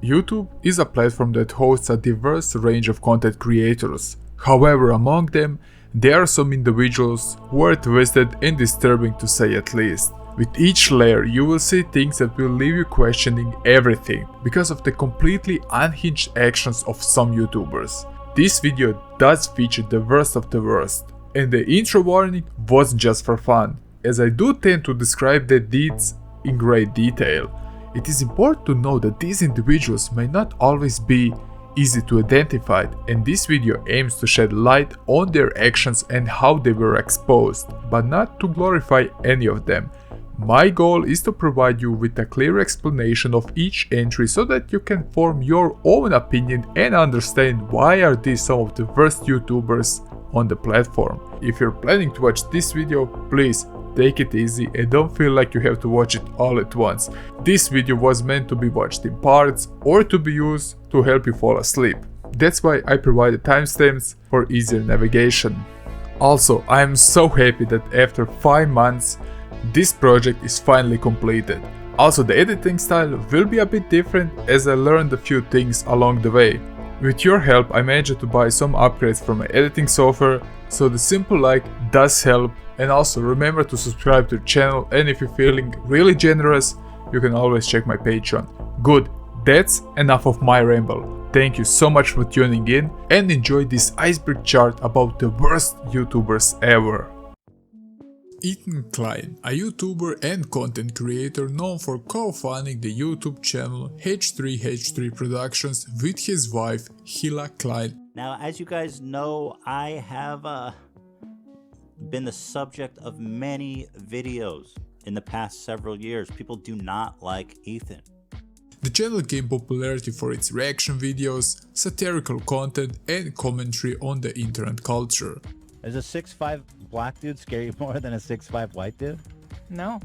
YouTube is a platform that hosts a diverse range of content creators. However, among them, there are some individuals who are twisted and disturbing to say at least. With each layer, you will see things that will leave you questioning everything because of the completely unhinged actions of some YouTubers. This video does feature the worst of the worst, and the intro warning wasn't just for fun, as I do tend to describe their deeds in great detail. It is important to know that these individuals may not always be easy to identify, and this video aims to shed light on their actions and how they were exposed, but not to glorify any of them. My goal is to provide you with a clear explanation of each entry so that you can form your own opinion and understand why are these some of the worst YouTubers on the platform. If you're planning to watch this video, please take it easy and don't feel like you have to watch it all at once. This video was meant to be watched in parts or to be used to help you fall asleep. That's why I provided timestamps for easier navigation. Also, I am so happy that after 5 months, this project is finally completed. Also, the editing style will be a bit different as I learned a few things along the way. With your help, I managed to buy some upgrades from my editing software, so the simple like does help. And also remember to subscribe to the channel, and if you're feeling really generous, you can always check my Patreon. Good, that's enough of my ramble. Thank you so much for tuning in and enjoy this iceberg chart about the worst YouTubers ever. Ethan Klein, a YouTuber and content creator known for co-founding the YouTube channel H3H3 Productions with his wife Hila Klein. Now, as you guys know, I have been the subject of many videos in the past several years. People do not like Ethan. The channel gained popularity for its reaction videos, satirical content and commentary on the internet culture. Is a 6'5" black dude scare you more than a 6'5" white dude? No.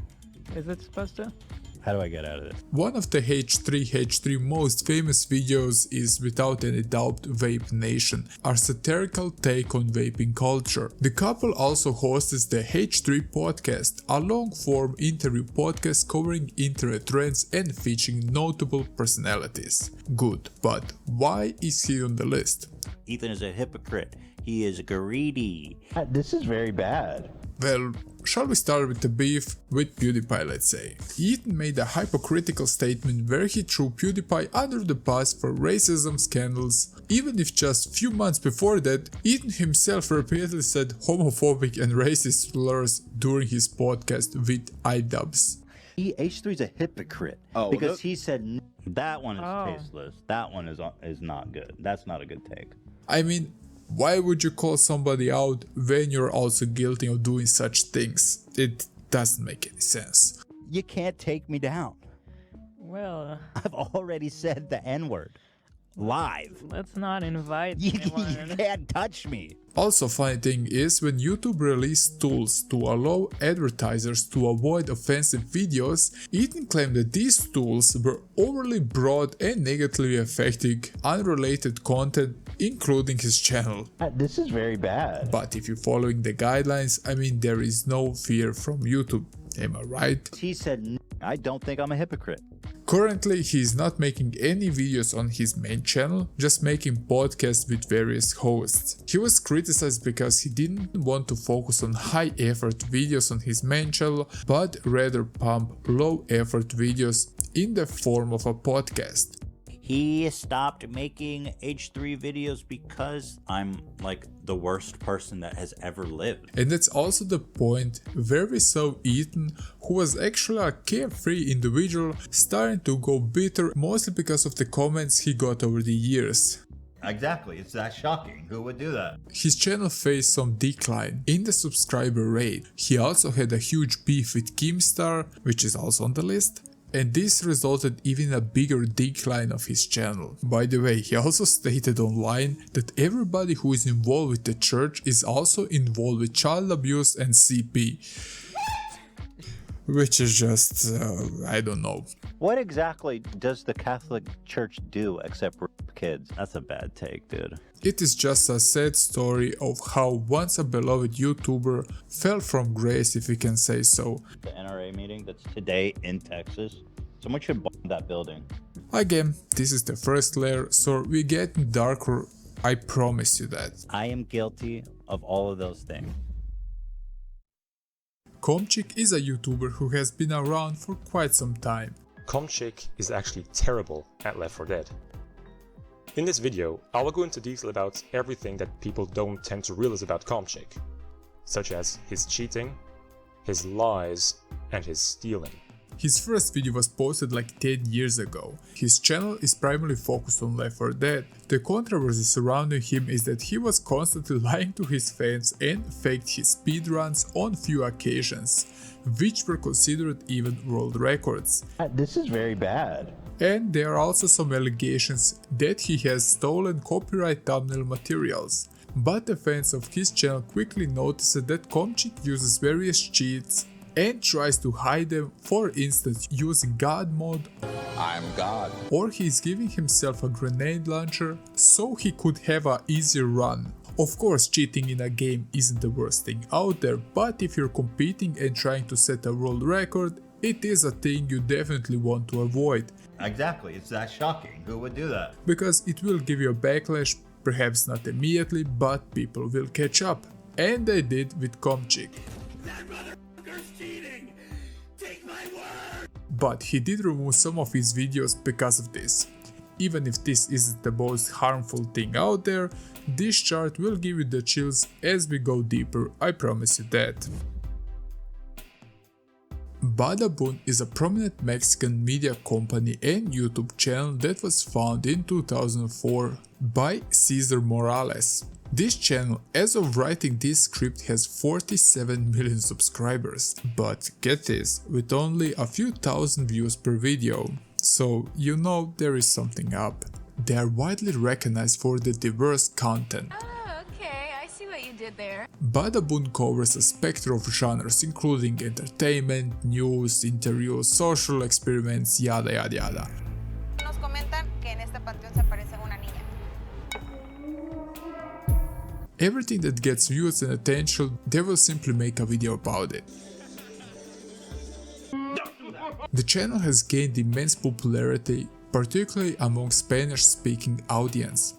Is it supposed to? How do I get out of this? One of the H3H3 most famous videos is without any doubt Vape Nation, our satirical take on vaping culture. The couple also hosts the H3 podcast, a long-form interview podcast covering internet trends and featuring notable personalities. Good, but why is he on the list? Ethan is a hypocrite. He is greedy. This is very bad. Well, shall we start with the beef with PewDiePie, let's say. Ethan made a hypocritical statement where he threw PewDiePie under the bus for racism scandals, even if just few months before that, Ethan himself repeatedly said homophobic and racist slurs during his podcast with iDubbbz. H3's a hypocrite because he said that one is tasteless. That one is not good. That's not a good take. I mean, why would you call somebody out when you're also guilty of doing such things? It doesn't make any sense. You can't take me down. Well, I've already said the N-word. Live. let's not invite You anyone. can't touch me. Also, funny thing is when YouTube released tools to allow advertisers to avoid offensive videos, Ethan claimed that these tools were overly broad and negatively affecting unrelated content, including his channel. This is very bad. But if you're following the guidelines, I mean, there is no fear from YouTube. Am I right? He said, I don't think I'm a hypocrite. Currently, he is not making any videos on his main channel, just making podcasts with various hosts. He was criticized because he didn't want to focus on high effort videos on his main channel, but rather pump low effort videos in the form of a podcast. He stopped making H3 videos because I'm like the worst person that has ever lived. And that's also the point where we saw Ethan, who was actually a carefree individual, starting to go bitter mostly because of the comments he got over the years. Exactly, it's that shocking. Who would do that? His channel faced some decline in the subscriber rate. He also had a huge beef with Keemstar, which is also on the list. And this resulted even in a bigger decline of his channel. By the way, he also stated online that everybody who is involved with the church is also involved with child abuse and CP. Which is just, I don't know. What exactly does the Catholic Church do except rape kids? That's a bad take, dude. It is just a sad story of how once a beloved YouTuber fell from grace, if we can say so. The NRA meeting that's today in Texas, someone should bomb that building. Again, this is the first layer, so we get darker, I promise you that. I am guilty of all of those things. Komchik is a YouTuber who has been around for quite some time. Komchik is actually terrible at Left 4 Dead. In this video, I will go into detail about everything that people don't tend to realize about Komchik, such as his cheating, his lies, and his stealing. His first video was posted like 10 years ago. His channel is primarily focused on Left 4 Dead. The controversy surrounding him is that he was constantly lying to his fans and faked his speedruns on few occasions, which were considered even world records. This is very bad. And there are also some allegations that he has stolen copyright thumbnail materials. But the fans of his channel quickly noticed that Komchik uses various cheats and tries to hide them, for instance using God mode, I'm God, or he's giving himself a grenade launcher so he could have an easier run. Of course, cheating in a game isn't the worst thing out there, but if you're competing and trying to set a world record, it is a thing you definitely want to avoid. Exactly, it's that shocking. Who would do that? Because it will give you a backlash, perhaps not immediately, but people will catch up. And they did with Komchik. But he did remove some of his videos because of this. Even if this isn't the most harmful thing out there, this chart will give you the chills as we go deeper, I promise you that. Badabun is a prominent Mexican media company and YouTube channel that was founded in 2004 by Cesar Morales. This channel, as of writing this script, has 47 million subscribers, but get this, with only a few thousand views per video, so you know there is something up. They are widely recognized for the diverse content. I see what you did there. Badabun covers a spectrum of genres including entertainment, news, interviews, social experiments, yada yada yada. Nos comentan que en este panteón se aparece una niña. Everything that gets views and attention, they will simply make a video about it. The channel has gained immense popularity, particularly among Spanish-speaking audience.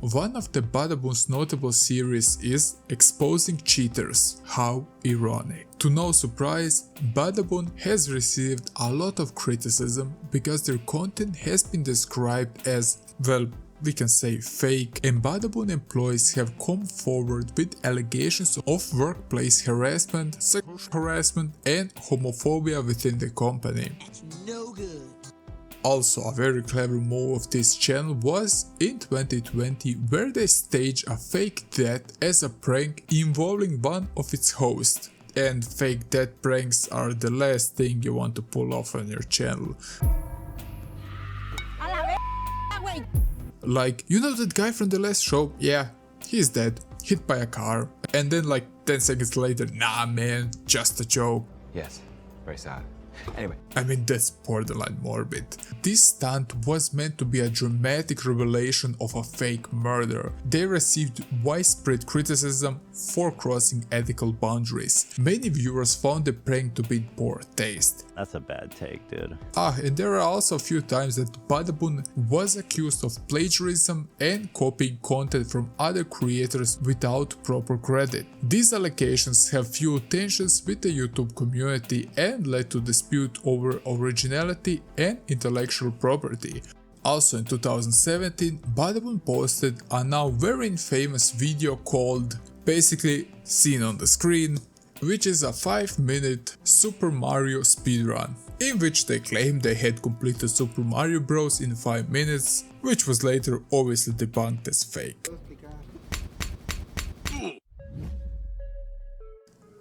One of the Badabun's notable series is Exposing Cheaters. How ironic. To no surprise, Badabun has received a lot of criticism because their content has been described as, well, we can say fake, and Badabun employees have come forward with allegations of workplace harassment, sexual harassment, and homophobia within the company. No good. Also, a very clever move of this channel was in 2020 where they staged a fake death as a prank involving one of its hosts. And fake death pranks are the last thing you want to pull off on your channel. Like, you know that guy from the last show? Yeah, he's dead, hit by a car. And then like 10 seconds later, nah man, just a joke. Yes, very sad. Anyway. I mean, that's borderline morbid. This stunt was meant to be a dramatic revelation of a fake murder. They received widespread criticism for crossing ethical boundaries. Many viewers found the prank to be in poor taste. That's a bad take, dude. And there are also a few times that Badabun was accused of plagiarism and copying content from other creators without proper credit. These allegations have fueled tensions with the YouTube community and led to dispute over originality and intellectual property. Also in 2017, Badabun posted a now very infamous video called, basically seen on the screen, which is a 5-minute Super Mario speedrun, in which they claimed they had completed Super Mario Bros. In 5 minutes, which was later obviously debunked as fake.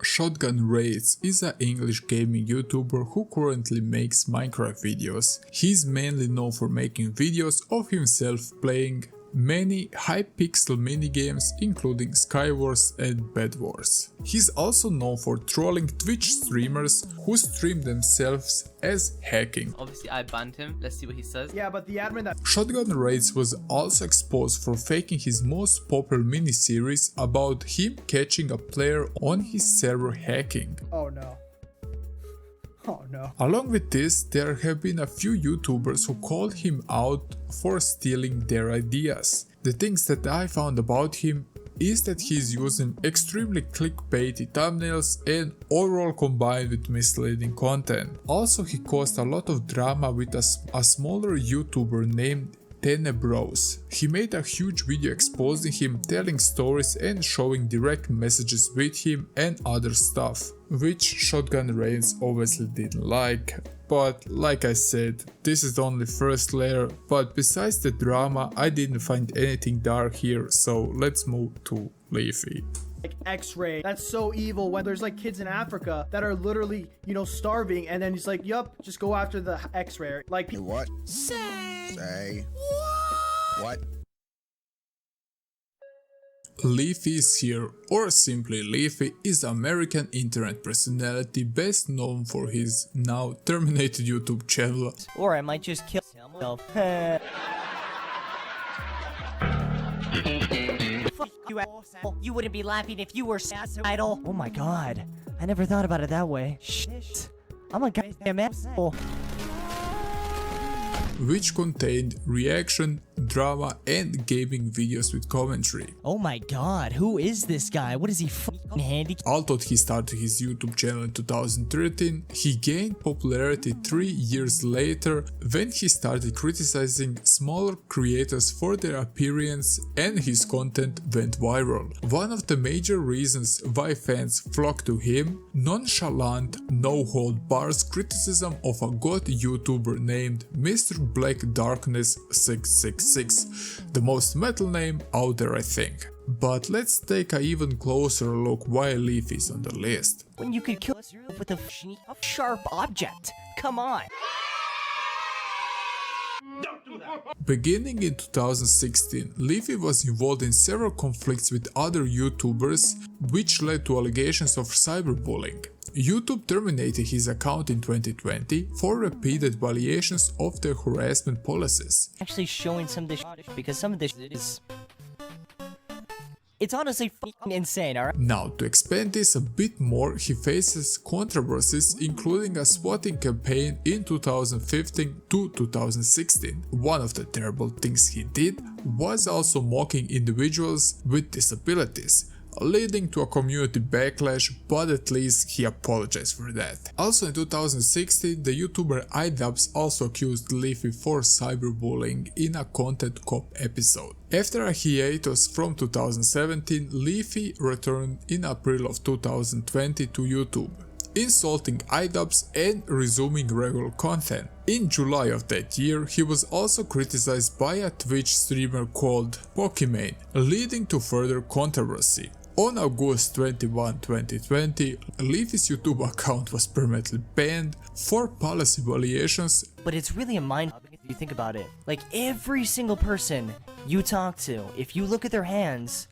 Shotgun Raids is an English gaming YouTuber who currently makes Minecraft videos. He's mainly known for making videos of himself playing many high-pixel minigames including Skywars and Bed Wars. He's also known for trolling Twitch streamers who stream themselves as hacking. Obviously I banned him, let's see what he says. Yeah, but the admin that Shotgun Raids was also exposed for faking his most popular miniseries about him catching a player on his server hacking. Oh no. Oh no. drama. Along with this, there have been a few YouTubers who called him out for stealing their ideas. The things that I found about him is that he's using extremely clickbaity thumbnails and overall combined with misleading content. Also, he caused a lot of drama with a smaller YouTuber named Tenebros. He made a huge video exposing him, telling stories and showing direct messages with him and other stuff, which Shotgun Reigns obviously didn't like. But like I said, this is only first layer, but besides the drama I didn't find anything dark here, so let's move to Leafy. Like X-ray, that's so evil when there's like kids in Africa that are literally, you know, starving, and then he's like, yup, just go after the X-ray. Like, what? Say what? Leafy is here, or simply Leafy, is an American internet personality best known for his now terminated YouTube channel. Or I might just kill myself. You asshole. You wouldn't be laughing if you were idol. Oh my god. I never thought about it that way. Shit. I'm a goddamn asshole. Which contained reaction, drama and gaming videos with commentary. Oh my god, who is this guy? What is he f***ing handicapped? Although he started his YouTube channel in 2013, he gained popularity 3 years later when he started criticizing smaller creators for their appearance and his content went viral. One of the major reasons why fans flocked to him, nonchalant, no-hold-bars criticism of a god YouTuber named Mr. Black Darkness 666, the most metal name out there I think. But let's take an even closer look why Leafy is on the list. When you could kill yourself with a sharp object, come on. Beginning in 2016, Leafy was involved in several conflicts with other YouTubers, which led to allegations of cyberbullying. YouTube terminated his account in 2020 for repeated violations of their harassment policies. Actually showing some of this because some of this is... It's honestly f***ing insane, alright? Now, to expand this a bit more, he faces controversies including a swatting campaign in 2015 to 2016. One of the terrible things he did was also mocking individuals with disabilities, leading to a community backlash, but at least he apologized for that. Also in 2016, the YouTuber iDubbbz also accused Leafy for cyberbullying in a Content Cop episode. After a hiatus from 2017, Leafy returned in April of 2020 to YouTube, insulting iDubbbz and resuming regular content. In July of that year, he was also criticized by a Twitch streamer called Pokimane, leading to further controversy. On August 21, 2020, Leafy's YouTube account was permanently banned for policy violations. But it's really a mind if you think about it. Like every single person you talk to, if you look at their hands,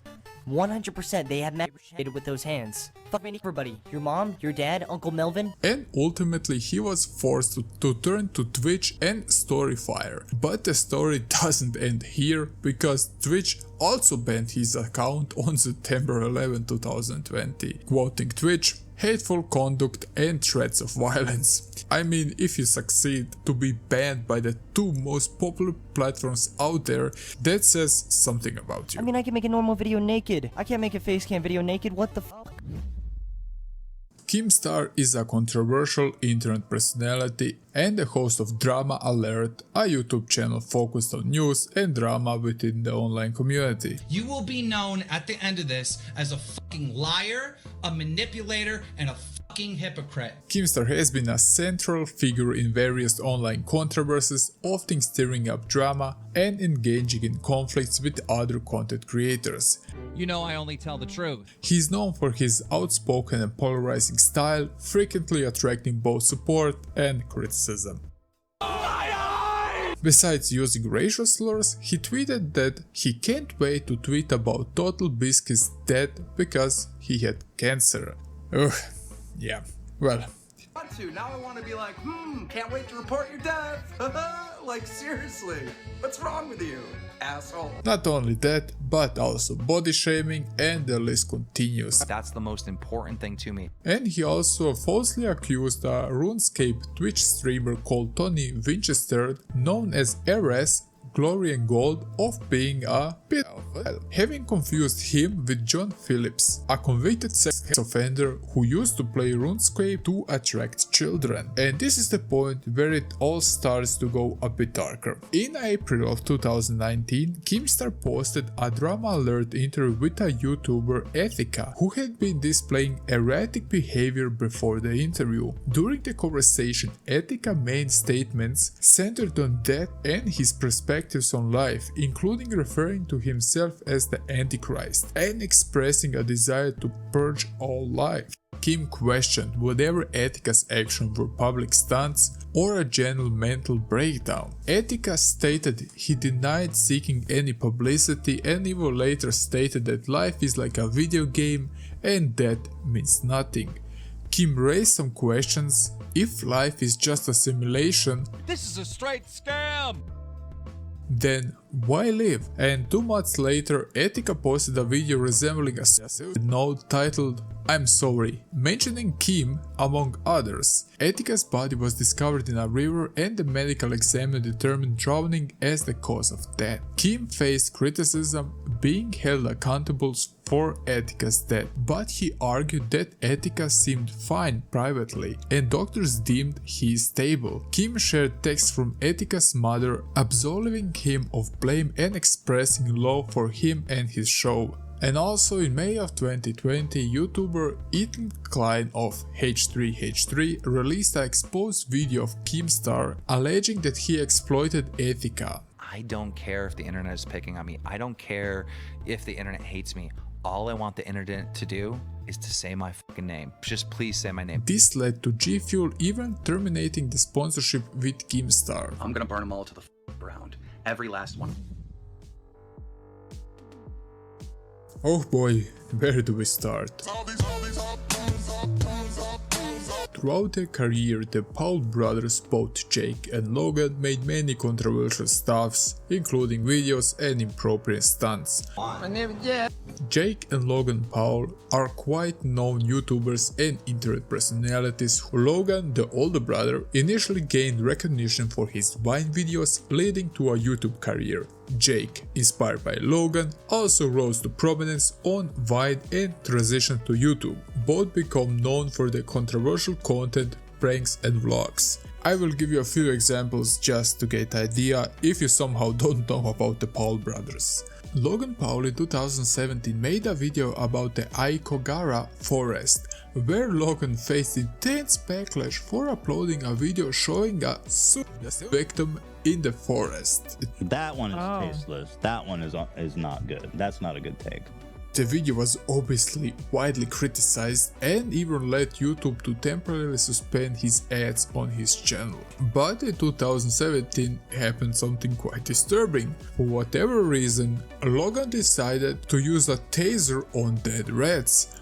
100% they have masturbated with those hands. Fuck everybody. Your mom, your dad, Uncle Melvin. And ultimately he was forced to turn to Twitch and Storyfire. But the story doesn't end here, because Twitch also banned his account on September 11, 2020, quoting Twitch, "hateful conduct and threats of violence." I mean, if you succeed to be banned by the two most popular platforms out there, that says something about you. I mean, I can make a normal video naked. I can't make a facecam video naked. What the fuck? Keemstar is a controversial internet personality and the host of Drama Alert, a YouTube channel focused on news and drama within the online community. You will be known at the end of this as a fucking liar, a manipulator, and a fucking hypocrite. Keemstar has been a central figure in various online controversies, often stirring up drama and engaging in conflicts with other content creators. You know I only tell the truth. He's known for his outspoken and polarizing style, frequently attracting both support and criticism. Besides using racial slurs, he tweeted that he can't wait to tweet about Total Biscuit's death because he had cancer. Ugh, yeah, well. Now I want to be like, can't wait to report your death. Like, seriously, what's wrong with you, asshole? Not only that, but also body shaming, and the list continues. That's the most important thing to me. And he also falsely accused a RuneScape Twitch streamer called Tony Winchester, known as RS Glory and Gold, of being a pedophile, having confused him with John Phillips, a convicted sex offender who used to play RuneScape to attract children. And this is the point where it all starts to go a bit darker. In April of 2019, Keemstar posted a drama alert interview with a YouTuber, Ethica, who had been displaying erratic behavior before the interview. During the conversation, Ethica's main statements centered on death and his perspectives on life, including referring to himself as the Antichrist and expressing a desire to purge all life. Kim questioned whether Ethica's actions were public stunts or a general mental breakdown. Ethica stated he denied seeking any publicity and even later stated that life is like a video game and death means nothing. Kim raised some questions: if life is just a simulation, This is a straight scam! then why live? And 2 months later, Ethica posted a video resembling a suicide note titled "I'm sorry," mentioning Kim among others. Ethica's body was discovered in a river and the medical examiner determined drowning as the cause of death. Kim faced criticism, being held accountable for Ethica's death, but he argued that Ethica seemed fine privately and doctors deemed he is stable. Kim shared texts from Ethica's mother absolving him of blame and expressing love for him and his show. And also in May of 2020, YouTuber Ethan Klein of H3H3 released an exposed video of Keemstar alleging that he exploited Ethica. I don't care if the internet is picking on me. I don't care if the internet hates me. All I want the internet to do is to say my fucking name. Just please say my name. This led to G Fuel even terminating the sponsorship with Keemstar. I'm gonna burn them all to the ground. Every last one. Oh boy, where do we start? Throughout their career, the Paul brothers, both Jake and Logan, made many controversial stuffs, including videos and inappropriate stunts. Jake and Logan Paul are quite known YouTubers and internet personalities. Logan, the older brother, initially gained recognition for his Vine videos, leading to a YouTube career. Jake, inspired by Logan, also rose to prominence on Vine and transitioned to YouTube. Both become known for their controversial content, pranks and vlogs. I will give you a few examples just to get an idea if you somehow don't know about the Paul brothers. Logan Paul in 2017 made a video about the Aikogara forest, where Logan faced intense backlash for uploading a video showing a victim in the forest. That one is tasteless. That one is not good. That's not a good take. The video was obviously widely criticized and even led YouTube to temporarily suspend his ads on his channel. But in 2017 happened something quite disturbing. For whatever reason, Logan decided to use a taser on dead rats,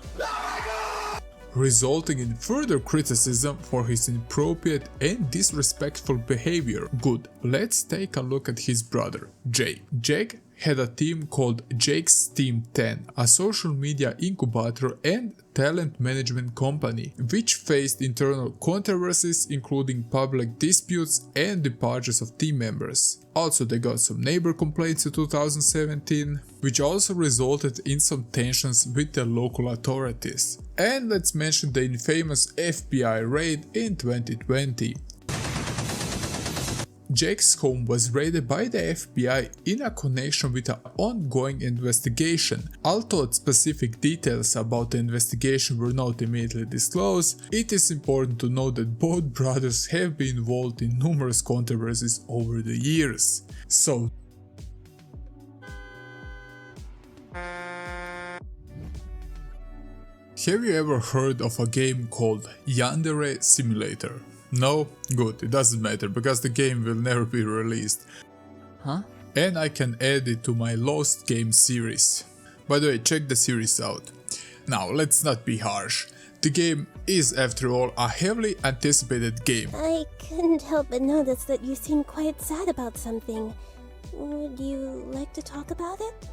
resulting in further criticism for his inappropriate and disrespectful behavior. Good, let's take a look at his brother, Jake. Jake had a team called Jake's Team 10, a social media incubator and talent management company, which faced internal controversies including public disputes and departures of team members. Also, they got some neighbor complaints in 2017, which also resulted in some tensions with the local authorities. And let's mention the infamous FBI raid in 2020. Jake's home was raided by the FBI in a connection with an ongoing investigation. Although specific details about the investigation were not immediately disclosed, it is important to note that both brothers have been involved in numerous controversies over the years. So, have you ever heard of a game called Yandere Simulator? No? Good, it doesn't matter, because the game will never be released. Huh? And I can add it to my Lost Game series. By the way, check the series out. Now, let's not be harsh. The game is, after all, a heavily anticipated game. I couldn't help but notice that you seem quite sad about something. Would you like to talk about it?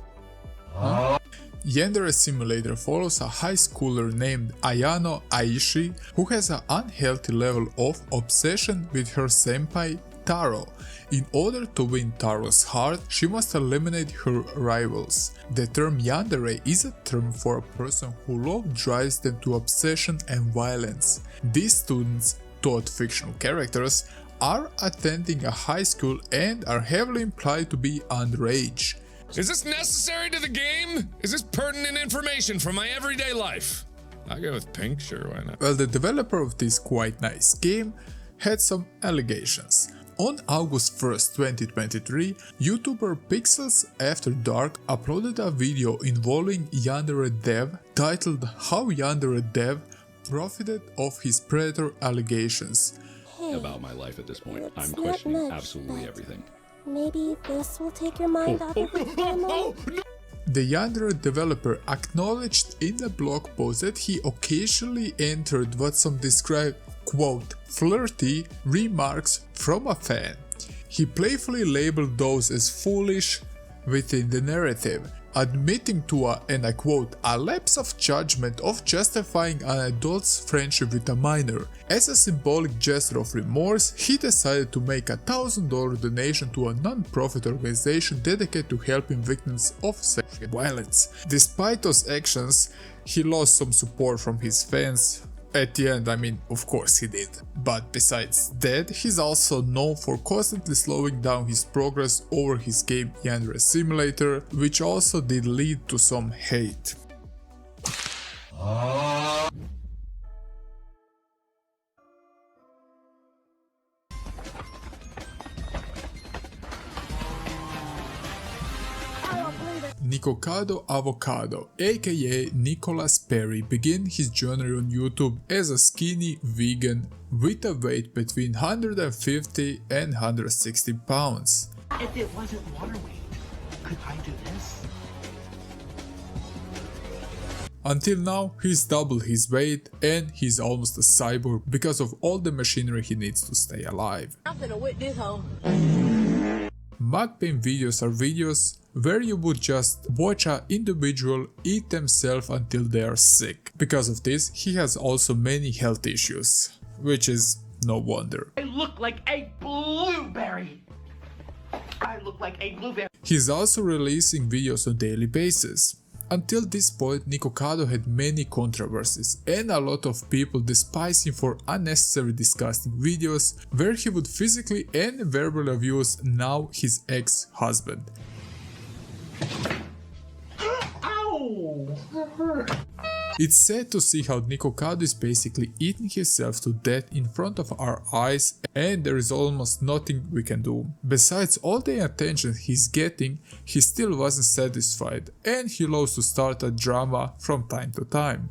Yandere Simulator follows a high schooler named Ayano Aishi who has an unhealthy level of obsession with her senpai Taro. In order to win Taro's heart, she must eliminate her rivals. The term yandere is a term for a person whose love drives them to obsession and violence. These students, taught fictional characters, are attending a high school and are heavily implied to be underage. Is this necessary to the game? Is this pertinent information from my everyday life? I go with pink, sure, why not? Well, the developer of this quite nice game had some allegations. On August 1st, 2023, YouTuber Pixels After Dark uploaded a video involving Yandere Dev titled How Yandere Dev Profited of His Predator Allegations. About my life at this point. I'm not questioning much, absolutely but everything. Maybe this will take your mind off of it for a moment. The Yandere developer acknowledged in a blog post that he occasionally entered what some describe, quote, flirty remarks from a fan. He playfully labeled those as foolish within the narrative, admitting to and I quote, a lapse of judgment of justifying an adult's friendship with a minor. As a symbolic gesture of remorse, he decided to make a $1,000 donation to a non-profit organization dedicated to helping victims of sexual violence. Despite those actions, he lost some support from his fans. At the end, I mean, of course he did. But besides that, he's also known for constantly slowing down his progress over his game Yandere Simulator, which also did lead to some hate. Nikocado Avocado, aka Nicholas Perry, began his journey on YouTube as a skinny vegan with a weight between 150 and 160 pounds. If it wasn't water weight, could I do this? Until now, he's doubled his weight and he's almost a cyborg because of all the machinery he needs to stay alive. I'm gonna whip this hoe. Mukbang videos are videos where you would just watch an individual eat themselves until they are sick. Because of this, he has also many health issues, which is no wonder. I look like a blueberry. I look like a blueberry. He's also releasing videos on a daily basis. Until this point, Nikocado had many controversies and a lot of people despise him for unnecessary disgusting videos where he would physically and verbally abuse now his ex-husband. Ow! That hurt. It's sad to see how Nikocado is basically eating himself to death in front of our eyes and there is almost nothing we can do. Besides all the attention he's getting, he still wasn't satisfied and he loves to start a drama from time to time.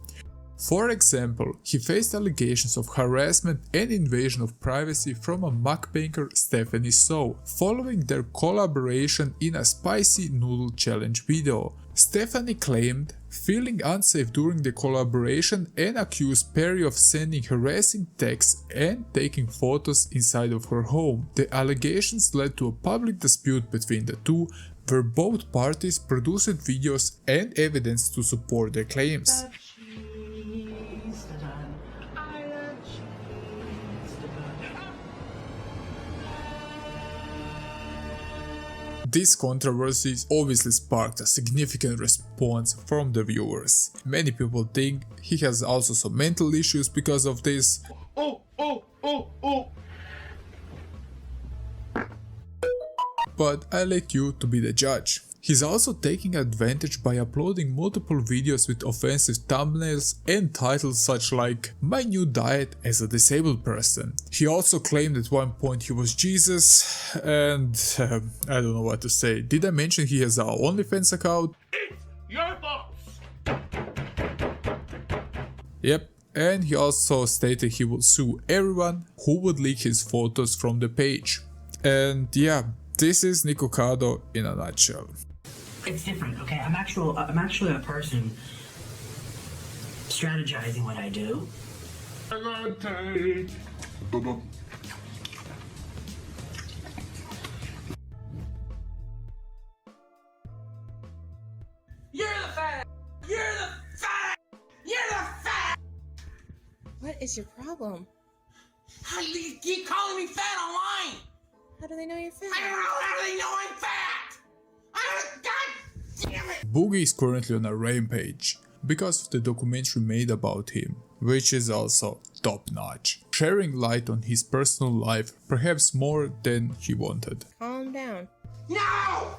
For example, he faced allegations of harassment and invasion of privacy from a mukbanger Stephanie So, following their collaboration in a spicy noodle challenge video. Stephanie claimed feeling unsafe during the collaboration and accused Perry of sending harassing texts and taking photos inside of her home. The allegations led to a public dispute between the two, where both parties produced videos and evidence to support their claims. These controversies obviously sparked a significant response from the viewers. Many people think he has also some mental issues because of this. But I let you to be the judge. He's also taking advantage by uploading multiple videos with offensive thumbnails and titles such like "My new diet as a disabled person." He also claimed at one point he was Jesus and I don't know what to say. Did I mention he has an OnlyFans account? It's your boss! Yep, and he also stated he will sue everyone who would leak his photos from the page. And yeah, this is Nikocado in a nutshell. It's different, okay? I'm actually a person strategizing what I do. You're the fat! You're the fat! You're the fat! What is your problem? How do you keep calling me fat online? How do they know you're fat? I don't know how they know I'm fat! God damn it! Boogie is currently on a rampage because of the documentary made about him, which is also top notch, sharing light on his personal life perhaps more than he wanted. Calm down. No!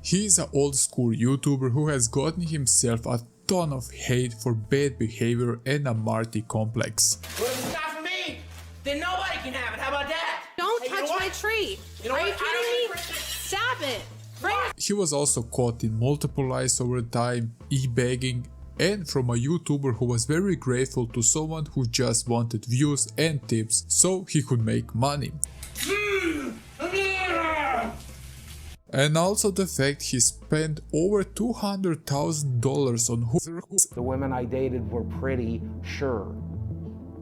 He is an old school YouTuber who has gotten himself a ton of hate for bad behavior and a Marty complex. Well, if it's not for me, then nobody can have it. How about that? Don't Hey, you touch know my what? tree. You know Are what? you I kidding don't me? think Stop it. Bring He was also caught in multiple lies over time, e-begging, and from a YouTuber who was very grateful to someone who just wanted views and tips so he could make money. And also the fact he spent over $200,000 on hookers. The women I dated were pretty, sure,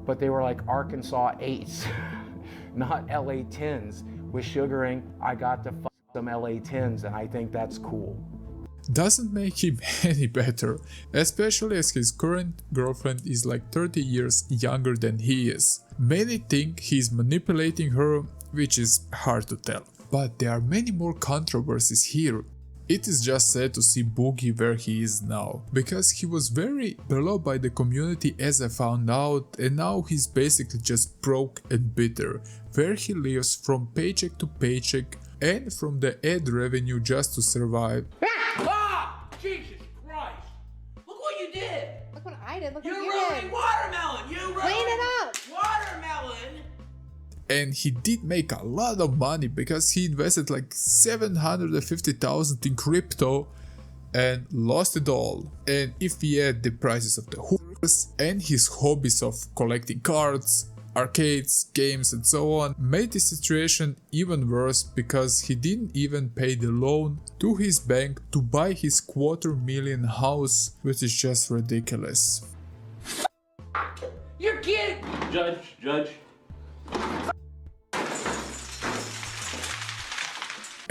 but they were like Arkansas 8s, not LA 10s. With sugaring, I got to fuck some LA 10s, and I think that's cool. Doesn't make him any better, especially as his current girlfriend is like 30 years younger than he is. Many think he's manipulating her, which is hard to tell. But there are many more controversies here. It is just sad to see Boogie where he is now, because he was very beloved by the community as I found out, and now he's basically just broke and bitter, where he lives from paycheck to paycheck and from the ad revenue just to survive. Ah! Jesus Christ! Look what you did! Look what I did. Look You're what you ruining did. watermelon! You ruined Clean it up. watermelon! And he did make a lot of money because he invested like $750,000 in crypto and lost it all. And if we add the prices of the hookers and his hobbies of collecting cards, arcades, games and so on, made the situation even worse because he didn't even pay the loan to his bank to buy his $250,000 house, which is just ridiculous. You're kidding! Judge.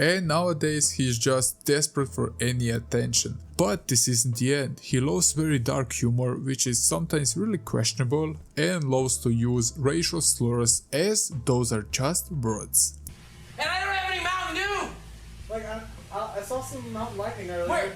And nowadays he's just desperate for any attention. But this isn't the end. He loves very dark humor, which is sometimes really questionable, and loves to use racial slurs as those are just words. And I don't have any Mountain Dew! Like, I saw some Mountain Lightning earlier.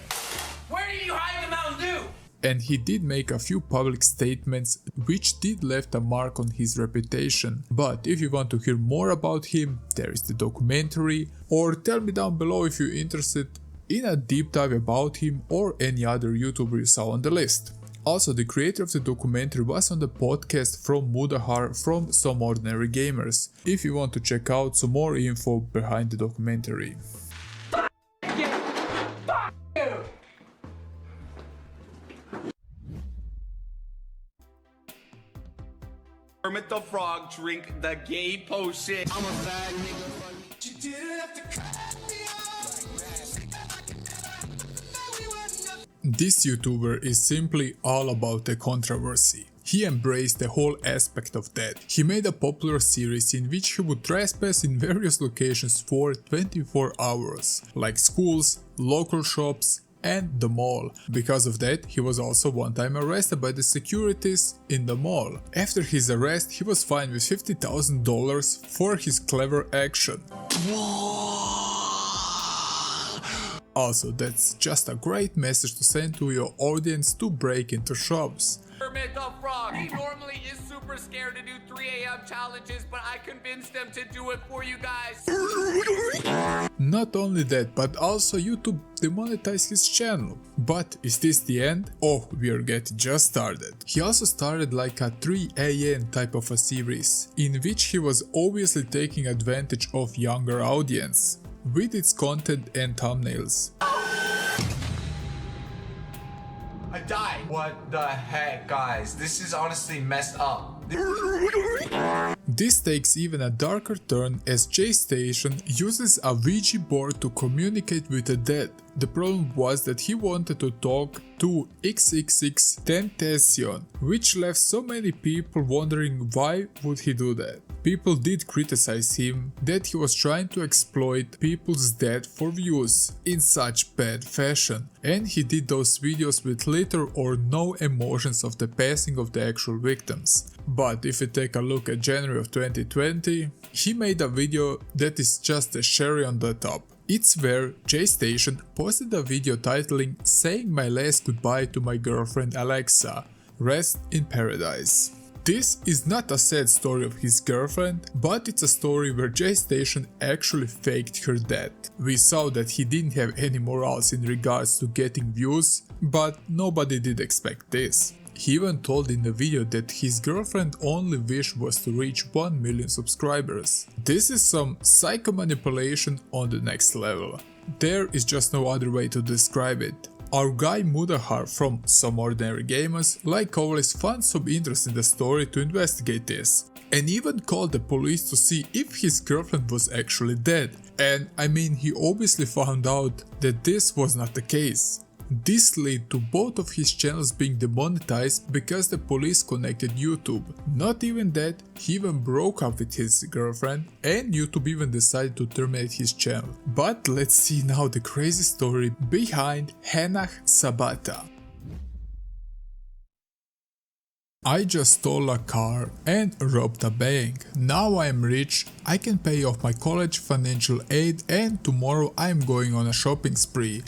Where did you hide the Mountain Dew? And he did make a few public statements which did left a mark on his reputation. But if you want to hear more about him, there is the documentary, or tell me down below if you're interested in a deep dive about him or any other YouTuber you saw on the list. Also, the creator of the documentary was on the podcast from Mudahar from Some Ordinary Gamers, if you want to check out some more info behind the documentary. Kermit the Frog drink the gay potion. I'm a fag nigga. You didn't have to cut me off. This YouTuber is simply all about the controversy. He embraced the whole aspect of that. He made a popular series in which he would trespass in various locations for 24 hours, like schools, local shops, and the mall. Because of that, he was also one time arrested by the securities in the mall. After his arrest, he was fined with $50,000 for his clever action. Also, that's just a great message to send to your audience to break into shops. Kermit the Frog. He normally is super scared to do 3 a.m. challenges, but I convinced him to do it for you guys. Not only that, but also YouTube demonetized his channel. But is this the end? Oh, we are getting just started. He also started like a 3 a.m. type of a series, in which he was obviously taking advantage of younger audience, with its content and thumbnails. I died. What the heck, guys? This is honestly messed up. This takes even a darker turn as J-Station uses a Ouija board to communicate with the dead. The problem was that he wanted to talk to XXX which left so many people wondering why would he do that. People did criticize him that he was trying to exploit people's death for views in such bad fashion, and he did those videos with little or no emotions of the passing of the actual victims. But if you take a look at January of 2020, he made a video that is just a cherry on the top. It's where J-Station posted a video titling "Saying my last goodbye to my girlfriend Alexa, rest in paradise." This is not a sad story of his girlfriend, but it's a story where J-Station actually faked her death. We saw that he didn't have any morals in regards to getting views, but nobody did expect this. He even told in the video that his girlfriend's only wish was to reach 1 million subscribers. This is some psycho manipulation on the next level. There is just no other way to describe it. Our guy Mudahar from Some Ordinary Gamers like always found some interest in the story to investigate this, and even called the police to see if his girlfriend was actually dead. And I mean, he obviously found out that this was not the case. This led to both of his channels being demonetized because the police connected YouTube. Not even that, he even broke up with his girlfriend and YouTube even decided to terminate his channel. But let's see now the crazy story behind Hannah Sabata. I just stole a car and robbed a bank. Now I am rich, I can pay off my college financial aid, and tomorrow I am going on a shopping spree.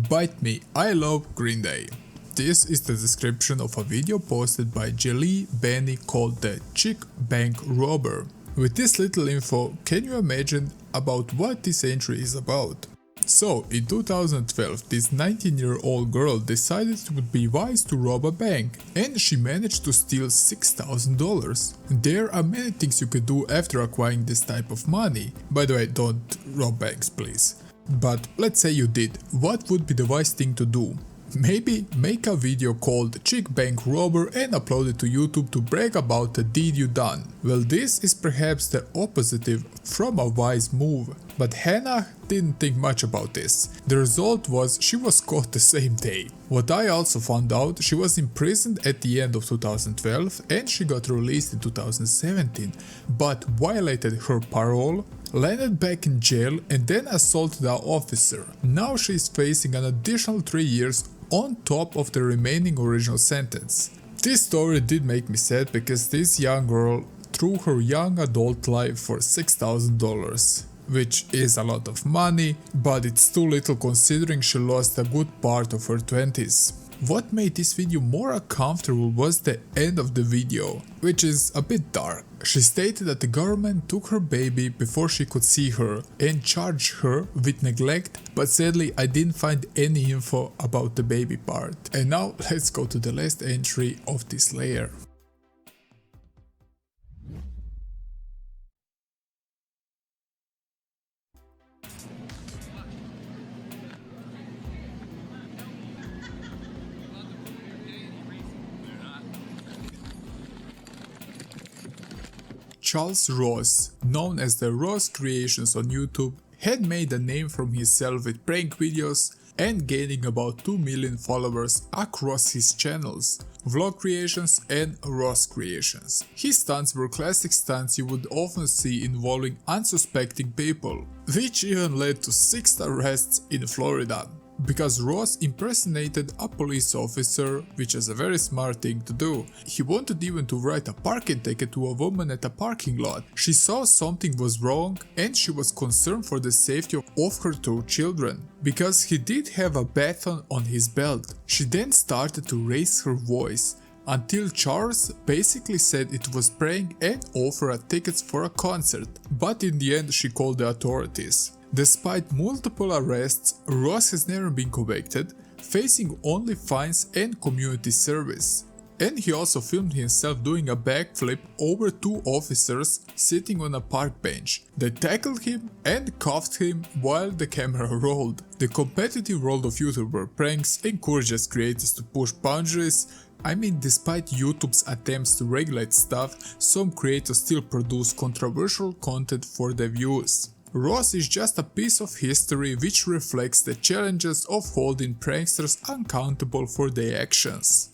Bite me, I love Green Day. This is the description of a video posted by Jelly Benny called the Chick Bank Robber. With this little info, can you imagine about what this entry is about? So, in 2012, this 19-year-old girl decided it would be wise to rob a bank, and she managed to steal $6,000. There are many things you could do after acquiring this type of money. By the way, don't rob banks, please. But let's say you did, what would be the wise thing to do? Maybe make a video called Chick Bank Robber and upload it to YouTube to brag about the deed you done. Well, this is perhaps the opposite from a wise move, but Hannah didn't think much about this. The result was she was caught the same day. What I also found out, she was imprisoned at the end of 2012 and she got released in 2017, but violated her parole, landed back in jail and then assaulted an officer. Now she is facing an additional 3 years on top of the remaining original sentence. This story did make me sad because this young girl threw her young adult life for $6,000, which is a lot of money, but it's too little considering she lost a good part of her 20s. What made this video more uncomfortable was the end of the video, which is a bit dark. She stated that the government took her baby before she could see her and charged her with neglect, but sadly I didn't find any info about the baby part. And now let's go to the last entry of this layer. Charles Ross, known as the Ross Creations on YouTube, had made a name for himself with prank videos and gaining about 2 million followers across his channels, Vlog Creations and Ross Creations. His stunts were classic stunts you would often see involving unsuspecting people, which even led to 6 arrests in Florida. Because Ross impersonated a police officer, which is a very smart thing to do. He wanted even to write a parking ticket to a woman at a parking lot. She saw something was wrong and she was concerned for the safety of her 2 children, because he did have a baton on his belt. She then started to raise her voice, until Charles basically said it was praying and offered tickets for a concert, but in the end she called the authorities. Despite multiple arrests, Ross has never been convicted, facing only fines and community service. and he also filmed himself doing a backflip over two officers sitting on a park bench. They tackled him and cuffed him while the camera rolled. The competitive world of YouTuber pranks encourages creators to push boundaries. I mean, despite YouTube's attempts to regulate stuff, some creators still produce controversial content for their views. Ross is just a piece of history which reflects the challenges of holding pranksters accountable for their actions.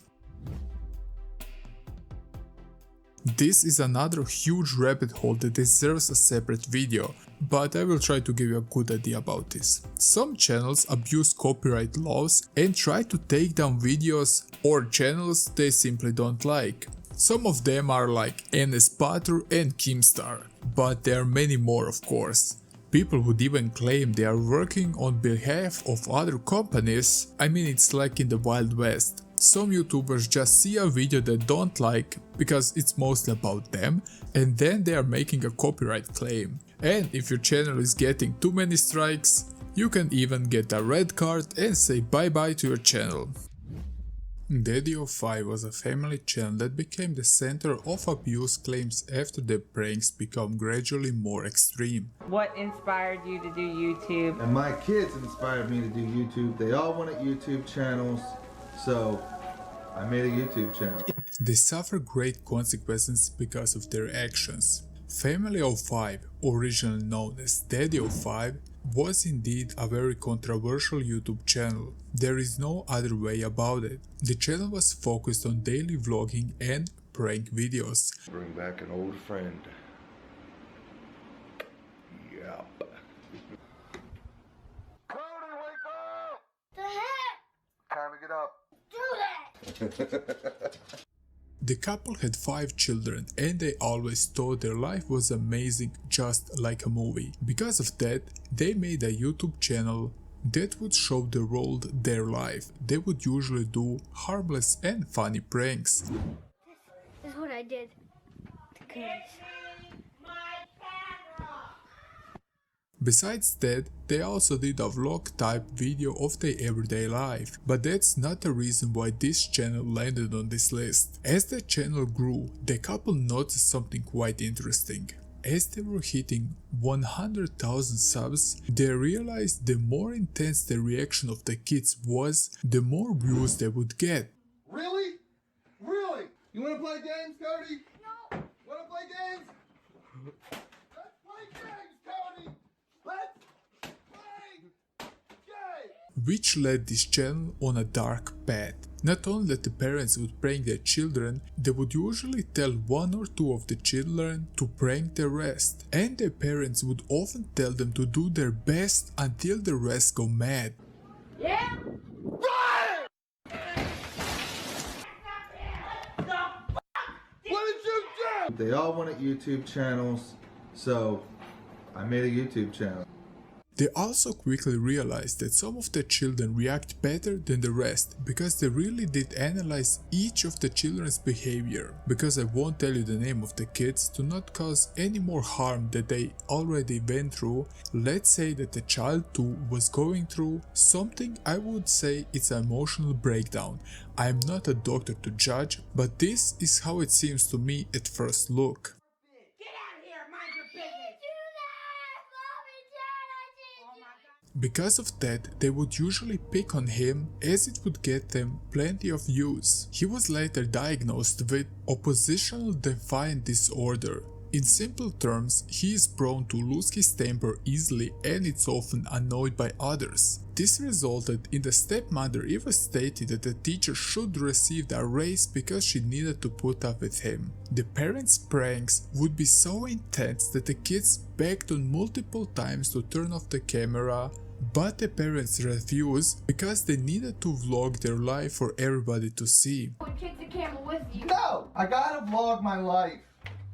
This is another huge rabbit hole that deserves a separate video, but I will try to give you a good idea about this. Some channels abuse copyright laws and try to take down videos or channels they simply don't like. Some of them are like NS Butter and Keemstar, but there are many more, of course. People would even claim they are working on behalf of other companies. I mean, it's like in the Wild West. Some YouTubers just see a video they don't like because it's mostly about them, and then they are making a copyright claim. And if your channel is getting too many strikes, you can even get a red card and say bye bye to your channel. Daddy05 was a family channel that became the center of abuse claims after the pranks become gradually more extreme. What inspired you to do YouTube? And my kids inspired me to do YouTube. They all wanted YouTube channels, so I made a YouTube channel. They suffer great consequences because of their actions. Family05, originally known as Daddy05, was indeed a very controversial YouTube channel. There is no other way about it. The channel was focused on daily vlogging and prank videos. Bring back an old friend. Yep. Cody, wake up! The heck? Time to get up. Do that! The couple had 5 children and they always thought their life was amazing, just like a movie. Because of that, they made a YouTube channel that would show the world their life. They would usually do harmless and funny pranks. This is what I did to Curtis. Besides that, they also did a vlog type video of their everyday life, but that's not the reason why this channel landed on this list. As the channel grew, the couple noticed something quite interesting. As they were hitting 100,000 subs, they realized the more intense the reaction of the kids was, the more views they would get. Really? Really? You wanna play games, Cody? No. Wanna play games? Let's play games, Cody! Let's play games! Which led this channel on a dark path. Not only that the parents would prank their children, they would usually tell 1 or 2 of the children to prank the rest, and their parents would often tell them to do their best until the rest go mad. Yeah? What did you do? They all wanted YouTube channels, so I made a YouTube channel. They also quickly realized that some of the children react better than the rest because they really did analyze each of the children's behavior. Because I won't tell you the name of the kids to not cause any more harm that they already went through, let's say that the child 2 was going through something. I would say it's an emotional breakdown. I am not a doctor to judge, but this is how it seems to me at first look. Because of that, they would usually pick on him as it would get them plenty of views. He was later diagnosed with oppositional defiant disorder. In simple terms, he is prone to lose his temper easily and it's often annoyed by others. This resulted in the stepmother even stating that the teacher should receive a raise because she needed to put up with him. The parents' pranks would be so intense that the kids begged on multiple times to turn off the camera, but the parents refused because they needed to vlog their life for everybody to see. Take the camera with you. No! I gotta vlog my life.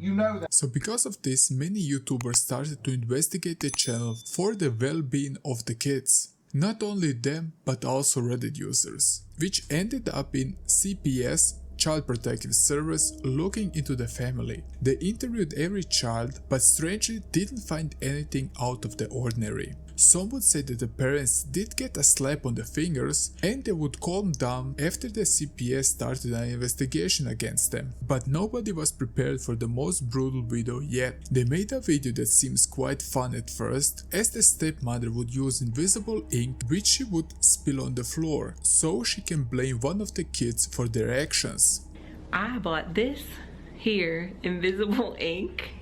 You know that. So because of this, many YouTubers started to investigate the channel for the well-being of the kids. Not only them, but also Reddit users, which ended up in CPS, Child Protective Service, looking into the family. They interviewed every child, but strangely didn't find anything out of the ordinary. Some would say that the parents did get a slap on the fingers and they would calm down after the CPS started an investigation against them. But nobody was prepared for the most brutal video yet. They made a video that seems quite fun at first, as the stepmother would use invisible ink which she would spill on the floor, so she can blame one of the kids for their actions. I bought this here, invisible ink,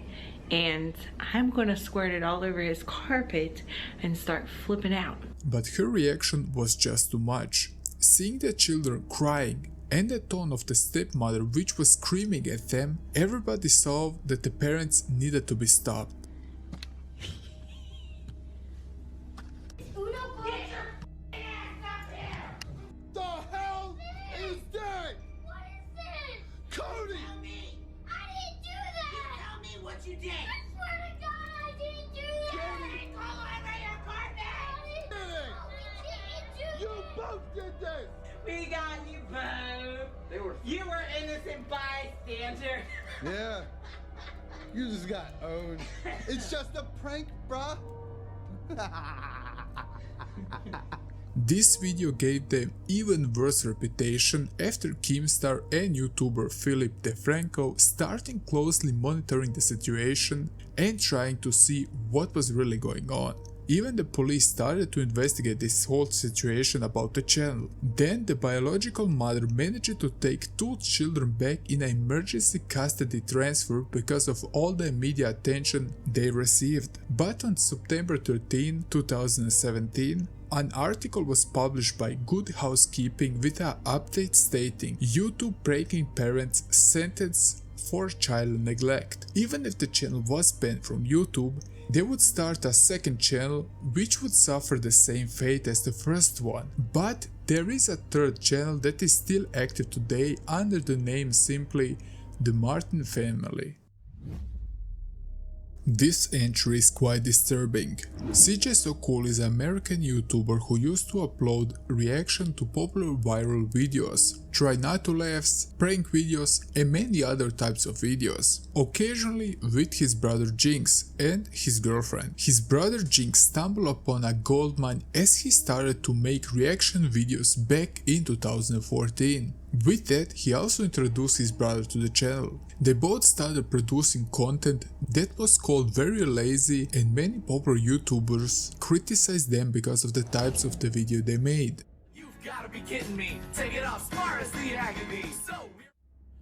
and I'm gonna squirt it all over his carpet and start flipping out. But her reaction was just too much. Seeing the children crying and the tone of the stepmother which was screaming at them, everybody saw that the parents needed to be stopped. The hell is that? What is this? Cody! Tell me! I didn't do that! You tell me what you did! I swear to God I didn't do that! I didn't call over your carpet! You both did this! We got you both. You were innocent bystander. Yeah. You just got owned. It's just a prank, bruh. This video gave them even worse reputation after Keemstar and YouTuber Philip DeFranco starting closely monitoring the situation and trying to see what was really going on. Even the police started to investigate this whole situation about the channel. Then the biological mother managed to take 2 children back in an emergency custody transfer because of all the media attention they received. But on September 13, 2017, an article was published by Good Housekeeping with an update stating YouTube pranking parents sentence for child neglect. Even if the channel was banned from YouTube, they would start a second channel which would suffer the same fate as the first one. But there is a third channel that is still active today under the name simply The Martin Family. This entry is quite disturbing. CJ So Cool is an American YouTuber who used to upload reaction to popular viral videos, try not to laughs, prank videos and many other types of videos, occasionally with his brother Jinx and his girlfriend. His brother Jinx stumbled upon a goldmine as he started to make reaction videos back in 2014. With that, he also introduced his brother to the channel. They both started producing content that was called very lazy, and many popular YouTubers criticized them because of the types of the video they made. You've gotta be kidding me. Take it off, smart as the agony. So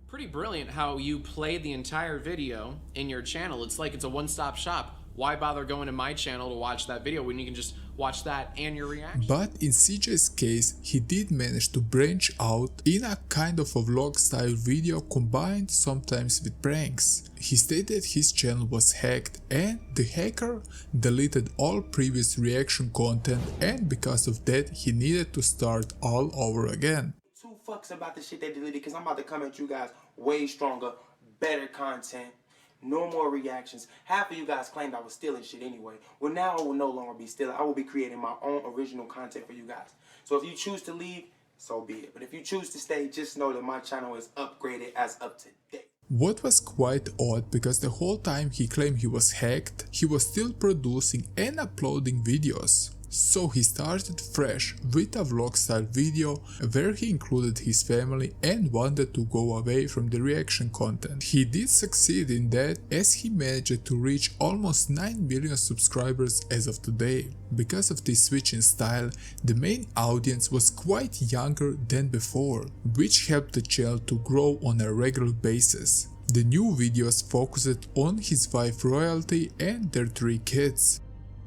pretty brilliant how you play the entire video in your channel. It's like it's a one-stop shop. Why bother going to my channel to watch that video when you can just watch that and your reaction? But in CJ's case, he did manage to branch out in a kind of a vlog style video combined sometimes with pranks. He stated his channel was hacked and the hacker deleted all previous reaction content, and because of that he needed to start all over again. 2 fucks about the shit they deleted, because I'm about to come at you guys way stronger, better content. No more reactions. Half of you guys claimed I was stealing shit anyway. Well, now I will no longer be stealing. I will be creating my own original content for you guys. So if you choose to leave, so be it. But if you choose to stay, just know that my channel is upgraded as up to date. What was quite odd, because the whole time he claimed he was hacked, he was still producing and uploading videos. So he started fresh with a vlog style video where he included his family and wanted to go away from the reaction content. He did succeed in that, as he managed to reach almost 9 million subscribers as of today. Because of this switch in style, the main audience was quite younger than before, which helped the channel to grow on a regular basis. The new videos focused on his wife Royalty and their 3 kids.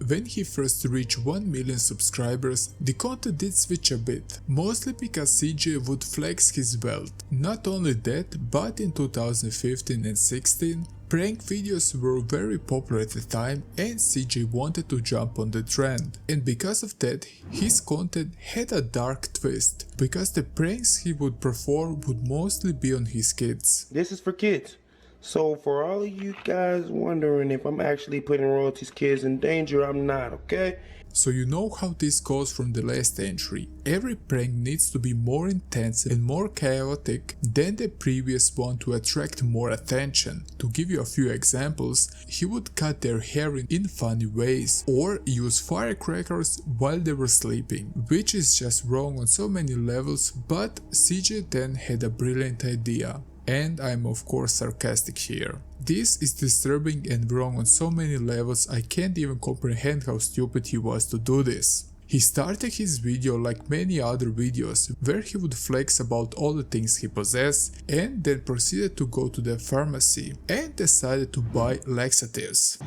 When he first reached 1 million subscribers, the content did switch a bit, mostly because CJ would flex his wealth. Not only that, but in 2015 and 16, prank videos were very popular at the time and CJ wanted to jump on the trend. And because of that, his content had a dark twist, because the pranks he would perform would mostly be on his kids. This is for kids. So for all of you guys wondering if I'm actually putting Royalty's kids in danger, I'm not, okay? So you know how this goes from the last entry. Every prank needs to be more intense and more chaotic than the previous one to attract more attention. To give you a few examples, he would cut their hair in funny ways or use firecrackers while they were sleeping, which is just wrong on so many levels, but CJ then had a brilliant idea. And I'm of course sarcastic here. This is disturbing and wrong on so many levels. I can't even comprehend how stupid he was to do this. He started his video like many other videos, where he would flex about all the things he possessed, and then proceeded to go to the pharmacy and decided to buy laxatives.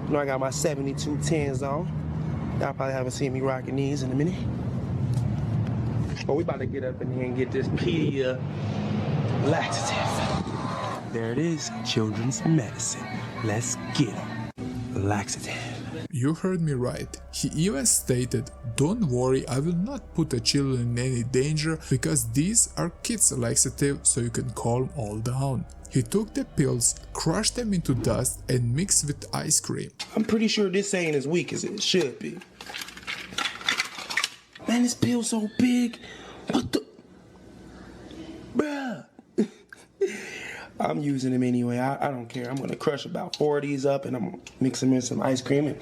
You know I got my 72 10s on. Y'all probably haven't seen me rocking these in a minute. But we about to get up in here and get this Pedia laxative. There it is, children's medicine. Let's get them. Laxative. You heard me right. He even stated, "Don't worry, I will not put the children in any danger because these are kids laxative, so you can calm all down." He took the pills, crushed them into dust and mixed with ice cream. I'm pretty sure this ain't as weak as it should be. Man, this pill's so big. What the? Bruh. I'm using them anyway. I don't care. I'm gonna crush about 4 of these up and I'm gonna mix them in some ice cream.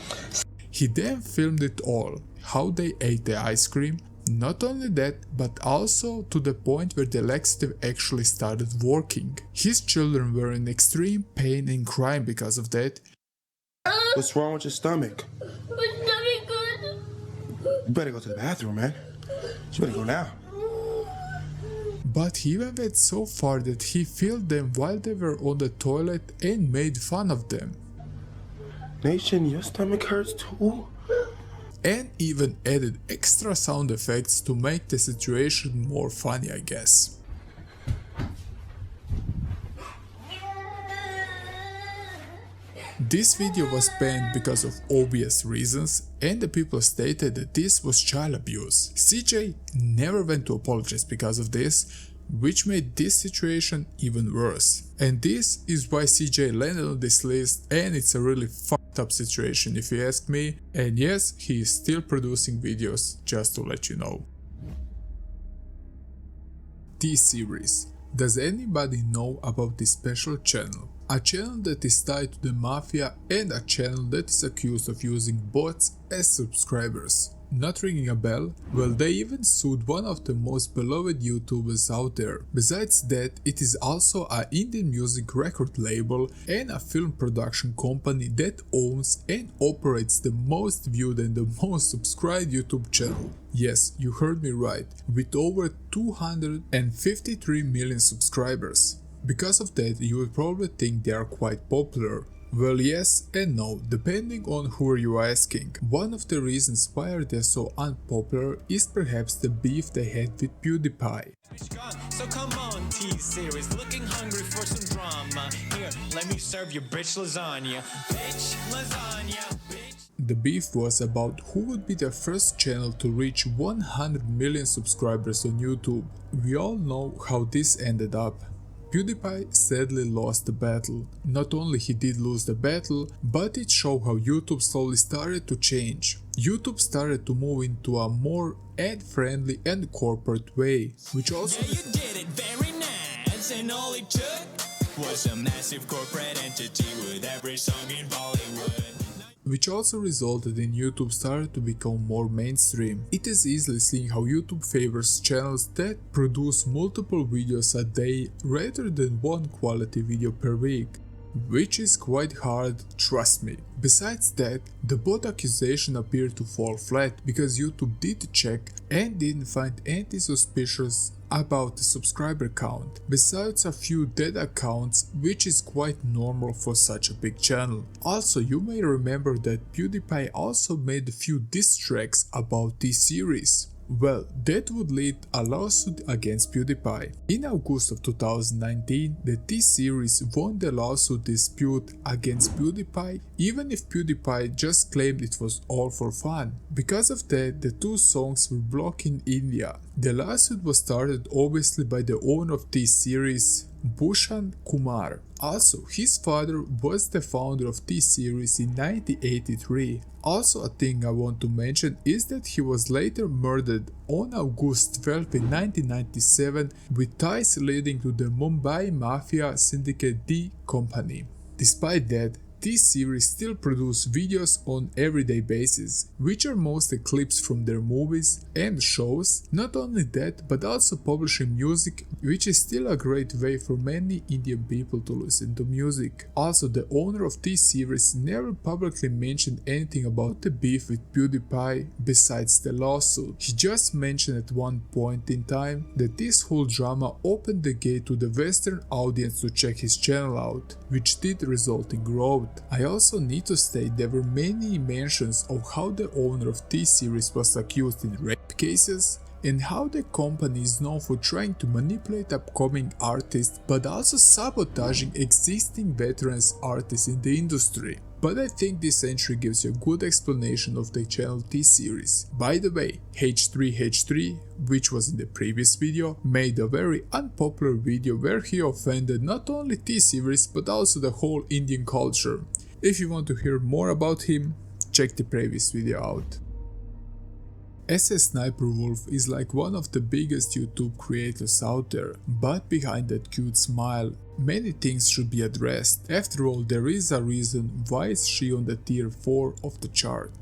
He then filmed it all, how they ate the ice cream. Not only that, but also to the point where the laxative actually started working. His children were in extreme pain and crying because of that. What's wrong with your stomach? My stomach good. You better go to the bathroom, man. You better go now. But he even went so far that he filmed them while they were on the toilet and made fun of them. Nation, your stomach hurts too? And even added extra sound effects to make the situation more funny, I guess. This video was banned because of obvious reasons, and the people stated that this was child abuse. CJ never went to apologize because of this, which made this situation even worse. And this is why CJ landed on this list, and it's a really fucked up situation if you ask me. And yes, he is still producing videos, just to let you know. T-Series. Does anybody know about this special channel? A channel that is tied to the mafia and a channel that is accused of using bots as subscribers. Not ringing a bell? Well, they even sued one of the most beloved YouTubers out there. Besides that, it is also an Indian music record label and a film production company that owns and operates the most viewed and the most subscribed YouTube channel. Yes, you heard me right, with over 253 million subscribers. Because of that, you would probably think they are quite popular. Well, yes and no, depending on who you're asking. One of the reasons why they're so unpopular is perhaps the beef they had with PewDiePie. So come on, T-Series, looking hungry for some drama. Here, let me serve you bitch lasagna. Bitch lasagna, bitch. The beef was about who would be the first channel to reach 100 million subscribers on YouTube. We all know how this ended up. PewDiePie sadly lost the battle. Not only he did lose the battle, but it showed how YouTube slowly started to change. YouTube started to move into a more ad-friendly and corporate way, which also Yeah, you did it very nice, and all it took was a massive corporate entity with every song in Bollywood. Which also resulted in YouTube started to become more mainstream. It is easily seen how YouTube favors channels that produce multiple videos a day rather than one quality video per week. Which is quite hard, trust me. Besides that, the bot accusation appeared to fall flat because YouTube did check and didn't find anything suspicious about the subscriber count, besides a few dead accounts, which is quite normal for such a big channel. Also, you may remember that PewDiePie also made a few diss tracks about this series. Well, that would lead a lawsuit against PewDiePie. In August of 2019, the T-Series won the lawsuit dispute against PewDiePie, even if PewDiePie just claimed it was all for fun. Because of that, the two songs were blocked in India. The lawsuit was started obviously by the owner of T-Series, Bhushan Kumar. Also, his father was the founder of T-Series in 1983. Also, a thing I want to mention is that he was later murdered on August 12 in 1997 with ties leading to the Mumbai Mafia syndicate D Company. Despite that, T-Series still produce videos on everyday basis, which are mostly clips from their movies and shows. Not only that, but also publishing music, which is still a great way for many Indian people to listen to music. Also, the owner of T-Series never publicly mentioned anything about the beef with PewDiePie besides the lawsuit. He just mentioned at one point in time that this whole drama opened the gate to the Western audience to check his channel out, which did result in growth. I also need to state there were many mentions of how the owner of T-Series was accused in rape cases, and how the company is known for trying to manipulate upcoming artists but also sabotaging existing veterans artists in the industry. But I think this entry gives you a good explanation of the channel T-Series. By the way, H3H3, which was in the previous video, made a very unpopular video where he offended not only T-Series but also the whole Indian culture. If you want to hear more about him, check the previous video out. SS Sniper Wolf is like one of the biggest YouTube creators out there, but behind that cute smile, many things should be addressed. After all, there is a reason why is she on the tier 4 of the chart.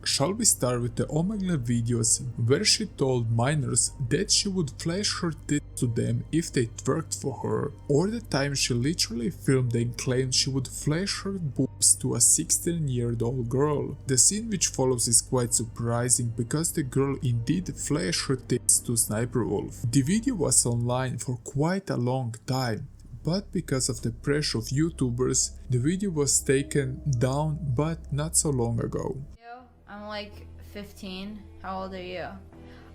Shall we start with the Omegle videos where she told minors that she would flash her tits to them if they twerked for her, or the time she literally filmed and claimed she would flash her boobs to a 16-year-old girl. The scene which follows is quite surprising because the girl indeed flashed her tits to Sniper Wolf. The video was online for quite a long time, but because of the pressure of YouTubers, the video was taken down but not so long ago. I'm like 15. How old are you?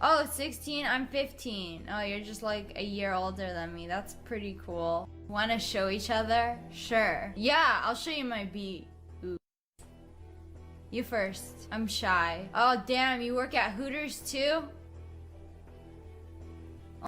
Oh, 16. I'm 15. Oh, you're just like a year older than me. That's pretty cool. Want to show each other? Sure. Yeah, I'll show you my beat. Ooh. You first. I'm shy. Oh, damn. You work at Hooters too?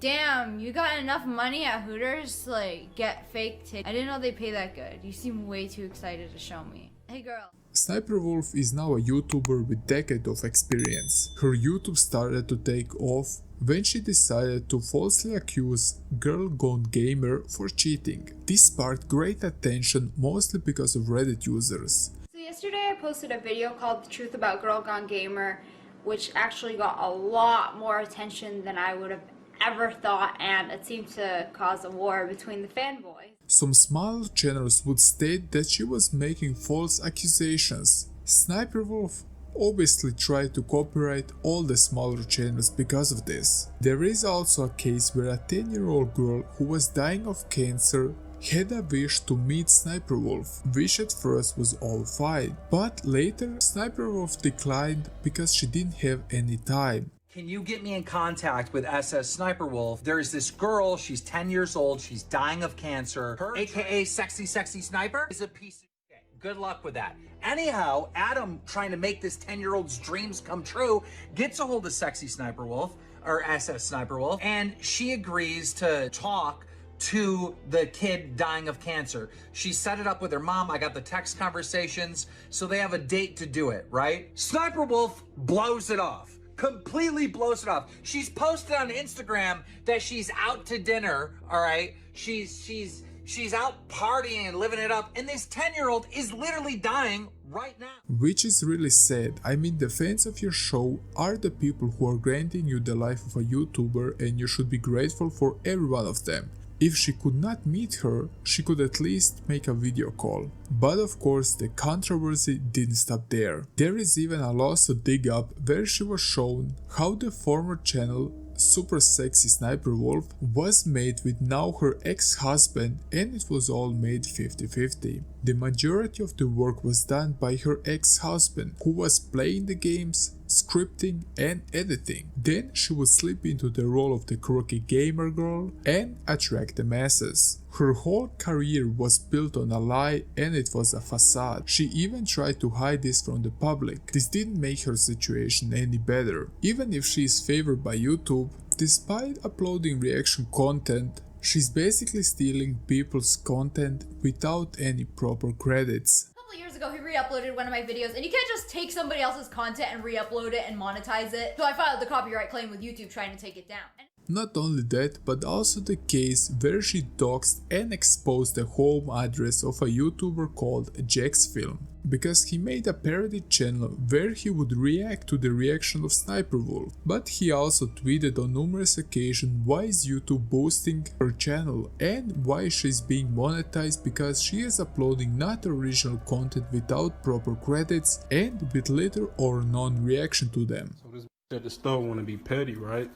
Damn, you got enough money at Hooters to like get fake tickets. I didn't know they pay that good. You seem way too excited to show me. Hey girl. Sniper Wolf is now a YouTuber with decades of experience. Her YouTube started to take off when she decided to falsely accuse Girl Gone Gamer for cheating. This sparked great attention mostly because of Reddit users. So yesterday I posted a video called The Truth About Girl Gone Gamer, which actually got a lot more attention than I would have ever thought, and it seemed to cause a war between the fanboys. Some smaller channels would state that she was making false accusations. Sniper Wolf obviously tried to copyright all the smaller channels because of this. There is also a case where a 10-year-old girl who was dying of cancer had a wish to meet Sniper Wolf, which at first was all fine, but later Sniper Wolf declined because she didn't have any time. Can you get me in contact with SS Sniper Wolf? There's this girl, she's 10 years old, she's dying of cancer. Her AKA Sexy Sniper is a piece of shit. Good luck with that. Anyhow, Adam, trying to make this 10-year-old's dreams come true, gets a hold of Sexy Sniper Wolf, or SS Sniper Wolf, and she agrees to talk to the kid dying of cancer. She set it up with her mom. I got the text conversations, so they have a date to do it, right? Sniper Wolf blows it off. Completely blows it off. She's posted on Instagram that she's out to dinner, all right? She's out partying and living it up, and this 10-year-old is literally dying right now. Which is really sad. I mean, the fans of your show are the people who are granting you the life of a YouTuber, and you should be grateful for every one of them. If she could not meet her, she could at least make a video call. But of course, the controversy didn't stop there. There is even a lawsuit dig up where she was shown how the former channel Super Sexy Sniper Wolf was made with now her ex-husband, and it was all made 50-50. The majority of the work was done by her ex-husband, who was playing the games, scripting and editing. Then she would slip into the role of the quirky gamer girl and attract the masses. Her whole career was built on a lie, and it was a facade. She even tried to hide this from the public. This didn't make her situation any better. Even if she is favored by YouTube, despite uploading reaction content, She's basically stealing people's content without any proper credits. A couple years ago, he re-uploaded one of my videos, and you can't just take somebody else's content and re-upload it and monetize it. So I filed the copyright claim with YouTube trying to take it down. Not only that, but also the case where she doxed and exposed the home address of a YouTuber called JaxFilm, because he made a parody channel where he would react to the reaction of Sniper Wolf, but he also tweeted on numerous occasions why is YouTube boosting her channel and why she's being monetized because she is uploading not original content without proper credits and with little or none reaction to them. So this at the store want to be petty, right?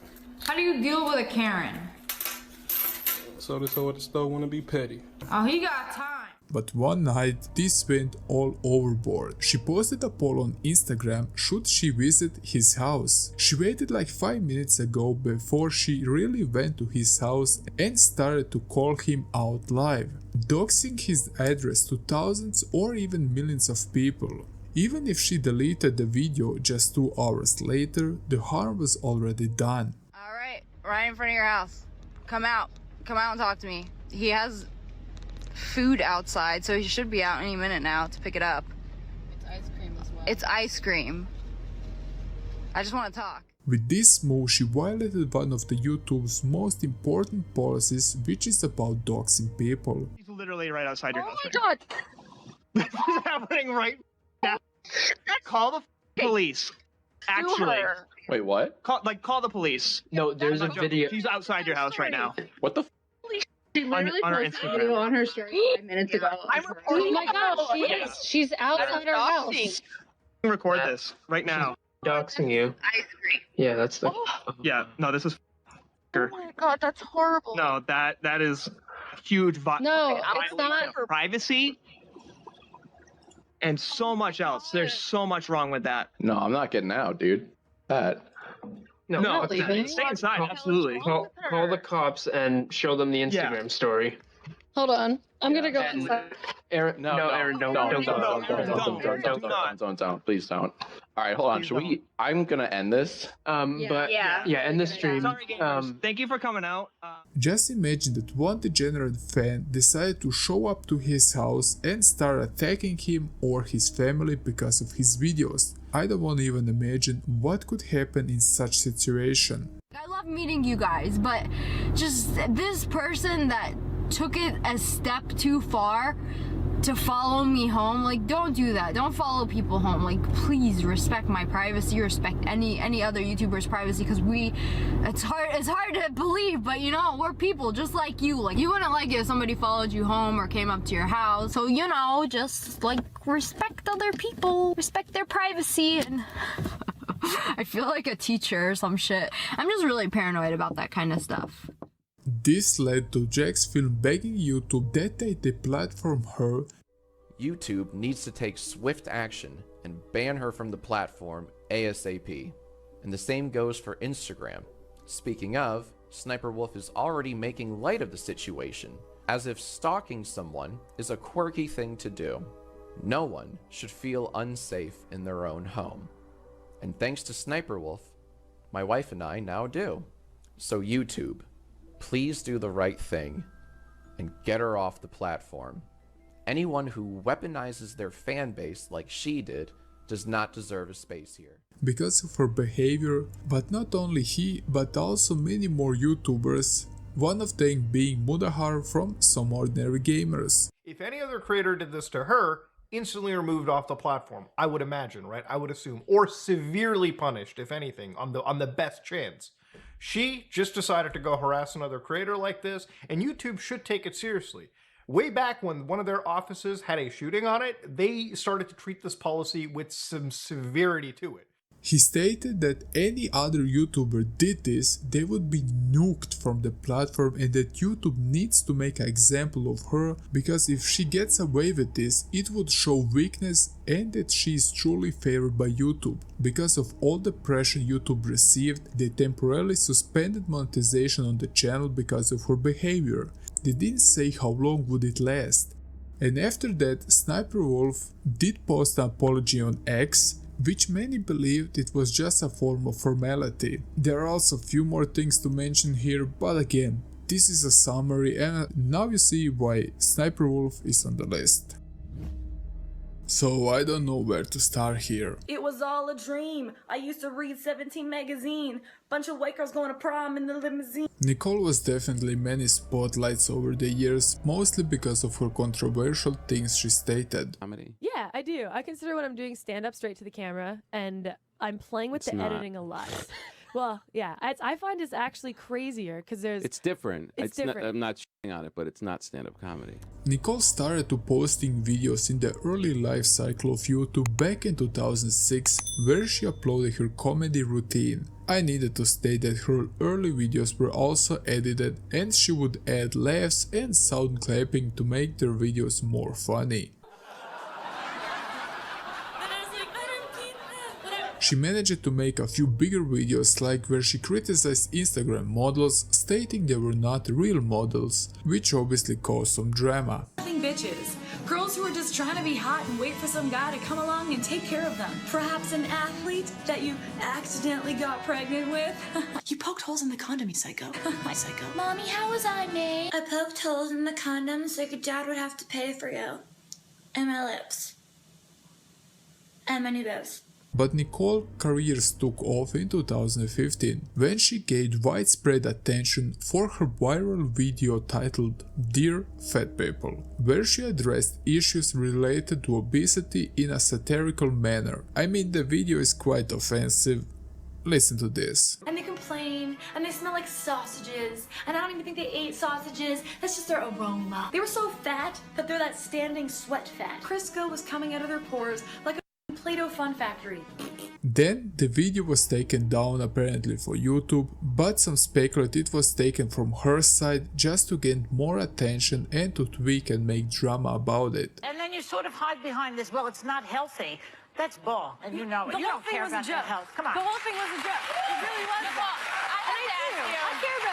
How do you deal with a Karen? So this at the store want to be petty. Oh, he got time. But one night this went all overboard. She posted a poll on Instagram should she visit his house. She waited like 5 minutes ago before she really went to his house and started to call him out live, doxing his address to thousands or even millions of people. Even if she deleted the video just 2 hours later, the harm was already done. Alright, right in front of your house. Come out and talk to me. He has food outside, so he should be out any minute now to pick it up. It's ice cream as well. It's ice cream. I just want to talk. With this move, she violated one of the YouTube's most important policies, which is about doxing people. He's literally right outside your house. Oh my god! This is happening right now. Call the police. Actually. Wait, what? Call the police. No, there's a video. She's outside your house right now. What the? She literally on her posted a Instagram. video on her story 5 minutes ago. I'm recording. Oh my gosh, she's outside her house. Record this right now. Doxing you. Yeah, that's the. Yeah, no, this is. Oh my god, that's horrible. No, that is huge. No, it's not. Privacy. And so much else. There's so much wrong with that. No, I'm not getting out, dude. That. No, stay inside. Absolutely. Call the cops and show them the Instagram story. Hold on. I'm gonna go inside. Aaron, Aaron, don't, please don't. All right, hold on. Should we? I'm gonna end this. End the stream. Thank you for coming out. Just imagine that one degenerate fan decided to show up to his house and start attacking him or his family because of his videos. I don't want to even imagine what could happen in such situation. I love meeting you guys, but just this person that took it a step too far to follow me home, like, don't do that. Don't follow people home. Like, please respect my privacy, respect any other YouTuber's privacy, because it's hard to believe, but you know, we're people just like you. Like, you wouldn't like it if somebody followed you home or came up to your house. So, you know, just like respect other people, respect their privacy. And I feel like a teacher or some shit. I'm just really paranoid about that kind of stuff. This led to JaxFilm begging YouTube that they deplatform her. YouTube needs to take swift action and ban her from the platform ASAP. And the same goes for Instagram. Speaking of, Sniper Wolf is already making light of the situation, as if stalking someone is a quirky thing to do. No one should feel unsafe in their own home. And thanks to Sniper Wolf, my wife and I now do. So YouTube, please do the right thing and get her off the platform. Anyone who weaponizes their fan base like she did does not deserve a space here. Because of her behavior, but not only he, but also many more YouTubers, one of them being Mudahar from Some Ordinary Gamers. If any other creator did this to her, instantly removed off the platform, I would imagine, right? I would assume, or severely punished, if anything, on the best chance. She just decided to go harass another creator like this, and YouTube should take it seriously. Way back when one of their offices had a shooting on it, they started to treat this policy with some severity to it. He stated that any other YouTuber did this, they would be nuked from the platform, and that YouTube needs to make an example of her, because if she gets away with this, it would show weakness and that she is truly favored by YouTube. Because of all the pressure YouTube received, they temporarily suspended monetization on the channel because of her behavior. They didn't say how long would it last. And after that, Sniper Wolf did post an apology on X, which many believed it was just a form of formality. There are also a few more things to mention here, but again, this is a summary, and now you see why Sniper Wolf is on the list. So I don't know where to start here. It was all a dream. I used to read 17 magazine. Bunch of white girls going to prom in the limousine. Nicole was definitely many spotlights over the years, mostly because of her controversial things she stated. Yeah, I do. I consider when I'm doing stand-up straight to the camera, and I'm playing with the editing a lot. Well, yeah, I find it's actually crazier because there's... It's different. It's different. I'm not shitting on it, but it's not stand-up comedy. Nicole started to posting videos in the early life cycle of YouTube back in 2006, where she uploaded her comedy routine. I needed to state that her early videos were also edited, and she would add laughs and sound clapping to make their videos more funny. She managed to make a few bigger videos, like where she criticized Instagram models, stating they were not real models, which obviously caused some drama. Bitches. Girls who are just trying to be hot and wait for some guy to come along and take care of them. Perhaps an athlete that you accidentally got pregnant with. You poked holes in the condom, you psycho. Psycho. Mommy, how was I made? I poked holes in the condom so your dad would have to pay for you. And my lips. And my new boobs. But Nicole's career took off in 2015 when she gained widespread attention for her viral video titled Dear Fat People, where she addressed issues related to obesity in a satirical manner. I mean, the video is quite offensive. Listen to this. And they complain, and they smell like sausages, and I don't even think they ate sausages, that's just their aroma. They were so fat that they're that standing sweat fat. Crisco was coming out of their pores like a Play-Doh fun factory. Then the video was taken down apparently for YouTube, but some speculate it was taken from her side just to gain more attention and to tweak and make drama about it. And then you sort of hide behind this, well, it's not healthy. That's bull, and you know it. You don't care about that health. Come on. The whole thing was a joke. It really was a joke.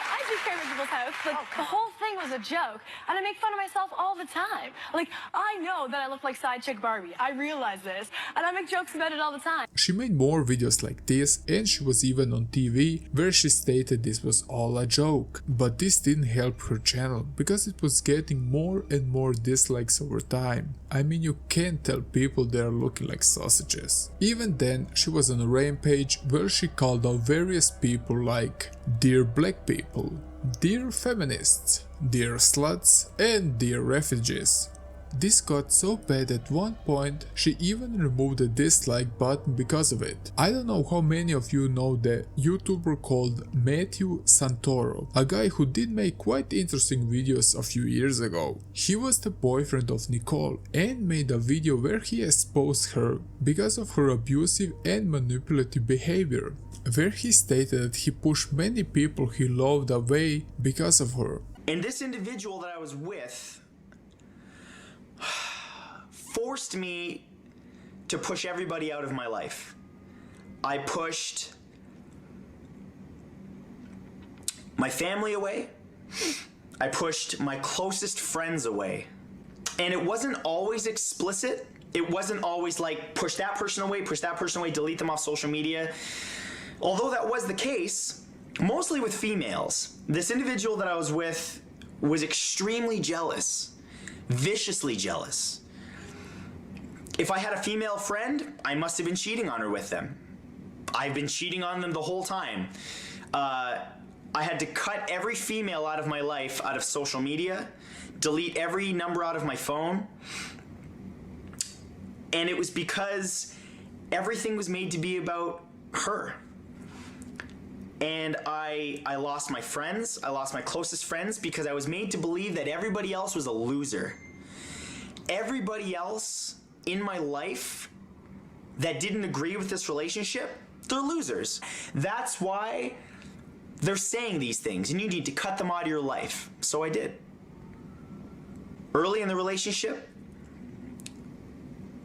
I do care about people's health, but the whole thing was a joke. And I make fun of myself all the time. Like, I know that I look like side chick Barbie. I realize this. And I make jokes about it all the time. She made more videos like this, and she was even on TV where she stated this was all a joke. But this didn't help her channel because it was getting more and more dislikes over time. I mean, you can't tell people they are looking like sausages. Even then, she was on a rampage where she called out various people like Dear Black People, Dear Feminists, Dear Sluts, and Dear Refugees. This got so bad at one point, she even removed the dislike button because of it. I don't know how many of you know the YouTuber called Matthew Santoro, a guy who did make quite interesting videos a few years ago. He was the boyfriend of Nicole and made a video where he exposed her because of her abusive and manipulative behavior, where he stated that he pushed many people he loved away because of her. And this individual that I was with forced me to push everybody out of my life. I pushed my family away. I pushed my closest friends away. And it wasn't always explicit. It wasn't always like push that person away, delete them off social media. Although that was the case, mostly with females. This individual that I was with was extremely jealous. Viciously jealous. If I had a female friend, I must have been cheating on her with them. I've been cheating on them the whole time. I had to cut every female out of my life, out of social media, delete every number out of my phone. And it was because everything was made to be about her. And I lost my friends, I lost my closest friends because I was made to believe that everybody else was a loser. Everybody else in my life that didn't agree with this relationship, they're losers. That's why they're saying these things and you need to cut them out of your life. So I did. Early in the relationship,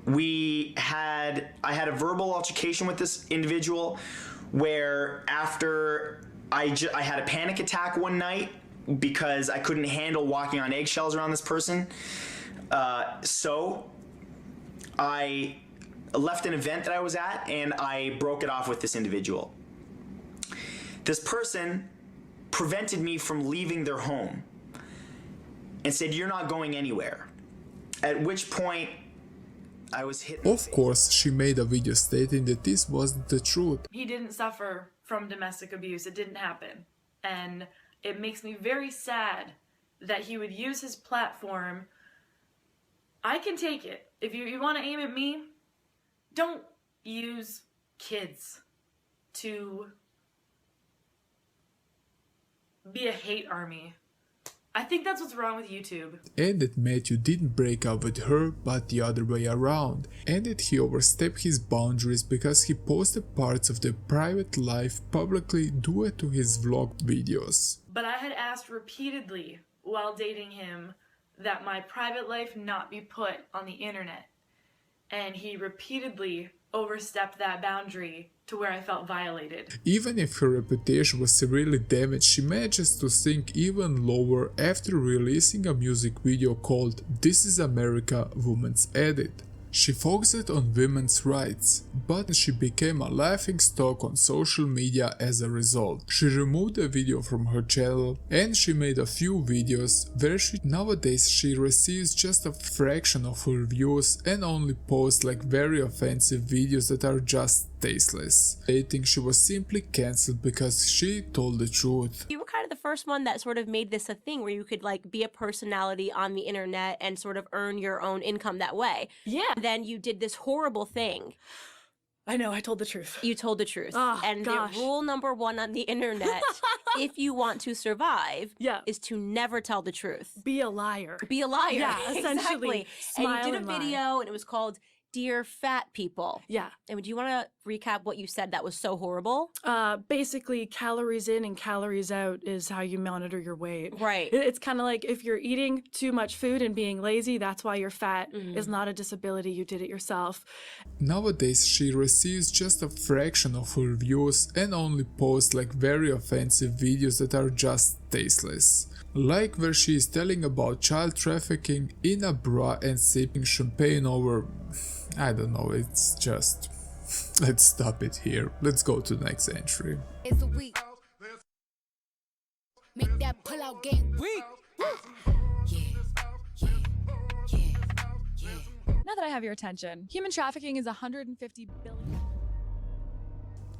I had a verbal altercation with this individual where after I had a panic attack one night because I couldn't handle walking on eggshells around this person. So I left an event that I was at and I broke it off with this individual. This person prevented me from leaving their home and said, "You're not going anywhere." At which point I was hit. Of course, she made a video stating that this wasn't the truth. He didn't suffer from domestic abuse. It didn't happen. And it makes me very sad that he would use his platform. I can take it. If you want to aim at me, don't use kids to be a hate army. I think that's what's wrong with YouTube. And that Matthew didn't break up with her, but the other way around, and that he overstepped his boundaries because he posted parts of their private life publicly due to his vlog videos. But I had asked repeatedly while dating him that my private life not be put on the internet. And he repeatedly overstepped that boundary to where I felt violated. Even if her reputation was severely damaged, she manages to sink even lower after releasing a music video called "This Is America Woman's Edit." She focused on women's rights, but she became a laughingstock on social media as a result. She removed the video from her channel and she made a few videos where nowadays she receives just a fraction of her views and only posts like very offensive videos that are just tasteless, stating she was simply cancelled because she told the truth. You were kind of the first one that sort of made this a thing where you could like be a personality on the internet and sort of earn your own income that way. Yeah. Then you did this horrible thing. I know, I told the truth. You told the truth. Oh, and gosh. the rule number one on the internet, if you want to survive, is to never tell the truth. Be a liar. Be a liar. Yeah, essentially. Exactly. Smile and you did a and lie. video and it was called Dear Fat People. Yeah. And do you want to recap what you said that was so horrible? Basically, calories in and calories out is how you monitor your weight. Right. It's kind of like if you're eating too much food and being lazy, that's why you're fat. Is not a disability. You did it yourself. Nowadays she receives just a fraction of her views and only posts like very offensive videos that are just tasteless. Like where she is telling about child trafficking in a bra and sipping champagne over... I don't know, it's just... Let's stop it here. Let's go to the next entry. It's a week. Make that pull out game weak. Now that I have your attention, human trafficking is 150 billion.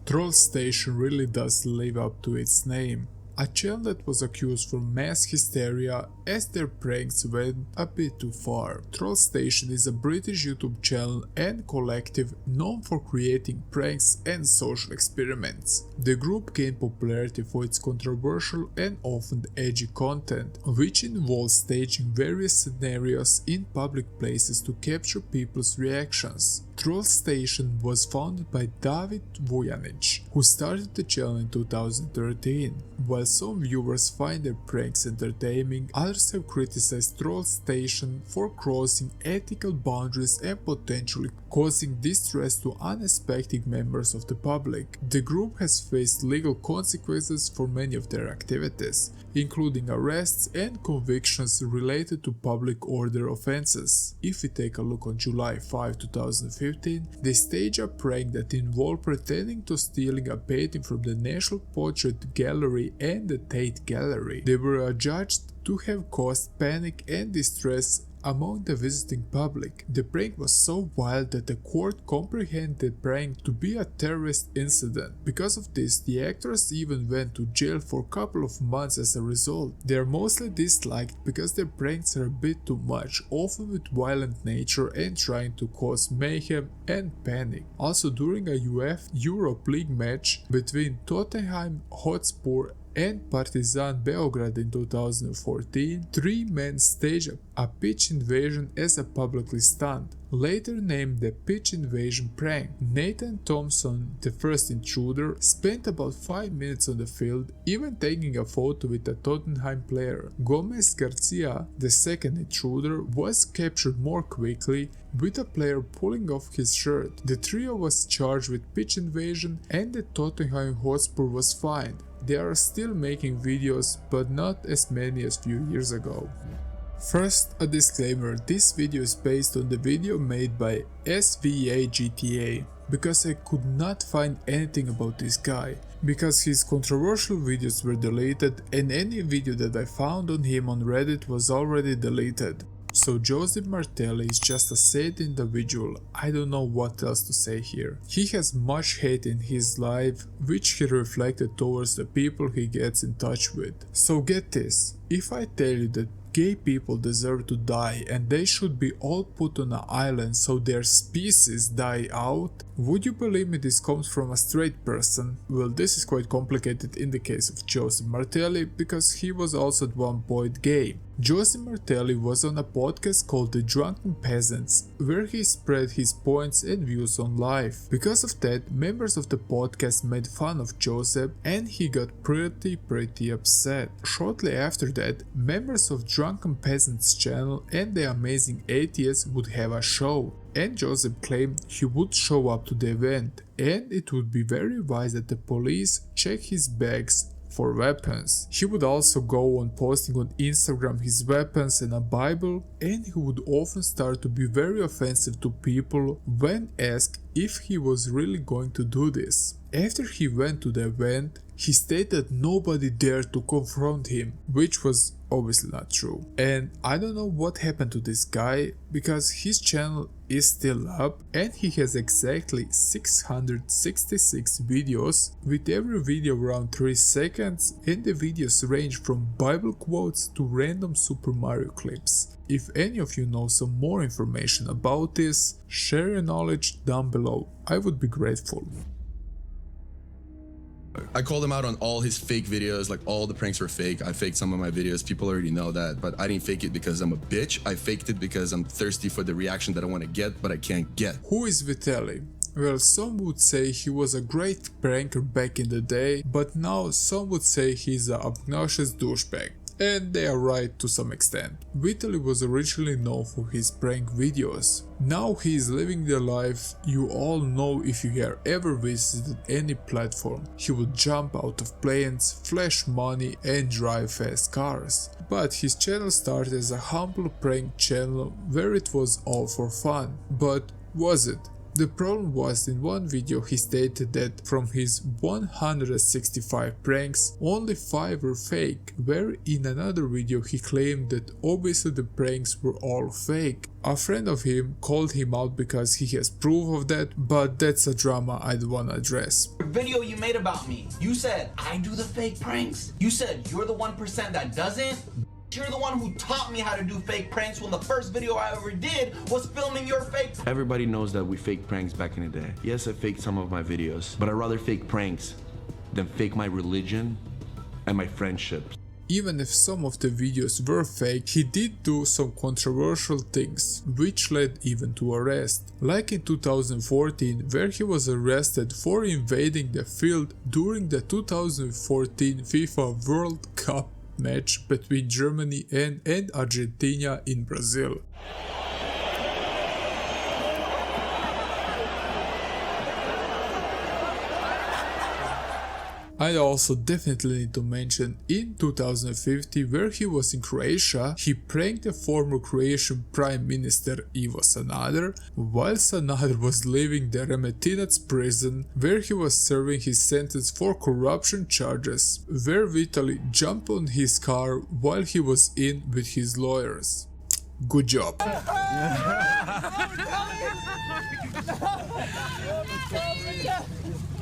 Troll Station really does live up to its name. A channel that was accused for mass hysteria as their pranks went a bit too far. Troll Station is a British YouTube channel and collective known for creating pranks and social experiments. The group gained popularity for its controversial and often edgy content, which involves staging various scenarios in public places to capture people's reactions. Troll Station was founded by David Vujanic, who started the channel in 2013. While some viewers find their pranks entertaining, others have criticized Troll Station for crossing ethical boundaries and potentially causing distress to unsuspecting members of the public. The group has faced legal consequences for many of their activities, including arrests and convictions related to public order offenses. If we take a look on July 5, 2015, they staged a prank that involved pretending to stealing a painting from the National Portrait Gallery and the Tate Gallery. They were adjudged to have caused panic and distress among the visiting public. The prank was so wild that the court comprehended the prank to be a terrorist incident. Because of this, the actors even went to jail for a couple of months as a result. They are mostly disliked because their pranks are a bit too much, often with violent nature and trying to cause mayhem and panic. Also, during a UEFA Europe League match between Tottenham Hotspur and Partizan Belgrade in 2014, three men staged a pitch invasion as a publicly stunt, later named the pitch invasion prank. Nathan Thompson, the first intruder, spent about 5 minutes on the field, even taking a photo with a Tottenham player. Gomez Garcia, the second intruder, was captured more quickly, with a player pulling off his shirt. The trio was charged with pitch invasion and the Tottenham Hotspur was fined. They are still making videos, but not as many as few years ago. First, a disclaimer, this video is based on the video made by SVA GTA, because I could not find anything about this guy. because his controversial videos were deleted and any video that I found on him on Reddit was already deleted. So Joseph Martelli is just a sad individual. I don't know what else to say here. He has much hate in his life, which he reflected towards the people he gets in touch with. So get this, if I tell you that gay people deserve to die and they should be all put on an island so their species die out, would you believe me this comes from a straight person? Well, this is quite complicated in the case of Joseph Martelli because he was also at one point gay. Joseph Martelli was on a podcast called The Drunken Peasants, where he spread his points and views on life. Because of that, members of the podcast made fun of Joseph and he got pretty upset. Shortly after that, members of Drunken Peasants channel and The Amazing Atheist would have a show. And Joseph claimed he would show up to the event and it would be very wise that the police check his bags for weapons. He would also go on posting on Instagram his weapons and a Bible, and he would often start to be very offensive to people when asked if he was really going to do this. After he went to the event, he stated nobody dared to confront him, which was obviously not true. And I don't know what happened to this guy because his channel is still up and he has exactly 666 videos, with every video around 3 seconds, and the videos range from Bible quotes to random Super Mario clips. If any of you know some more information about this, share your knowledge down below, I would be grateful. I called him out on all his fake videos, like all the pranks were fake. I faked some of my videos, people already know that, but I didn't fake it because I'm a bitch. I faked it because I'm thirsty for the reaction that I want to get, but I can't get. Who is Vitaly? Well, some would say he was a great pranker back in the day, but now some would say he's an obnoxious douchebag. And they are right to some extent. Vitaly was originally known for his prank videos. Now he is living the life you all know if you have ever visited any platform. He would jump out of planes, flash money and drive fast cars. But his channel started as a humble prank channel where it was all for fun. But was it? The problem was, in one video he stated that from his 165 pranks, only 5 were fake, where in another video he claimed that obviously the pranks were all fake. A friend of him called him out because he has proof of that, but that's a drama I don't wanna address. The video you made about me, you said I do the fake pranks. You said you're the 1% that doesn't. You're the one who taught me how to do fake pranks when the first video I ever did was filming your fake. Everybody knows that we faked pranks back in the day. Yes, I faked some of my videos, but I'd rather fake pranks than fake my religion and my friendships. Even if some of the videos were fake, he did do some controversial things, which led even to arrest. Like in 2014, where he was arrested for invading the field during the 2014 FIFA World Cup match between Germany and Argentina in Brazil. I also definitely need to mention in 2050, where he was in Croatia, he pranked the former Croatian Prime Minister Ivo Sanader while Sanader was leaving the Remetinac prison, where he was serving his sentence for corruption charges, where Vitaly jumped on his car while he was in with his lawyers. Good job.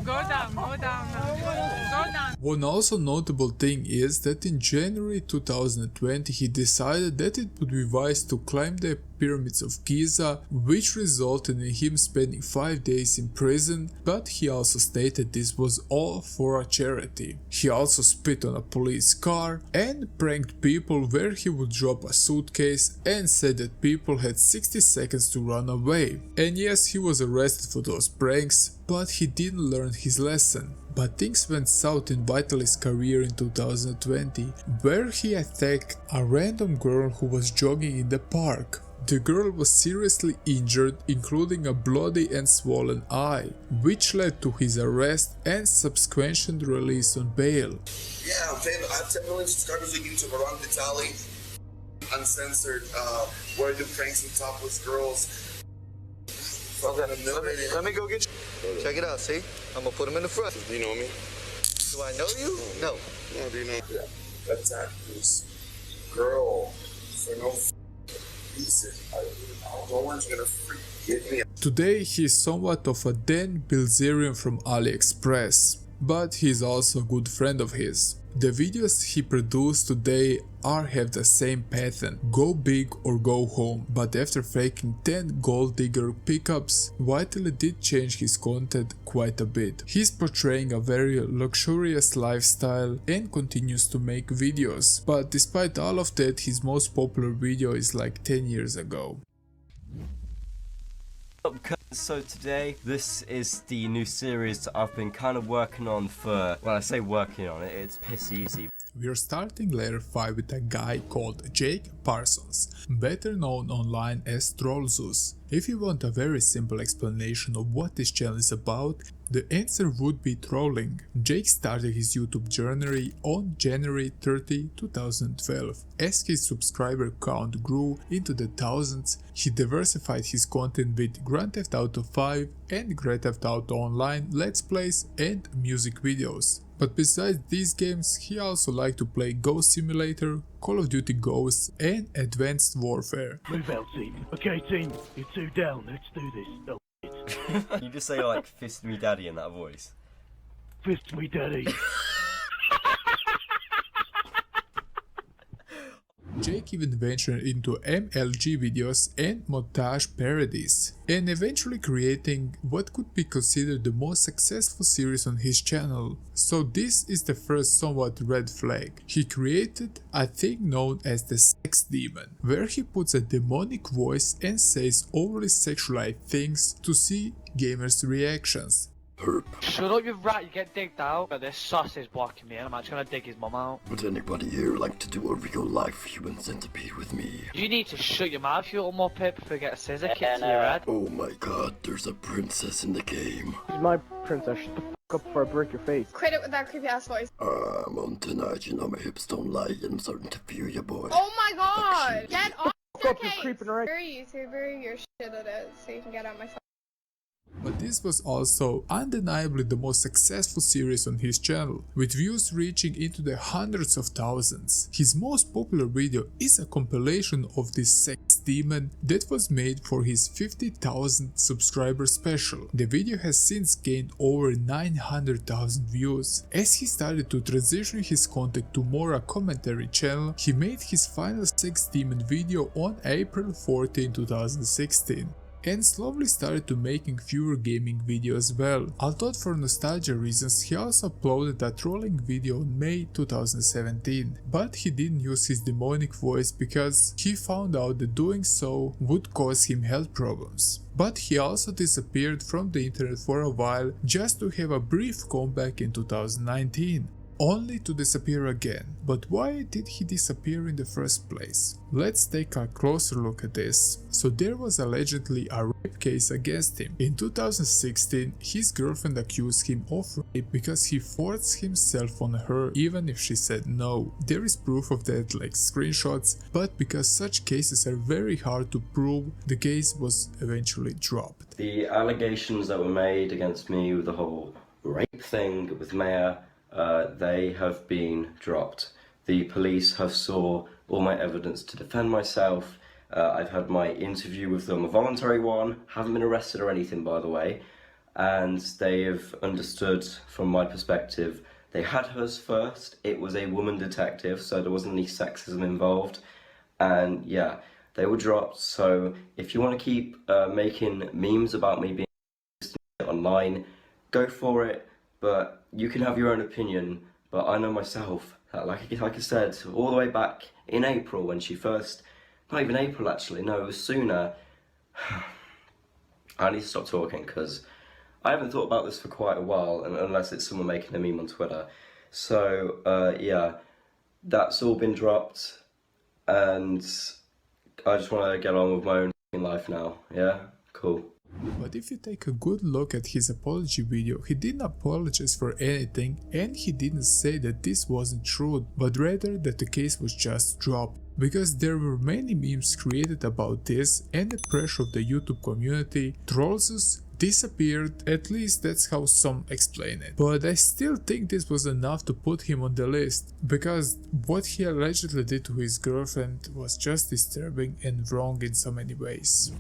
Go down, go down, go down. One also notable thing is that in January 2020 he decided that it would be wise to climb the pyramids of Giza, which resulted in him spending 5 days in prison, but he also stated this was all for a charity. He also spit on a police car and pranked people, where he would drop a suitcase and said that people had 60 seconds to run away. And yes, he was arrested for those pranks, but he didn't learn his lesson. But things went south in Vitaly's career in 2020, where he attacked a random girl who was jogging in the park. The girl was seriously injured, including a bloody and swollen eye, which led to his arrest and subsequent release on bail. Yeah, I'm famous. I have 10 million subscribers on YouTube around Vitaly. Uncensored, where I do pranks with topless girls. Okay, let me go get you. Check it out, see? I'm gonna put him in the front. You know me? Do I know you? No. No, do you know? Yeah. Attack this girl for no reason. No one's gonna forgive me. Today he is somewhat of a Dan Bilzerian from AliExpress, but he is also a good friend of his. The videos he produced today have the same pattern, go big or go home, but after faking 10 gold digger pickups, Whiteley did change his content quite a bit. He's portraying a very luxurious lifestyle and continues to make videos, but despite all of that, his most popular video is like 10 years ago. So today, this is the new series that I've been kind of working on for, well, I say working on it, it's piss easy. We are starting layer 5 with a guy called Jake Parsons, better known online as Trollzus. If you want a very simple explanation of what this channel is about, the answer would be trolling. Jake started his YouTube journey on January 30, 2012. As his subscriber count grew into the thousands, he diversified his content with Grand Theft Auto 5 and Grand Theft Auto Online Let's Plays and music videos. But besides these games, he also liked to play Ghost Simulator, Call of Duty Ghosts and Advanced Warfare. Move out, team. Okay, team, you're two down. Let's do this. Oh, You just say like, fist me daddy in that voice. fist me, daddy. Jake even ventured into MLG videos and montage parodies, and eventually creating what could be considered the most successful series on his channel. So this is the first somewhat red flag. He created a thing known as the sex demon, where he puts a demonic voice and says overly sexualized things to see gamers' reactions. Shut up, you rat, you get digged out. But this sauce is blocking me and I'm actually gonna dig his mum out. Would anybody here like to do a real life human centipede with me? You need to shut your mouth, you little muppet, before you get a scissor kicked to your head. Oh my god, there's a princess in the game. She's my princess, shut the f up before I break your face. Quit it with that creepy ass voice. I'm on tonight, you know my hips don't lie, I'm starting to feel you, boy. Oh my god! Get off You're creeping right. You're a YouTuber, you're shit at it, so you can get out my phone. But this was also undeniably the most successful series on his channel, with views reaching into the hundreds of thousands. His most popular video is a compilation of this sex demon that was made for his 50,000 subscriber special. The video has since gained over 900,000 views. As he started to transition his content to more a commentary channel, he made his final sex demon video on April 14, 2016. And slowly started to making fewer gaming videos as well. Although for nostalgia reasons he also uploaded a trolling video in May 2017, but he didn't use his demonic voice because he found out that doing so would cause him health problems. But he also disappeared from the internet for a while just to have a brief comeback in 2019. Only to disappear again. But why did he disappear in the first place? Let's take a closer look at this. So there was allegedly a rape case against him. In 2016, his girlfriend accused him of rape because he forced himself on her even if she said no. There is proof of that, like screenshots, but because such cases are very hard to prove, the case was eventually dropped. The allegations that were made against me with the whole rape thing with Maya, they have been dropped. The police have saw all my evidence to defend myself. I've had my interview with them, a voluntary one, haven't been arrested or anything by the way, and they have understood from my perspective. They had hers first, it was a woman detective, so there wasn't any sexism involved, and yeah, they were dropped. So if you want to keep making memes about me being online, go for it. But you can have your own opinion, but I know myself that, like I said, all the way back in April when she first, not even April actually, no, it was sooner. I need to stop talking because I haven't thought about this for quite a while, unless it's someone making a meme on Twitter. So yeah, that's all been dropped, and I just want to get on with my own life now. Yeah, cool. But if you take a good look at his apology video, he didn't apologize for anything and he didn't say that this wasn't true, but rather that the case was just dropped. Because there were many memes created about this and the pressure of the YouTube community, Trollzus disappeared, at least that's how some explain it. But I still think this was enough to put him on the list, because what he allegedly did to his girlfriend was just disturbing and wrong in so many ways.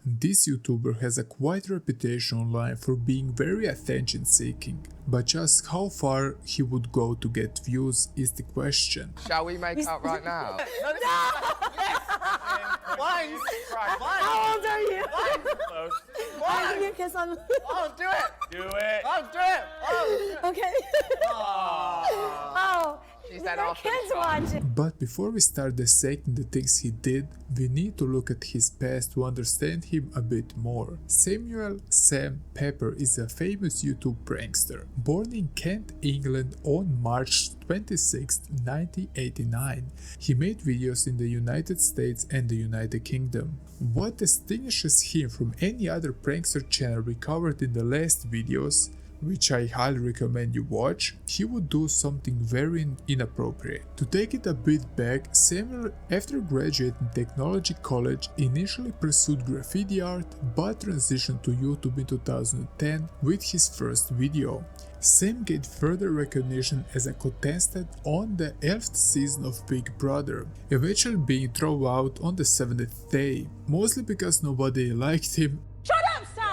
This YouTuber has a quite reputation online for being very attention seeking, but just how far he would go to get views is the question. Shall we make out right now? No! Once! How old are you? One! Give me a kiss on. Oh, do it! Do it. Oh, do it! Oh! Okay. Oh. She said our kids watching. But before we start dissecting the things he did, we need to look at his past to understand him a bit more. Samuel Sam Pepper is a famous YouTube prankster, born in Kent, England on March 26, 1989. He made videos in the United States and the United Kingdom. What distinguishes him from any other prankster channel we covered in the last videos, which I highly recommend you watch, he would do something very inappropriate. To take it a bit back, Samuel, after graduating technology college, initially pursued graffiti art but transitioned to YouTube in 2010 with his first video. Sam gained further recognition as a contestant on the 11th season of Big Brother, eventually being thrown out on the 7th day, mostly because nobody liked him. Shut up, Sam!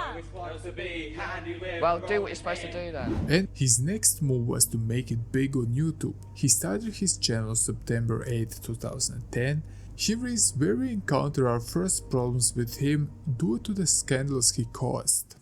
Well, do what you're supposed to do then. And his next move was to make it big on YouTube. He started his channel September 8, 2010. Here is where we encounter our first problems with him due to the scandals he caused.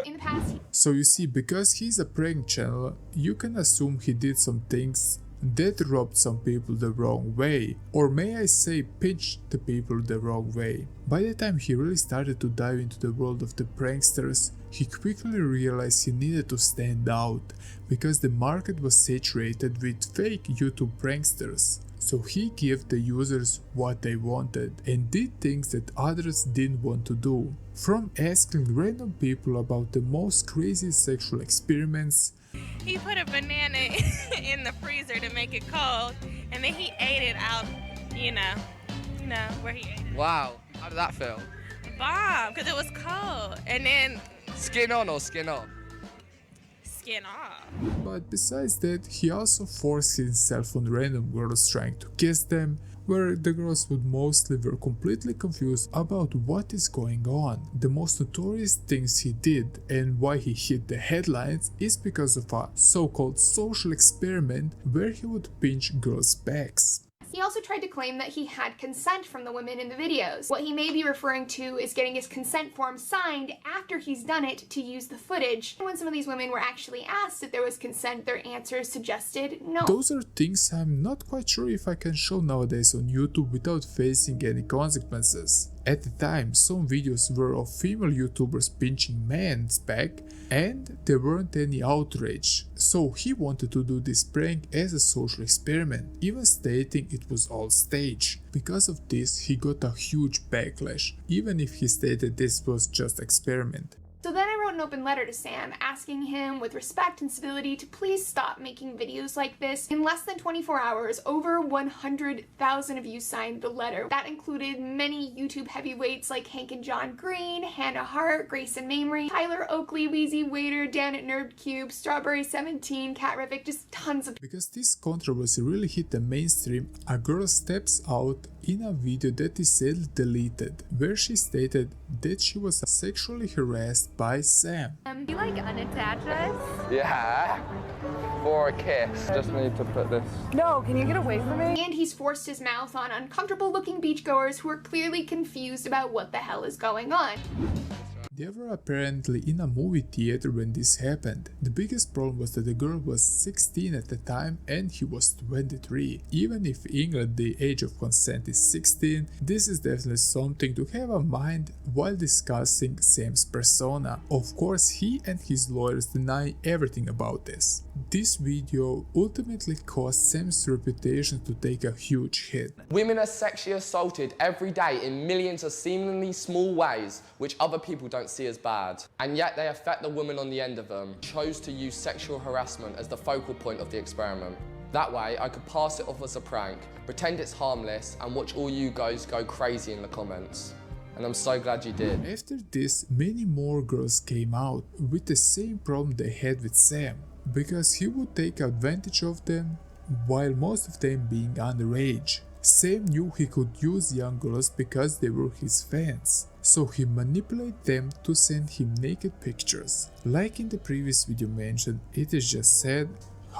In the past, So you see, because he's a prank channel, you can assume he did some things that rubbed some people the wrong way, or may I say pinched the people the wrong way. By the time he really started to dive into the world of the pranksters, he quickly realized he needed to stand out, because the market was saturated with fake YouTube pranksters. So he gave the users what they wanted and did things that others didn't want to do. From asking random people about the most crazy sexual experiments. He put a banana in the freezer to make it cold, and then he ate it out, you know where he ate it. Wow, how did that feel? Bomb, because it was cold. And then Skin on or skin off? skin off. But besides that, he also forced himself on random girls trying to kiss them, where the girls would mostly were completely confused about what is going on. The most notorious things he did and why he hit the headlines is because of a so-called social experiment where he would pinch girls' backs. He also tried to claim that he had consent from the women in the videos. What he may be referring to is getting his consent form signed after he's done it to use the footage. When some of these women were actually asked if there was consent, their answers suggested no. Those are things I'm not quite sure if I can show nowadays on YouTube without facing any consequences. At the time, some videos were of female YouTubers pinching men's back and there weren't any outrage, so he wanted to do this prank as a social experiment, even stating it was all staged. Because of this, he got a huge backlash, even if he stated this was just experiment. So then I wrote an open letter to Sam, asking him with respect and civility to please stop making videos like this. In less than 24 hours, over 100,000 of you signed the letter. That included many YouTube heavyweights like Hank and John Green, Hannah Hart, Grayson Mamrie, Tyler Oakley, Wheezy Waiter, Dan at NerdCube, Strawberry 17, Catrific, just tons of. Because this controversy really hit the mainstream, a girl steps out in a video that is sadly deleted, where she stated that she was sexually harassed by Sam. You like unattached us? Yeah. For a kiss. Just need to put this. No, can you get away from me? And he's forced his mouth on uncomfortable looking beachgoers who are clearly confused about what the hell is going on. They were apparently in a movie theater when this happened. The biggest problem was that the girl was 16 at the time and he was 23. Even if in England the age of consent is 16, this is definitely something to have in mind while discussing Sam's persona. Of course, he and his lawyers deny everything about this. This video ultimately caused Sam's reputation to take a huge hit. Women are sexually assaulted every day in millions of seemingly small ways, which other people don't see as bad. And yet they affect the woman on the end of them. Chose to use sexual harassment as the focal point of the experiment. That way, I could pass it off as a prank, pretend it's harmless, and watch all you guys go crazy in the comments. And I'm so glad you did. After this, many more girls came out with the same problem they had with Sam, because he would take advantage of them, while most of them being underage. Sam knew he could use young girls because they were his fans, so he manipulated them to send him naked pictures. Like in the previous video mentioned, it is just sad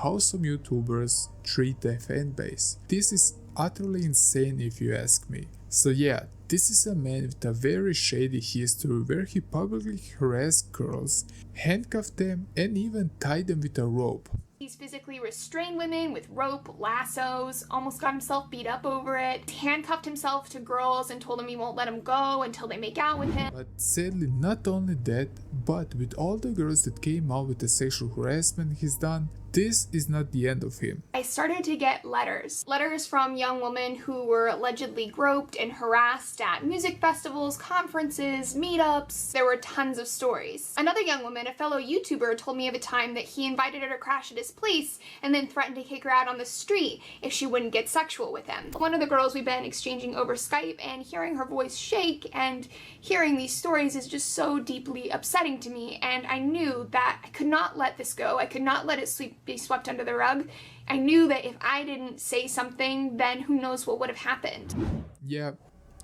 how some YouTubers treat their fan base. This is utterly insane if you ask me. So yeah, this is a man with a very shady history where he publicly harassed girls, handcuffed them, and even tied them with a rope. He's physically restrained women with rope, lassos, almost got himself beat up over it, handcuffed himself to girls and told them he won't let them go until they make out with him. But sadly, not only that, but with all the girls that came out with the sexual harassment he's done, this is not the end of him. I started to get letters from young women who were allegedly groped and harassed at music festivals, conferences, meetups. There were tons of stories. Another young woman, a fellow YouTuber, told me of a time that he invited her to crash at his place and then threatened to kick her out on the street if she wouldn't get sexual with him. One of the girls we've been exchanging over Skype, and hearing her voice shake and hearing these stories is just so deeply upsetting to me, and I knew that I could not let this go. I could not let it be swept under the rug. I knew that if I didn't say something, then who knows what would have happened. Yeah,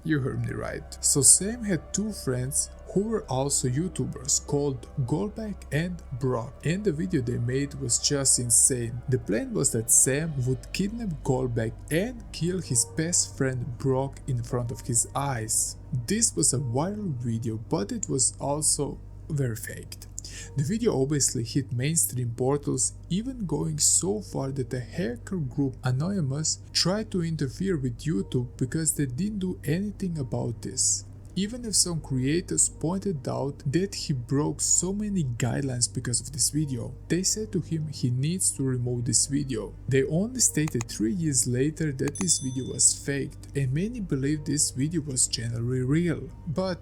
you heard me right. So Sam had two friends who were also YouTubers called Goldback and Brock, and the video they made was just insane. The plan was that Sam would kidnap Goldback and kill his best friend Brock in front of his eyes. This was a viral video, but it was also very faked. The video obviously hit mainstream portals, even going so far that the hacker group Anonymous tried to interfere with YouTube because they didn't do anything about this. Even if some creators pointed out that he broke so many guidelines because of this video, they said to him he needs to remove this video. They only stated 3 years later that this video was faked, and many believe this video was generally real. But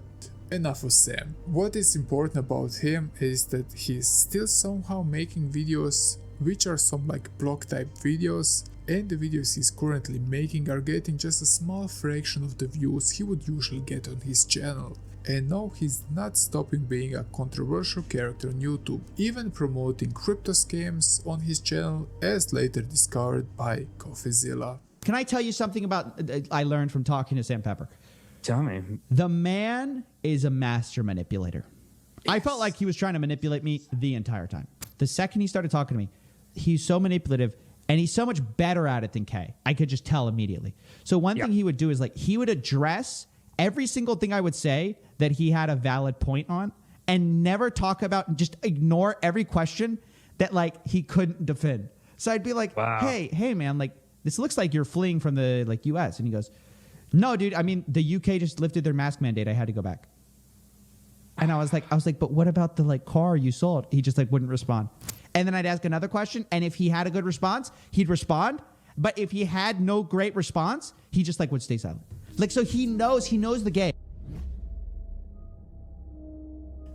enough of Sam. What is important about him is that he is still somehow making videos which are some like blog type videos, and the videos he's currently making are getting just a small fraction of the views he would usually get on his channel. And now he's not stopping being a controversial character on YouTube, even promoting crypto scams on his channel, as later discovered by CoffeeZilla. Can I tell you something about I learned from talking to Sam Pepper? Tell me. The man is a master manipulator. I felt like he was trying to manipulate me the entire time. The second he started talking to me, he's so manipulative, and he's so much better at it than Kay. I could just tell immediately. So one thing he would do is like he would address every single thing I would say that he had a valid point on, and never talk about, just ignore every question that like he couldn't defend. So I'd be like, hey man, like this looks like you're fleeing from the like US. And he goes, no, dude, I mean, the UK just lifted their mask mandate. I had to go back. And I was like, but what about the like car you sold? He just like wouldn't respond. And then I'd ask another question. And if he had a good response, he'd respond. But if he had no great response, he just like would stay silent. Like, so he knows the game.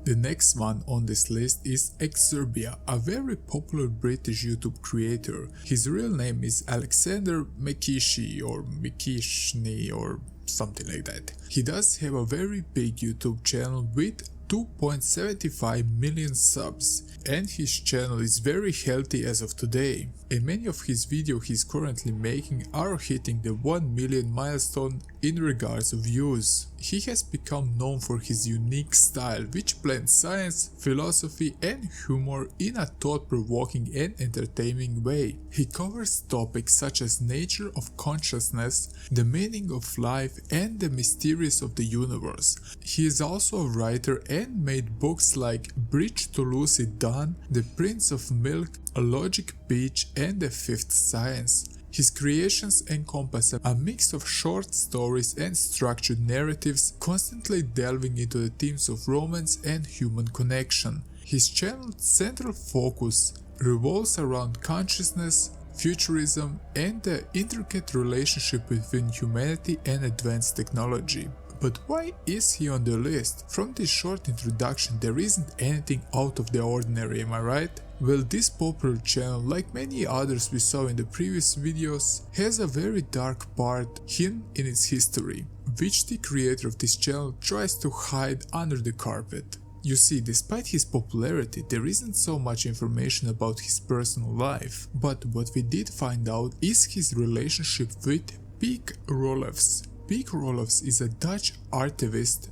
The next one on this list is Exerbia, a very popular British YouTube creator. His real name is Alexander McKishy or Mikishny or something like that. He does have a very big YouTube channel with 2.75 million subs, and his channel is very healthy as of today, and many of his videos he's currently making are hitting the 1 million milestone in regards of views. He has become known for his unique style, which blends science, philosophy and humor in a thought-provoking and entertaining way. He covers topics such as nature of consciousness, the meaning of life and the mysteries of the universe. He is also a writer and made books like Bridge to Lucid Dawn, The Prince of Milk, A Logic Beach and The Fifth Science. His creations encompass a mix of short stories and structured narratives, constantly delving into the themes of romance and human connection. His channel's central focus revolves around consciousness, futurism, and the intricate relationship between humanity and advanced technology. But why is he on the list? From this short introduction, there isn't anything out of the ordinary, am I right? Well, this popular channel, like many others we saw in the previous videos, has a very dark part hidden in its history, which the creator of this channel tries to hide under the carpet. You see, despite his popularity, there isn't so much information about his personal life, but what we did find out is his relationship with Piek Roelofs. Piek Roelofs is a Dutch activist,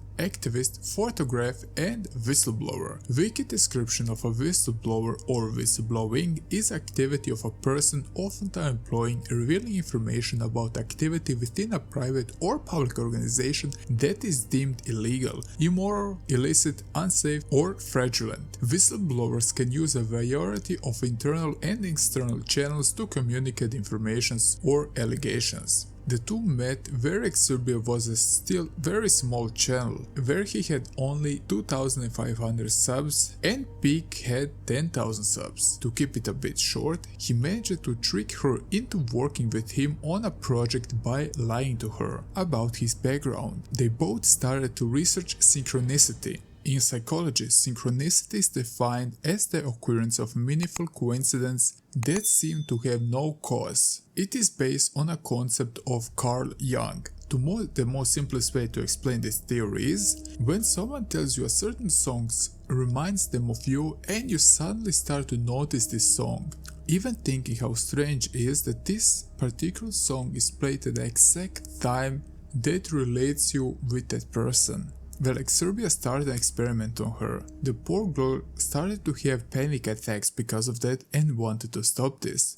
photographer and whistleblower. Wiki description of a whistleblower or whistleblowing is activity of a person oftentimes employing revealing information about activity within a private or public organization that is deemed illegal, immoral, illicit, unsafe or fraudulent. Whistleblowers can use a variety of internal and external channels to communicate information or allegations. The two met where Iceberg was a still very small channel, where he had only 2,500 subs and Piek had 10,000 subs. To keep it a bit short, he managed to trick her into working with him on a project by lying to her about his background. They both started to research synchronicity. In psychology, synchronicity is defined as the occurrence of meaningful coincidences that seem to have no cause. It is based on a concept of Carl Jung. The most simplest way to explain this theory is when someone tells you a certain song reminds them of you and you suddenly start to notice this song, even thinking how strange it is that this particular song is played at the exact time that relates you with that person. Well, Iceberg started an experiment on her. The poor girl started to have panic attacks because of that and wanted to stop this.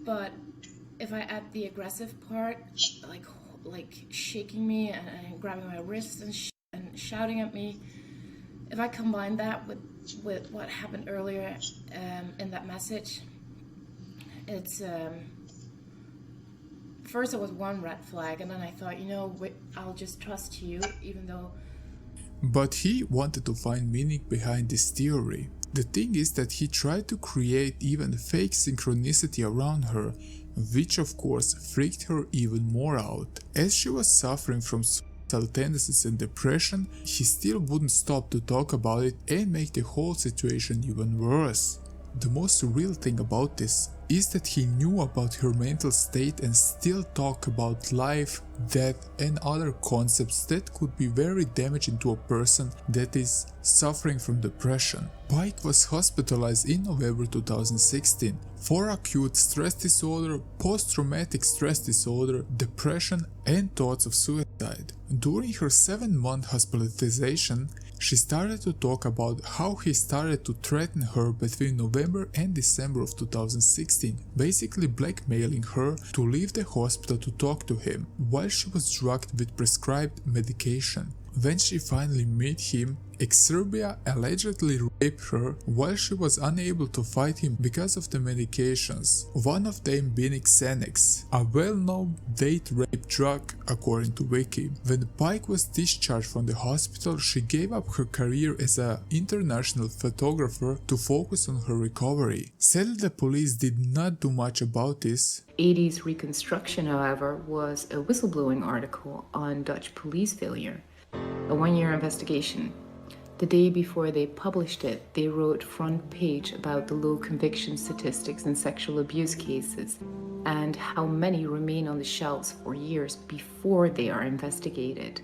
But if I add the aggressive part, like shaking me and grabbing my wrists and shouting at me, if I combine that with what happened earlier in that message, it's first it was one red flag, and then I thought, I'll just trust you, even though. But he wanted to find meaning behind this theory. The thing is that he tried to create even fake synchronicity around her, which of course freaked her even more out. As she was suffering from suicidal tendencies and depression, he still wouldn't stop to talk about it and make the whole situation even worse. The most surreal thing about this is that he knew about her mental state and still talked about life, death and other concepts that could be very damaging to a person that is suffering from depression. Piek was hospitalized in November 2016 for acute stress disorder, post-traumatic stress disorder, depression and thoughts of suicide. During her 7-month hospitalization, she started to talk about how he started to threaten her between November and December of 2016, basically blackmailing her to leave the hospital to talk to him while she was drugged with prescribed medication. When she finally met him, Iceberg allegedly raped her while she was unable to fight him because of the medications, one of them being Xanax, a well-known date rape drug according to Wiki. When Piek was discharged from the hospital, she gave up her career as an international photographer to focus on her recovery. Sadly, the police did not do much about this. AD's reconstruction, however, was a whistleblowing article on Dutch police failure, a 1-year investigation. The day before they published it, they wrote front page about the low conviction statistics in sexual abuse cases and how many remain on the shelves for years before they are investigated.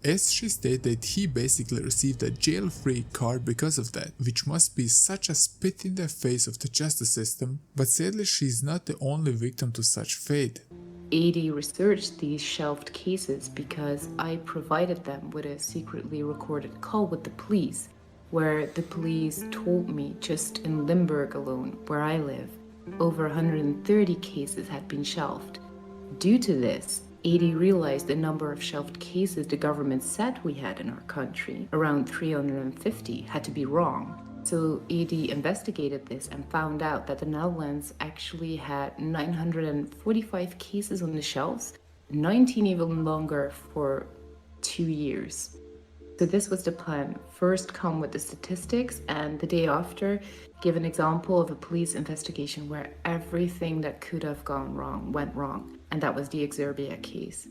As she stated, he basically received a jail-free card because of that, which must be such a spit in the face of the justice system, but sadly she is not the only victim to such fate. AD researched these shelved cases because I provided them with a secretly recorded call with the police, where the police told me just in Limburg alone, where I live, over 130 cases had been shelved. Due to this, AD realized the number of shelved cases the government said we had in our country, around 350, had to be wrong. So AD investigated this and found out that the Netherlands actually had 945 cases on the shelves, 19 even longer for 2 years. So this was the plan. First come with the statistics, and the day after give an example of a police investigation where everything that could have gone wrong went wrong. And that was the Iceberg case.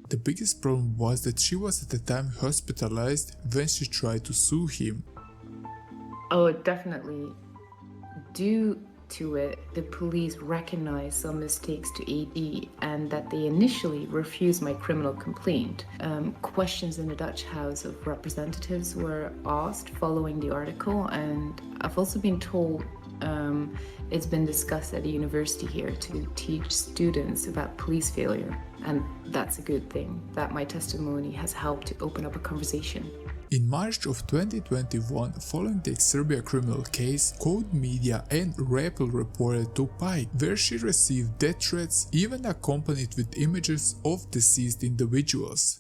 The biggest problem was that she was at the time hospitalized when she tried to sue him. Oh, definitely due to it, the police recognized some mistakes to AD and that they initially refused my criminal complaint. Questions in the Dutch House of Representatives were asked following the article, and I've also been told it's been discussed at the university here to teach students about police failure, and that's a good thing, that my testimony has helped to open up a conversation. In March of 2021, following the Serbia criminal case, Code Media and Rappel reported to Pike, where she received death threats even accompanied with images of deceased individuals.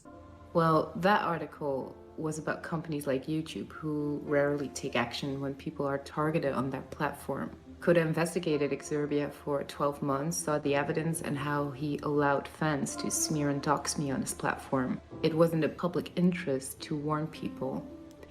Well, that article was about companies like YouTube who rarely take action when people are targeted on their platform. Coda investigated Exerbia for 12 months, saw the evidence and how he allowed fans to smear and dox me on his platform. It was in the public interest to warn people.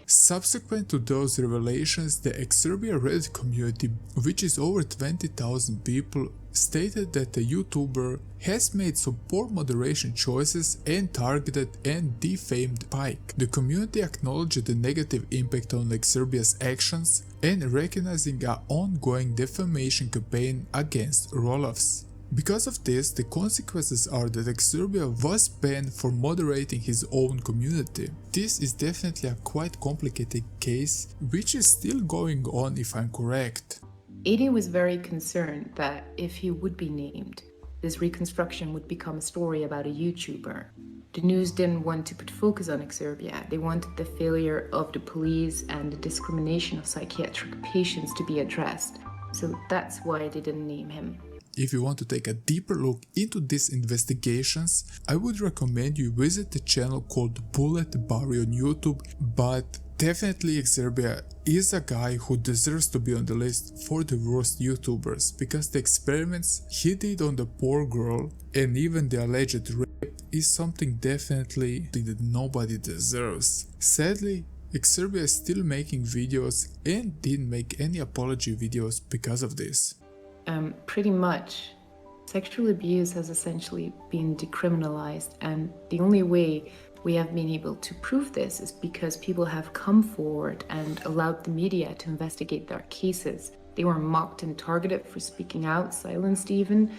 Subsequent to those revelations, the Exerbia Reddit community, which is over 20,000 people, stated that the YouTuber has made some poor moderation choices and targeted and defamed Pike. The community acknowledged the negative impact on Exerbia's actions and recognizing an ongoing defamation campaign against Roloffs. Because of this, the consequences are that Exerbia was banned for moderating his own community. This is definitely a quite complicated case, which is still going on if I'm correct. Adi was very concerned that if he would be named, this reconstruction would become a story about a YouTuber. The news didn't want to put focus on Exerbia. They wanted the failure of the police and the discrimination of psychiatric patients to be addressed. So that's why they didn't name him. If you want to take a deeper look into these investigations, I would recommend you visit the channel called Bullet Barry on YouTube, but definitely Exerbia is a guy who deserves to be on the list for the worst YouTubers, because the experiments he did on the poor girl and even the alleged rape is something definitely that nobody deserves. Sadly, Exerbia is still making videos and didn't make any apology videos because of this. Pretty much. Sexual abuse has essentially been decriminalized, and the only way we have been able to prove this is because people have come forward and allowed the media to investigate their cases. They were mocked and targeted for speaking out, silenced even,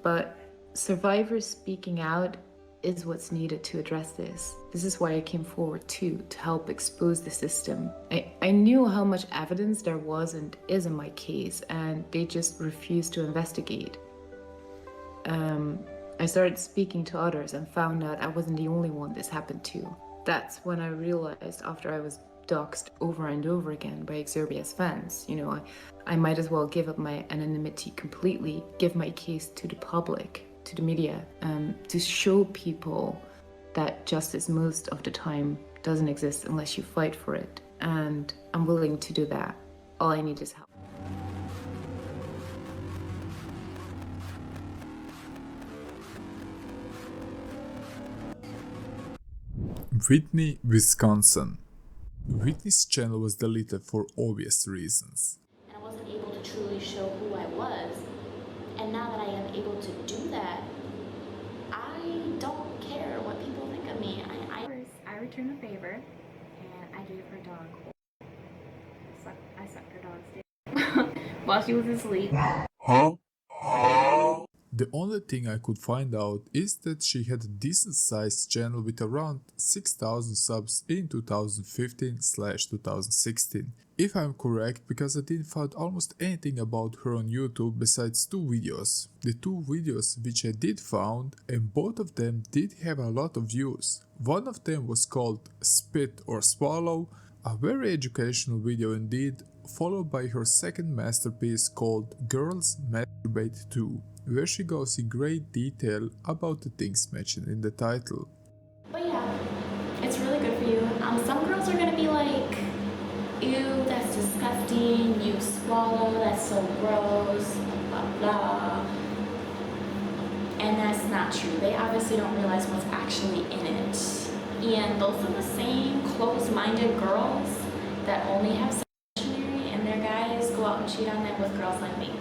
but survivors speaking out is what's needed to address this. This is why I came forward too, to help expose the system. I knew how much evidence there was and is in my case, and they just refused to investigate. I started speaking to others and found out I wasn't the only one this happened to. That's when I realized, after I was doxxed over and over again by Exerbia's fans, I might as well give up my anonymity completely, give my case to the public, to the media, to show people that justice most of the time doesn't exist unless you fight for it. And I'm willing to do that. All I need is help. Whitney, Wisconsin. Whitney's channel was deleted for obvious reasons. And I wasn't able to truly show who I was. And now that I am able to do that, I don't care what people think of me. I return the favor, and I gave her dog. I sucked her dog's dick while she was asleep. Huh? The only thing I could find out is that she had a decent sized channel with around 6,000 subs in 2015/2016. If I'm correct, because I didn't find almost anything about her on YouTube besides 2 videos. The 2 videos which I did found, and both of them did have a lot of views. One of them was called Spit or Swallow, a very educational video indeed, followed by her second masterpiece called Girls Masturbate 2, where she goes in great detail about the things mentioned in the title. But yeah, it's really good for you. Some girls are gonna be like, ew, that's disgusting, you swallow, that's so gross, blah blah. And that's not true. They obviously don't realize what's actually in it. And those are the same closed-minded girls that only have stationery and their guys go out and cheat on them with girls like me.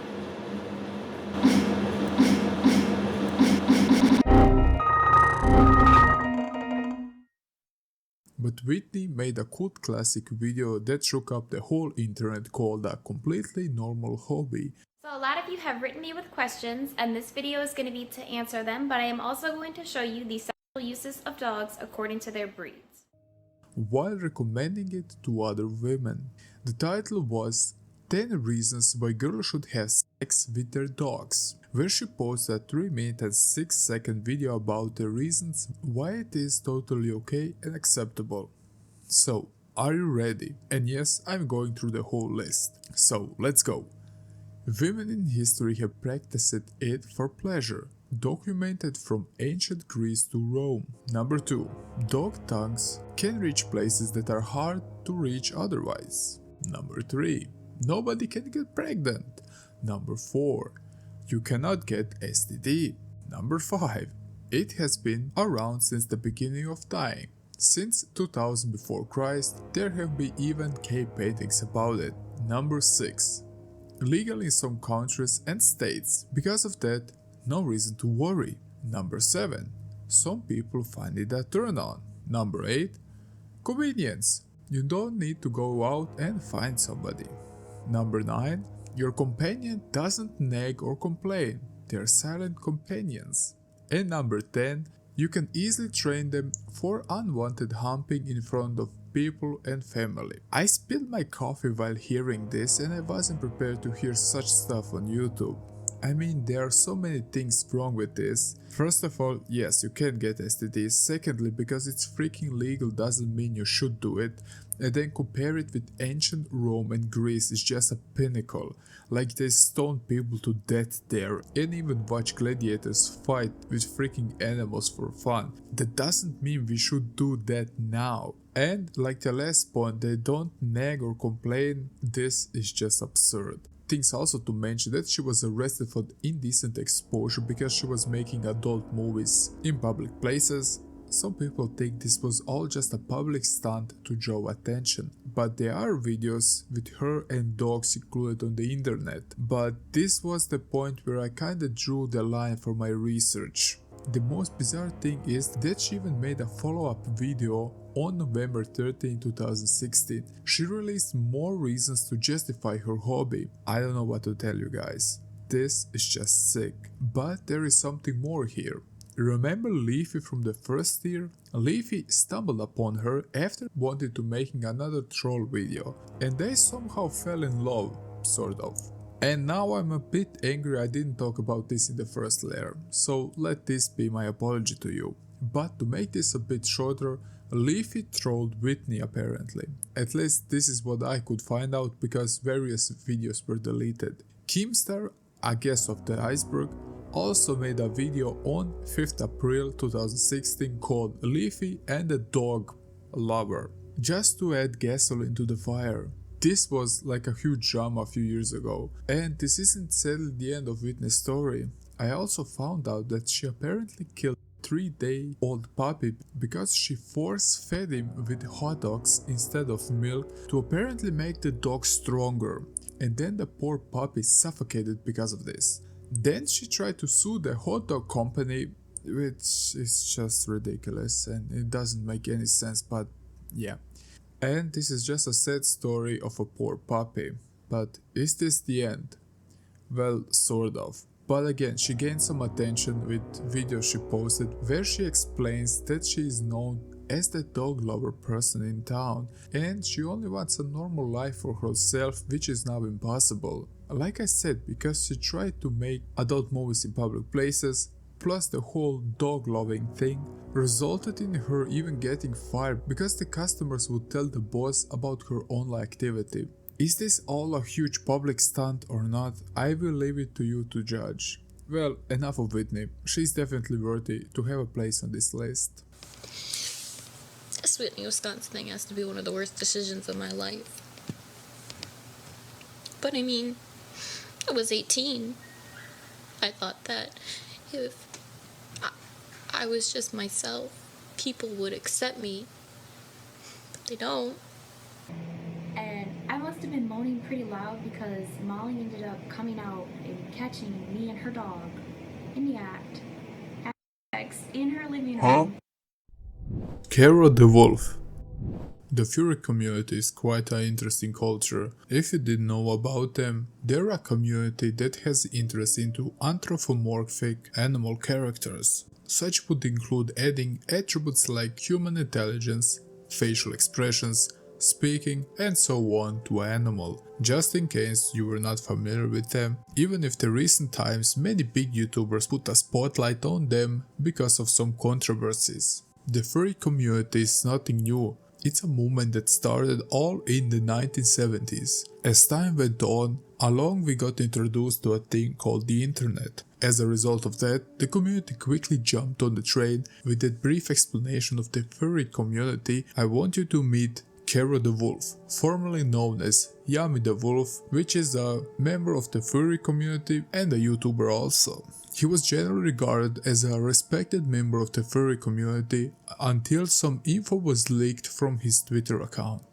But But Whitney made a cult classic video that shook up the whole internet called A Completely Normal Hobby. So a lot of you have written me with questions, and this video is going to be to answer them, but I am also going to show you the sexual uses of dogs according to their breeds, while recommending it to other women. The title was 10 Reasons Why Girls Should Have Sex with Their Dogs, where she posted a 3-minute and 6-second video about the reasons why it is totally okay and acceptable. So, are you ready? And yes, I'm going through the whole list. So, let's go. Women in history have practiced it for pleasure, documented from ancient Greece to Rome. Number 2. Dog tongues can reach places that are hard to reach otherwise. Number 3. Nobody can get pregnant. Number 4. You cannot get STD. Number 5. It has been around since the beginning of time. Since 2000 before Christ, there have been even cave paintings about it. Number 6. Legal in some countries and states. Because of that, no reason to worry. Number 7. Some people find it a turn on. Number 8. Convenience. You don't need to go out and find somebody. Number 9. Your companion doesn't nag or complain. They're silent companions. And number 10. You can easily train them for unwanted humping in front of people and family. I spilled my coffee while hearing this, and I wasn't prepared to hear such stuff on YouTube. I mean, there are so many things wrong with this. First of all, yes, you can get STDs. Secondly, because it's freaking legal doesn't mean you should do it. And then compare it with ancient Rome and Greece is just a pinnacle. Like they stoned people to death there and even watch gladiators fight with freaking animals for fun. That doesn't mean we should do that now. And like the last point, they don't nag or complain. This is just absurd. Things also to mention that she was arrested for indecent exposure because she was making adult movies in public places. Some people think this was all just a public stunt to draw attention, but there are videos with her and dogs included on the internet. But this was the point where I kinda drew the line for my research. The most bizarre thing is that she even made a follow-up video on November 13, 2016. She released more reasons to justify her hobby. I don't know what to tell you guys. This is just sick. But there is something more here. Remember Leafy from the first year? Leafy stumbled upon her after wanting to making another troll video, and they somehow fell in love, sort of. And now I'm a bit angry I didn't talk about this in the first layer, so let this be my apology to you. But to make this a bit shorter, Leafy trolled Whitney apparently. At least this is what I could find out because various videos were deleted. Keemstar, a guest of the Iceberg, also made a video on 5th April 2016 called Leafy and the Dog Lover, just to add gasoline to the fire. This was like a huge drama a few years ago, and this isn't sadly the end of Whitney's story. I also found out that she apparently killed a 3-day-old puppy because she force-fed him with hot dogs instead of milk to apparently make the dog stronger, and then the poor puppy suffocated because of this. Then she tried to sue the hot dog company, which is just ridiculous and it doesn't make any sense, but yeah. And this is just a sad story of a poor puppy. But is this the end? Well, sort of. But again, she gained some attention with videos she posted where she explains that she is known as the dog lover person in town and she only wants a normal life for herself, which is now impossible. Like I said, because she tried to make adult movies in public places, plus the whole dog loving thing resulted in her even getting fired because the customers would tell the boss about her online activity. Is this all a huge public stunt or not? I will leave it to you to judge. Well, enough of Whitney. She's definitely worthy to have a place on this list. This Whitney Wisconsin thing has to be one of the worst decisions of my life. But I mean, I was 18. I thought that if I was just myself, people would accept me. But they don't. and I must have been moaning pretty loud because Molly ended up coming out and catching me and her dog in the act, having sex in her living room. Kara the Wolf. The furry community is quite an interesting culture. If you didn't know about them, they're a community that has interest into anthropomorphic animal characters. Such would include adding attributes like human intelligence, facial expressions, speaking, and so on to an animal. Just in case you were not familiar with them, even if in recent times many big YouTubers put a spotlight on them because of some controversies. The furry community is nothing new. It's a movement that started all in the 1970s. As time went on, we got introduced to a thing called the internet. As a result of that, the community quickly jumped on the train. With that brief explanation of the furry community, I want you to meet Kero the Wolf, formerly known as Yami the Wolf, which is a member of the furry community and a YouTuber also. He was generally regarded as a respected member of the furry community until some info was leaked from his Twitter account.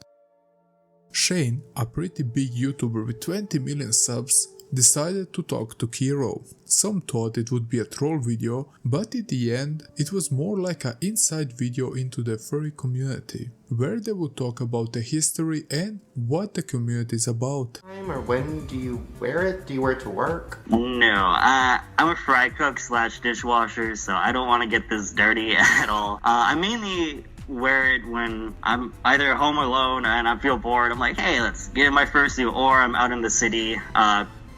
Shane, a pretty big YouTuber with 20 million subs, decided to talk to Kero. Some thought it would be a troll video, but in the end it was more like an inside video into the furry community, where they would talk about the history and what the community is about. Or when do you wear it? Do you wear it to work? No, I'm a fry cook slash dishwasher, so I don't want to get this dirty at all. I mainly wear it when I'm either home alone and I feel bored. I'm like, hey, let's get in my fursuit, or I'm out in the city.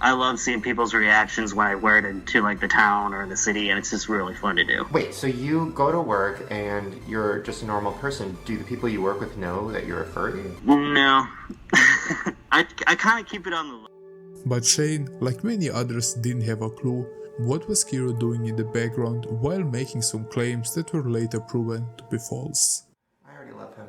I love seeing people's reactions when I wear it into like the town or the city, and it's just really fun to do. Wait, so you go to work and you're just a normal person. Do the people you work with know that you're a furry? No. I kind of keep it on the low. But Shane, like many others, didn't have a clue what was Kero doing in the background while making some claims that were later proven to be false. I already love him.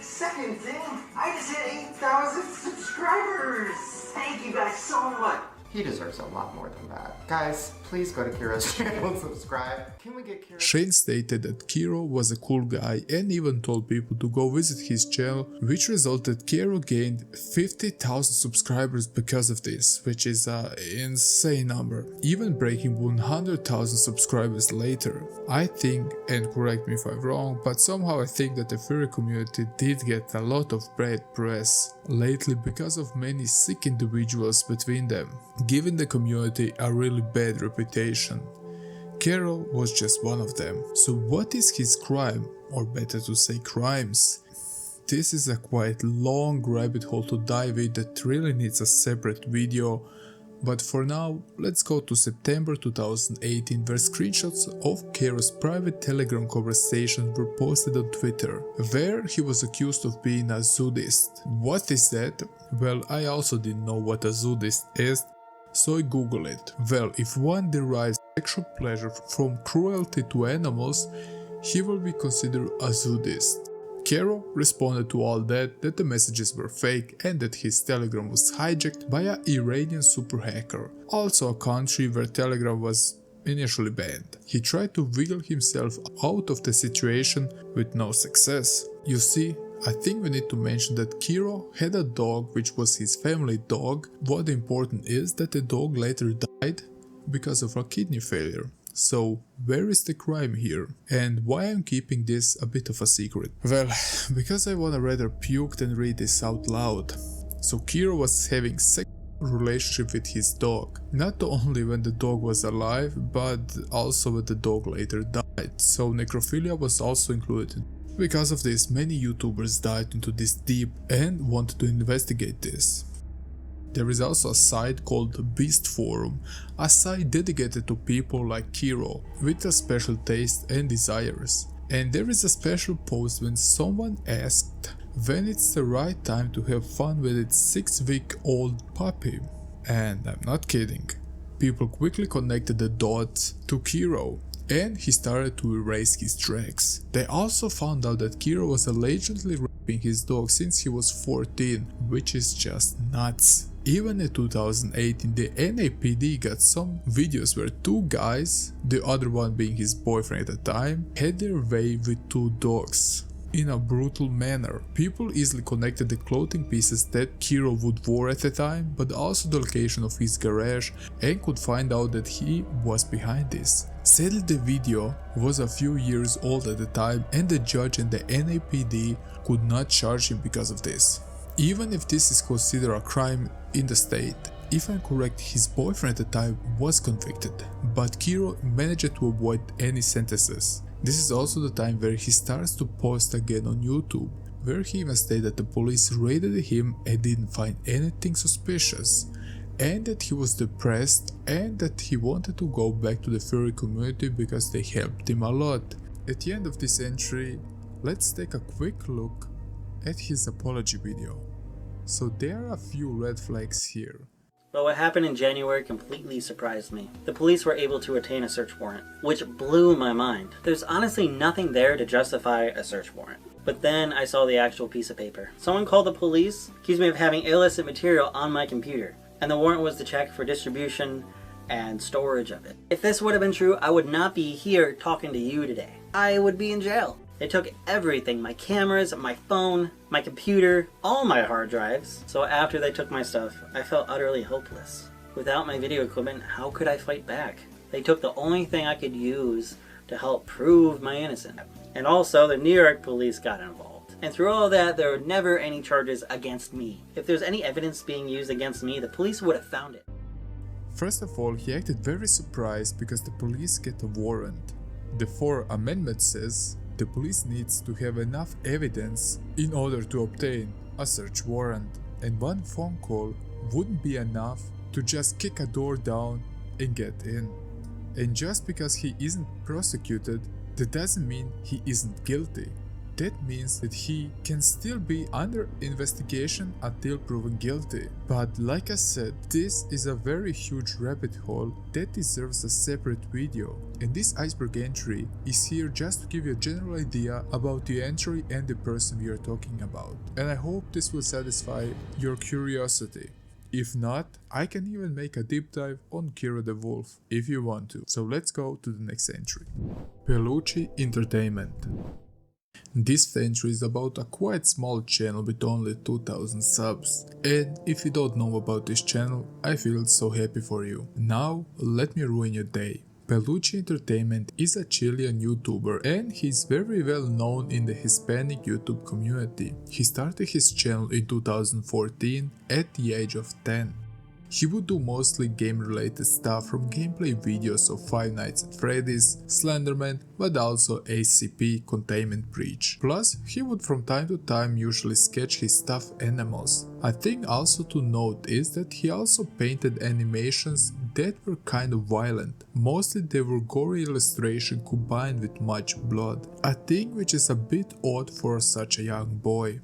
Second thing, I just hit 8,000 subscribers! Thank you guys so much! He deserves a lot more than that. Guys, please go to Kero's channel and subscribe. Can we get Kero? Shane stated that Kero was a cool guy and even told people to go visit his channel, which resulted Kero gained 50,000 subscribers because of this, which is an insane number, even breaking 100,000 subscribers later. I think, and correct me if I'm wrong, but somehow I think that the furry community did get a lot of bad press lately because of many sick individuals between them, giving the community a really bad reputation. Kero was just one of them. So what is his crime, or better to say crimes? This is a quite long rabbit hole to dive in that really needs a separate video, but for now let's go to September 2018, where screenshots of Kero's private Telegram conversations were posted on Twitter, where he was accused of being a zoodist. What is that? Well, I also didn't know what a zoodist is, so I googled it. Well, if one derives sexual pleasure from cruelty to animals, he will be considered a zoodist. Kero responded to all that the messages were fake and that his Telegram was hijacked by an Iranian super hacker, also a country where Telegram was initially banned. He tried to wiggle himself out of the situation with no success. You see, I think we need to mention that Kero had a dog which was his family dog. What important is that the dog later died because of a kidney failure. So where is the crime here? And why I'm keeping this a bit of a secret? Well, because I wanna rather puke than read this out loud. So Kero was having sexual relationship with his dog. Not only when the dog was alive, but also when the dog later died. So necrophilia was also included. Because of this, many YouTubers dived into this deep and wanted to investigate this. There is also a site called Beast Forum, a site dedicated to people like Kero with a special taste and desires. And there is a special post when someone asked when it's the right time to have fun with its 6-week-old puppy. And I'm not kidding. People quickly connected the dots to Kero, and he started to erase his tracks. They also found out that Kero was allegedly raping his dog since he was 14, which is just nuts. Even in 2018, the NAPD got some videos where two guys, the other one being his boyfriend at the time, had their way with two dogs. in a brutal manner. People easily connected the clothing pieces that Kiro would wear at the time, but also the location of his garage, and could find out that he was behind this. Sadly, the video was a few years old at the time, and the judge and the NAPD could not charge him because of this. Even if this is considered a crime in the state. If I'm correct, his boyfriend at the time was convicted, but Kiro managed to avoid any sentences. This is also the time where he starts to post again on YouTube, where he even stated that the police raided him and didn't find anything suspicious, and that he was depressed and that he wanted to go back to the furry community because they helped him a lot. At the end of this entry, let's take a quick look at his apology video. So there are a few red flags here. But what happened in January completely surprised me. The police were able to obtain a search warrant, which blew my mind. There's honestly nothing there to justify a search warrant. But then I saw the actual piece of paper. Someone called the police, accused me of having illicit material on my computer, and the warrant was to check for distribution and storage of it. If this would have been true, I would not be here talking to you today. I would be in jail. They took everything, my cameras, my phone, my computer, all my hard drives. So after they took my stuff, I felt utterly hopeless. Without my video equipment, how could I fight back? They took the only thing I could use to help prove my innocence. And also, the New York police got involved. And through all that, there were never any charges against me. If there's any evidence being used against me, the police would have found it. First of all, he acted very surprised because the police get a warrant. The Fourth Amendment says the police needs to have enough evidence in order to obtain a search warrant, and one phone call wouldn't be enough to just kick a door down and get in. And just because he isn't prosecuted, that doesn't mean he isn't guilty. That means that he can still be under investigation until proven guilty. But like I said, this is a very huge rabbit hole that deserves a separate video. And this iceberg entry is here just to give you a general idea about the entry and the person we are talking about. And I hope this will satisfy your curiosity. If not, I can even make a deep dive on Kira the Wolf if you want to. So let's go to the next entry. Pelucci Entertainment. This entry is about a quite small channel with only 2000 subs, and if you don't know about this channel, I feel so happy for you. Now let me ruin your day. Pelucci Entertainment is a Chilean YouTuber and he's very well known in the Hispanic YouTube community. He started his channel in 2014 at the age of 10. He would do mostly game related stuff, from gameplay videos of Five Nights at Freddy's, Slenderman, but also SCP Containment Breach. Plus, he would from time to time usually sketch his stuffed animals. A thing also to note is that he also painted animations that were kind of violent. Mostly they were gory illustration combined with much blood. A thing which is a bit odd for such a young boy.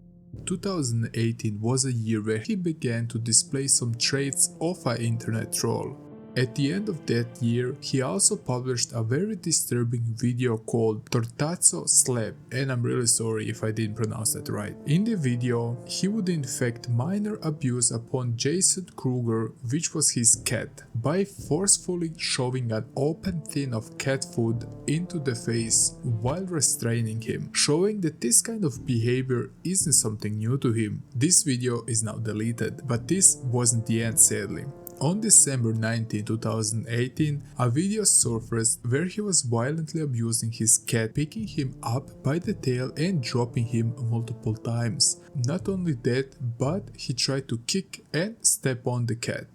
2018 was a year where he began to display some traits of an internet troll. At the end of that year, he also published a very disturbing video called Tortazo Slap, and I'm really sorry if I didn't pronounce that right. In the video, he would inflict minor abuse upon Jason Kruger, which was his cat, by forcefully shoving an open tin of cat food into the face while restraining him, showing that this kind of behavior isn't something new to him. This video is now deleted, but this wasn't the end, sadly. On December 19, 2018, a video surfaced where he was violently abusing his cat, picking him up by the tail and dropping him multiple times. Not only that, but he tried to kick and step on the cat.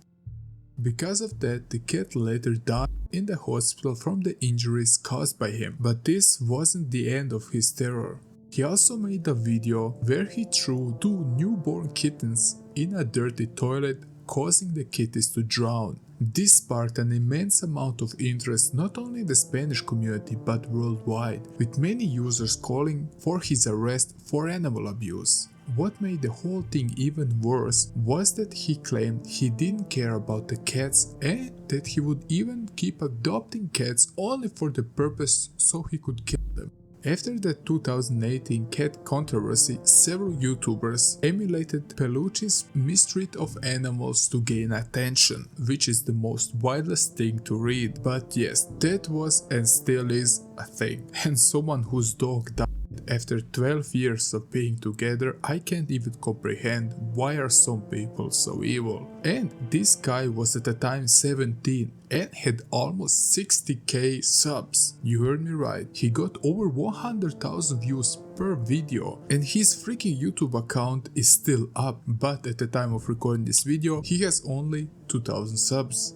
Because of that, the cat later died in the hospital from the injuries caused by him. But this wasn't the end of his terror. He also made a video where he threw 2 newborn kittens in a dirty toilet, causing the kitties to drown. This sparked an immense amount of interest not only in the Spanish community but worldwide, with many users calling for his arrest for animal abuse. What made the whole thing even worse was that he claimed he didn't care about the cats and that he would even keep adopting cats only for the purpose so he could kill them. After the 2018 cat controversy, several YouTubers emulated Pelucci's mistreat of animals to gain attention, which is the most wildest thing to read. But yes, that was and still is a thing. And someone whose dog died After 12 years of being together, I can't even comprehend why are some people so evil. And this guy was at the time 17 and had almost 60k subs. You heard me right, he got over 100,000 views per video and his freaking YouTube account is still up, but at the time of recording this video he has only 2,000 subs.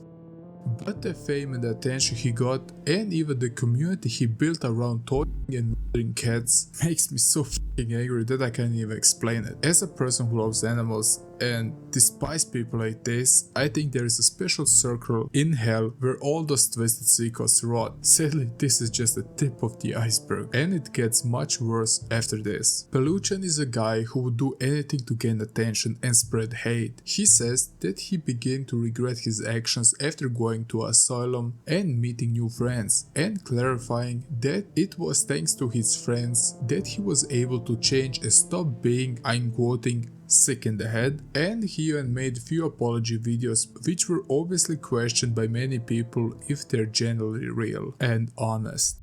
But the fame and the attention he got and even the community he built around toying and murdering cats makes me so fucking angry that I can't even explain it. As a person who loves animals and despise people like this, I think there is a special circle in hell where all those twisted seekers rot. Sadly, this is just the tip of the iceberg and it gets much worse after this. Peluchan is a guy who would do anything to gain attention and spread hate. He says that he began to regret his actions after going to asylum and meeting new friends, and clarifying that it was thanks to his friends that he was able to change and stop being, I'm quoting, sick in the head, and he even made few apology videos which were obviously questioned by many people if they're genuinely real and honest.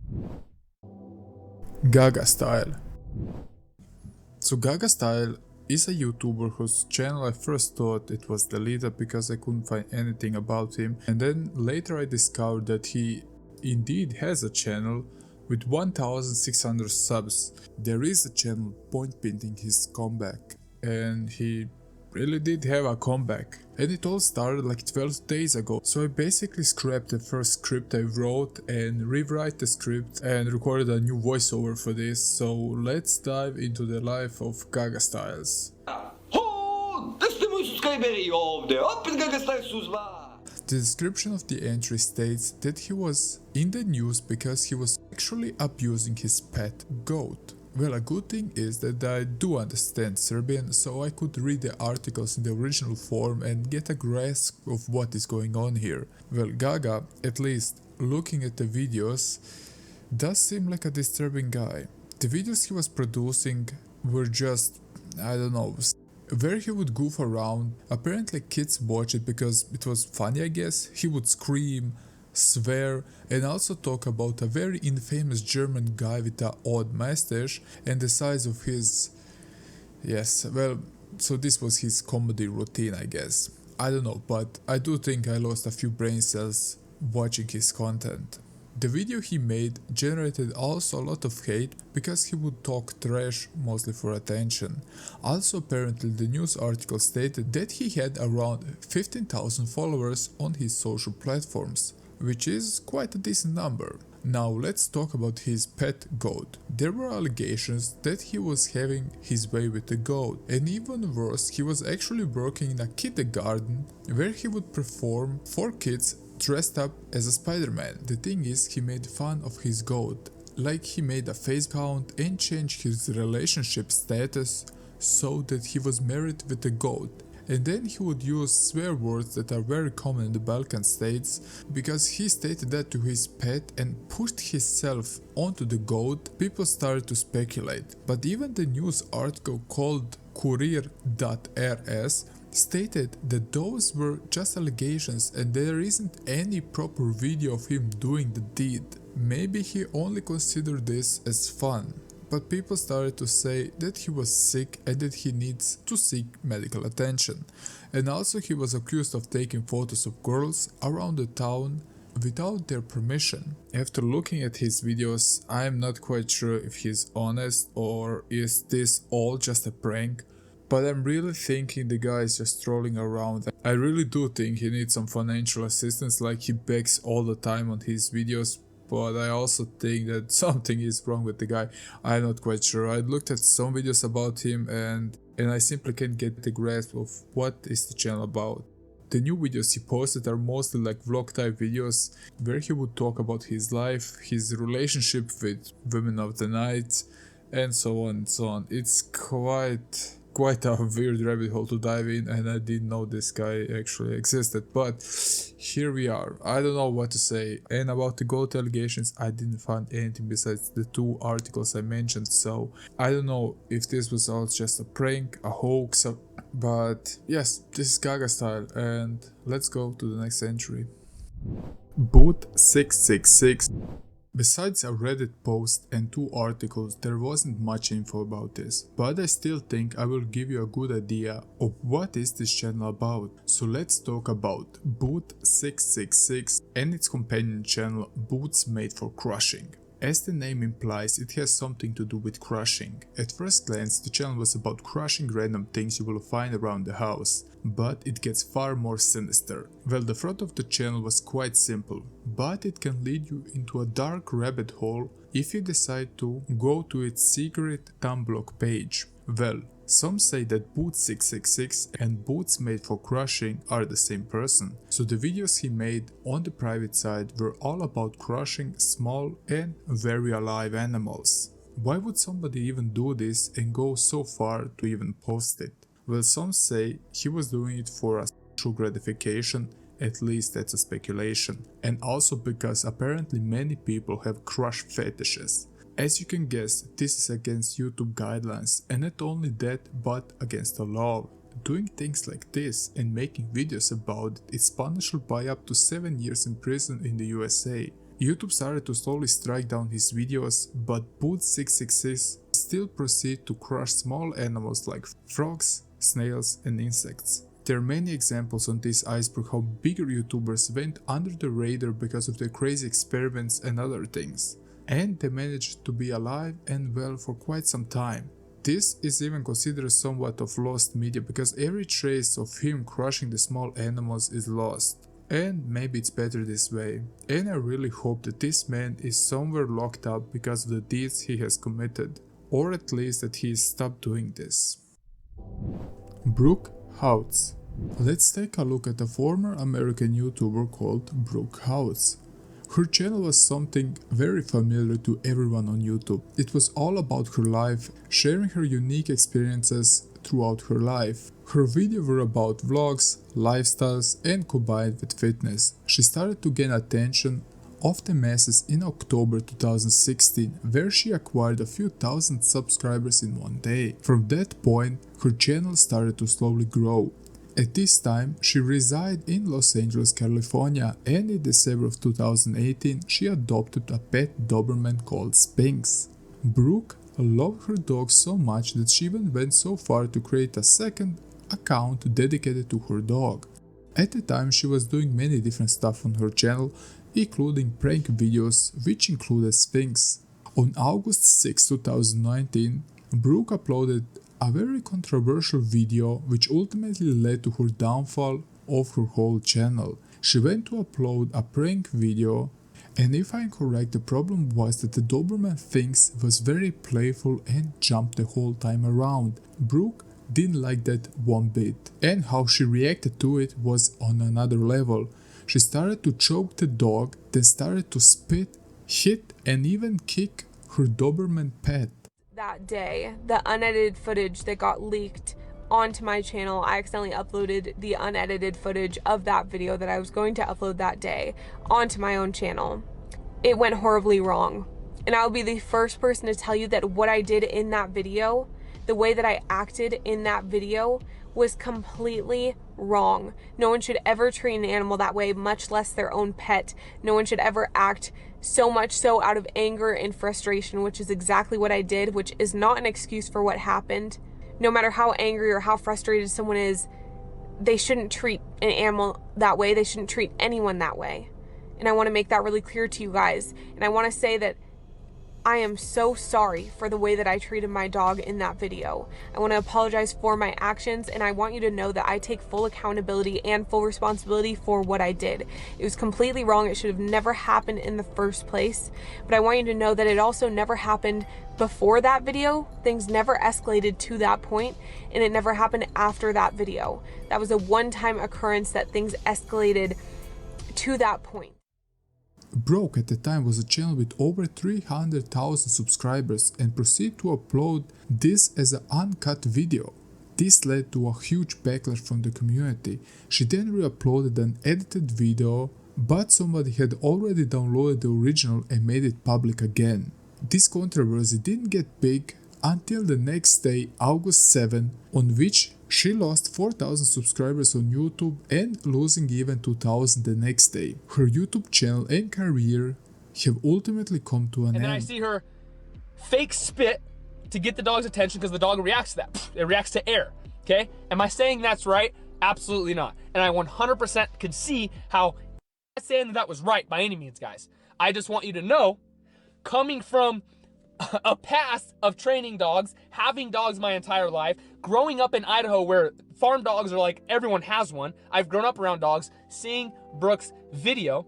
Gaga Style. So Gaga Style is a YouTuber whose channel I first thought it was deleted because I couldn't find anything about him, and then later I discovered that he indeed has a channel with 1,600 subs. There is a channel point painting his comeback, and he really did have a comeback. And it all started like 12 days ago. So I basically scrapped the first script I wrote and rewrite the script and recorded a new voiceover for this. So let's dive into the life of Gaga Styles. The description of the entry states that he was in the news because he was sexually abusing his pet goat. Well, a good thing is that I do understand Serbian, so I could read the articles in the original form and get a grasp of what is going on here. Well, Gaga, at least looking at the videos, does seem like a disturbing guy. The videos he was producing were just, I don't know, where he would goof around. Apparently kids watch it because it was funny, I guess. He would scream, swear, and also talk about a very infamous German guy with an odd mustache and the size of his... Yes, well, so this was his comedy routine, I guess. I don't know, but I do think I lost a few brain cells watching his content. The video he made generated also a lot of hate because he would talk trash mostly for attention. Also apparently the news article stated that he had around 15,000 followers on his social platforms, which is quite a decent number. Now let's talk about his pet goat. There were allegations that he was having his way with the goat, and even worse, he was actually working in a kindergarten where he would perform for kids dressed up as a Spider-Man. The thing is, he made fun of his goat, like he made a face count and changed his relationship status so that he was married with a goat. And then he would use swear words that are very common in the Balkan states because he stated that to his pet and pushed himself onto the goat. People started to speculate, but even the news article called Courier.rs stated that those were just allegations and there isn't any proper video of him doing the deed. Maybe he only considered this as fun. But people started to say that he was sick and that he needs to seek medical attention. And also he was accused of taking photos of girls around the town without their permission. After looking at his videos, I am not quite sure if he's honest or is this all just a prank. But I'm really thinking the guy is just strolling around. I really do think he needs some financial assistance, like he begs all the time on his videos. But I also think that something is wrong with the guy. I'm not quite sure. I looked at some videos about him and I simply can't get the grasp of what is the channel about. The new videos he posted are mostly like vlog type videos where he would talk about his life, his relationship with women of the night, and so on and so on. It's quite a weird rabbit hole to dive in, and I didn't know this guy actually existed, but here we are. I don't know what to say. And about the goat allegations, I didn't find anything besides the two articles I mentioned, so I don't know if this was all just a prank, a hoax, but yes, this is Gaga Style, and let's go to the next entry. Boot 666. Besides a Reddit post and 2 articles, there wasn't much info about this, but I still think I will give you a good idea of what is this channel about. So let's talk about Boot666 and its companion channel Boots Made for Crushing. As the name implies, it has something to do with crushing. At first glance, the channel was about crushing random things you will find around the house, but it gets far more sinister. Well, the front of the channel was quite simple, but it can lead you into a dark rabbit hole if you decide to go to its secret Tumblr page. Well, some say that Boot666 and Boots Made for Crushing are the same person, so the videos he made on the private side were all about crushing small and very alive animals. Why would somebody even do this and go so far to even post it? Well, some say he was doing it for a sexual gratification, at least that's a speculation, and also because apparently many people have crush fetishes. As you can guess, this is against YouTube guidelines, and not only that, but against the law. Doing things like this and making videos about it is punishable by up to 7 years in prison in the USA. YouTube started to slowly strike down his videos, but Boot666 still proceed to crush small animals like frogs, snails and insects. There are many examples on this iceberg how bigger YouTubers went under the radar because of their crazy experiments and other things. And they managed to be alive and well for quite some time. This is even considered somewhat of lost media because every trace of him crushing the small animals is lost. And maybe it's better this way. And I really hope that this man is somewhere locked up because of the deeds he has committed. Or at least that he stopped doing this. Brooke Houts. Let's take a look at a former American YouTuber called Brooke Houts. Her channel was something very familiar to everyone on YouTube. It was all about her life, sharing her unique experiences throughout her life. Her videos were about vlogs, lifestyles and combined with fitness. She started to gain attention of the masses in October 2016, where she acquired a few thousand subscribers in one day. From that point, her channel started to slowly grow. At this time, she resided in Los Angeles, California, and in December of 2018, she adopted a pet Doberman called Sphinx. Brooke loved her dog so much that she even went so far to create a second account dedicated to her dog. At the time, she was doing many different stuff on her channel, including prank videos, which included Sphinx. On August 6, 2019, Brooke uploaded a very controversial video which ultimately led to her downfall of her whole channel. She went to upload a prank video, and if I'm correct, the problem was that the Doberman Sphinx was very playful and jumped the whole time around. Brooke didn't like that one bit, and how she reacted to it was on another level. She started to choke the dog, then started to spit, hit and even kick her Doberman pet. That day, the unedited footage that got leaked onto my channel, I accidentally uploaded the unedited footage of that video that I was going to upload that day onto my own channel. It went horribly wrong. And I'll be the first person to tell you that what I did in that video, the way that I acted in that video, was completely wrong. No one should ever treat an animal that way, much less their own pet. No one should ever act so much so out of anger and frustration, which is exactly what I did, which is not an excuse for what happened. No matter how angry or how frustrated someone is, they shouldn't treat an animal that way. They shouldn't treat anyone that way. And I want to make that really clear to you guys. And I want to say that I am so sorry for the way that I treated my dog in that video. I want to apologize for my actions, and I want you to know that I take full accountability and full responsibility for what I did. It was completely wrong. It should have never happened in the first place. But I want you to know that it also never happened before that video. Things never escalated to that point, and it never happened after that video. That was a one-time occurrence that things escalated to that point. Brooke at the time was a channel with over 300,000 subscribers and proceeded to upload this as an uncut video. This led to a huge backlash from the community. She then re-uploaded an edited video, but somebody had already downloaded the original and made it public again. This controversy didn't get big until the next day, August 7, on which she lost 4,000 subscribers on YouTube and losing even 2,000 the next day. Her YouTube channel and career have ultimately come to an And then I end. see her fake spit to get the dog's attention because the dog reacts to that. It reacts to air, okay? Am I saying that's right? Absolutely not. And I 100% could see how I'm not saying that that was right by any means, guys. I just want you to know, coming from a past of training dogs, having dogs my entire life, growing up in Idaho where farm dogs are like everyone has one. I've grown up around dogs, seeing Brooke's video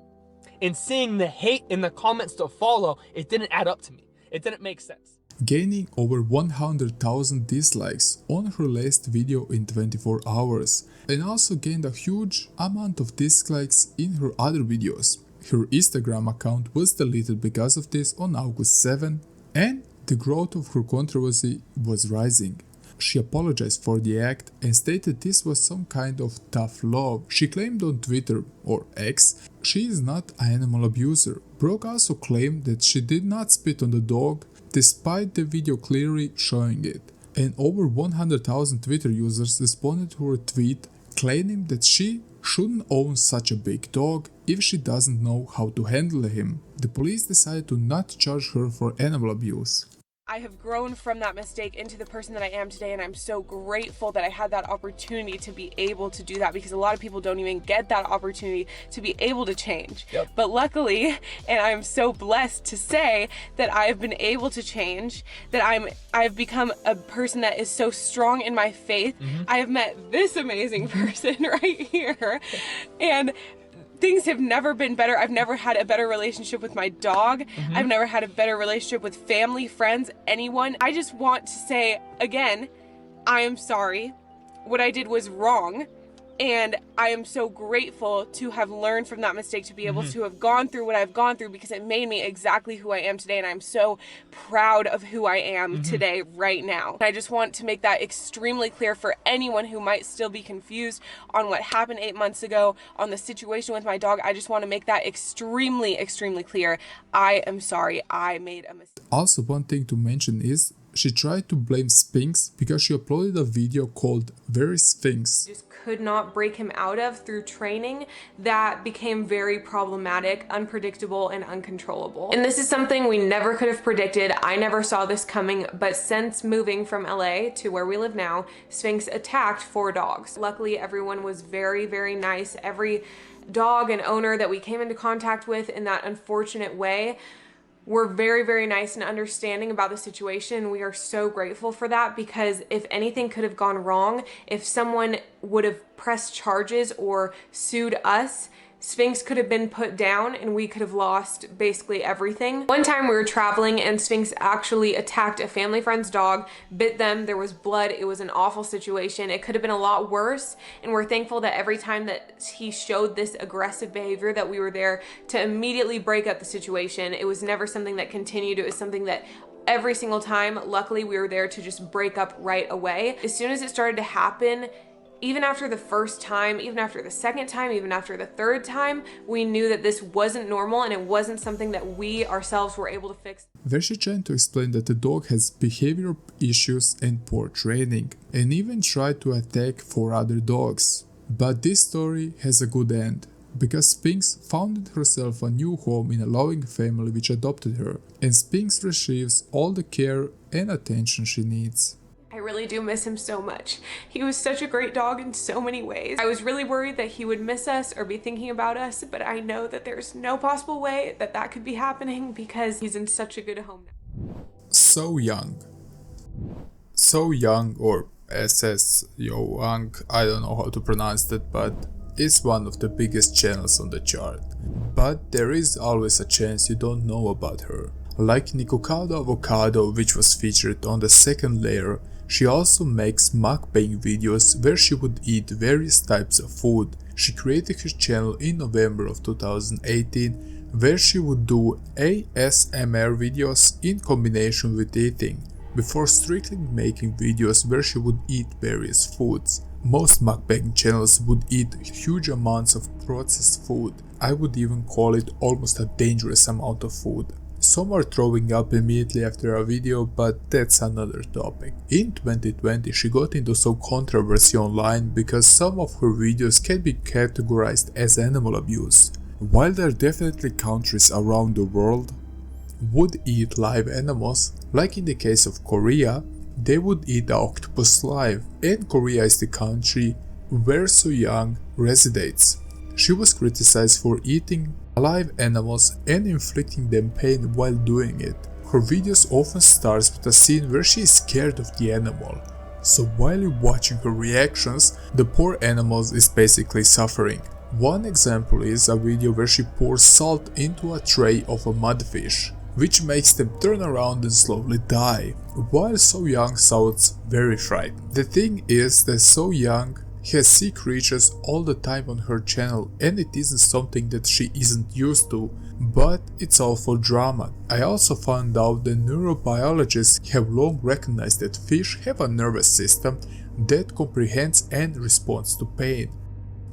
and seeing the hate in the comments to follow, it didn't add up to me. It didn't make sense. Gaining over 100,000 dislikes on her last video in 24 hours, and also gained a huge amount of dislikes in her other videos. Her Instagram account was deleted because of this on August 7, and the growth of her controversy was rising. She apologized for the act and stated this was some kind of tough love. She claimed on Twitter, or X, she is not an animal abuser. Brooke also claimed that she did not spit on the dog, despite the video clearly showing it. And over 100,000 Twitter users responded to her tweet claiming that she shouldn't own such a big dog if she doesn't know how to handle him. The police decided to not charge her for animal abuse. I have grown from that mistake into the person that I am today, and I'm so grateful that I had that opportunity to be able to do that, because a lot of people don't even get that opportunity to be able to change. Yep. But luckily, and I'm so blessed to say that I've been able to change, that I've become a person that is so strong in my faith. I have met this amazing person right here, and things have never been better. I've never had a better relationship with my dog. I've never had a better relationship with family, friends, anyone. I just want to say again, I am sorry. What I did was wrong. And I am so grateful to have learned from that mistake, to be able to have gone through what I've gone through, because it made me exactly who I am today. And I'm so proud of who I am today, right now. I just want to make that extremely clear for anyone who might still be confused on what happened 8 months ago, on the situation with my dog. I just want to make that extremely, extremely clear. I am sorry. I made a mistake. Also, one thing to mention is she tried to blame Sphinx because she uploaded a video called Very Sphinx. Just could not break him out of through training that became very problematic, unpredictable, and uncontrollable. And this is something we never could have predicted. I never saw this coming, but since moving from LA to where we live now, Sphinx attacked 4 dogs. Luckily, everyone was very, very nice. Every dog and owner that we came into contact with in that unfortunate way were very, very nice and understanding about the situation. We are so grateful for that, because if anything could have gone wrong, if someone would have pressed charges or sued us, Sphinx could have been put down and we could have lost basically everything. One time we were traveling and Sphinx actually attacked a family friend's dog, bit them, there was blood, it was an awful situation. It could have been a lot worse, and we're thankful that every time that he showed this aggressive behavior that we were there to immediately break up the situation. It was never something that continued, it was something that every single time, luckily we were there to just break up right away. As soon as it started to happen, even after the first time, even after the second time, even after the third time, we knew that this wasn't normal and it wasn't something that we ourselves were able to fix. Where she tried to explain that the dog has behavioral issues and poor training, and even tried to attack 4 other dogs. But this story has a good end, because Sphinx found herself a new home in a loving family which adopted her, and Sphinx receives all the care and attention she needs. I really do miss him so much. He was such a great dog in so many ways. I was really worried that he would miss us or be thinking about us, but I know that there's no possible way that that could be happening because he's in such a good home now. So young, or SS Young, I don't know how to pronounce that, but it's one of the biggest channels on the chart. But there is always a chance you don't know about her. Like Nikocado Avocado, which was featured on the second layer, she also makes mukbang videos where she would eat various types of food. She created her channel in November of 2018, where she would do ASMR videos in combination with eating, before strictly making videos where she would eat various foods. Most mukbang channels would eat huge amounts of processed food. I would even call it almost a dangerous amount of food. Some are throwing up immediately after a video, but that's another topic. In 2020 she got into some controversy online because some of her videos can be categorized as animal abuse. While there are definitely countries around the world would eat live animals, like in the case of Korea, they would eat the octopus live, and Korea is the country where So Young resides. She was criticized for eating live animals and inflicting them pain while doing it. Her videos often starts with a scene where she is scared of the animal. So while you're watching her reactions, the poor animal is basically suffering. One example is a video where she pours salt into a tray of a mudfish, which makes them turn around and slowly die, while So Young sounds very frightened. The thing is that So Young has sea creatures all the time on her channel, and it isn't something that she isn't used to, but it's all for drama. I also found out that neurobiologists have long recognized that fish have a nervous system that comprehends and responds to pain.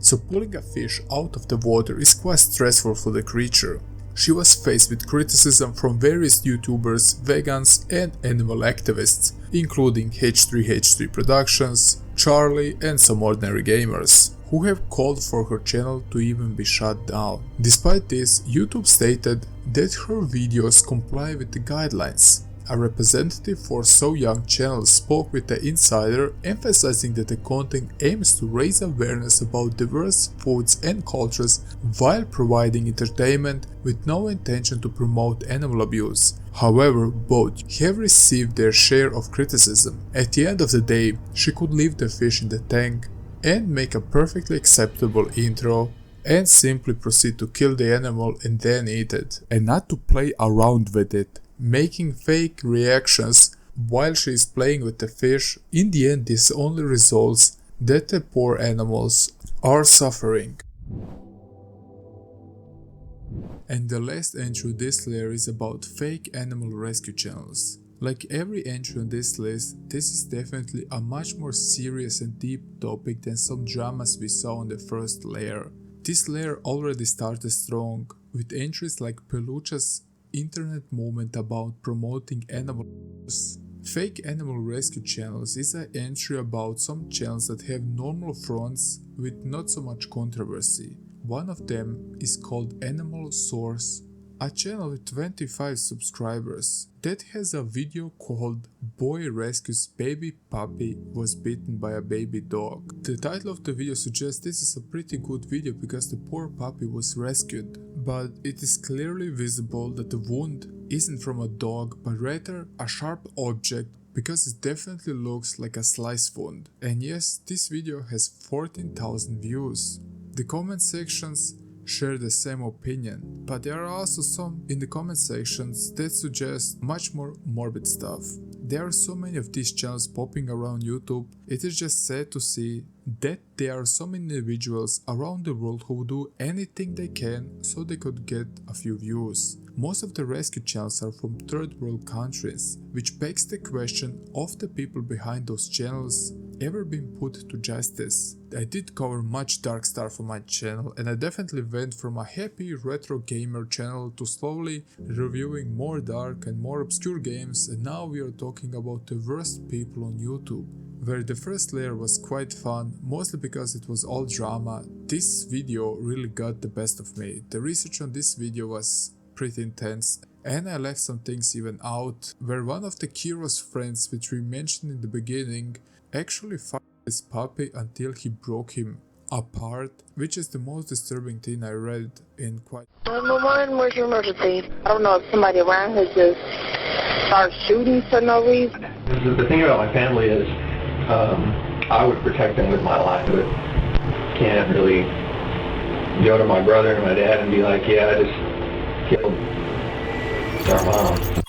So pulling a fish out of the water is quite stressful for the creature. She was faced with criticism from various YouTubers, vegans and animal activists, including H3H3 Productions, Charlie and some ordinary gamers, who have called for her channel to even be shut down. Despite this, YouTube stated that her videos comply with the guidelines. A representative for So Young channel spoke with the insider, emphasizing that the content aims to raise awareness about diverse foods and cultures while providing entertainment with no intention to promote animal abuse. However, both have received their share of criticism. At the end of the day, she could leave the fish in the tank and make a perfectly acceptable intro and simply proceed to kill the animal and then eat it, and not to play around with it, making fake reactions while she is playing with the fish. In the end, this only results that the poor animals are suffering. And the last entry on this layer is about fake animal rescue channels. Like every entry on this list, this is definitely a much more serious and deep topic than some dramas we saw on the first layer. This layer already started strong, with entries like Pelucha's internet movement about promoting animals. Fake animal rescue channels is an entry about some channels that have normal fronts with not so much controversy. One of them is called Animal Source, a channel with 25 subscribers that has a video called Boy Rescues Baby Puppy Was Bitten by a Baby Dog. The title of the video suggests this is a pretty good video because the poor puppy was rescued, but it is clearly visible that the wound isn't from a dog but rather a sharp object, because it definitely looks like a slice wound. And yes, this video has 14,000 views. The comment sections share the same opinion, but there are also some in the comment sections that suggest much more morbid stuff. There are so many of these channels popping around YouTube. It is just sad to see that there are some individuals around the world who do anything they can so they could get a few views. Most of the rescue channels are from third world countries, which begs the question of the people behind those channels ever been put to justice. I did cover much dark stuff on my channel, and I definitely went from a happy retro gamer channel to slowly reviewing more dark and more obscure games, and now we are talking about the worst people on YouTube. Where the first layer was quite fun, mostly because it was all drama, this video really got the best of me. The research on this video was pretty intense, and I left some things even out, where one of the Kiro's friends, which we mentioned in the beginning, actually fought his puppy until he broke him apart, which is the most disturbing thing I read in quite... 911, where's your emergency? I don't know if somebody around has just started shooting for no reason. The thing about my family is I would protect them with my life, but can't really go to my brother and my dad and be like, yeah, I just killed our mom.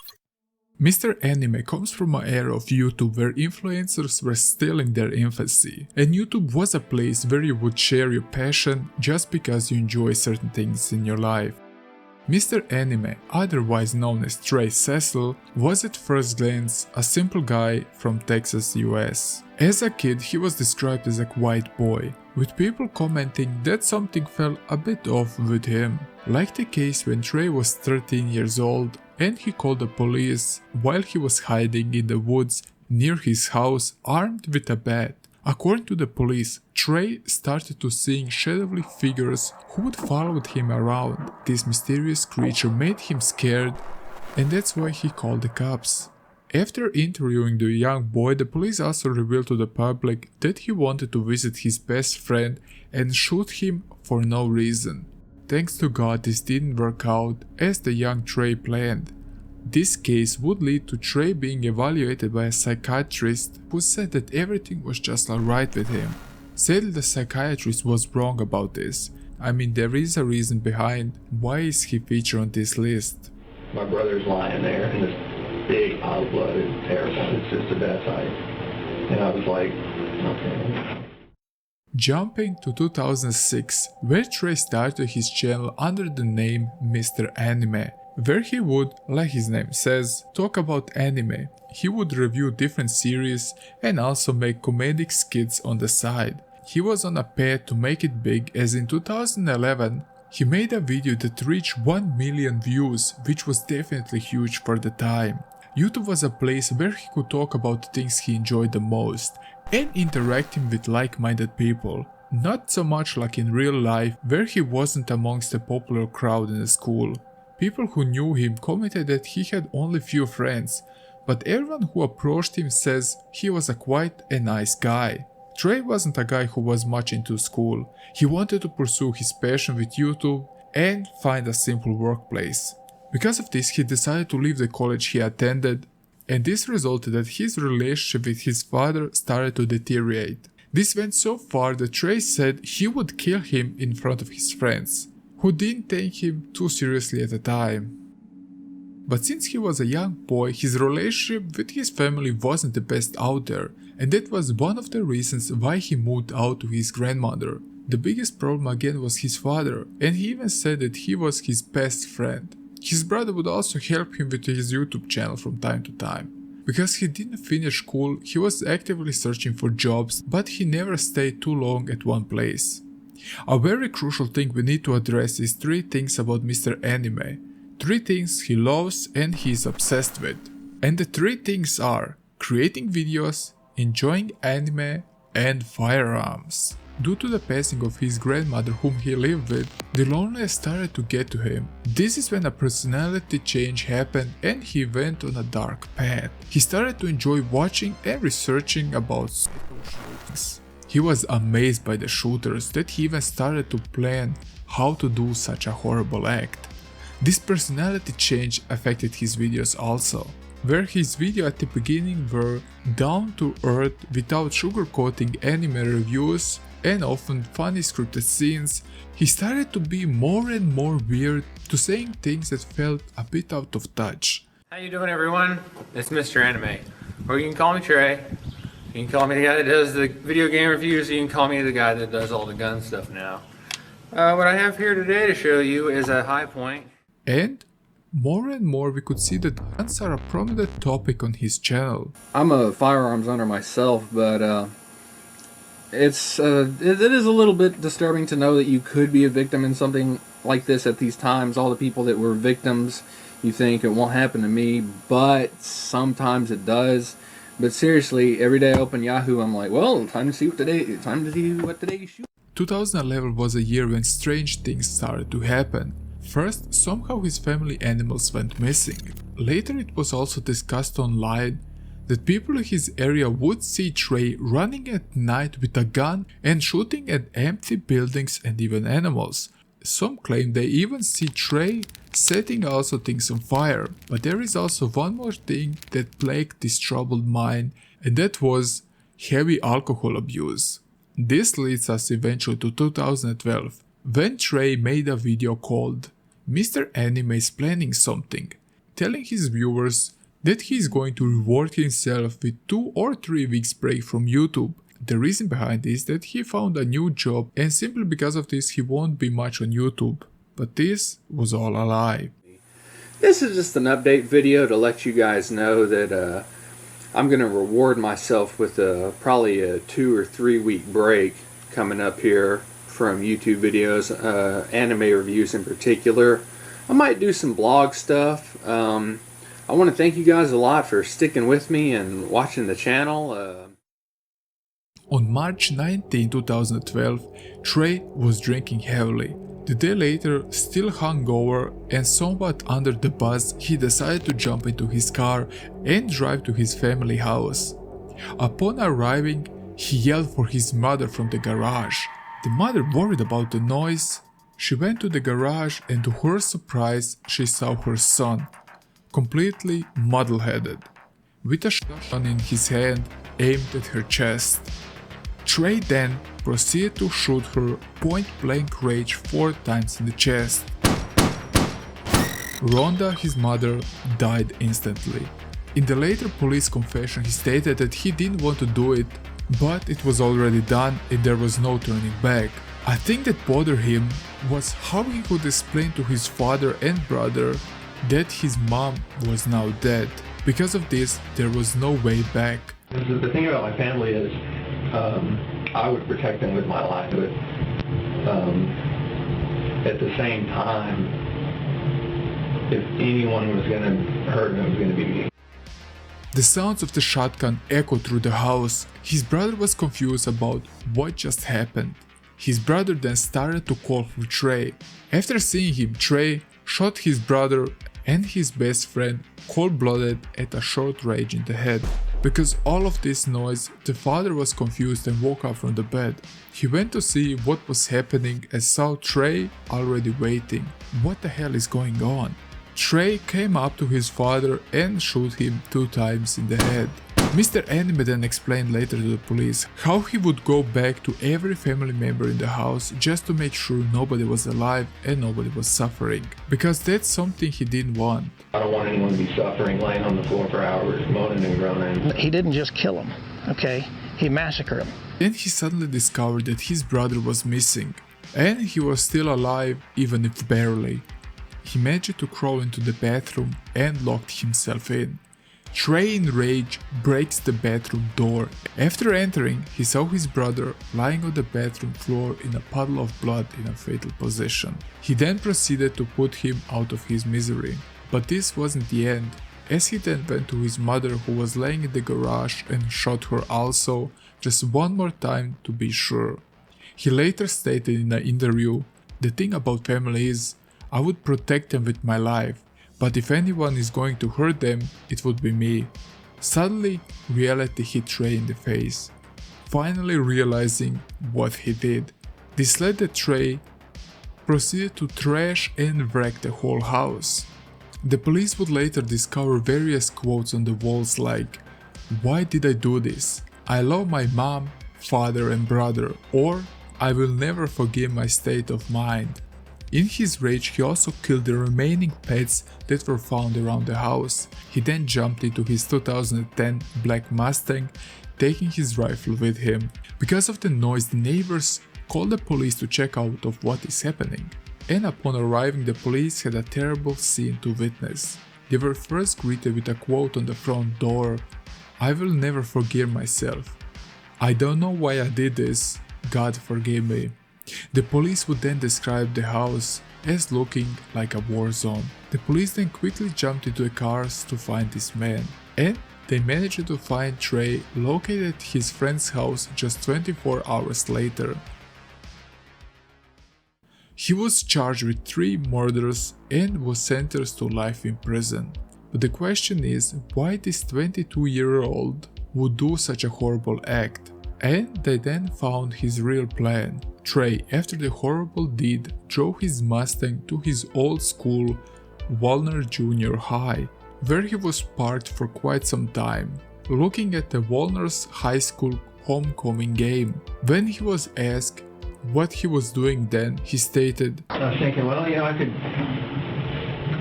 Mr. Anime comes from an era of YouTube where influencers were still in their infancy, and YouTube was a place where you would share your passion just because you enjoy certain things in your life. Mr. Anime, otherwise known as Trey Cecil, was at first glance a simple guy from Texas, US. As a kid, he was described as a quiet boy, with people commenting that something felt a bit off with him, like the case when Trey was 13 years old and he called the police while he was hiding in the woods near his house armed with a bat. According to the police, Trey started to seeing shadowy figures who would follow him around. This mysterious creature made him scared, and that's why he called the cops. After interviewing the young boy, the police also revealed to the public that he wanted to visit his best friend and shoot him for no reason. Thanks to God, this didn't work out as the young Trey planned. This case would lead to Trey being evaluated by a psychiatrist who said that everything was just alright with him. Sadly, the psychiatrist was wrong about this. I mean, there is a reason behind why is he featured on this list. My brother's lying there in this big pile of blood. It's terrible. It's just a bad sight. And I was like, okay. Jumping to 2006, where Trey started his channel under the name Mr. Anime, where he would, like his name says, talk about anime. He would review different series and also make comedic skits on the side. He was on a path to make it big, as in 2011 he made a video that reached 1 million views, which was definitely huge for the time. YouTube was a place where he could talk about the things he enjoyed the most and interacting with like-minded people. Not so much like in real life, where he wasn't amongst the popular crowd in the school. People who knew him commented that he had only few friends, but everyone who approached him says he was quite a nice guy. Trey wasn't a guy who was much into school. He wanted to pursue his passion with YouTube and find a simple workplace. Because of this, he decided to leave the college he attended, and this resulted that his relationship with his father started to deteriorate. This went so far that Trey said he would kill him in front of his friends, who didn't take him too seriously at the time. But since he was a young boy, his relationship with his family wasn't the best out there, and that was one of the reasons why he moved out to his grandmother. The biggest problem again was his father, and he even said that he was his best friend. His brother would also help him with his YouTube channel from time to time. Because he didn't finish school, he was actively searching for jobs, but he never stayed too long at one place. A very crucial thing we need to address is 3 things about Mr. Anime. 3 things he loves and he is obsessed with. And the 3 things are creating videos, enjoying anime, and firearms. Due to the passing of his grandmother whom he lived with, the loneliness started to get to him. This is when a personality change happened and he went on a dark path. He started to enjoy watching and researching about shootings. He was amazed by the shooters that he even started to plan how to do such a horrible act. This personality change affected his videos also, where his videos at the beginning were down to earth without sugarcoating anime reviews and often funny scripted scenes. He started to be more and more weird, to saying things that felt a bit out of touch. How you doing, everyone? It's Mr. Anime, or you can call me Trey. You can call me the guy that does the video game reviews, or you can call me the guy that does all the gun stuff now. What I have here today to show you is a high point. And more we could see that guns are a prominent topic on his channel. I'm a firearms owner myself, but it is a little bit disturbing to know that you could be a victim in something like this at these times. All the people that were victims, you think it won't happen to me, but sometimes it does. But seriously, every day I open Yahoo, I'm like, well, time to see what today you shoot. 2011 was a year when strange things started to happen. First, somehow his family animals went missing. Later it was also discussed online that people in his area would see Trey running at night with a gun and shooting at empty buildings and even animals. Some claim they even see Trey setting also things on fire. But there is also one more thing that plagued this troubled mind, and that was heavy alcohol abuse. This leads us eventually to 2012, when Trey made a video called Mr. Anime is planning something, telling his viewers that he is going to reward himself with 2 or 3 weeks break from YouTube. The reason behind this is that he found a new job, and simply because of this he won't be much on YouTube. But this was all a lie. This is just an update video to let you guys know that I'm going to reward myself with probably a 2 or 3 week break coming up here from YouTube videos, anime reviews in particular. I might do some blog stuff. I want to thank you guys a lot for sticking with me and watching the channel. On March 19, 2012, Trey was drinking heavily. The day later, still hungover and somewhat under the buzz, he decided to jump into his car and drive to his family house. Upon arriving, he yelled for his mother from the garage. The mother, worried about the noise, she went to the garage and to her surprise, she saw her son, completely muddle-headed, with a shotgun in his hand aimed at her chest. Trey then proceeded to shoot her point-blank range 4 times in the chest. Rhonda, his mother, died instantly. In the later police confession, he stated that he didn't want to do it, but it was already done and there was no turning back. I think that bothered him was how he could explain to his father and brother that his mom was now dead. Because of this, there was no way back. The thing about my family is I would protect them with my life, but at the same time, if anyone was going to hurt him, it was going to be me. The sounds of the shotgun echoed through the house. His brother was confused about what just happened. His brother then started to call for Trey. After seeing him, Trey shot his brother and his best friend cold-blooded at a short range in the head. Because all of this noise, the father was confused and woke up from the bed. He went to see what was happening and saw Trey already waiting. What the hell is going on? Trey came up to his father and shot him 2 times in the head. Mr. Anime then explained later to the police how he would go back to every family member in the house just to make sure nobody was alive and nobody was suffering, because that's something he didn't want. I don't want anyone to be suffering, laying on the floor for hours, moaning and groaning. He didn't just kill him, okay? He massacred him. Then he suddenly discovered that his brother was missing, and he was still alive, even if barely. He managed to crawl into the bathroom and locked himself in. Trey, in rage, breaks the bathroom door. After entering, he saw his brother lying on the bathroom floor in a puddle of blood in a fetal position. He then proceeded to put him out of his misery. But this wasn't the end, as he then went to his mother, who was laying in the garage, and shot her also, just one more time to be sure. He later stated in an interview, "The thing about family is, I would protect them with my life. But if anyone is going to hurt them, it would be me." Suddenly, reality hit Trey in the face, finally realizing what he did. This led to Trey proceeded to trash and wreck the whole house. The police would later discover various quotes on the walls like, "Why did I do this? I love my mom, father and brother," or "I will never forgive my state of mind." In his rage, he also killed the remaining pets that were found around the house. He then jumped into his 2010 black Mustang, taking his rifle with him. Because of the noise, the neighbors called the police to check out of what is happening. And upon arriving, the police had a terrible scene to witness. They were first greeted with a quote on the front door, "I will never forgive myself. I don't know why I did this. God forgive me." The police would then describe the house as looking like a war zone. The police then quickly jumped into the cars to find this man, and they managed to find Trey located at his friend's house just 24 hours later. He was charged with 3 murders and was sentenced to life in prison. But the question is, why this 22-year-old would do such a horrible act? And they then found his real plan. Trey, after the horrible deed, drove his Mustang to his old school, Walner Junior High, where he was parked for quite some time, looking at the Walner's high school homecoming game. When he was asked what he was doing then, he stated, I was thinking, well, I could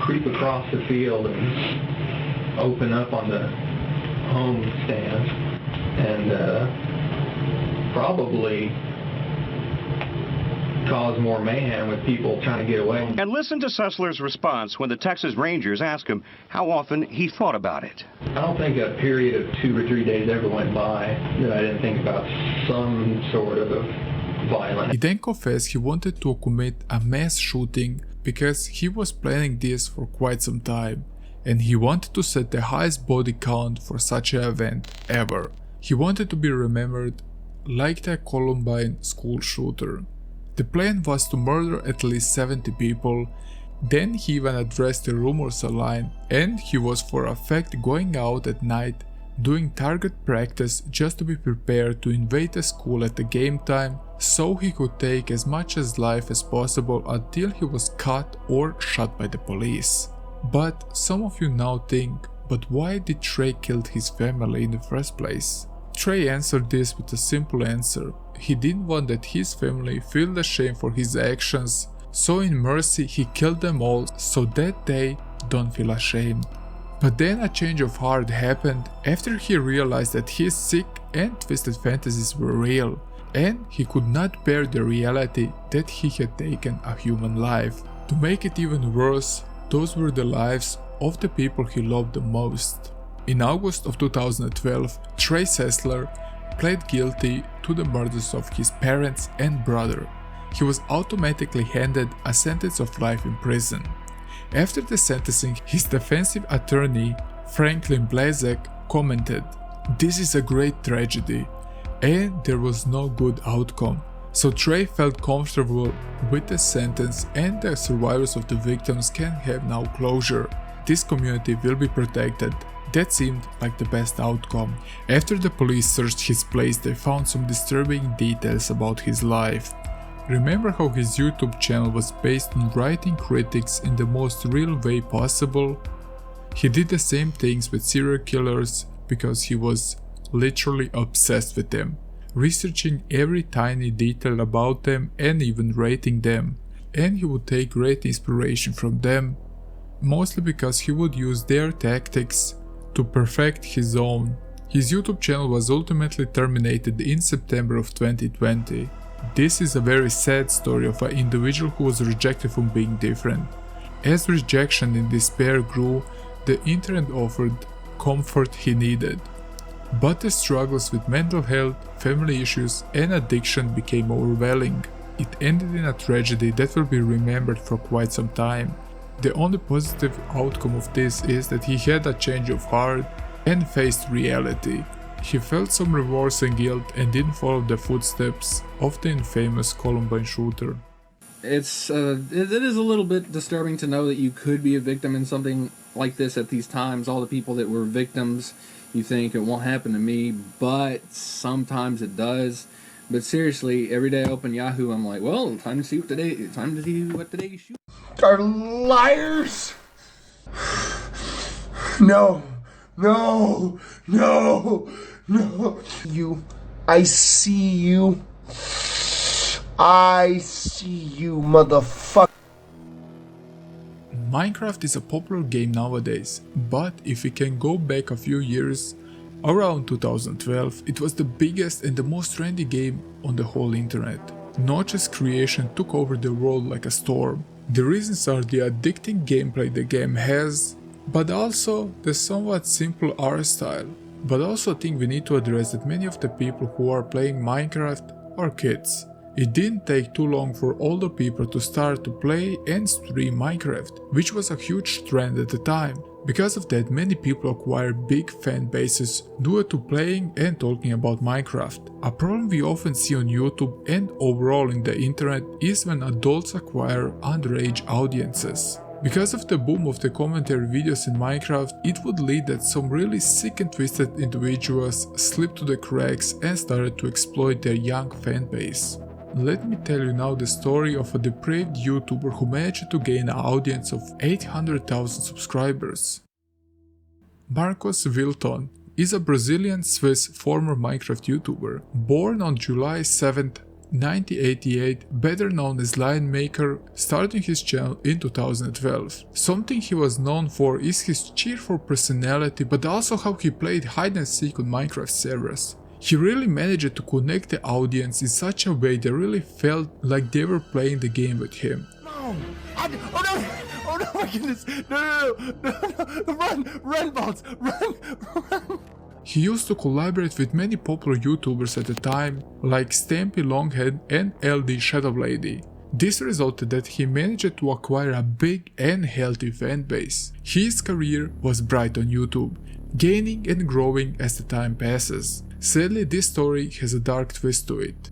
creep across the field and open up on the home stand and probably cause more mayhem with people trying to get away. And listen to Sussler's response when the Texas Rangers asked him how often he thought about it. I don't think a period of 2 or 3 days ever went by that I didn't think about some sort of violence. He then confessed he wanted to commit a mass shooting because he was planning this for quite some time, and he wanted to set the highest body count for such an event ever. He wanted to be remembered like the Columbine school shooter. The plan was to murder at least 70 people. Then he even addressed the rumors online, and he was for a fact going out at night doing target practice just to be prepared to invade the school at the game time so he could take as much as life as possible until he was caught or shot by the police. But some of you now think, but why did Trey kill his family in the first place? Trey answered this with a simple answer. He didn't want that his family feel the shame for his actions, so in mercy he killed them all so that they don't feel ashamed. But then a change of heart happened after he realized that his sick and twisted fantasies were real, and he could not bear the reality that he had taken a human life. To make it even worse, those were the lives of the people he loved the most. In August of 2012, Trey Sessler pled guilty to the murders of his parents and brother. He was automatically handed a sentence of life in prison. After the sentencing, his defensive attorney, Franklin Blazek, commented, "This is a great tragedy, and there was no good outcome." So Trey felt comfortable with the sentence, and the survivors of the victims can have now closure. This community will be protected. That seemed like the best outcome. After the police searched his place, they found some disturbing details about his life. Remember how his YouTube channel was based on writing critics in the most real way possible? He did the same things with serial killers because he was literally obsessed with them, researching every tiny detail about them and even rating them, and he would take great inspiration from them, mostly because he would use their tactics to perfect his own. His YouTube channel was ultimately terminated in September of 2020. This is a very sad story of an individual who was rejected from being different. As rejection and despair grew, the internet offered comfort he needed. But the struggles with mental health, family issues, and addiction became overwhelming. It ended in a tragedy that will be remembered for quite some time. The only positive outcome of this is that he had a change of heart and faced reality. He felt some remorse and guilt and didn't follow the footsteps of the infamous Columbine shooter. It is a little bit disturbing to know that you could be a victim in something like this at these times. All the people that were victims, you think it won't happen to me, but sometimes it does. But seriously, every day I open Yahoo, I'm like, well, time to see what today shoot. Are liars? No. No. I see you, motherfucker. Minecraft is a popular game nowadays, but if we can go back a few years, around 2012, it was the biggest and the most trendy game on the whole internet. Notch's creation took over the world like a storm. The reasons are the addicting gameplay the game has, but also the somewhat simple art style. But also I think we need to address that many of the people who are playing Minecraft are kids. It didn't take too long for older people to start to play and stream Minecraft, which was a huge trend at the time. Because of that, many people acquired big fan bases due to playing and talking about Minecraft. A problem we often see on YouTube and overall in the internet is when adults acquire underage audiences. Because of the boom of the commentary videos in Minecraft, it would lead that some really sick and twisted individuals slipped through the cracks and started to exploit their young fan base. Let me tell you now the story of a depraved YouTuber who managed to gain an audience of 800,000 subscribers. Marcos Wilton is a Brazilian-Swiss former Minecraft YouTuber, born on July 7th, 1988, better known as Lion Maker, starting his channel in 2012. Something he was known for is his cheerful personality, but also how he played hide and seek on Minecraft servers. He really managed to connect the audience in such a way they really felt like they were playing the game with him. No! Oh no, my goodness! No! Run, Balls! Run! He used to collaborate with many popular YouTubers at the time, like Stampy Longhead and LD Shadow Lady. This resulted that he managed to acquire a big and healthy fanbase. His career was bright on YouTube, gaining and growing as the time passes. Sadly, this story has a dark twist to it.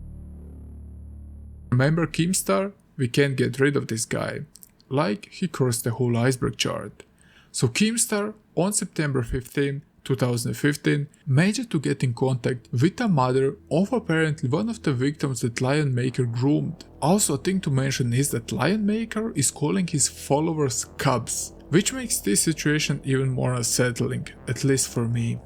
Remember Keemstar? We can't get rid of this guy. Like, he crossed the whole Iceberg Chart. So Keemstar, on September 15, 2015, managed to get in contact with the mother of apparently one of the victims that Lion Maker groomed. Also, a thing to mention is that Lion Maker is calling his followers cubs, which makes this situation even more unsettling, at least for me.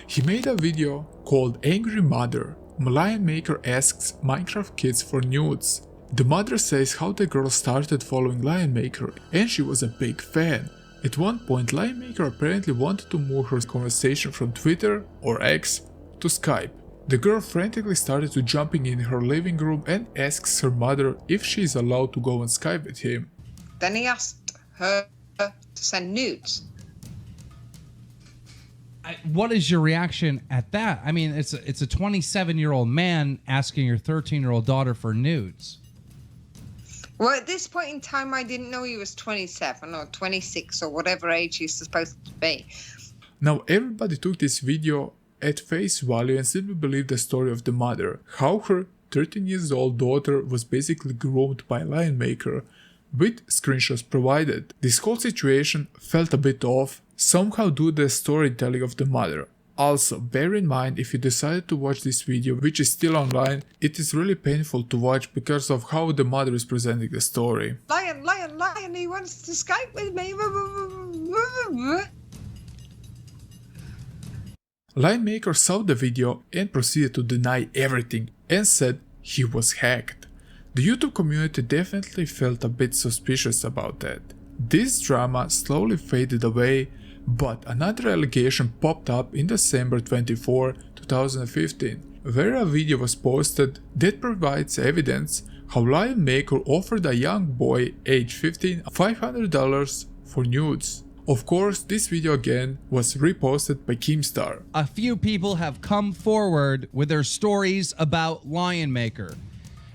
He made a video called Angry Mother. Lion Maker asks Minecraft kids for nudes. The mother says how the girl started following Lion Maker and she was a big fan. At one point, Lion Maker apparently wanted to move her conversation from Twitter or X to Skype. The girl frantically started to jumping in her living room and asks her mother if she is allowed to go on Skype with him. Then he asked her to send nudes. What is your reaction at that? I mean, it's a 27-year-old man asking your 13-year-old daughter for nudes. Well, at this point in time, I didn't know he was 27 or 26 or whatever age he's supposed to be. Now, everybody took this video at face value and simply believed the story of the mother, how her 13 years old daughter was basically groomed by Lion Maker, with screenshots provided. This whole situation felt a bit off, somehow due to the storytelling of the mother. Also, bear in mind, if you decided to watch this video, which is still online, it is really painful to watch because of how the mother is presenting the story. Lion, Lion, Lion, he wants to Skype with me. Lion Maker saw the video and proceeded to deny everything and said he was hacked. The YouTube community definitely felt a bit suspicious about that. This drama slowly faded away, but another allegation popped up in December 24, 2015, where a video was posted that provides evidence how Lion Maker offered a young boy aged 15 $500 for nudes. Of course, this video again was reposted by Keemstar. A few people have come forward with their stories about Lion Maker.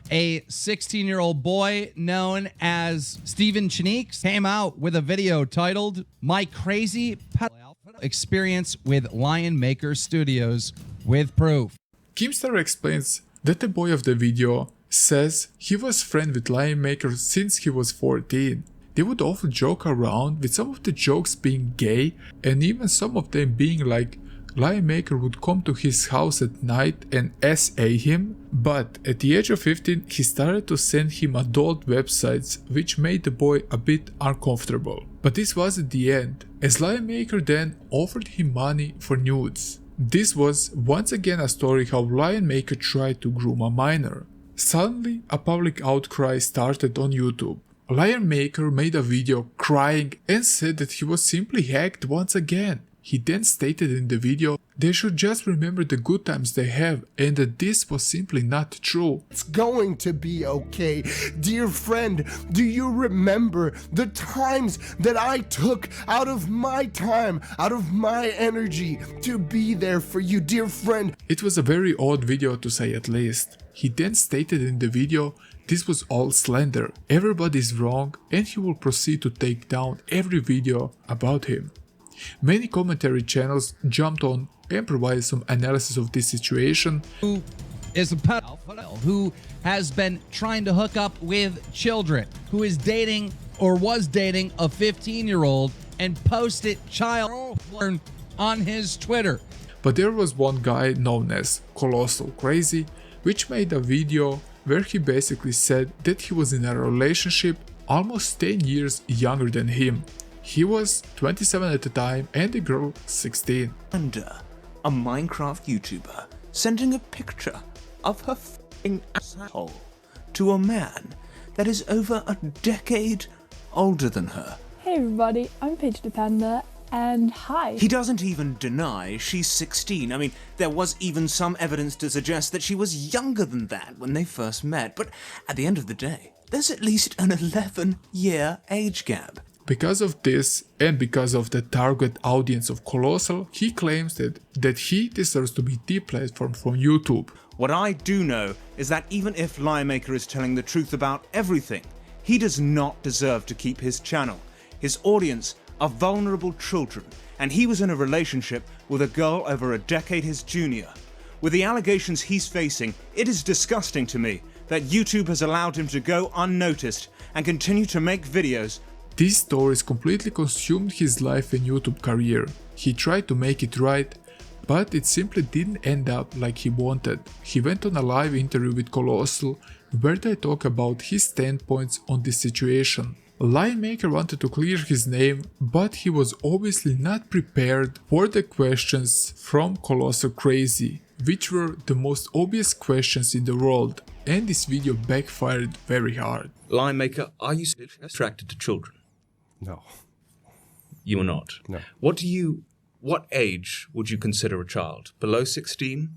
A 16-year-old boy known as Steven Chiniques came out with a video titled My Crazy Experience with Lion Maker Studios with Proof. Keemstar explains that the boy of the video says he was friends with Lion Maker since he was 14. They would often joke around, with some of the jokes being gay and even some of them being like Lion Maker would come to his house at night and SA him, but at the age of 15 he started to send him adult websites, which made the boy a bit uncomfortable. But this wasn't the end, as Lion Maker then offered him money for nudes. This was once again a story how Lion Maker tried to groom a minor. Suddenly a public outcry started on YouTube. Lion Maker made a video crying and said that he was simply hacked once again. He then stated in the video they should just remember the good times they have and that this was simply not true. It's going to be okay. Dear friend, do you remember the times that I took out of my time, out of my energy to be there for you, dear friend? It was a very odd video to say at least. He then stated in the video this was all slander, everybody is wrong, and he will proceed to take down every video about him. Many commentary channels jumped on and provided some analysis of this situation. Who is a pedophile who has been trying to hook up with children, who is dating or was dating a 15-year-old and posted child porn on his Twitter. But there was one guy known as Colossal Crazy, which made a video where he basically said that he was in a relationship almost 10 years younger than him. He was 27 at the time and the girl 16. Under a Minecraft YouTuber sending a picture of her f***ing asshole to a man that is over a decade older than her. Hey everybody, I'm Paige Depender, and hi. He doesn't even deny she's 16. I mean, there was even some evidence to suggest that she was younger than that when they first met, but at the end of the day, there's at least an 11-year age gap. Because of this, and because of the target audience of Colossal, he claims that he deserves to be deplatformed from YouTube. What I do know is that even if Lion Maker is telling the truth about everything, he does not deserve to keep his channel. His audience are vulnerable children, and he was in a relationship with a girl over a decade his junior. with the allegations he's facing, it is disgusting to me that YouTube has allowed him to go unnoticed and continue to make videos. These stories completely consumed his life and YouTube career. He tried to make it right, but it simply didn't end up like he wanted. He went on a live interview with Colossal where they talk about his standpoints on this situation. Lion-Maker wanted to clear his name, but he was obviously not prepared for the questions from Colossal Crazy, which were the most obvious questions in the world, and this video backfired very hard. Lion-Maker, are you attracted to children? No. You are not? No. What age would you consider a child? Below 16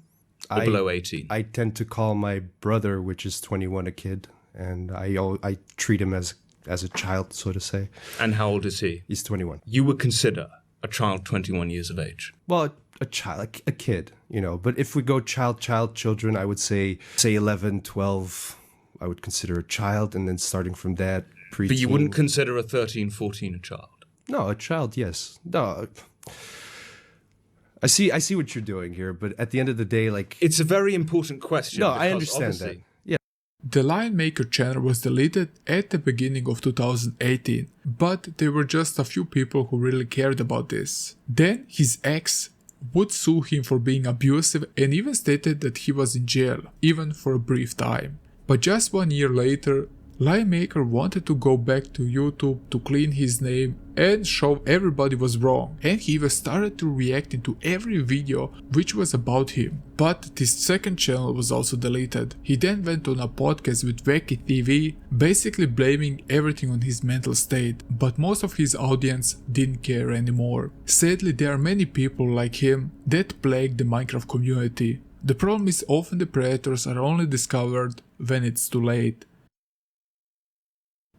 or below 18? I tend to call my brother, which is 21, a kid, and I treat him as a child, so to say. And how old is he? He's 21. You would consider a child 21 years of age? Well, a child, a kid, you know. But if we go children, I would say 11, 12, I would consider a child, and then starting from that, preteen. But you wouldn't consider a 13, 14 a child? No, a child, yes. No. I see what you're doing here, but at the end of the day, like... It's a very important question. No, I understand that. Yeah. The Lion-Maker channel was deleted at the beginning of 2018, but there were just a few people who really cared about this. Then his ex would sue him for being abusive and even stated that he was in jail, even for a brief time. But just 1 year later, Lion-Maker wanted to go back to YouTube to clean his name and show everybody was wrong, and he even started to react into every video which was about him. But this second channel was also deleted. He then went on a podcast with Wacky TV, basically blaming everything on his mental state, but most of his audience didn't care anymore. Sadly, there are many people like him that plague the Minecraft community. The problem is often the predators are only discovered when it's too late.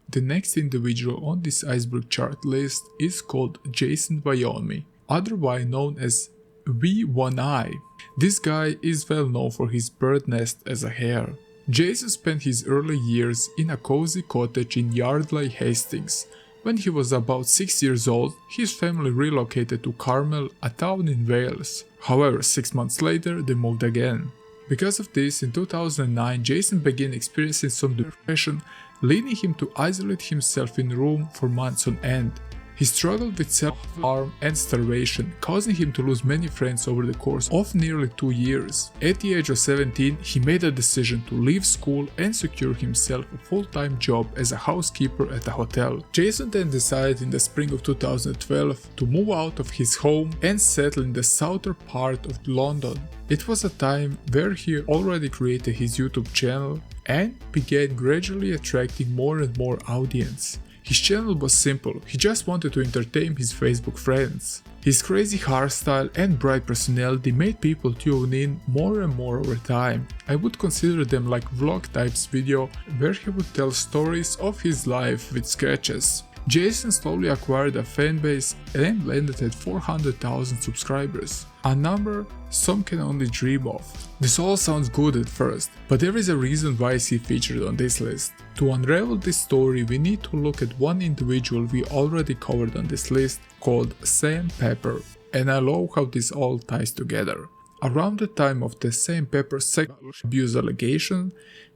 The next individual on this Iceberg Chart list is called Jason Wyoming, otherwise known as V1I. This guy is well known for his bird nest as a hare. Jason spent his early years in a cozy cottage in Yardley, Hastings. When he was about 6 years old, his family relocated to Carmel, a town in Wales. However, 6 months later, they moved again. Because of this, in 2009, Jason began experiencing some depression, leading him to isolate himself in a room for months on end. He struggled with self-harm and starvation, causing him to lose many friends over the course of nearly 2 years. At the age of 17, he made a decision to leave school and secure himself a full-time job as a housekeeper at a hotel. Jason then decided in the spring of 2012 to move out of his home and settle in the southern part of London. It was a time where he already created his YouTube channel and began gradually attracting more and more audience. His channel was simple, he just wanted to entertain his Facebook friends. His crazy hairstyle and bright personality made people tune in more and more over time. I would consider them like vlog types video where he would tell stories of his life with sketches. Jason slowly acquired a fanbase and landed at 400,000 subscribers, a number some can only dream of. This all sounds good at first, but there is a reason why he featured on this list. To unravel this story, we need to look at one individual we already covered on this list, called Sam Pepper, and I love how this all ties together. Around the time of the Sam Pepper sexual abuse allegation,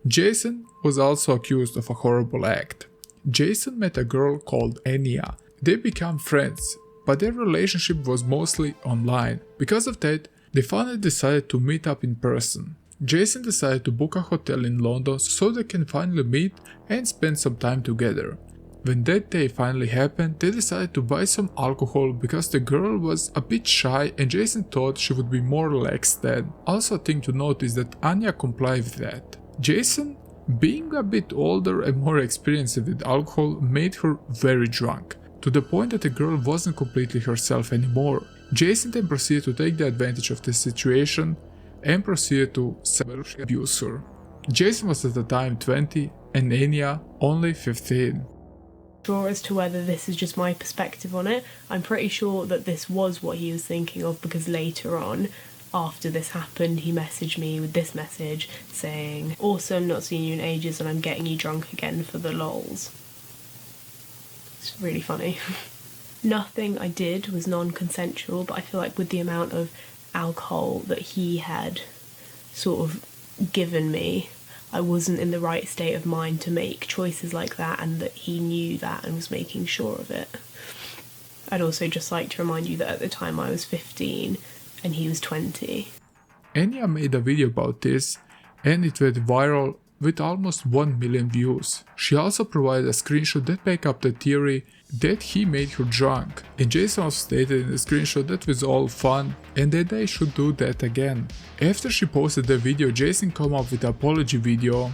Jason was also accused of a horrible act. Jason met a girl called Anya. They became friends, but their relationship was mostly online. Because of that, they finally decided to meet up in person. Jason decided to book a hotel in London so they can finally meet and spend some time together. When that day finally happened, they decided to buy some alcohol because the girl was a bit shy and Jason thought she would be more relaxed then. Also a thing to note is that Anya complied with that. Jason, being a bit older and more experienced with alcohol, made her very drunk, to the point that the girl wasn't completely herself anymore. Jason then proceeded to take the advantage of the situation and proceeded to sexually abuse her. Jason was at the time 20 and Anya only 15. Sure as to whether this is just my perspective on it. I'm pretty sure that this was what he was thinking of, because later on, after this happened, he messaged me with this message saying, "Awesome, not seen you in ages and I'm getting you drunk again for the lols." It's really funny. Nothing I did was non-consensual, but I feel like with the amount of alcohol that he had sort of given me. I wasn't in the right state of mind to make choices like that, and that he knew that and was making sure of it. I'd also just like to remind you that at the time I was 15 and he was 20. Enya made a video about this, and it went viral with almost 1 million views. She also provided a screenshot that backed up the theory that he made her drunk, and Jason also stated in the screenshot that was all fun and that they should do that again. After she posted the video, Jason came up with an apology video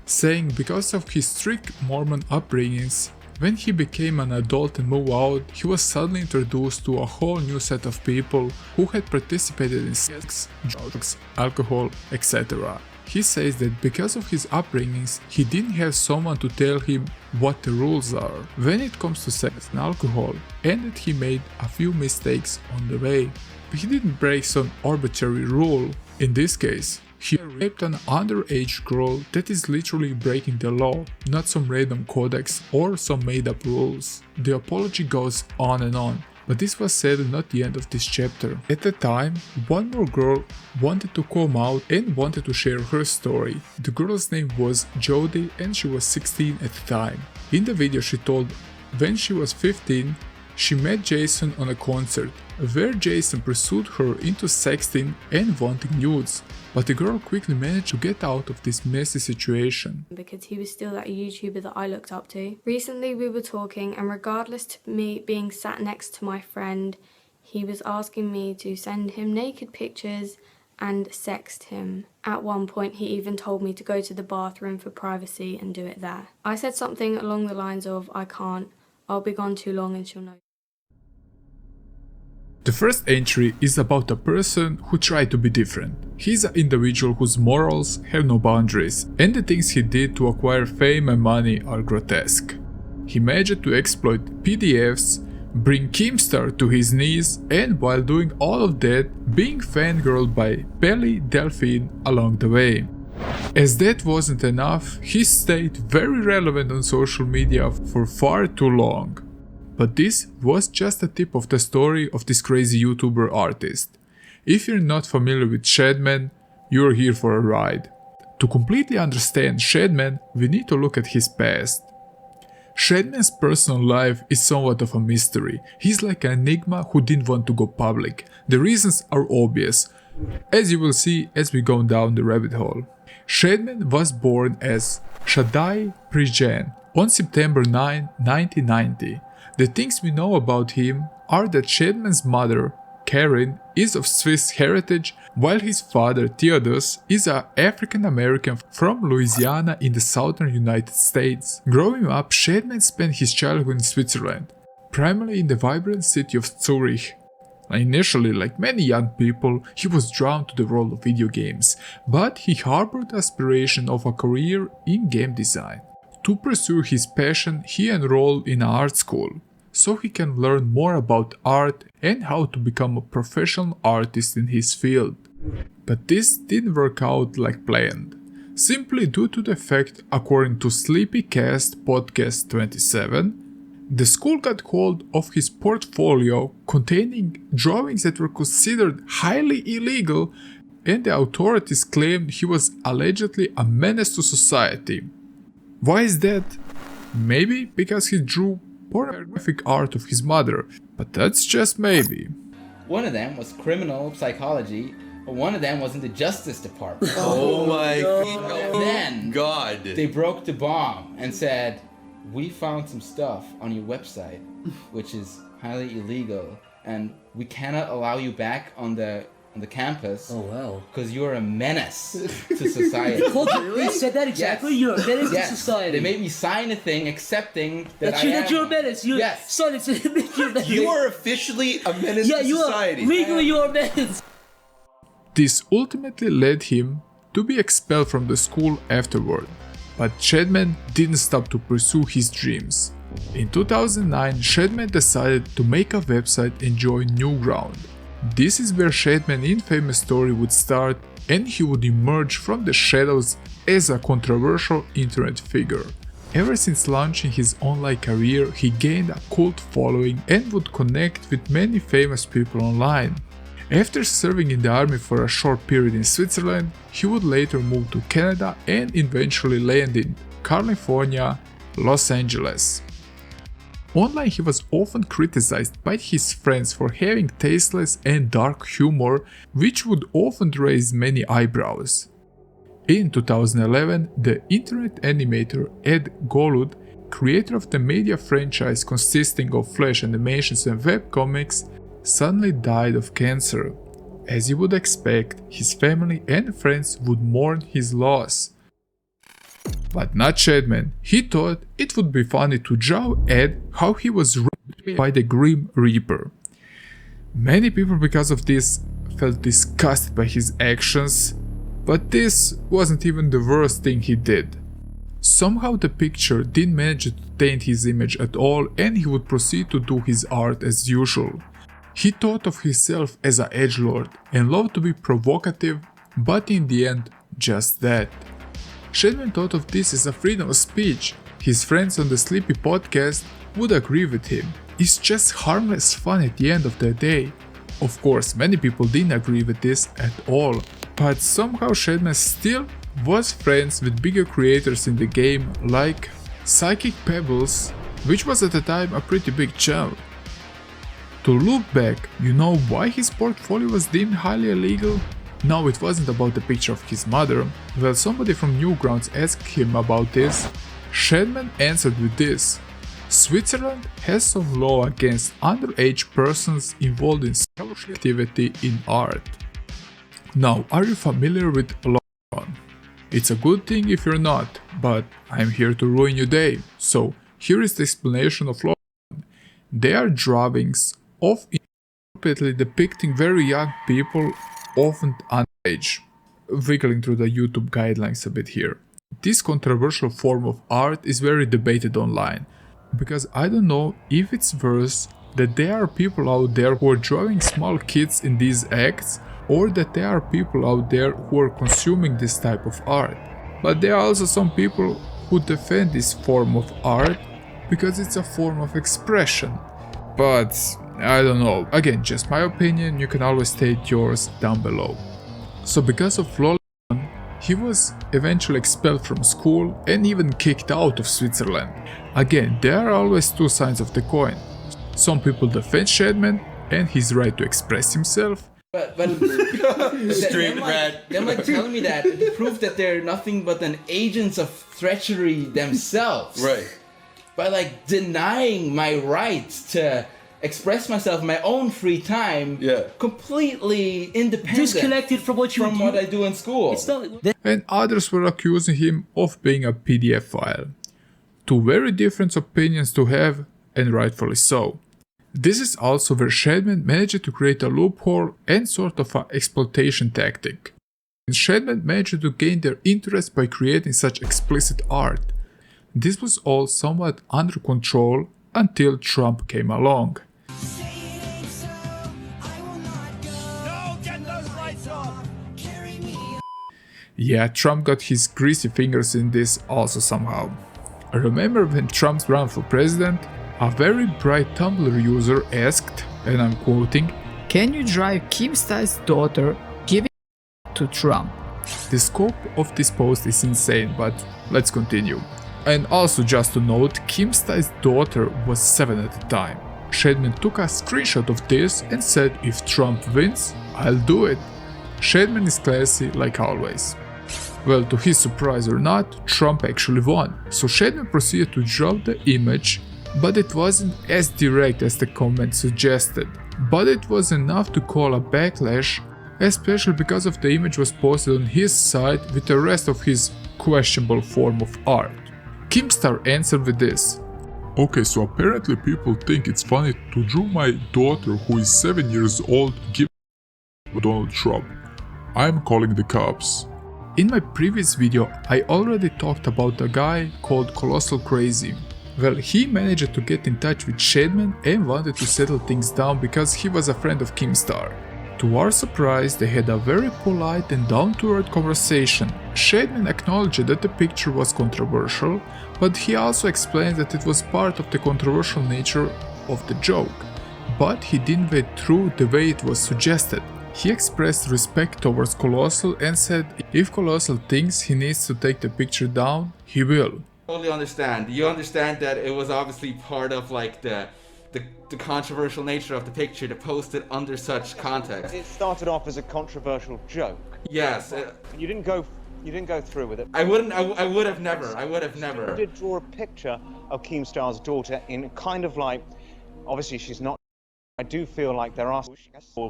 saying because of his strict Mormon upbringings, when he became an adult and moved out, he was suddenly introduced to a whole new set of people who had participated in sex, drugs, alcohol, etc. He says that because of his upbringings, he didn't have someone to tell him what the rules are when it comes to sex and alcohol, and that he made a few mistakes on the way. But he didn't break some arbitrary rule. In this case, he raped an underage girl that is literally breaking the law, not some random codex or some made up rules. The apology goes on and on. But this was sadly not the end of this chapter. At the time, one more girl wanted to come out and wanted to share her story. The girl's name was Jody and she was 16 at the time. In the video she told when she was 15, she met Jason on a concert, where Jason pursued her into sexting and wanting nudes. But the girl quickly managed to get out of this messy situation. Because he was still that YouTuber that I looked up to. Recently we were talking, and regardless to me being sat next to my friend, he was asking me to send him naked pictures and sext him. At one point he even told me to go to the bathroom for privacy and do it there. I said something along the lines of, I can't, I'll be gone too long and she'll know. The first entry is about a person who tried to be different. He's an individual whose morals have no boundaries, and the things he did to acquire fame and money are grotesque. He managed to exploit PDFs, bring Keemstar to his knees, and while doing all of that, being fangirled by Belly Delphine along the way. As that wasn't enough, he stayed very relevant on social media for far too long. But this was just the tip of the story of this crazy YouTuber artist. If you're not familiar with Shadman, you're here for a ride. To completely understand Shadman, we need to look at his past. Shadman's personal life is somewhat of a mystery. He's like an enigma who didn't want to go public. The reasons are obvious, as you will see as we go down the rabbit hole. Shadman was born as Shaddai Prijan on September 9, 1990. The things we know about him are that Shadman's mother, Karen, is of Swiss heritage, while his father, Theodos, is an African American from Louisiana in the southern United States. Growing up, Shadman spent his childhood in Switzerland, primarily in the vibrant city of Zurich. Initially, like many young people, he was drawn to the world of video games, but he harbored the aspiration of a career in game design. To pursue his passion, he enrolled in an art school, so he can learn more about art and how to become a professional artist in his field. But this didn't work out like planned, simply due to the fact, according to Sleepycast Podcast 27, the school got hold of his portfolio containing drawings that were considered highly illegal, and the authorities claimed he was allegedly a menace to society. Why is that? Maybe because he drew pornographic art of his mother, but that's just maybe. One of them was criminal psychology, one of them was in the Justice Department. Oh my Then God. They broke the bomb and said, we found some stuff on your website which is highly illegal and we cannot allow you back on the campus. Oh wow. Because you're a menace to society. They said that exactly? Yes. You're a menace to society. They made me sign a thing accepting that you're a menace. Yes. Son, it's you're a menace. You are officially a menace to society. Yeah, legally you're a menace. This ultimately led him to be expelled from the school afterward. But Shadman didn't stop to pursue his dreams. In 2009, Shadman decided to make a website and join Newground. This is where Shadman's infamous story would start, and he would emerge from the shadows as a controversial internet figure. Ever since launching his online career, he gained a cult following and would connect with many famous people online. After serving in the army for a short period in Switzerland, he would later move to Canada and eventually land in California, Los Angeles. Online he was often criticized by his friends for having tasteless and dark humor, which would often raise many eyebrows. In 2011, the internet animator Ed Golud, creator of the media franchise consisting of Flash animations and webcomics, suddenly died of cancer. As you would expect, his family and friends would mourn his loss. But not Shadman. He thought it would be funny to draw Ed how he was raped by the Grim Reaper. Many people because of this felt disgusted by his actions, but this wasn't even the worst thing he did. Somehow the picture didn't manage to taint his image at all and he would proceed to do his art as usual. He thought of himself as an edgelord and loved to be provocative, but in the end, just that. Shadman thought of this as a freedom of speech. His friends on the Sleepy podcast would agree with him. It's just harmless fun at the end of the day. Of course, many people didn't agree with this at all, but somehow Shadman still was friends with bigger creators in the game like Psychic Pebbles, which was at the time a pretty big channel. To look back, you know why his portfolio was deemed highly illegal? No, it wasn't about the picture of his mother. Well, somebody from Newgrounds asked him about this. Shadman answered with this: Switzerland has some law against underage persons involved in sexual activity in art. Now, are you familiar with law? It's a good thing if you're not, but I'm here to ruin your day. So, here is the explanation of law. They are drawings of inappropriately depicting very young people, often underage. Wiggling through the YouTube guidelines a bit here. This controversial form of art is very debated online, because I don't know if it's worse that there are people out there who are drawing small kids in these acts, or that there are people out there who are consuming this type of art. But there are also some people who defend this form of art because it's a form of expression. But I don't know, again, just my opinion, you can always state yours down below. So because of Lolland, he was eventually expelled from school and even kicked out of Switzerland. Again, there are always two sides of the coin. Some people defend Shadman and his right to express himself. But Straight them like telling me that proof that they're nothing but an agents of treachery themselves. Right. By like denying my right to express myself in my own free time, completely independent, disconnected from what I do in school. And others were accusing him of being a PDF file. Two very different opinions to have, and rightfully so. This is also where Shadman managed to create a loophole and sort of an exploitation tactic. And Shadman managed to gain their interest by creating such explicit art. This was all somewhat under control until Trump came along. Yeah, Trump got his greasy fingers in this also somehow. I remember when Trump ran for president, a very bright Tumblr user asked, and I'm quoting, "Can you drive Kim Styles' daughter giving to Trump?" The scope of this post is insane, but let's continue. And also just to note, Kim Styles' daughter was 7 at the time. Shadman took a screenshot of this and said, if Trump wins, I'll do it. Shadman is classy like always. Well, to his surprise or not, Trump actually won. So Shadman proceeded to drop the image, but it wasn't as direct as the comment suggested. But it was enough to call a backlash, especially because of the image was posted on his side with the rest of his questionable form of art. Kimstar answered with this: "Okay, so apparently people think it's funny to draw my daughter who is 7 years old giving Donald Trump. I'm calling the cops." In my previous video, I already talked about a guy called Colossal Crazy. Well, he managed to get in touch with Shadman and wanted to settle things down because he was a friend of Kimstar. To our surprise, they had a very polite and down-to-earth conversation. Shadman acknowledged that the picture was controversial, but he also explained that it was part of the controversial nature of the joke. But he didn't wade through the way it was suggested. He expressed respect towards Colossal and said if Colossal thinks he needs to take the picture down, he will. Totally understand. You understand that it was obviously part of like the controversial nature of the picture to post it under such context. It started off as a controversial joke. Yes. You didn't go through with it. I would have never. You did draw a picture of Keemstar's daughter in kind of like, obviously she's not. I do feel like there are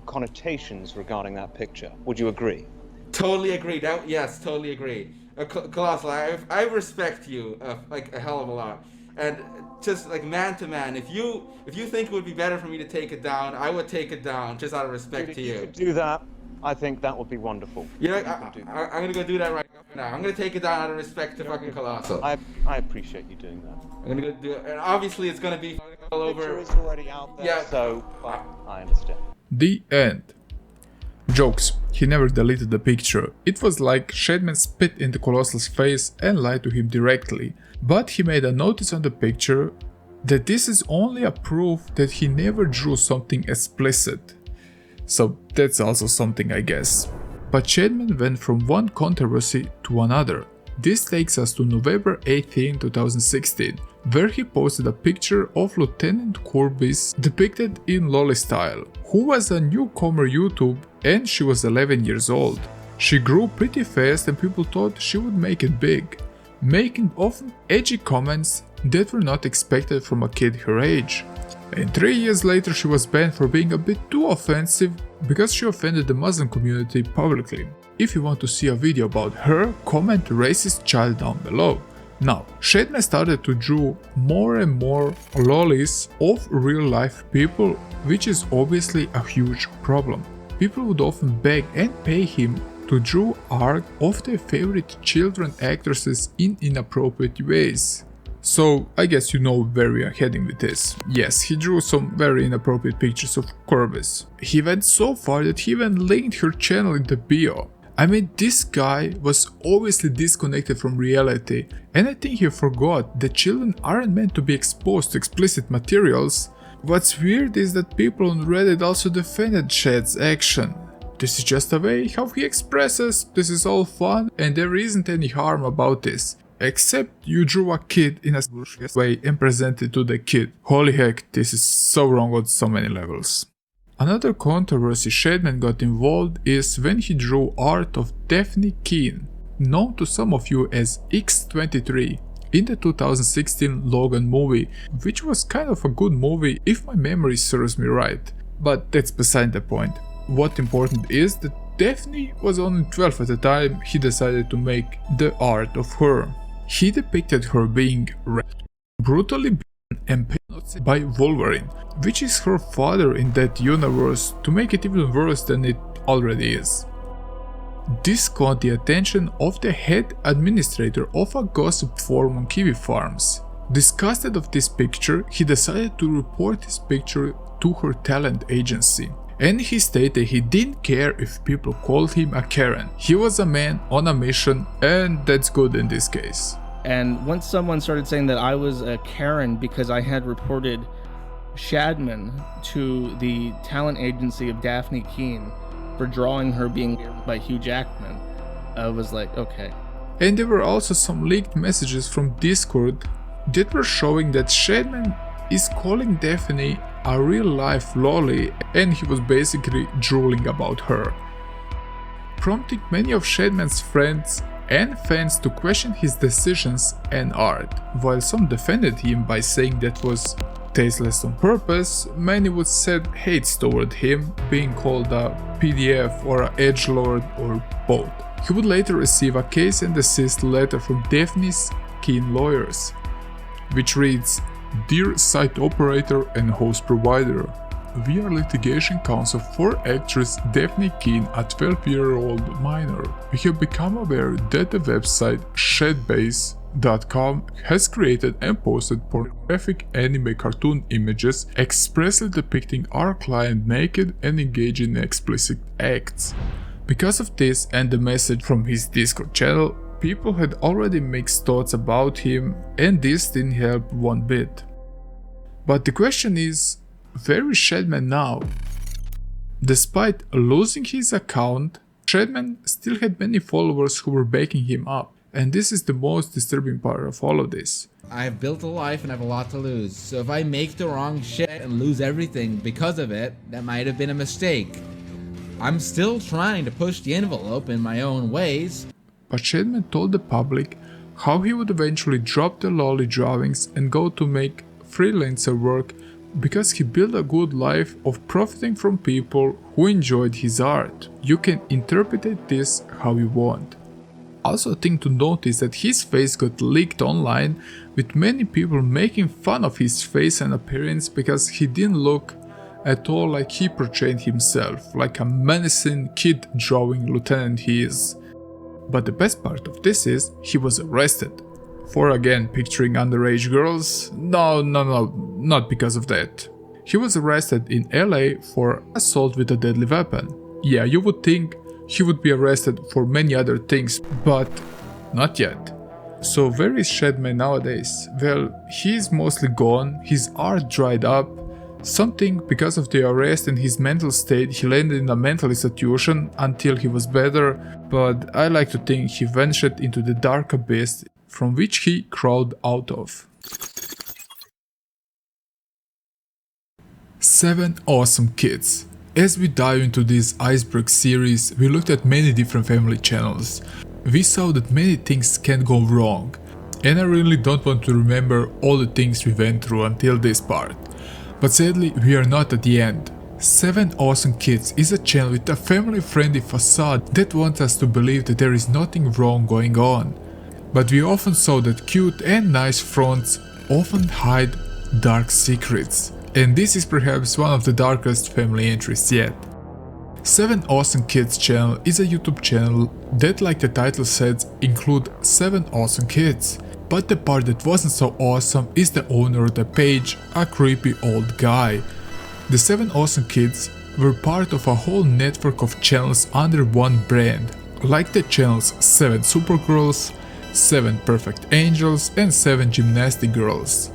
connotations regarding that picture. Would you agree? Totally agree. Yes, totally agree. Colossal, I respect you like a hell of a lot, and just like man to man, if you think it would be better for me to take it down, I would take it down just out of respect to you. If you could do that, I think that would be wonderful. You know, I'm gonna go do that right now. I'm gonna take it down out of respect to fucking Colossal. I appreciate you doing that. I'm gonna go do it, and obviously it's gonna be all over. The picture is already out there, yeah. So I understand. The end. Jokes. He never deleted the picture. It was like Shadman spit in the Colossal's face and lied to him directly. But he made a notice on the picture that this is only a proof that he never drew something explicit. So that's also something, I guess. But Shadman went from one controversy to another. This takes us to November 18, 2016, where he posted a picture of Lieutenant Corbis depicted in lolly style, who was a newcomer YouTube and she was 11 years old. She grew pretty fast and people thought she would make it big, making often edgy comments that were not expected from a kid her age. And 3 years later she was banned for being a bit too offensive because she offended the Muslim community publicly. If you want to see a video about her, comment racist child down below. Now, Shadman started to draw more and more lollies of real life people, which is obviously a huge problem. People would often beg and pay him to draw art of their favorite children actresses in inappropriate ways. So I guess you know where we are heading with this. Yes, he drew some very inappropriate pictures of Corbis. He went so far that he even linked her channel in the bio. I mean, this guy was obviously disconnected from reality, and I think he forgot that children aren't meant to be exposed to explicit materials. What's weird is that people on Reddit also defended Shad's action. This is just a way how he expresses, this is all fun and there isn't any harm about this. Except you drew a kid in a way and presented to the kid. Holy heck, this is so wrong on so many levels. Another controversy Shadman got involved is when he drew art of Daphne Keane, known to some of you as X23, in the 2016 Logan movie, which was kind of a good movie if my memory serves me right, but that's beside the point. What important is that Daphne was only 12 at the time he decided to make the art of her. He depicted her being raped, brutally beaten and painted by Wolverine, which is her father in that universe, to make it even worse than it already is. This caught the attention of the head administrator of a gossip forum on Kiwi Farms. Disgusted of this picture, he decided to report this picture to her talent agency. And he stated he didn't care if people called him a Karen. He was a man on a mission, and that's good in this case. And once someone started saying that I was a Karen because I had reported Shadman to the talent agency of Daphne Keane for drawing her being by Hugh Jackman, I was like, okay. And there were also some leaked messages from Discord that were showing that Shadman is calling Daphne a real-life lolly and he was basically drooling about her, prompting many of Shadman's friends and fans to question his decisions and art. While some defended him by saying that was tasteless on purpose, many would set hates toward him, being called a PDF or a edgelord or both. He would later receive a cease and desist letter from Daphne's Keane lawyers, which reads, "Dear site operator and host provider, we are litigation counsel for actress Daphne Keane, a 12-year-old minor. We have become aware that the website shadbase.com has created and posted pornographic anime cartoon images expressly depicting our client naked and engaging in explicit acts. Because of this and the message from his Discord channel, people had already mixed thoughts about him, and this didn't help one bit. But the question is, where is Shadman now? Despite losing his account, Shedman still had many followers who were backing him up, and this is the most disturbing part of all of this. I've built a life and I have a lot to lose, so if I make the wrong shit and lose everything because of it, that might have been a mistake. I'm still trying to push the envelope in my own ways. But Shedman told the public how he would eventually drop the lolly drawings and go to make freelancer work because he built a good life of profiting from people who enjoyed his art. You can interpret this how you want. Also, a thing to notice that his face got leaked online, with many people making fun of his face and appearance because he didn't look at all like he portrayed himself, like a menacing kid drawing lieutenant he is. But the best part of this is he was arrested. For again picturing underage girls? No, not because of that. He was arrested in LA for assault with a deadly weapon. Yeah, you would think he would be arrested for many other things, but not yet. So where is Shedman nowadays? Well, he is mostly gone, his art dried up. Something because of the arrest and his mental state, he landed in a mental institution until he was better, but I like to think he ventured into the dark abyss from which he crawled out of. 7 awesome kids. As we dive into this Iceberg series, we looked at many different family channels. We saw that many things can go wrong, and I really don't want to remember all the things we went through until this part. But sadly, we are not at the end. 7 Awesome Kids is a channel with a family-friendly facade that wants us to believe that there is nothing wrong going on. But we often saw that cute and nice fronts often hide dark secrets. And this is perhaps one of the darkest family entries yet. 7 Awesome Kids channel is a YouTube channel that, like the title says, include 7 awesome kids. But the part that wasn't so awesome is the owner of the page, a creepy old guy. The 7 Awesome Kids were part of a whole network of channels under one brand, like the channels 7 Supergirls, 7 Perfect Angels and 7 Gymnastic Girls.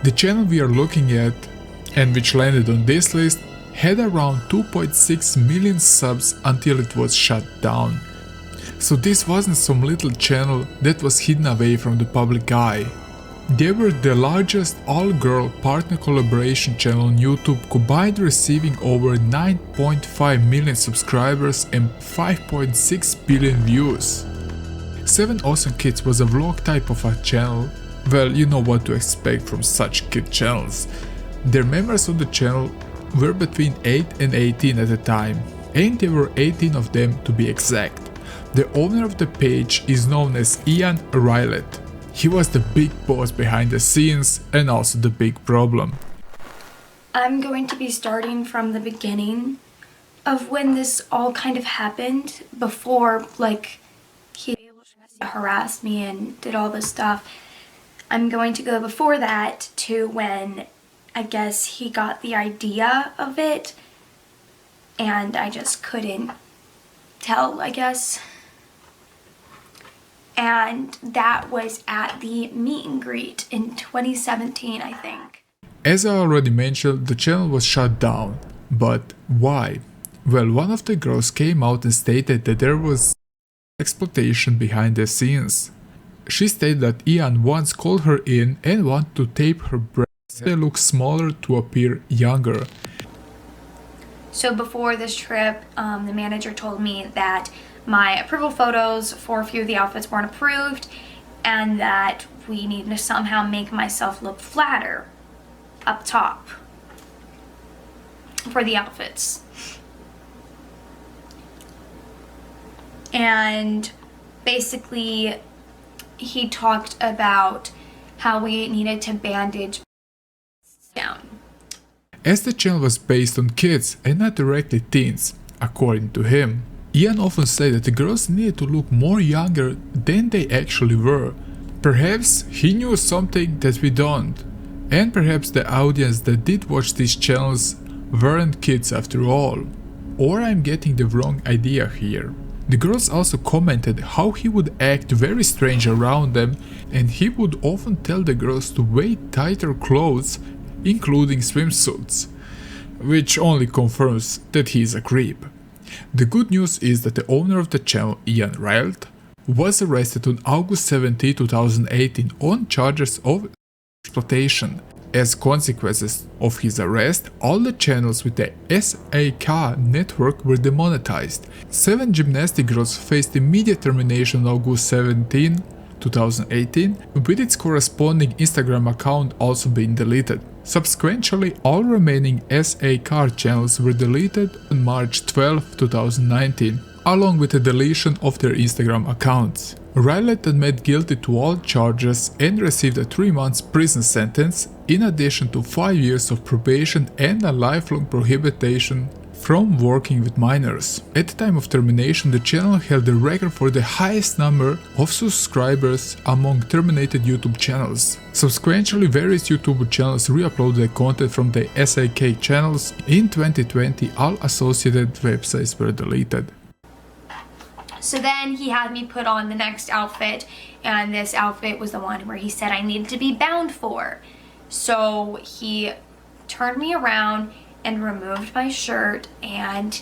The channel we are looking at, and which landed on this list, had around 2.6 million subs until it was shut down. So this wasn't some little channel that was hidden away from the public eye. They were the largest all-girl partner collaboration channel on YouTube, combined receiving over 9.5 million subscribers and 5.6 billion views. 7 Awesome Kids was a vlog type of a channel. Well, you know what to expect from such kid channels. Their members on the channel were between 8 and 18 at the time, and there were 18 of them to be exact. The owner of the page is known as Ian Rylett. He was the big boss behind the scenes and also the big problem. I'm going to be starting from the beginning of when this all kind of happened, before he harassed me and did all this stuff. I'm going to go before that to when I guess he got the idea of it and I just couldn't tell, I guess. And that was at the meet and greet in 2017, I think. As I already mentioned, the channel was shut down. But why? Well, one of the girls came out and stated that there was exploitation behind the scenes. She stated that Ian once called her in and wanted to tape her breasts and look smaller to appear younger. So before this trip, the manager told me that my approval photos for a few of the outfits weren't approved and that we needed to somehow make myself look flatter up top for the outfits. And basically he talked about how we needed to bandage down. As the channel was based on kids and not directly teens, according to him, Ian often said that the girls needed to look more younger than they actually were. Perhaps he knew something that we don't, and perhaps the audience that did watch these channels weren't kids after all. Or I'm getting the wrong idea here. The girls also commented how he would act very strange around them, and he would often tell the girls to wear tighter clothes, including swimsuits. which only confirms that he is a creep. The good news is that the owner of the channel, Ian Rilt, was arrested on August 17, 2018 on charges of exploitation. As consequences of his arrest, all the channels with the SAK network were demonetized. 7 gymnastic girls faced immediate termination on August 17, 2018, with its corresponding Instagram account also being deleted. Subsequently, all remaining SAK channels were deleted on March 12, 2019, along with the deletion of their Instagram accounts. Riley admitted guilty to all charges and received a 3-month prison sentence, in addition to 5 years of probation and a lifelong prohibition from working with minors. At the time of termination, the channel held the record for the highest number of subscribers among terminated YouTube channels. Subsequently, various YouTube channels re-uploaded the content from the SAK channels. In 2020, all associated websites were deleted. So then he had me put on the next outfit, and this outfit was the one where he said I needed to be bound for. So he turned me around and removed my shirt, and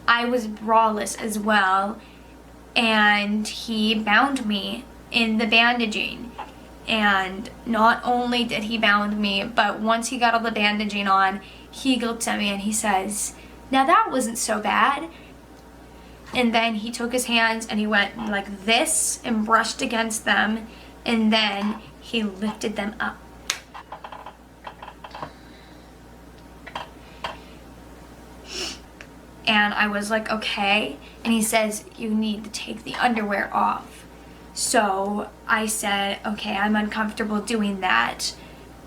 I was braless as well, and he bound me in the bandaging. And not only did he bound me, but once he got all the bandaging on, he looked at me and he says, "Now that wasn't so bad." And then he took his hands and he went like this and brushed against them, and then he lifted them up. And I was like, okay. And he says, "You need to take the underwear off." So I said, okay, I'm uncomfortable doing that.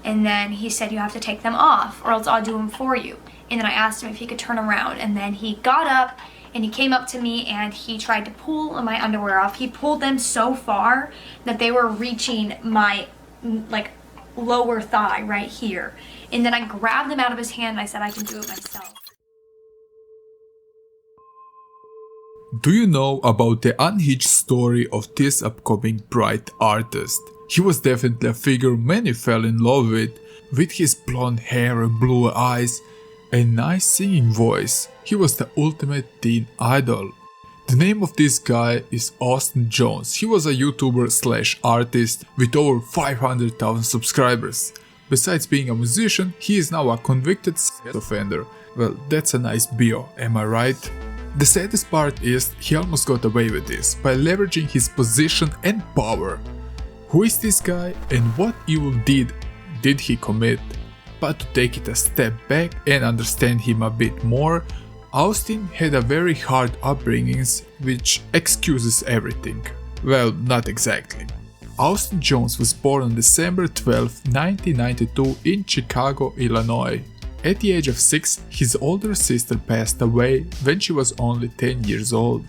And then he said, "You have to take them off or else I'll do them for you." And then I asked him if he could turn around, and then he got up and he came up to me and he tried to pull my underwear off. He pulled them so far that they were reaching my like lower thigh right here. And then I grabbed them out of his hand and I said, "I can do it myself." Do you know about the unhinged story of this upcoming bright artist? He was definitely a figure many fell in love with his blonde hair and blue eyes and nice singing voice. He was the ultimate teen idol. The name of this guy is Austin Jones. He was a YouTuber / artist with over 500,000 subscribers. Besides being a musician, he is now a convicted sex offender. Well, that's a nice bio, am I right? The saddest part is he almost got away with this by leveraging his position and power. Who is this guy and what evil deed did he commit? But to take it a step back and understand him a bit more, Austin had a very hard upbringing, which excuses everything. Well, not exactly. Austin Jones was born on December 12, 1992 in Chicago, Illinois. At the age of 6, his older sister passed away when she was only 10 years old.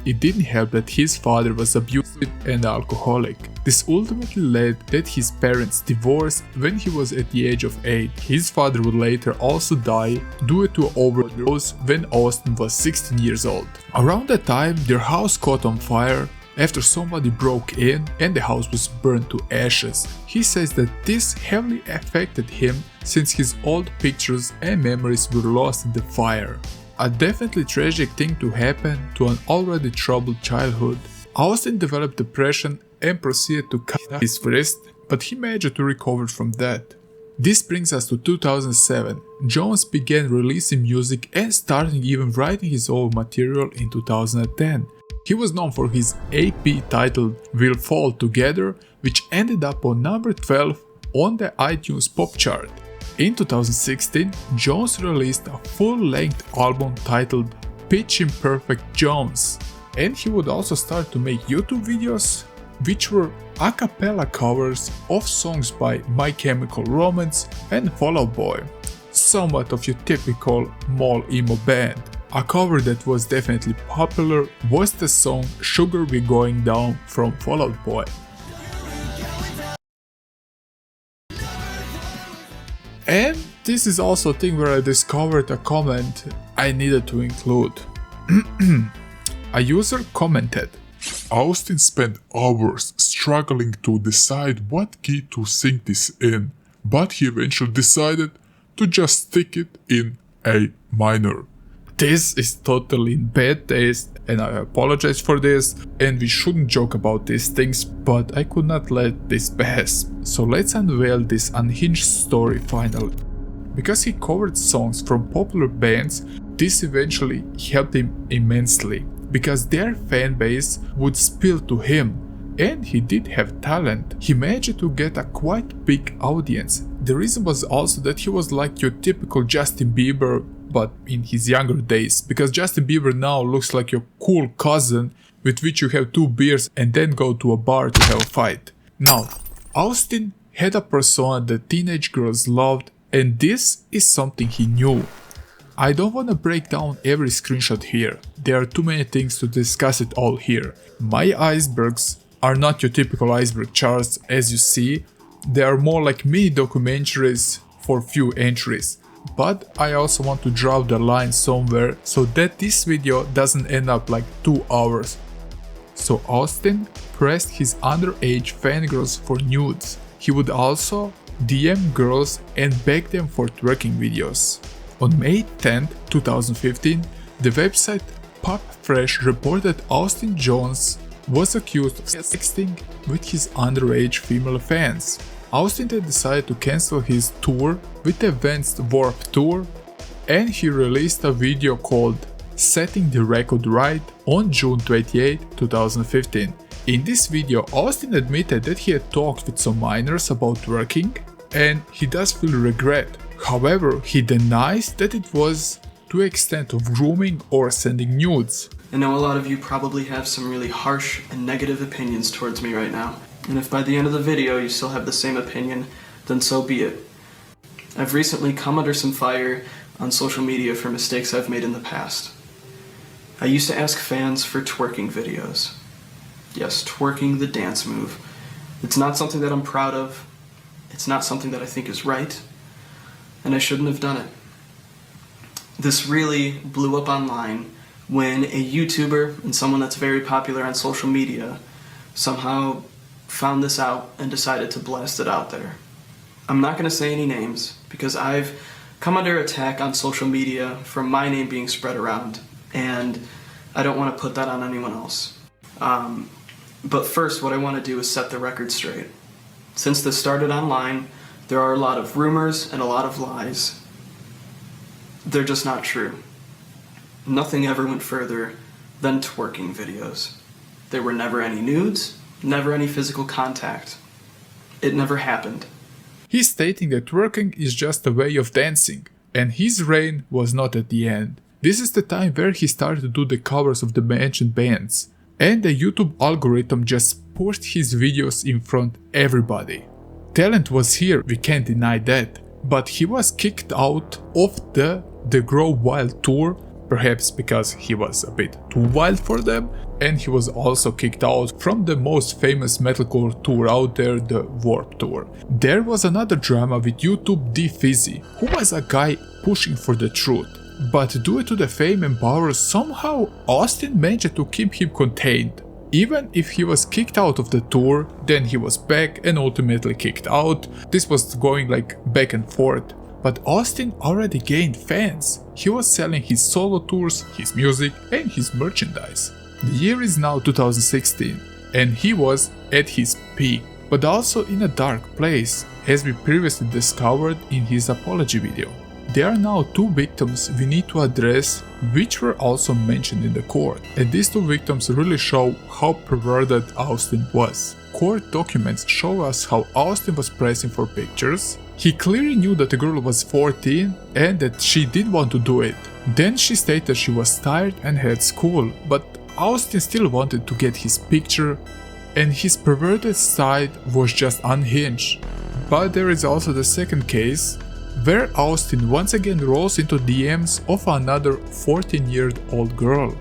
It didn't help that his father was abusive and alcoholic. This ultimately led that his parents divorced when he was at the age of 8. His father would later also die due to overdose when Austin was 16 years old. Around that time, their house caught on fire after somebody broke in and the house was burned to ashes. He says that this heavily affected him since his old pictures and memories were lost in the fire. A definitely tragic thing to happen to an already troubled childhood. Austin developed depression and proceeded to cut his wrist, but he managed to recover from that. This brings us to 2007. Jones began releasing music and starting even writing his own material in 2010. He was known for his EP titled We'll Fall Together, which ended up on number 12 on the iTunes pop chart. In 2016, Jones released a full-length album titled Pitch Imperfect Jones, and he would also start to make YouTube videos, which were a cappella covers of songs by My Chemical Romance and Fall Out Boy, somewhat of your typical mall emo band. A cover that was definitely popular was the song Sugar We Going Down from Fall Out Boy. And this is also a thing where I discovered a comment I needed to include. A user commented, Austin spent hours struggling to decide what key to sing this in, but he eventually decided to just stick it in a minor. This is totally in bad taste and I apologize for this, and we shouldn't joke about these things, but I could not let this pass. So let's unveil this unhinged story finally. Because he covered songs from popular bands, this eventually helped him immensely, because their fan base would spill to him. And he did have talent. He managed to get a quite big audience. The reason was also that he was like your typical Justin Bieber, but in his younger days, because Justin Bieber now looks like your cool cousin with which you have 2 beers and then go to a bar to have a fight. Now, Austin had a persona that teenage girls loved, and this is something he knew. I don't want to break down every screenshot here, there are too many things to discuss it all here. My icebergs are not your typical iceberg charts as you see, they are more like mini documentaries for few entries. But I also want to draw the line somewhere so that this video doesn't end up like 2 hours. So Austin pressed his underage fangirls for nudes. He would also DM girls and beg them for twerking videos. On May 10, 2015, the website PopFresh reported Austin Jones was accused of sexting with his underage female fans. Austin then decided to cancel his tour with the Advanced Warp Tour, and he released a video called Setting the Record Right on June 28, 2015. In this video, Austin admitted that he had talked with some minors about twerking, and he does feel regret. However, he denies that it was to the extent of grooming or sending nudes. I know a lot of you probably have some really harsh and negative opinions towards me right now. And if by the end of the video you still have the same opinion, then so be it. I've recently come under some fire on social media for mistakes I've made in the past. I used to ask fans for twerking videos. Yes, twerking, the dance move. It's not something that I'm proud of. It's not something that I think is right. And I shouldn't have done it. This really blew up online when a YouTuber and someone that's very popular on social media somehow found this out and decided to blast it out there. I'm not going to say any names because I've come under attack on social media for my name being spread around, and I don't want to put that on anyone else. But first, what I want to do is set the record straight. Since this started online, there are a lot of rumors and a lot of lies. They're just not true. Nothing ever went further than twerking videos. There were never any nudes, never any physical contact. It never happened. He's stating that twerking is just a way of dancing, and his reign was not at the end. This is the time where he started to do the covers of the mentioned bands, and the YouTube algorithm just pushed his videos in front everybody. Talent was here, we can't deny that, but he was kicked out of the Grow Wild tour, perhaps because he was a bit too wild for them, and he was also kicked out from the most famous metalcore tour out there, the Warp Tour. There was another drama with YouTube D-Fizzy, who was a guy pushing for the truth, but due to the fame and power, somehow Austin managed to keep him contained. Even if he was kicked out of the tour, then he was back and ultimately kicked out. This was going like back and forth. But Austin already gained fans. He was selling his solo tours, his music and his merchandise. The year is now 2016 and he was at his peak, but also in a dark place, as we previously discovered in his apology video. There are now 2 victims we need to address, which were also mentioned in the court, and these 2 victims really show how perverted Austin was. Court documents show us how Austin was pressing for pictures. He clearly knew that the girl was 14 and that she did want to do it. Then she stated she was tired and had school, but Austin still wanted to get his picture, and his perverted side was just unhinged. But there is also the second case, where Austin once again rolls into DMs of another 14-year-old girl.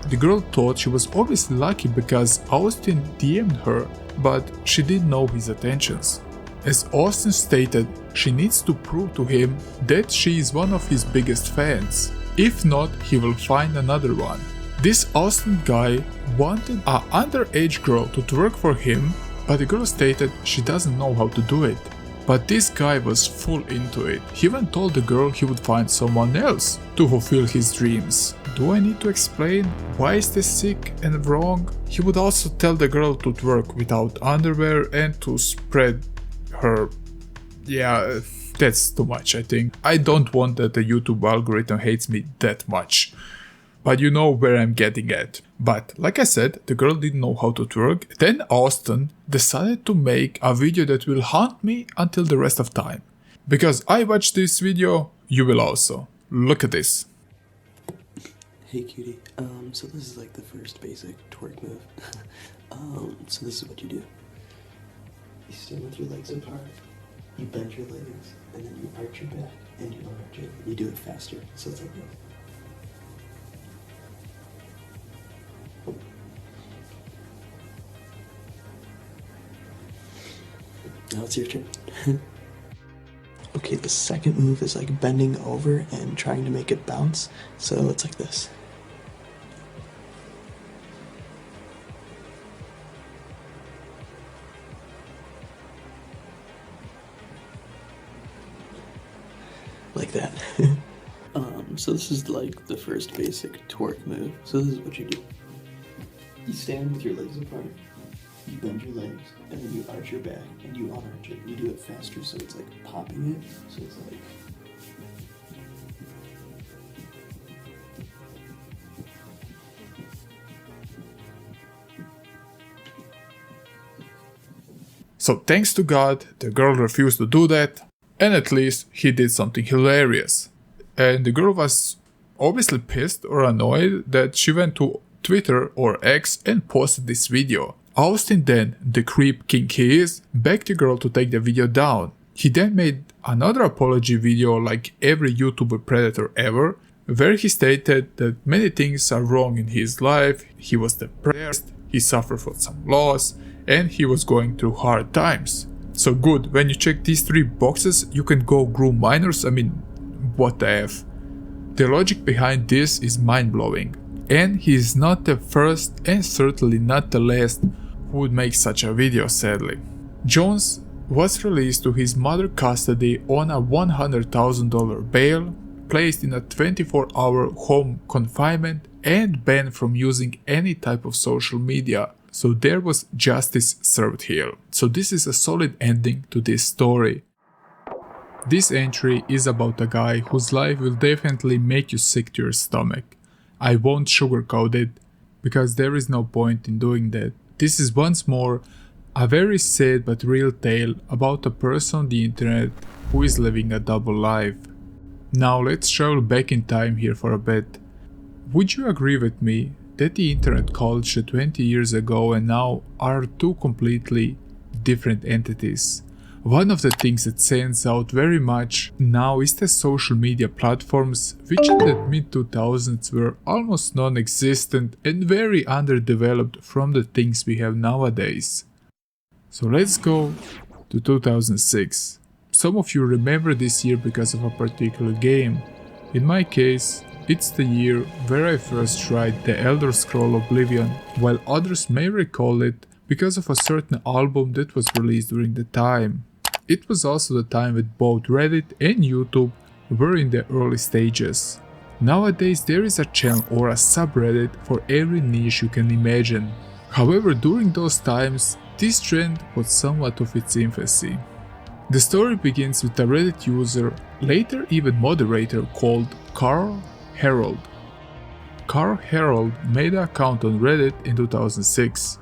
The girl thought she was obviously lucky because Austin DM'd her, but she didn't know his attentions. As Austin stated, she needs to prove to him that she is one of his biggest fans. If not, he will find another one. This Austin guy wanted an underage girl to twerk for him, but the girl stated she doesn't know how to do it. But this guy was full into it. He even told the girl he would find someone else to fulfill his dreams. Do I need to explain why is this sick and wrong? He would also tell the girl to twerk without underwear and to spread her... Yeah, that's too much, I think. I don't want that the YouTube algorithm hates me that much. But you know where I'm getting at. But like I said, the girl didn't know how to twerk. Then Austin decided to make a video that will haunt me until the rest of time. Because I watched this video, you will also. Look at this. Hey cutie, so this is like the first basic twerk move. So this is what you do. You stand with your legs apart, you bend your legs, and then you arch your back, and you arch it. You do it faster, so it's like this. Now it's your turn. Okay, the second move is like bending over and trying to make it bounce, so it's like this. Like that. So this is like the first basic twerk move. So this is what you do. You stand with your legs apart, you bend your legs, and then you arch your back, and you arch it. You do it faster, so it's like popping it. So it's like... So thanks to God, the girl refused to do that, and at least he did something hilarious. And the girl was obviously pissed or annoyed that she went to Twitter or X and posted this video. Austin then, the creep king he is, begged the girl to take the video down. He then made another apology video like every YouTuber predator ever, where he stated that many things are wrong in his life, he was depressed, he suffered from some loss, and he was going through hard times. So good, when you check these 3 boxes, you can go groom minors, I mean, what the F. The logic behind this is mind-blowing. And he is not the first and certainly not the last who would make such a video, sadly. Jones was released to his mother custody on a $100,000 bail, placed in a 24-hour home confinement, and banned from using any type of social media. So there was justice served here. So this is a solid ending to this story. This entry is about a guy whose life will definitely make you sick to your stomach. I won't sugarcoat it, because there is no point in doing that. This is once more a very sad but real tale about a person on the internet who is living a double life. Now let's travel back in time here for a bit. Would you agree with me that the internet culture 20 years ago and now are 2 completely different entities? One of the things that stands out very much now is the social media platforms, which in the mid-2000s were almost non-existent and very underdeveloped from the things we have nowadays. So let's go to 2006. Some of you remember this year because of a particular game. In my case, it's the year where I first tried the Elder Scrolls Oblivion, while others may recall it because of a certain album that was released during the time. It was also the time when both Reddit and YouTube were in the early stages. Nowadays there is a channel or a subreddit for every niche you can imagine. However, during those times, this trend was somewhat of its infancy. The story begins with a Reddit user, later even moderator, called Carl Harold. Carl Harold made an account on Reddit in 2006,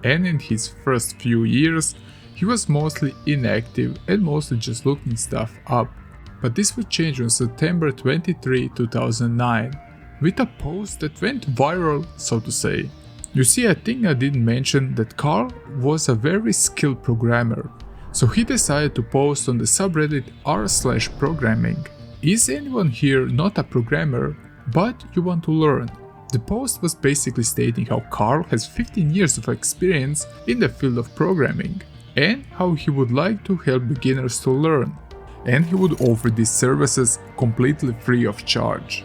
and in his first few years, he was mostly inactive and mostly just looking stuff up. But this would change on September 23, 2009, with a post that went viral, so to say. You see, I think I didn't mention that Carl was a very skilled programmer, so he decided to post on the subreddit r/programming. Is anyone here not a programmer, but you want to learn? The post was basically stating how Carl has 15 years of experience in the field of programming, and how he would like to help beginners to learn, and he would offer these services completely free of charge.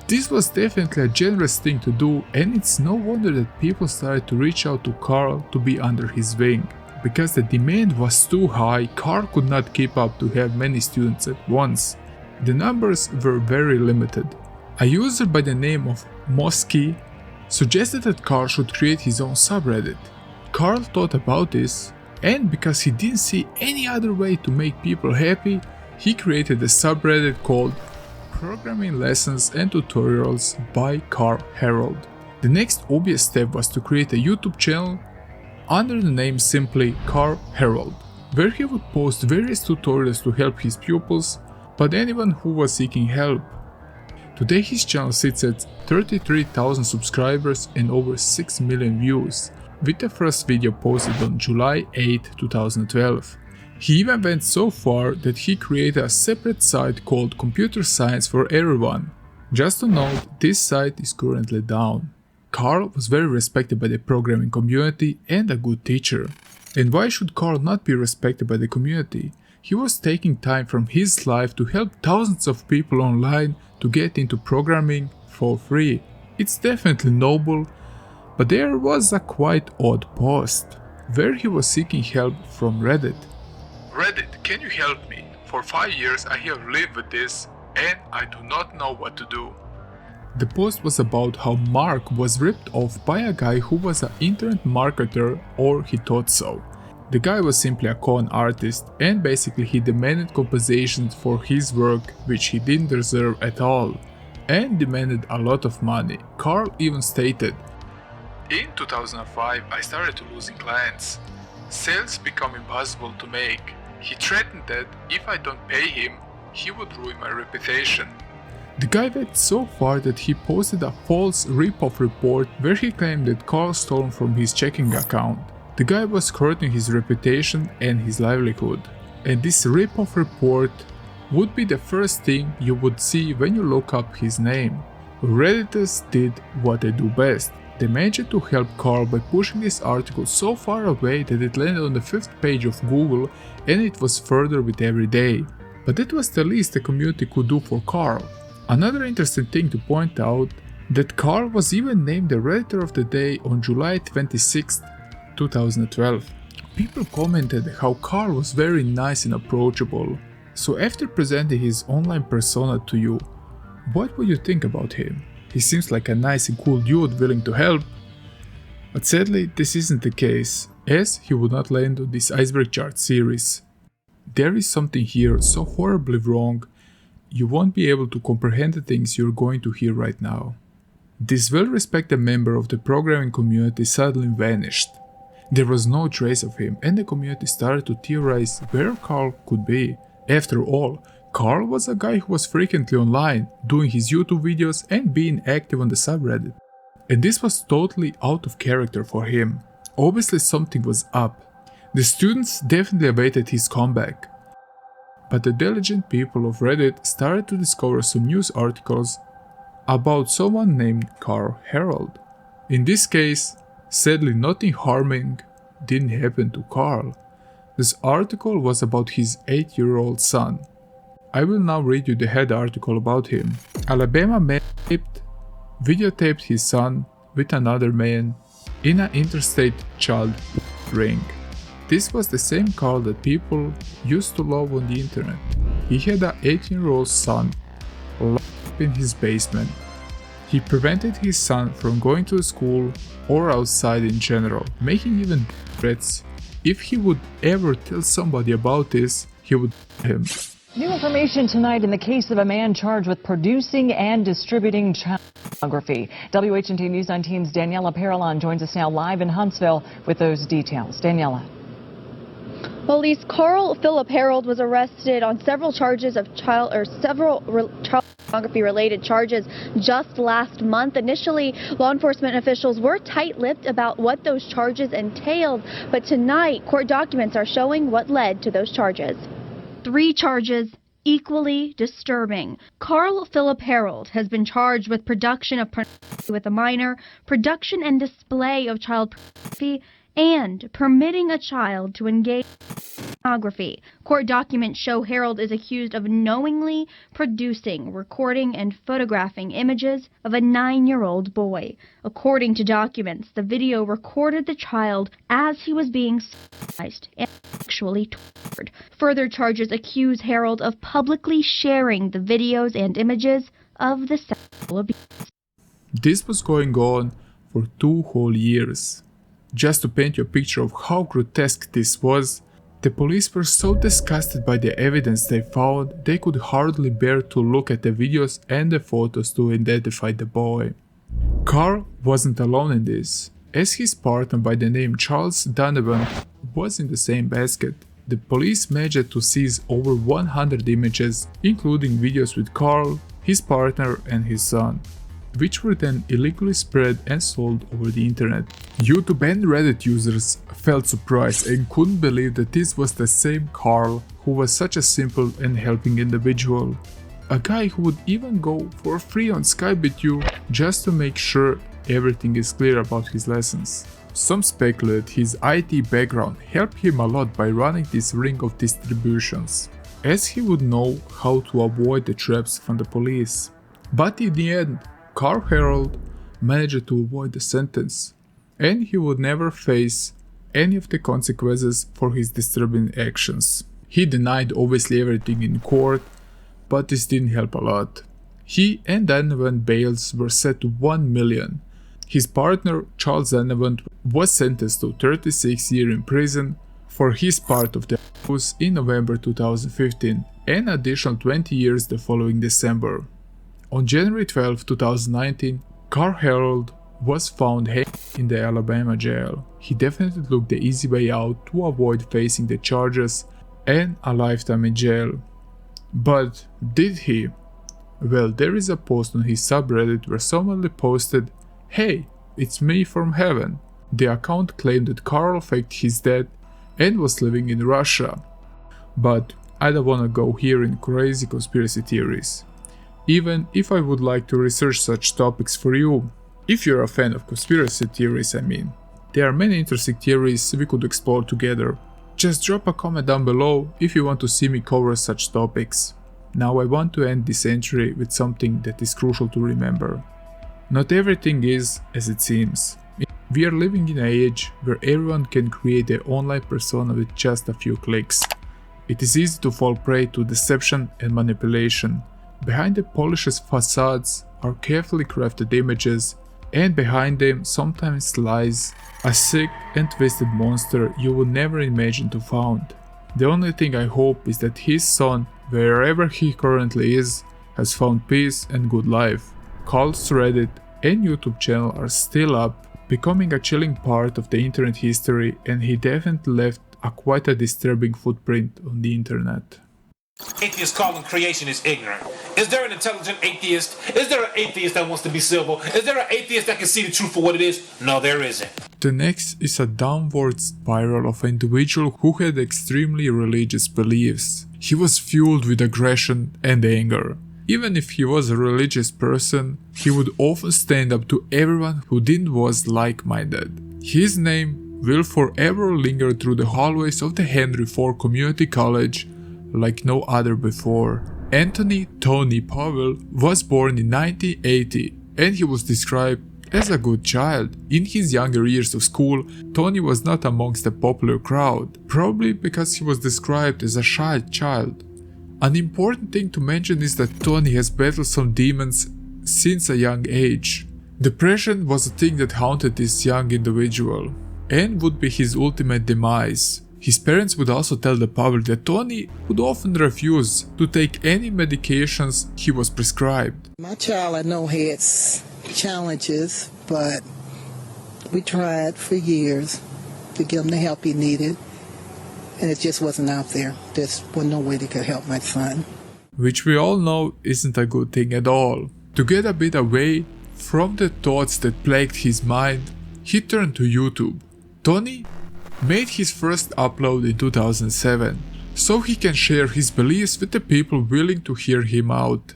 This was definitely a generous thing to do, and it's no wonder that people started to reach out to Carl to be under his wing. because the demand was too high, Carl could not keep up to have many students at once. The numbers were very limited. A user by the name of Mosky suggested that Carl should create his own subreddit. Carl thought about this, and because he didn't see any other way to make people happy, he created a subreddit called Programming Lessons and Tutorials by Carl Harold. The next obvious step was to create a YouTube channel under the name simply Carl Harold, where he would post various tutorials to help his pupils, but anyone who was seeking help. Today his channel sits at 33,000 subscribers and over 6 million views, with the first video posted on July 8, 2012. He even went so far that he created a separate site called Computer Science for Everyone. Just to note, this site is currently down. Carl was very respected by the programming community and a good teacher. And why should Carl not be respected by the community? He was taking time from his life to help thousands of people online to get into programming for free. It's definitely noble, but there was a quite odd post, where he was seeking help from Reddit. Reddit, can you help me? For 5 years I have lived with this and I do not know what to do. The post was about how Mark was ripped off by a guy who was an internet marketer, or he thought so. The guy was simply a con artist and basically he demanded compensation for his work, which he didn't deserve at all, and demanded a lot of money. Carl even stated, In 2005 I started to losing clients. Sales become impossible to make. He threatened that if I don't pay him, he would ruin my reputation. The guy went so far that he posted a false rip-off report where he claimed that Carl stole from his checking account. The guy was hurting his reputation and his livelihood. And this rip-off report would be the first thing you would see when you look up his name. Redditors did what they do best. They managed to help Carl by pushing this article so far away that it landed on the 5th page of Google, and it was further with every day. But that was the least the community could do for Carl. Another interesting thing to point out, that Carl was even named the Redditor of the Day on July 26, 2012. People commented how Carl was very nice and approachable. So after presenting his online persona to you, what would you think about him? He seems like a nice and cool dude willing to help. But sadly, this isn't the case, as he would not land on this Iceberg Chart series. There is something here so horribly wrong, you won't be able to comprehend the things you're going to hear right now. This well-respected member of the programming community suddenly vanished. There was no trace of him, and the community started to theorize where Carl could be. After all, Carl was a guy who was frequently online, doing his YouTube videos and being active on the subreddit. And this was totally out of character for him. Obviously something was up. The students definitely awaited his comeback. But the diligent people of Reddit started to discover some news articles about someone named Carl Harold. In this case, sadly nothing harming didn't happen to Carl. This article was about his 8-year-old son. I will now read you the head article about him. Alabama man videotaped his son with another man in an interstate child ring. This was the same Carl that people used to love on the internet. He had an 18-year-old son locked up in his basement. He prevented his son from going to school or outside in general, making even threats. If he would ever tell somebody about this, he would kill him. New information tonight in the case of a man charged with producing and distributing child pornography. WHNT News 19's Daniela Paralon joins us now live in Huntsville with those details. Daniela. Police Carl Philip Harold was arrested on several charges of child pornography related charges just last month. Initially, law enforcement officials were tight-lipped about what those charges entailed, but tonight court documents are showing what led to those charges. 3 charges equally disturbing. Carl Philip Harold has been charged with production of pornography with a minor, production and display of child pornography, and permitting a child to engage pornography. Court documents show Harold is accused of knowingly producing, recording, and photographing images of a 9-year-old boy. According to documents, the video recorded the child as he was being sexualized and sexually tortured. Further charges accuse Harold of publicly sharing the videos and images of the sexual abuse. This was going on for 2 whole years. Just to paint you a picture of how grotesque this was, the police were so disgusted by the evidence they found, they could hardly bear to look at the videos and the photos to identify the boy. Carl wasn't alone in this, as his partner by the name Charles Donovan was in the same basket. The police managed to seize over 100 images, including videos with Carl, his partner and his son, which were then illegally spread and sold over the internet. YouTube and Reddit users felt surprised and couldn't believe that this was the same Carl who was such a simple and helping individual. A guy who would even go for free on Skype with you just to make sure everything is clear about his lessons. Some speculate his IT background helped him a lot by running this ring of distributions, as he would know how to avoid the traps from the police. But in the end, Carl Harold managed to avoid the sentence, and he would never face any of the consequences for his disturbing actions. He denied obviously everything in court, but this didn't help a lot. He and Donovan bails were set to $1 million. His partner, Charles Donovan, was sentenced to 36 years in prison for his part of the abuse in November 2015, and additional 20 years the following December. On January 12, 2019, Carl Harold was found hanging in the Alabama jail. He definitely took the easy way out to avoid facing the charges and a lifetime in jail. But did he? Well, there is a post on his subreddit where someone posted, "Hey, it's me from heaven." The account claimed that Carl faked his death and was living in Russia. But I don't wanna go here in crazy conspiracy theories, even if I would like to research such topics for you. If you're a fan of conspiracy theories, I mean. There are many interesting theories we could explore together. Just drop a comment down below if you want to see me cover such topics. Now I want to end this entry with something that is crucial to remember. Not everything is as it seems. We are living in an age where everyone can create their online persona with just a few clicks. It is easy to fall prey to deception and manipulation. Behind the polished facades are carefully crafted images, and behind them sometimes lies a sick and twisted monster you would never imagine to find. The only thing I hope is that his son, wherever he currently is, has found peace and good life. Carl's Reddit and YouTube channel are still up, becoming a chilling part of the internet history, and he definitely left quite a disturbing footprint on the internet. Atheists calling creation is ignorant. Is there an intelligent atheist? Is there an atheist that wants to be civil? Is there an atheist that can see the truth for what it is? No, there isn't. The next is a downward spiral of an individual who had extremely religious beliefs. He was fueled with aggression and anger. Even if he was a religious person, he would often stand up to everyone who didn't was like-minded. His name will forever linger through the hallways of the Henry Ford Community College like no other before. Anthony Tony Powell was born in 1980, and he was described as a good child. In his younger years of school, Tony was not amongst the popular crowd, probably because he was described as a shy child. An important thing to mention is that Tony has battled some demons since a young age. Depression was a thing that haunted this young individual, and would be his ultimate demise. His parents would also tell the public that Tony would often refuse to take any medications he was prescribed. My child, I know, had challenges, but we tried for years to give him the help he needed, and it just wasn't out there. There was no way they could help my son. Which we all know isn't a good thing at all. To get a bit away from the thoughts that plagued his mind, he turned to YouTube. Tony made his first upload in 2007, so he can share his beliefs with the people willing to hear him out.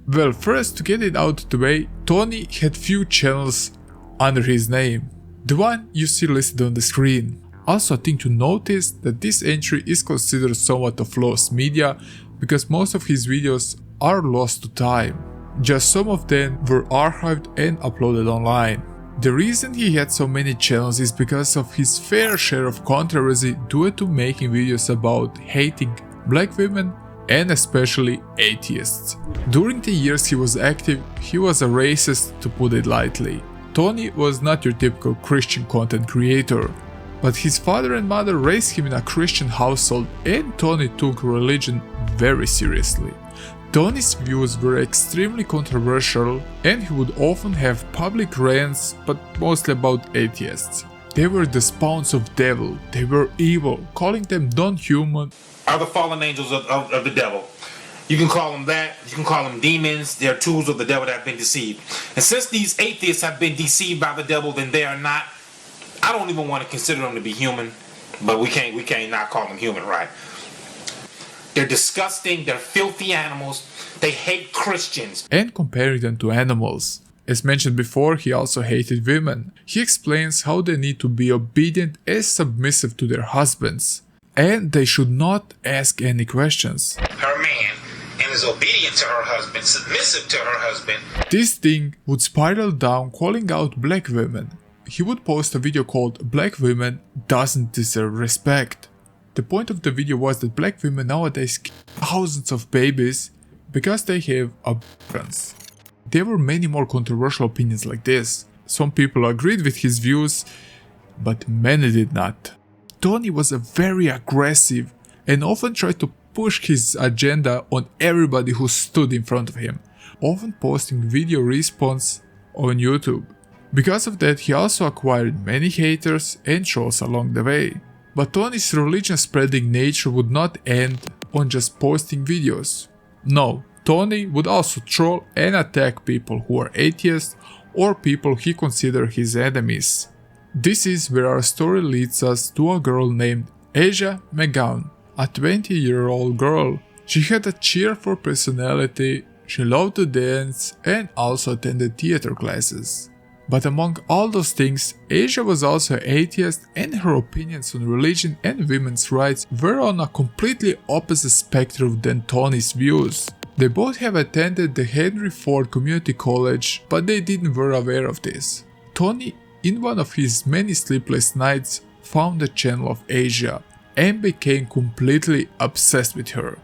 Well, first, to get it out of the way, Tony had few channels under his name. The one you see listed on the screen. Also, I think to notice that this entry is considered somewhat of lost media because most of his videos are lost to time. Just some of them were archived and uploaded online. The reason he had so many channels is because of his fair share of controversy due to making videos about hating black women and especially atheists. During the years he was active, he was a racist, to put it lightly. Tony was not your typical Christian content creator, but his father and mother raised him in a Christian household and Tony took religion very seriously. Tony's views were extremely controversial and he would often have public rants, but mostly about atheists. They were the spawns of devil, they were evil, calling them non-human. Are the fallen angels of the devil. You can call them that, you can call them demons, they're tools of the devil that have been deceived. And since these atheists have been deceived by the devil, then they are not, I don't even want to consider them to be human, but we can't not call them human, right? They're disgusting, they're filthy animals, they hate Christians. And comparing them to animals. As mentioned before, he also hated women. He explains how they need to be obedient and submissive to their husbands. And they should not ask any questions. Her man, and is obedient to her husband, submissive to her husband. This thing would spiral down calling out black women. He would post a video called "Black Women Doesn't Deserve Respect." The point of the video was that black women nowadays kill thousands of babies because they have abortions. There were many more controversial opinions like this. Some people agreed with his views, but many did not. Tony was a very aggressive and often tried to push his agenda on everybody who stood in front of him, often posting video response on YouTube. Because of that, he also acquired many haters and trolls along the way. But Tony's religion spreading nature would not end on just posting videos. No, Tony would also troll and attack people who are atheists or people he considered his enemies. This is where our story leads us to a girl named Asia McGowan, a 20-year-old girl. She had a cheerful personality, she loved to dance and also attended theater classes. But among all those things, Asia was also an atheist and her opinions on religion and women's rights were on a completely opposite spectrum than Tony's views. They both have attended the Henry Ford Community College, but they didn't were aware of this. Tony, in one of his many sleepless nights, found the channel of Asia and became completely obsessed with her.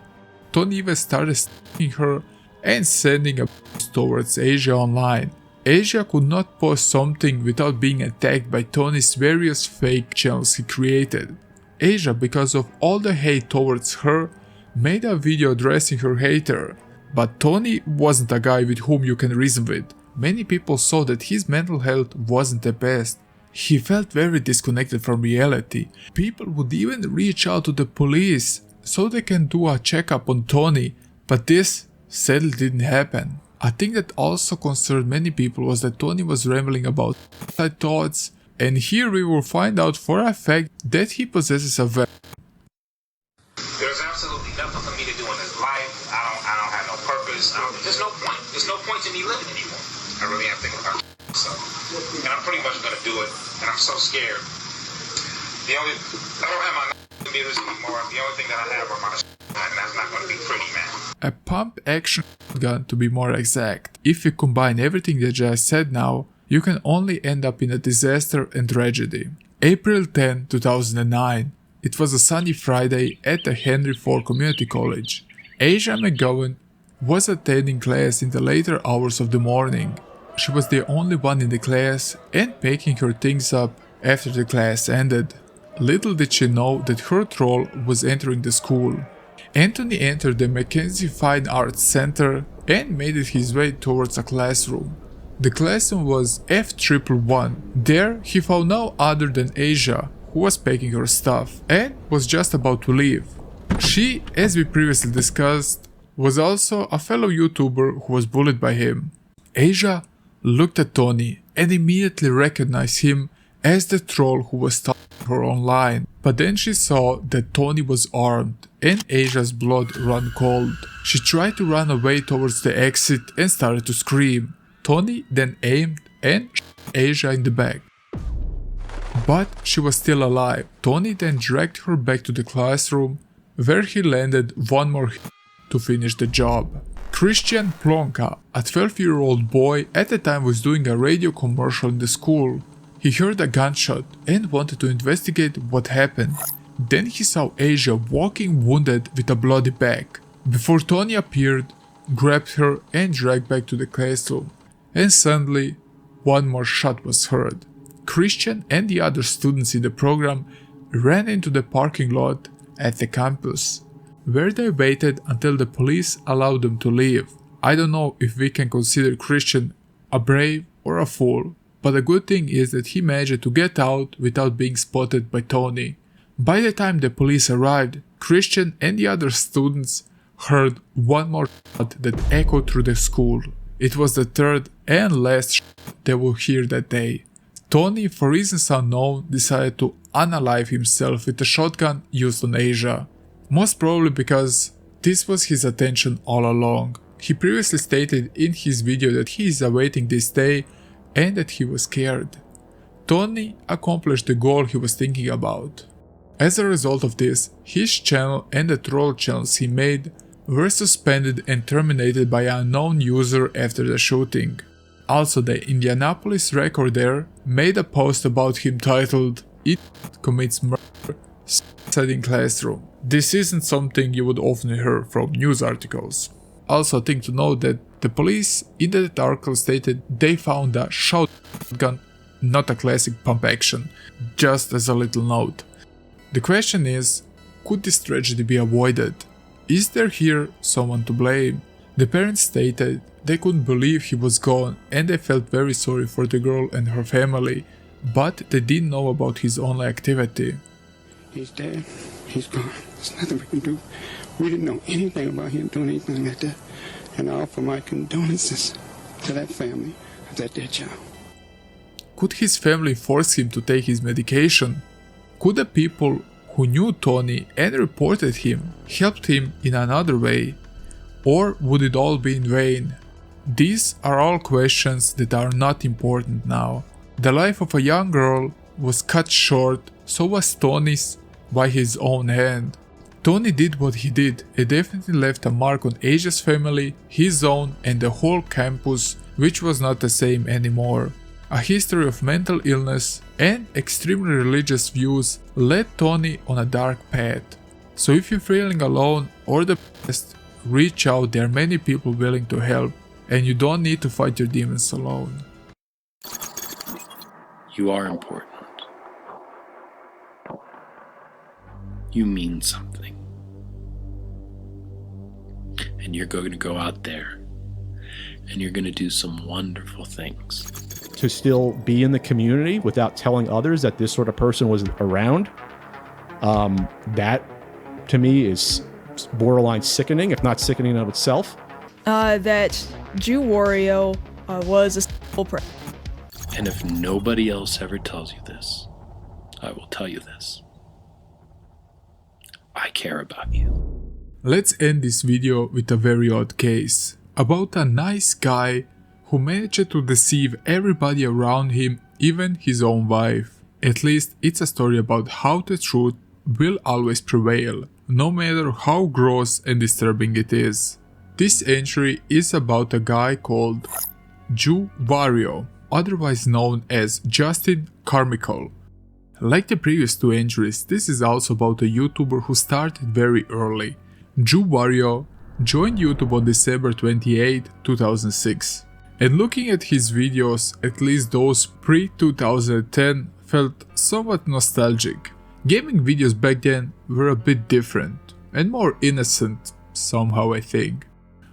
Tony even started stalking her and sending a post towards Asia online. Asia could not post something without being attacked by Tony's various fake channels he created. Asia, because of all the hate towards her, made a video addressing her hater. But Tony wasn't a guy with whom you can reason with. Many people saw that his mental health wasn't the best. He felt very disconnected from reality. People would even reach out to the police so they can do a checkup on Tony, but this sadly didn't happen. A thing that also concerned many people was that Tony was rambling about suicide thoughts, and here we will find out for a fact that he possesses a weapon. There's absolutely nothing for me to do in this life. I don't have no purpose. There's no point. There's no point in me living anymore. I really am thinking about so, and I'm pretty much gonna do it. And I'm so scared. I don't have my computers anymore. The only thing that I have are my and that's not gonna be pretty, man. A pump action gun, to be more exact. If you combine everything that I said now, you can only end up in a disaster and tragedy. April 10, 2009. It was a sunny Friday at the Henry Ford Community College. Asia McGowan was attending class in the later hours of the morning. She was the only one in the class and packing her things up after the class ended. Little did she know that her troll was entering the school. Anthony entered the Mackenzie Fine Arts Center and made his way towards a classroom. The classroom was F111. There he found no other than Asia, who was packing her stuff and was just about to leave. She, as we previously discussed, was also a fellow YouTuber who was bullied by him. Asia looked at Tony and immediately recognized him as the troll who was stalking her online. But then she saw that Tony was armed and Asia's blood ran cold. She tried to run away towards the exit and started to scream. Tony then aimed and shot Asia in the back. but she was still alive. Tony then dragged her back to the classroom, where he landed one more hit to finish the job. Christian Plonka, a 12-year-old boy, at the time was doing a radio commercial in the school. He heard a gunshot and wanted to investigate what happened. Then he saw Asia walking wounded with a bloody back. Before Tony appeared, grabbed her and dragged back to the classroom. And suddenly, one more shot was heard. Christian and the other students in the program ran into the parking lot at the campus, where they waited until the police allowed them to leave. I don't know if we can consider Christian a brave or a fool, but the good thing is that he managed to get out without being spotted by Tony. By the time the police arrived, Christian and the other students heard one more shot that echoed through the school. It was the third and last shot they would hear that day. Tony, for reasons unknown, decided to unalive himself with a shotgun used on Asia. Most probably because this was his intention all along. He previously stated in his video that he is awaiting this day and that he was scared. Tony accomplished the goal he was thinking about. As a result of this, his channel and the troll channels he made were suspended and terminated by an unknown user after the shooting. Also, the Indianapolis Recorder made a post about him titled "It commits murder, suicide in classroom." This isn't something you would often hear from news articles. Also, a thing to note that the police in that article stated they found a shotgun, not a classic pump action, just as a little note. The question is, could this tragedy be avoided? Is there here someone to blame? The parents stated they couldn't believe he was gone and they felt very sorry for the girl and her family, but they didn't know about his only activity. He's dead. He's gone. There's nothing we can do. We didn't know anything about him doing anything like that. And I offer my condolences to that family of that dead child. Could his family force him to take his medication? Could the people who knew Tony and reported him helped him in another way? Or would it all be in vain? These are all questions that are not important now. The life of a young girl was cut short, so was Tony's by his own hand. Tony did what he did and definitely left a mark on Asia's family, his own and the whole campus, which was not the same anymore. A history of mental illness and extremely religious views led Tony on a dark path. So if you're feeling alone or depressed, reach out, there are many people willing to help, and you don't need to fight your demons alone. You are important. You mean something. And you're going to go out there and you're going to do some wonderful things. To still be in the community without telling others that this sort of person was around, that to me is borderline sickening, if not sickening in of itself. That Jew Wario was a And if nobody else ever tells you this, I will tell you this. I care about you. Let's end this video with a very odd case about a nice guy who managed to deceive everybody around him, even his own wife. At least it's a story about how the truth will always prevail, no matter how gross and disturbing it is. This entry is about a guy called Jew Wario, otherwise known as Justin Carmichael. Like the previous two entries, this is also about a YouTuber who started very early. Jew Wario joined YouTube on December 28, 2006. And looking at his videos, at least those pre-2010, felt somewhat nostalgic. Gaming videos back then were a bit different and more innocent somehow, I think.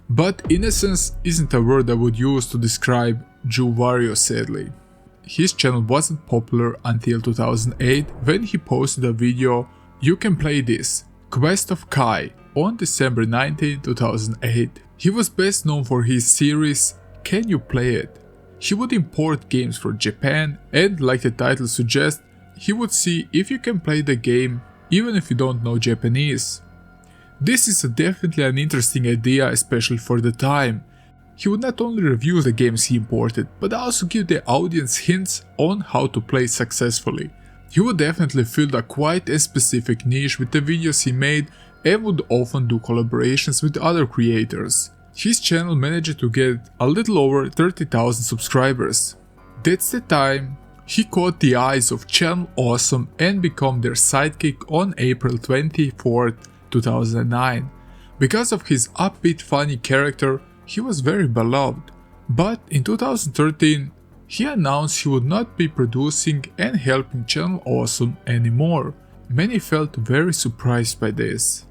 But innocence isn't a word I would use to describe Jew Wario, sadly. His channel wasn't popular until 2008 when he posted a video "You Can Play This, Quest of Kai" on December 19, 2008. He was best known for his series "Can You Play It?" He would import games from Japan and, like the title suggests, he would see if you can play the game even if you don't know Japanese. This is definitely an interesting idea, especially for the time. He would not only review the games he imported, but also give the audience hints on how to play successfully. He would definitely fill a quite a specific niche with the videos he made and would often do collaborations with other creators. His channel managed to get a little over 30,000 subscribers. That's the time he caught the eyes of Channel Awesome and became their sidekick on April 24, 2009. Because of his upbeat funny character, he was very beloved. But in 2013, he announced he would not be producing and helping Channel Awesome anymore. Many felt very surprised by this.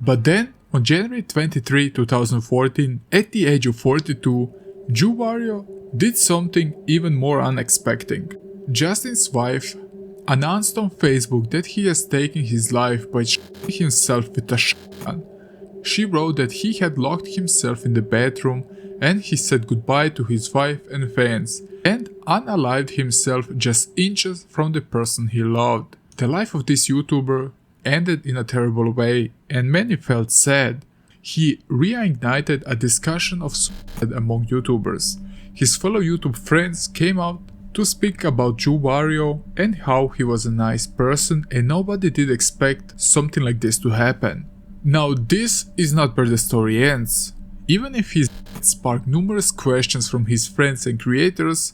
But then, on January 23, 2014, at the age of 42, Wario did something even more unexpected. Justin's wife announced on Facebook that he has taken his life by shooting himself with a shotgun. She wrote that he had locked himself in the bathroom and he said goodbye to his wife and fans and unalived himself just inches from the person he loved. The life of this YouTuber ended in a terrible way and many felt sad. He reignited a discussion of suicide among YouTubers. His fellow YouTube friends came out to speak about Wario and how he was a nice person and nobody did expect something like this to happen. Now this is not where the story ends. Even if he sparked numerous questions from his friends and creators,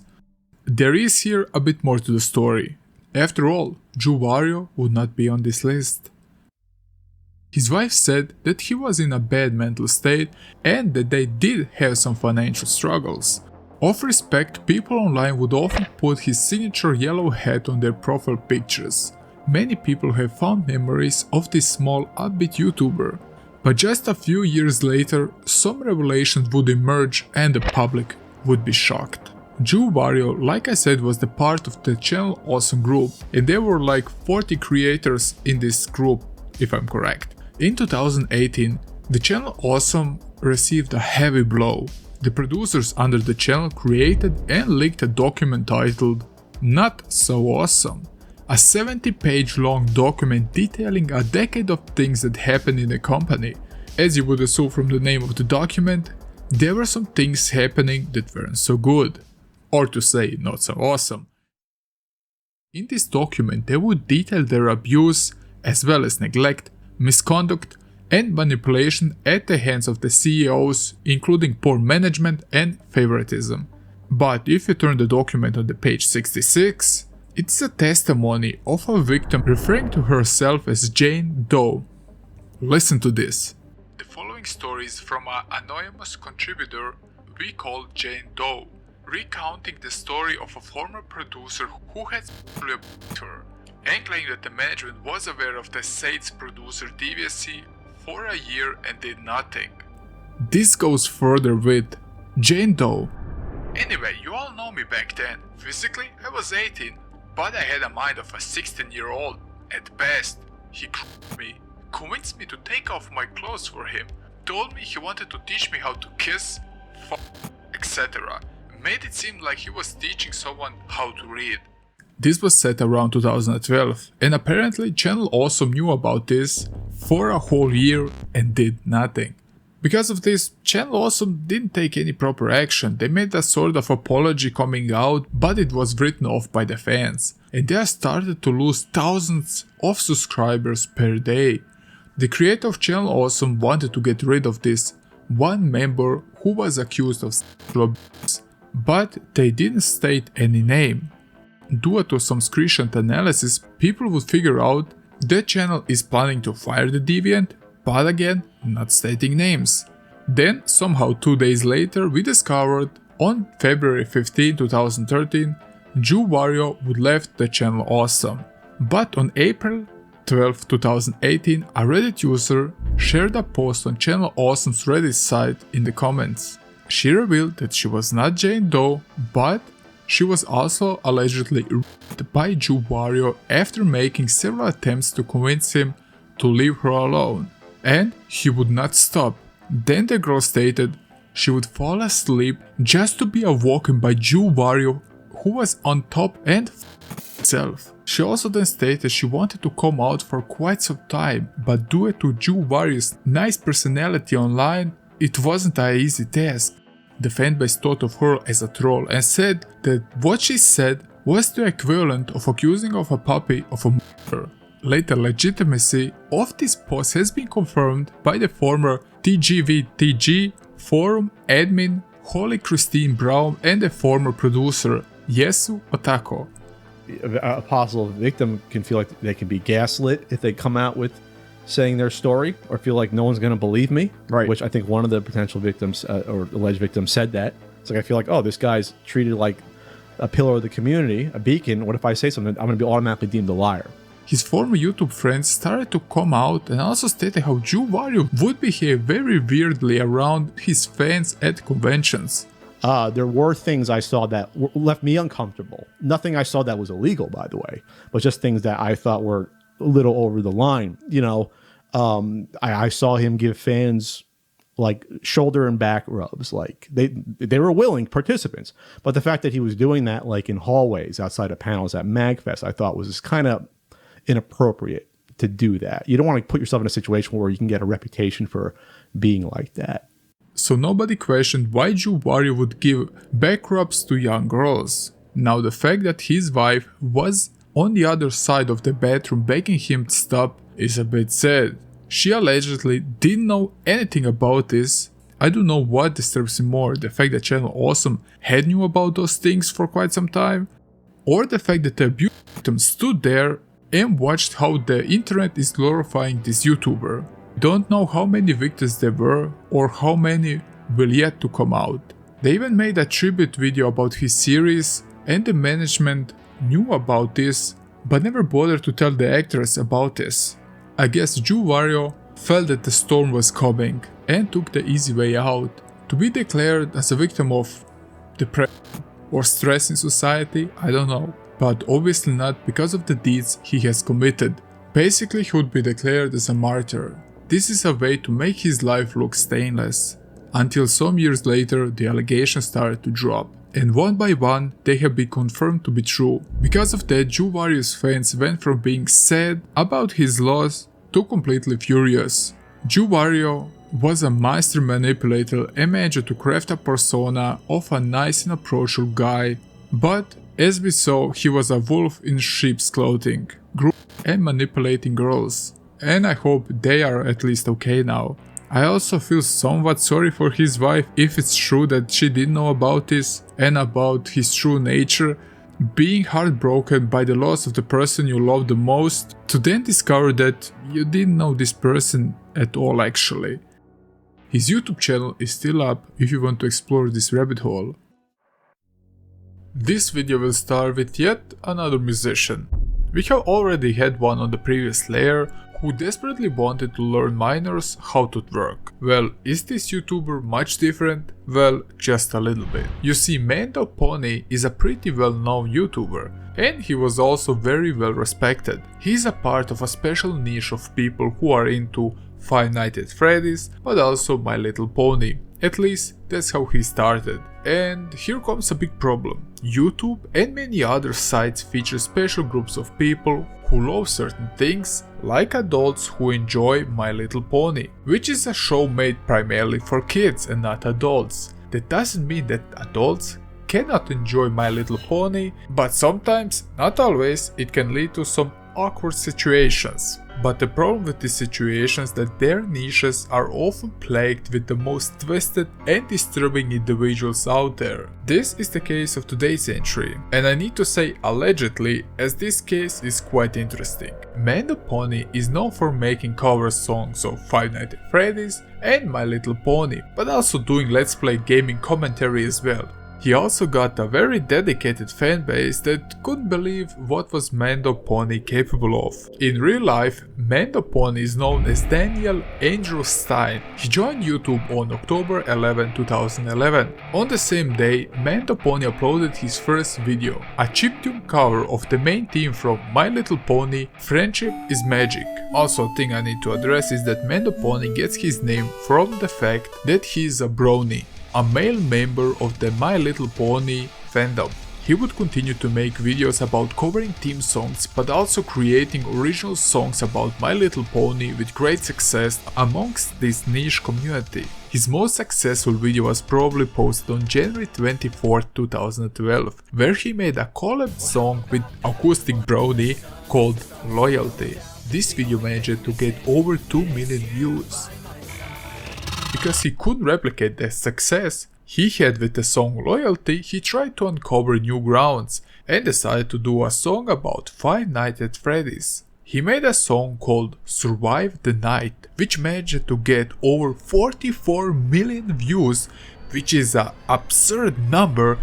there is here a bit more to the story. After all, Wario would not be on this list. His wife said that he was in a bad mental state and that they did have some financial struggles. Of respect, people online would often put his signature yellow hat on their profile pictures. Many people have fond memories of this small upbeat YouTuber. But just a few years later, some revelations would emerge and the public would be shocked. Wario, like I said, was the part of the Channel Awesome group and there were like 40 creators in this group, if I'm correct. In 2018, the Channel Awesome received a heavy blow. The producers under the channel created and leaked a document titled Not So Awesome. A 70-page long document detailing a decade of things that happened in the company. As you would assume from the name of the document, there were some things happening that weren't so good. Or to say, not so awesome. In this document they would detail their abuse as well as neglect, misconduct and manipulation at the hands of the CEOs, including poor management and favoritism. But if you turn the document on the page 66, it's a testimony of a victim referring to herself as Jane Doe. Listen to this. The following story is from an anonymous contributor we call Jane Doe, recounting the story of a former producer who had sexually abused her, and claiming that the management was aware of the site's producer deviancy for a year and did nothing. This goes further with Jane Doe. Anyway, you all know me back then. Physically, I was 18, but I had a mind of a 16-year-old. At best, he crushed me, convinced me to take off my clothes for him, told me he wanted to teach me how to kiss, fuck, etc. Made it seem like he was teaching someone how to read. This was set around 2012, and apparently Channel Awesome knew about this for a whole year and did nothing. Because of this, Channel Awesome didn't take any proper action. They made a sort of apology coming out, but it was written off by the fans, and they started to lose thousands of subscribers per day. The creator of Channel Awesome wanted to get rid of this one member who was accused of sexual abuse, but they didn't state any name. Due to some screenshot analysis, people would figure out the channel is planning to fire the deviant, but again, not stating names. Then, somehow 2 days later, we discovered on February 15, 2013, Wario would left the Channel Awesome. But on April 12, 2018, a Reddit user shared a post on Channel Awesome's Reddit site in the comments. She revealed that she was not Jane Doe, but she was also allegedly raped by Wario after making several attempts to convince him to leave her alone. And he would not stop. Then the girl stated she would fall asleep just to be awoken by Wario, who was on top and itself. She also then stated she wanted to come out for quite some time, but due to Wario's nice personality online, it wasn't an easy task. The fanbase thought of her as a troll and said that what she said was the equivalent of accusing of a puppy of a murder. Later legitimacy of this post has been confirmed by the former TGVTG forum admin Holly Christine Brown and the former producer Yesu Otako. A possible victim can feel like they can be gaslit if they come out with saying their story, or feel like no one's going to believe me. Right. Which I think one of the potential victims or alleged victims said that. It's like, I feel like, oh, this guy's treated like a pillar of the community, a beacon. What if I say something? I'm going to be automatically deemed a liar. His former YouTube friends started to come out and also stated how Jew Wario would behave very weirdly around his fans at conventions. There were things I saw that left me uncomfortable. Nothing I saw that was illegal, by the way, but just things that I thought were a little over the line. You know, I saw him give fans like shoulder and back rubs. Like they were willing participants, but the fact that he was doing that like in hallways outside of panels at MagFest, I thought was kind of inappropriate to do that. You don't want to put yourself in a situation where you can get a reputation for being like that. So nobody questioned why Jew Wario would give back rubs to young girls. Now the fact that his wife was on the other side of the bathroom begging him to stop is a bit sad. She allegedly didn't know anything about this. I don't know what disturbs me more, the fact that Channel Awesome had knew about those things for quite some time, or the fact that the abuse victim stood there and watched how the internet is glorifying this YouTuber. Don't know how many victims there were or how many will yet to come out. They even made a tribute video about his series, and the management knew about this but never bothered to tell the actors about this. I guess Jew Wario felt that the storm was coming and took the easy way out. To be declared as a victim of depression or stress in society, I don't know, but obviously not because of the deeds he has committed. Basically, he would be declared as a martyr. This is a way to make his life look stainless. Until some years later, the allegations started to drop, and one by one they have been confirmed to be true. Because of that, Jew Wario's fans went from being sad about his loss to completely furious. Jew Wario was a master manipulator and managed to craft a persona of a nice and approachable guy, but as we saw, he was a wolf in sheep's clothing, and manipulating girls. And I hope they are at least okay now. I also feel somewhat sorry for his wife if it's true that she didn't know about this and about his true nature, being heartbroken by the loss of the person you love the most, to then discover that you didn't know this person at all actually. His YouTube channel is still up if you want to explore this rabbit hole. This video will start with yet another musician. We have already had one on the previous layer who desperately wanted to learn minors how to twerk. Well, is this YouTuber much different? Well, just a little bit. You see, Mando Pony is a pretty well known YouTuber, and he was also very well respected. He's a part of a special niche of people who are into Five Nights at Freddy's, but also My Little Pony. At least that's how he started. And here comes a big problem. YouTube and many other sites feature special groups of people who love certain things, like adults who enjoy My Little Pony, which is a show made primarily for kids and not adults. That doesn't mean that adults cannot enjoy My Little Pony, but sometimes, not always, it can lead to some awkward situations. But the problem with these situations is that their niches are often plagued with the most twisted and disturbing individuals out there. This is the case of today's entry, and I need to say allegedly, as this case is quite interesting. Mando Pony is known for making cover songs of Five Nights at Freddy's and My Little Pony, but also doing let's play gaming commentary as well. He also got a very dedicated fanbase that couldn't believe what was Mando Pony capable of. In real life, Mando Pony is known as Daniel Andrew Stein. He joined YouTube on October 11, 2011. On the same day, Mando Pony uploaded his first video, a chiptune cover of the main theme from My Little Pony, Friendship is Magic. Also, a thing I need to address is that Mando Pony gets his name from the fact that he is a brony, a male member of the My Little Pony fandom. He would continue to make videos about covering theme songs, but also creating original songs about My Little Pony with great success amongst this niche community. His most successful video was probably posted on January 24, 2012, where he made a collab song with Acoustic Brownie called Loyalty. This video managed to get over 2 million views. Because he couldn't replicate the success he had with the song Loyalty, he tried to uncover new grounds and decided to do a song about Five Nights at Freddy's. He made a song called Survive the Night, which managed to get over 44 million views, which is an absurd number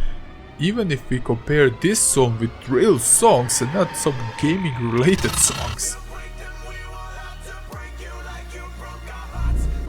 even if we compare this song with real songs and not some gaming related songs.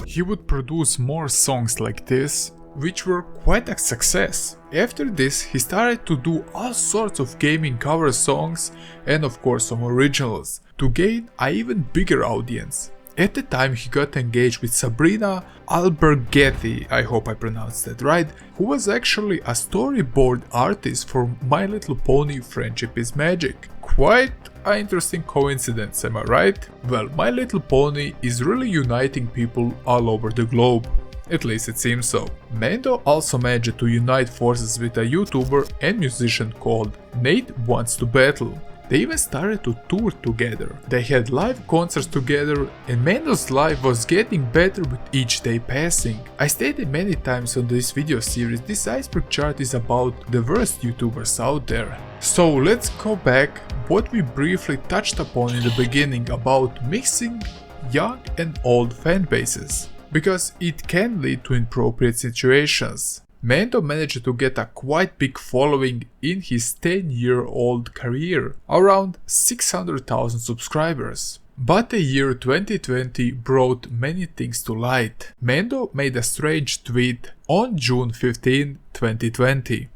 He would produce more songs like this, which were quite a success. After this, he started to do all sorts of gaming cover songs and of course some originals, to gain an even bigger audience. At the time he got engaged with Sabrina Alberghetti, I hope I pronounced that right, who was actually a storyboard artist for My Little Pony Friendship is Magic. Quite an interesting coincidence, am I right? Well, My Little Pony is really uniting people all over the globe. At least it seems so. Mando also managed to unite forces with a YouTuber and musician called Nate Wants to Battle. They even started to tour together. They had live concerts together and Mando's life was getting better with each day passing. I stated many times on this video series, this Iceberg Chart is about the worst YouTubers out there. So let's go back what we briefly touched upon in the beginning about mixing young and old fan bases, because it can lead to inappropriate situations. Mando managed to get a quite big following in his 10-year-old career, around 600,000 subscribers. But the year 2020 brought many things to light. Mando made a strange tweet on June 15, 2020.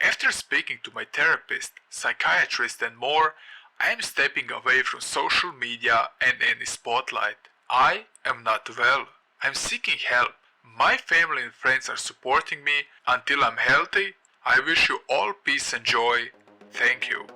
After speaking to my therapist, psychiatrist and more, I am stepping away from social media and any spotlight. I am not well. I'm seeking help. My family and friends are supporting me. Until I'm healthy, I wish you all peace and joy. Thank you.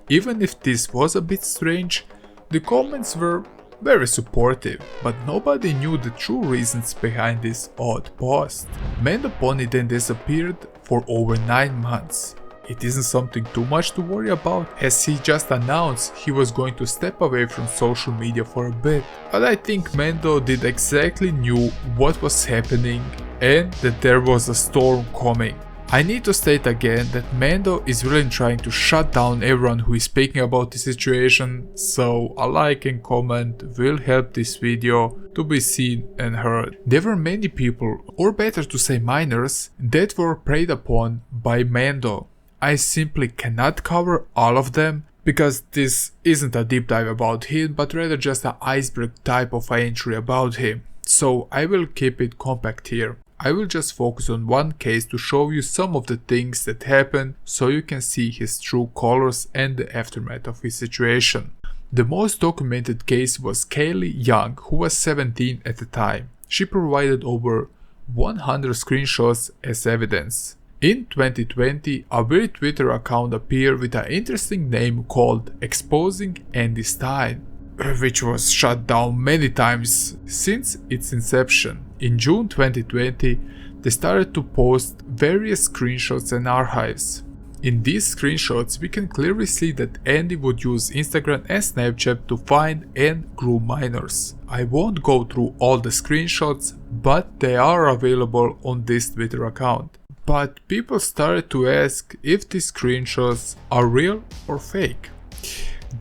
Even if this was a bit strange, the comments were very supportive, but nobody knew the true reasons behind this odd post. Mando Pony then disappeared for over 9 months. It isn't something too much to worry about, as he just announced he was going to step away from social media for a bit. But I think Mando did exactly knew what was happening and that there was a storm coming. I need to state again that Mando is really trying to shut down everyone who is speaking about the situation, so a like and comment will help this video to be seen and heard. There were many people, or better to say minors, that were preyed upon by Mando. I simply cannot cover all of them, because this isn't a deep dive about him, but rather just an iceberg type of entry about him. So I will keep it compact here. I will just focus on one case to show you some of the things that happened, so you can see his true colors and the aftermath of his situation. The most documented case was Kaylee Young, who was 17 at the time. She provided over 100 screenshots as evidence. In 2020, a weird Twitter account appeared with an interesting name called Exposing Andy Stein, which was shut down many times since its inception. In June 2020, they started to post various screenshots and archives. In these screenshots, we can clearly see that Andy would use Instagram and Snapchat to find and groom minors. I won't go through all the screenshots, but they are available on this Twitter account. But people started to ask if these screenshots are real or fake.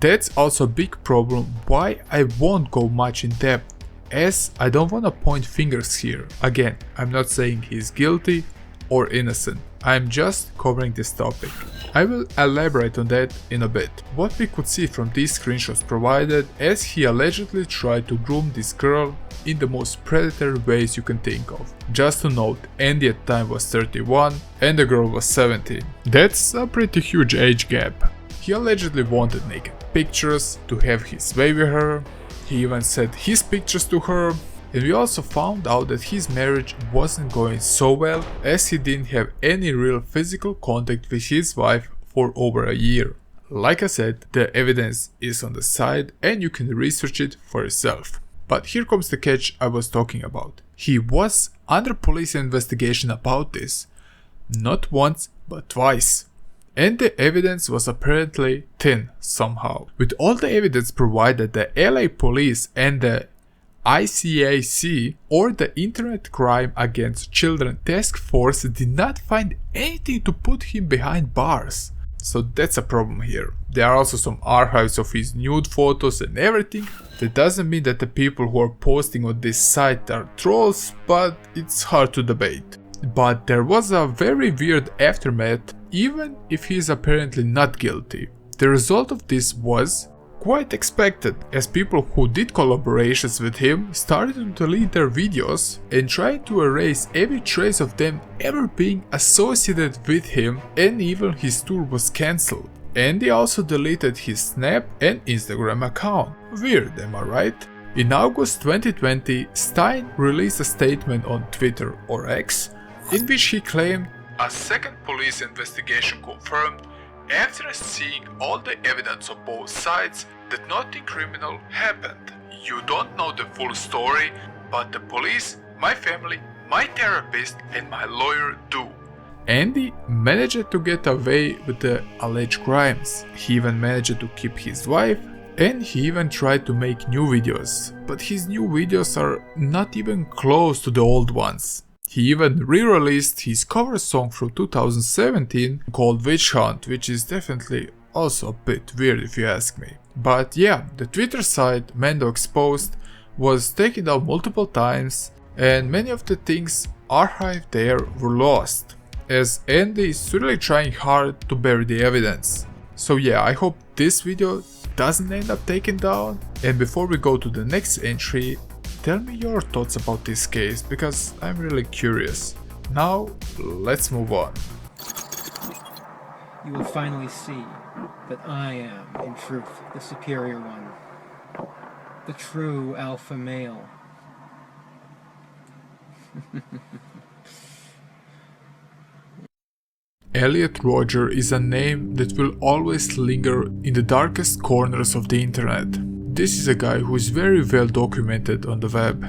That's also a big problem why I won't go much in depth, as I don't wanna point fingers here. Again, I'm not saying he's guilty or innocent, I'm just covering this topic. I will elaborate on that in a bit. What we could see from these screenshots provided, as he allegedly tried to groom this girl in the most predatory ways you can think of. Just to note, Andy at the time was 31 and the girl was 17. That's a pretty huge age gap. He allegedly wanted naked pictures to have his way with her. He even sent his pictures to her. And we also found out that his marriage wasn't going so well, as he didn't have any real physical contact with his wife for over a year. Like I said, the evidence is on the side and you can research it for yourself. But here comes the catch I was talking about. He was under police investigation about this. Not once, but twice. And the evidence was apparently thin somehow. With all the evidence provided, the LA police and the ICAC, or the Internet Crime Against Children Task Force, did not find anything to put him behind bars. So that's a problem here. There are also some archives of his nude photos and everything. That doesn't mean that the people who are posting on this site are trolls, but it's hard to debate. But there was a very weird aftermath, even if he is apparently not guilty. The result of this was quite expected, as people who did collaborations with him started to delete their videos and tried to erase every trace of them ever being associated with him, and even his tour was cancelled. And they also deleted his Snap and Instagram account. Weird, am I right? In August 2020, Stein released a statement on Twitter, or X, in which he claimed, "A second police investigation confirmed, after seeing all the evidence on both sides, that nothing criminal happened. You don't know the full story, but the police, my family, my therapist and my lawyer do." Andy managed to get away with the alleged crimes. He even managed to keep his wife, and he even tried to make new videos. But his new videos are not even close to the old ones. He even re-released his cover song from 2017 called Witch Hunt, which is definitely also a bit weird if you ask me. But yeah, the Twitter site Mando Exposed was taken down multiple times, and many of the things archived there were lost, as Andy is really trying hard to bury the evidence. So yeah, I hope this video doesn't end up taken down. And before we go to the next entry, tell me your thoughts about this case, because I'm really curious. Now, let's move on. You will finally see that I am, in truth, the superior one. The true alpha male. Elliot Rodger is a name that will always linger in the darkest corners of the internet. This is a guy who is very well documented on the web.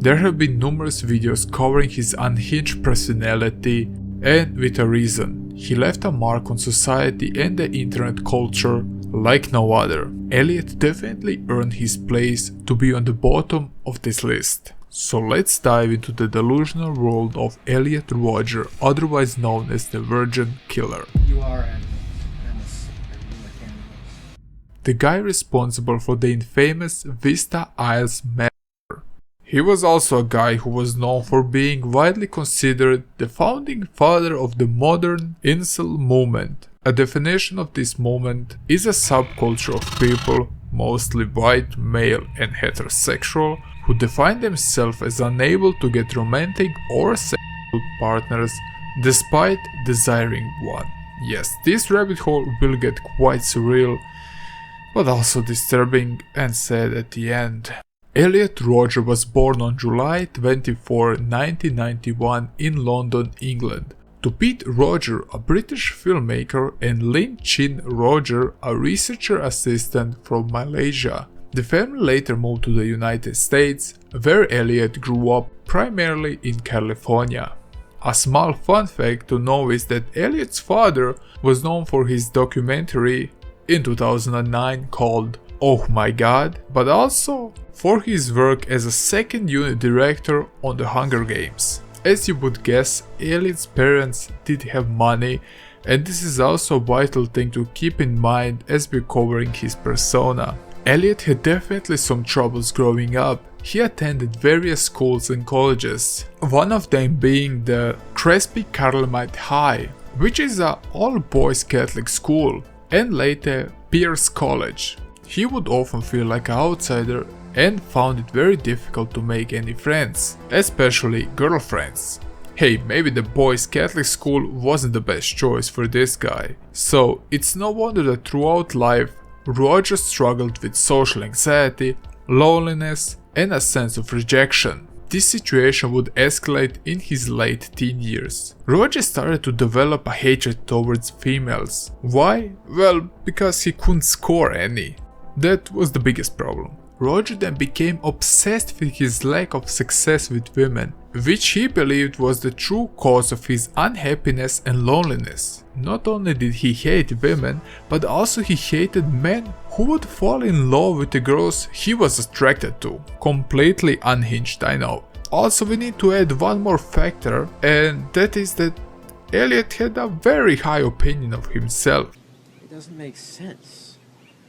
There have been numerous videos covering his unhinged personality, and with a reason. He left a mark on society and the internet culture like no other. Elliot definitely earned his place to be on the bottom of this list. So let's dive into the delusional world of Elliot Rodger, otherwise known as the Virgin Killer. You are animals. The guy responsible for the infamous Vista Isles massacre. He was also a guy who was known for being widely considered the founding father of the modern incel movement. A definition of this movement is a subculture of people, mostly white, male and heterosexual, who define themselves as unable to get romantic or sexual partners despite desiring one. Yes, this rabbit hole will get quite surreal, but also disturbing and sad at the end. Elliot Rodger was born on July 24, 1991 in London, England, to Pete Rodger, a British filmmaker, and Lynn Chin Rodger, a researcher assistant from Malaysia. The family later moved to the United States, where Elliot grew up primarily in California. A small fun fact to know is that Elliot's father was known for his documentary in 2009 called Oh My God, but also for his work as a second unit director on the Hunger Games. As you would guess, Elliot's parents did have money, and this is also a vital thing to keep in mind as we're covering his persona. Elliot had definitely some troubles growing up. He attended various schools and colleges, one of them being the Crespi Carmelite High, which is an all-boys Catholic school, and later Pierce College. He would often feel like an outsider and found it very difficult to make any friends, especially girlfriends. Hey, maybe the boys' Catholic school wasn't the best choice for this guy. So it's no wonder that throughout life, Rodger struggled with social anxiety, loneliness, and a sense of rejection. This situation would escalate in his late teen years. Rodger started to develop a hatred towards females. Why? Well, because he couldn't score any. That was the biggest problem. Roger then became obsessed with his lack of success with women, which he believed was the true cause of his unhappiness and loneliness. Not only did he hate women, but also he hated men who would fall in love with the girls he was attracted to. Completely unhinged, I know. Also, we need to add one more factor, and that is that Elliot had a very high opinion of himself. It doesn't make sense.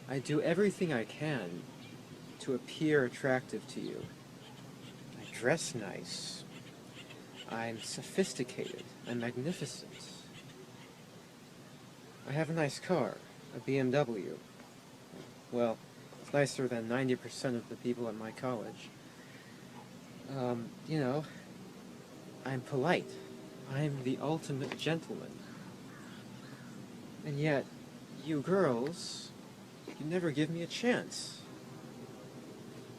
I do everything I can to appear attractive to you. I dress nice. I'm sophisticated. I'm magnificent. I have a nice car, a BMW. Well, it's nicer than 90% of the people at my college. You know, I'm polite. I'm the ultimate gentleman. And yet, you girls, you never give me a chance.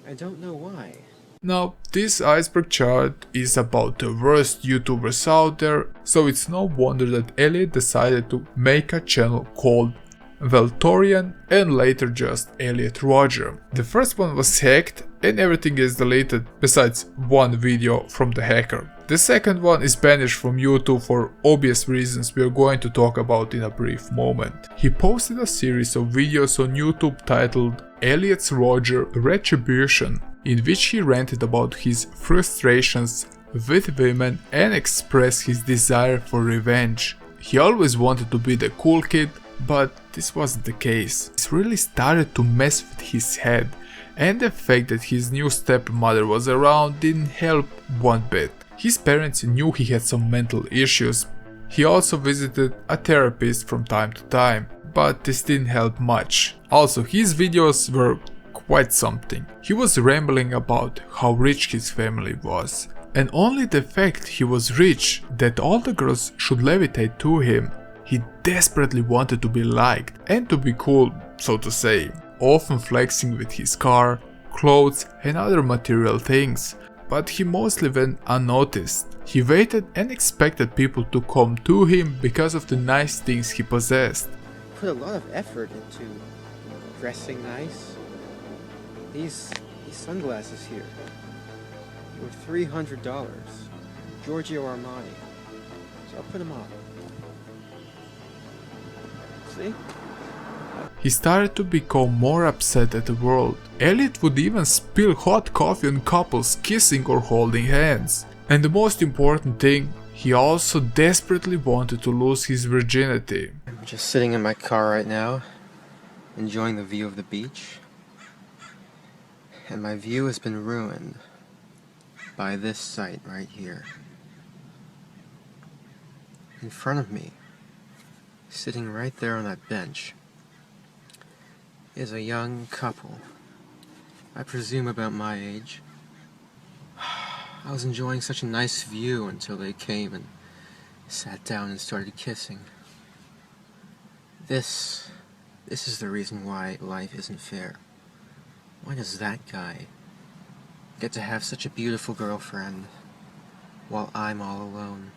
I don't know why. Now, this Iceberg Chart is about the worst YouTubers out there, so it's no wonder that Elliot decided to make a channel called Valtorian and later just Elliot Roger. The first one was hacked and everything is deleted besides one video from the hacker. The second one is banished from YouTube for obvious reasons we are going to talk about in a brief moment. He posted a series of videos on YouTube titled Elliot's Roger Retribution, in which he ranted about his frustrations with women and expressed his desire for revenge. He always wanted to be the cool kid, but this wasn't the case. This really started to mess with his head, and the fact that his new stepmother was around didn't help one bit. His parents knew he had some mental issues. He also visited a therapist from time to time, but this didn't help much. Also, his videos were quite something. He was rambling about how rich his family was, and only the fact he was rich that all the girls should levitate to him. He desperately wanted to be liked and to be cool, so to say, often flexing with his car, clothes and other material things, but he mostly went unnoticed. He waited and expected people to come to him because of the nice things he possessed. Put a lot of effort into dressing nice. These sunglasses here were $300, Giorgio Armani, so I'll put them on. See? He started to become more upset at the world. Elliot would even spill hot coffee on couples kissing or holding hands. And the most important thing, he also desperately wanted to lose his virginity. I'm just sitting in my car right now, enjoying the view of the beach. And my view has been ruined by this sight right here. In front of me, sitting right there on that bench, is a young couple, I presume about my age. I was enjoying such a nice view until they came and sat down and started kissing. This is the reason why life isn't fair. Why does that guy get to have such a beautiful girlfriend while I'm all alone?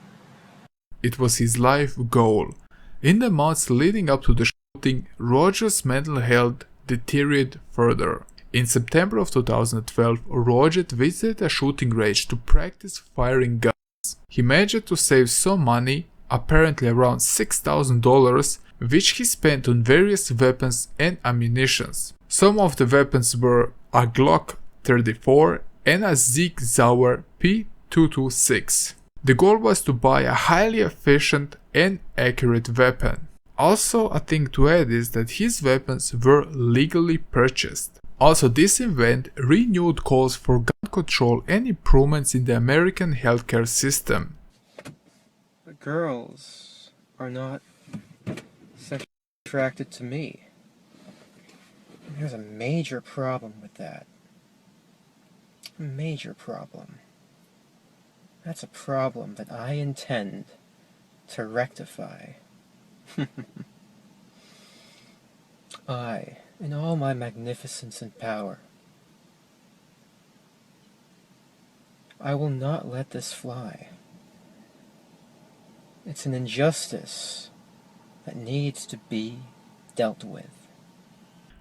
It was his life goal. In the months leading up to the shooting, Roger's mental health deteriorated further. In September of 2012, Roger visited a shooting range to practice firing guns. He managed to save some money, apparently around $6,000, which he spent on various weapons and ammunitions. Some of the weapons were a Glock 34 and a Sig Sauer P226. The goal was to buy a highly efficient and accurate weapon. Also, a thing to add is that his weapons were legally purchased. Also, this event renewed calls for gun control and improvements in the American healthcare system. The girls are not sexually attracted to me. There's a major problem with that. A major problem. That's a problem that I intend to rectify. I, in all my magnificence and power, I will not let this fly. It's an injustice that needs to be dealt with.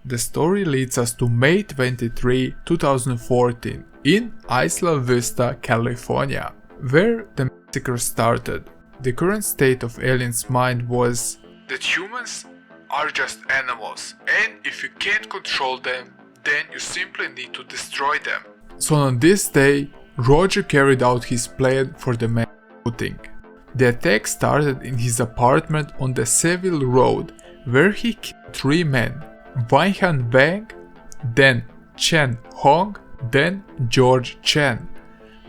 The story leads us to May 23, 2014 in Isla Vista, California, where the massacre started. The current state of aliens' mind was that humans are just animals, and if you can't control them, then you simply need to destroy them. So on this day, Roger carried out his plan for the mass shooting. The attack started in his apartment on the Seville Road, where he killed 3 men, Waihan Wang, then Chen Hong, then George Chen,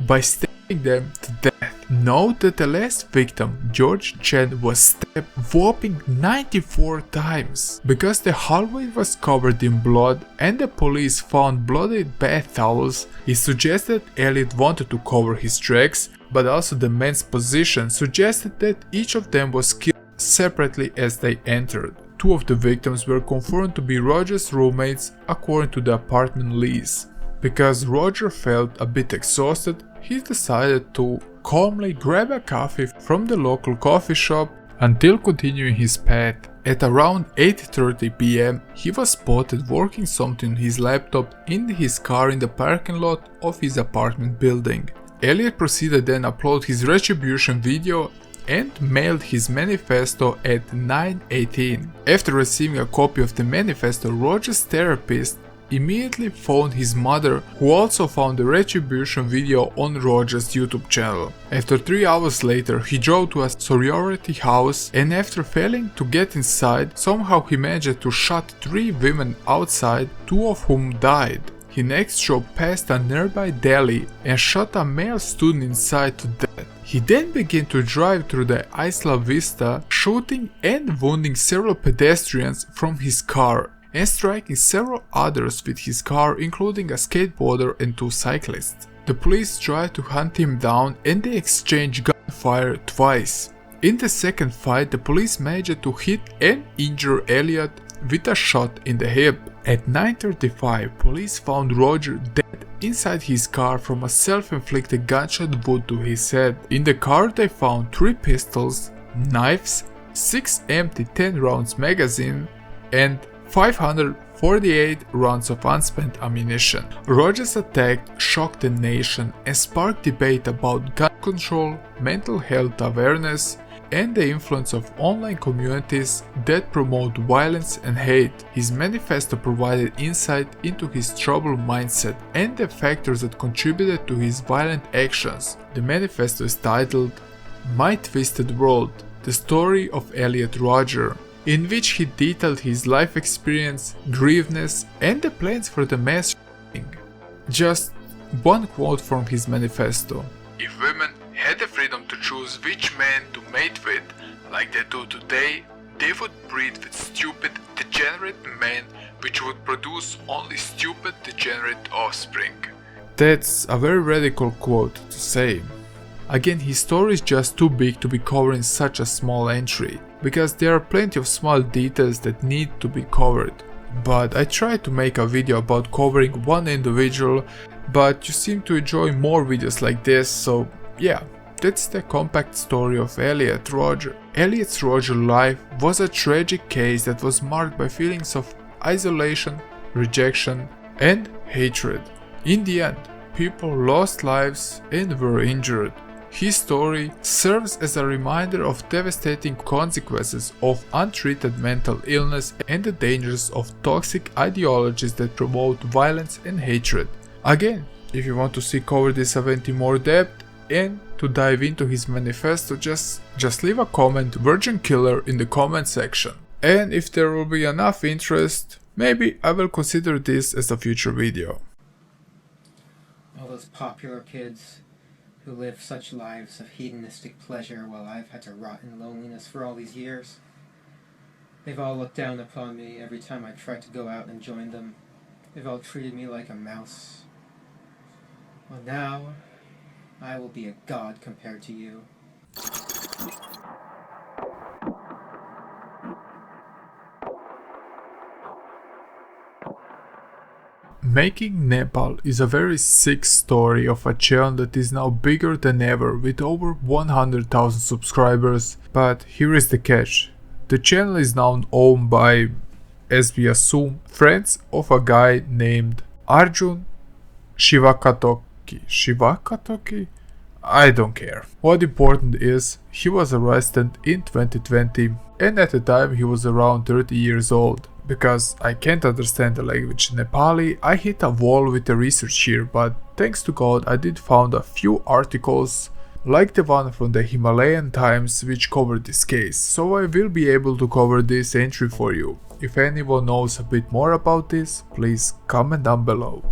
by stabbing them to death. Note that the last victim, George Chen, was stabbed whopping 94 times. Because the hallway was covered in blood and the police found bloody bath towels, it suggested Elliot wanted to cover his tracks, but also the men's position suggested that each of them was killed separately as they entered. 2 of the victims were confirmed to be Roger's roommates according to the apartment lease. Because Roger felt a bit exhausted, he decided to calmly grab a coffee from the local coffee shop until continuing his path. At around 8:30 PM, he was spotted working something on his laptop in his car in the parking lot of his apartment building. Elliot proceeded then upload his retribution video and mailed his manifesto at 9:18. After receiving a copy of the manifesto, Roger's therapist immediately phoned his mother, who also found the retribution video on Roger's YouTube channel. After 3 hours later, he drove to a sorority house, and after failing to get inside, somehow he managed to shoot 3 women outside, 2 of whom died. He next drove past a nearby deli and shot a male student inside to death. He then began to drive through the Isla Vista, shooting and wounding several pedestrians from his car and striking several others with his car, including a skateboarder and 2 cyclists. The police tried to hunt him down and they exchanged gunfire twice. In the second fight, the police managed to hit and injure Elliot with a shot in the hip. At 9:35, police found Roger dead inside his car from a self-inflicted gunshot wound to his head. In the car they found 3 pistols, knives, 6 empty 10 rounds magazine, and 548 rounds of unspent ammunition. Roger's attack shocked the nation and sparked debate about gun control, mental health awareness, and the influence of online communities that promote violence and hate. His manifesto provided insight into his troubled mindset and the factors that contributed to his violent actions. The manifesto is titled My Twisted World, the story of Elliot Rodger, in which he detailed his life experience, grievances, and the plans for the mass shooting. Just one quote from his manifesto. If women had the freedom to choose which man to mate with, like they do today, they would breed with stupid, degenerate men which would produce only stupid, degenerate offspring. That's a very radical quote to say. Again, his story is just too big to be covered in such a small entry, because there are plenty of small details that need to be covered. But I tried to make a video about covering one individual, but you seem to enjoy more videos like this, so yeah, that's the compact story of Elliot Rodger. Elliot Rodger's life was a tragic case that was marked by feelings of isolation, rejection, and hatred. In the end, people lost lives and were injured. His story serves as a reminder of devastating consequences of untreated mental illness and the dangers of toxic ideologies that promote violence and hatred. Again, if you want to see cover this event in more depth and to dive into his manifesto, just leave a comment Virgin Killer in the comment section. And if there will be enough interest, maybe I will consider this as a future video. All those popular kids who live such lives of hedonistic pleasure while I've had to rot in loneliness for all these years. They've all looked down upon me every time I tried to go out and join them. They've all treated me like a mouse. Well, now I will be a god compared to you. Making Nepal is a very sick story of a channel that is now bigger than ever with over 100,000 subscribers, but here is the catch. The channel is now owned by as we assume, friends of a guy named Arjun Shivakatoki? I don't care. What important is, he was arrested in 2020 and at the time he was around 30 years old. Because I can't understand the language Nepali, I hit a wall with the research here, but thanks to God I did found a few articles like the one from the Himalayan Times which covered this case, so I will be able to cover this entry for you. If anyone knows a bit more about this, please comment down below.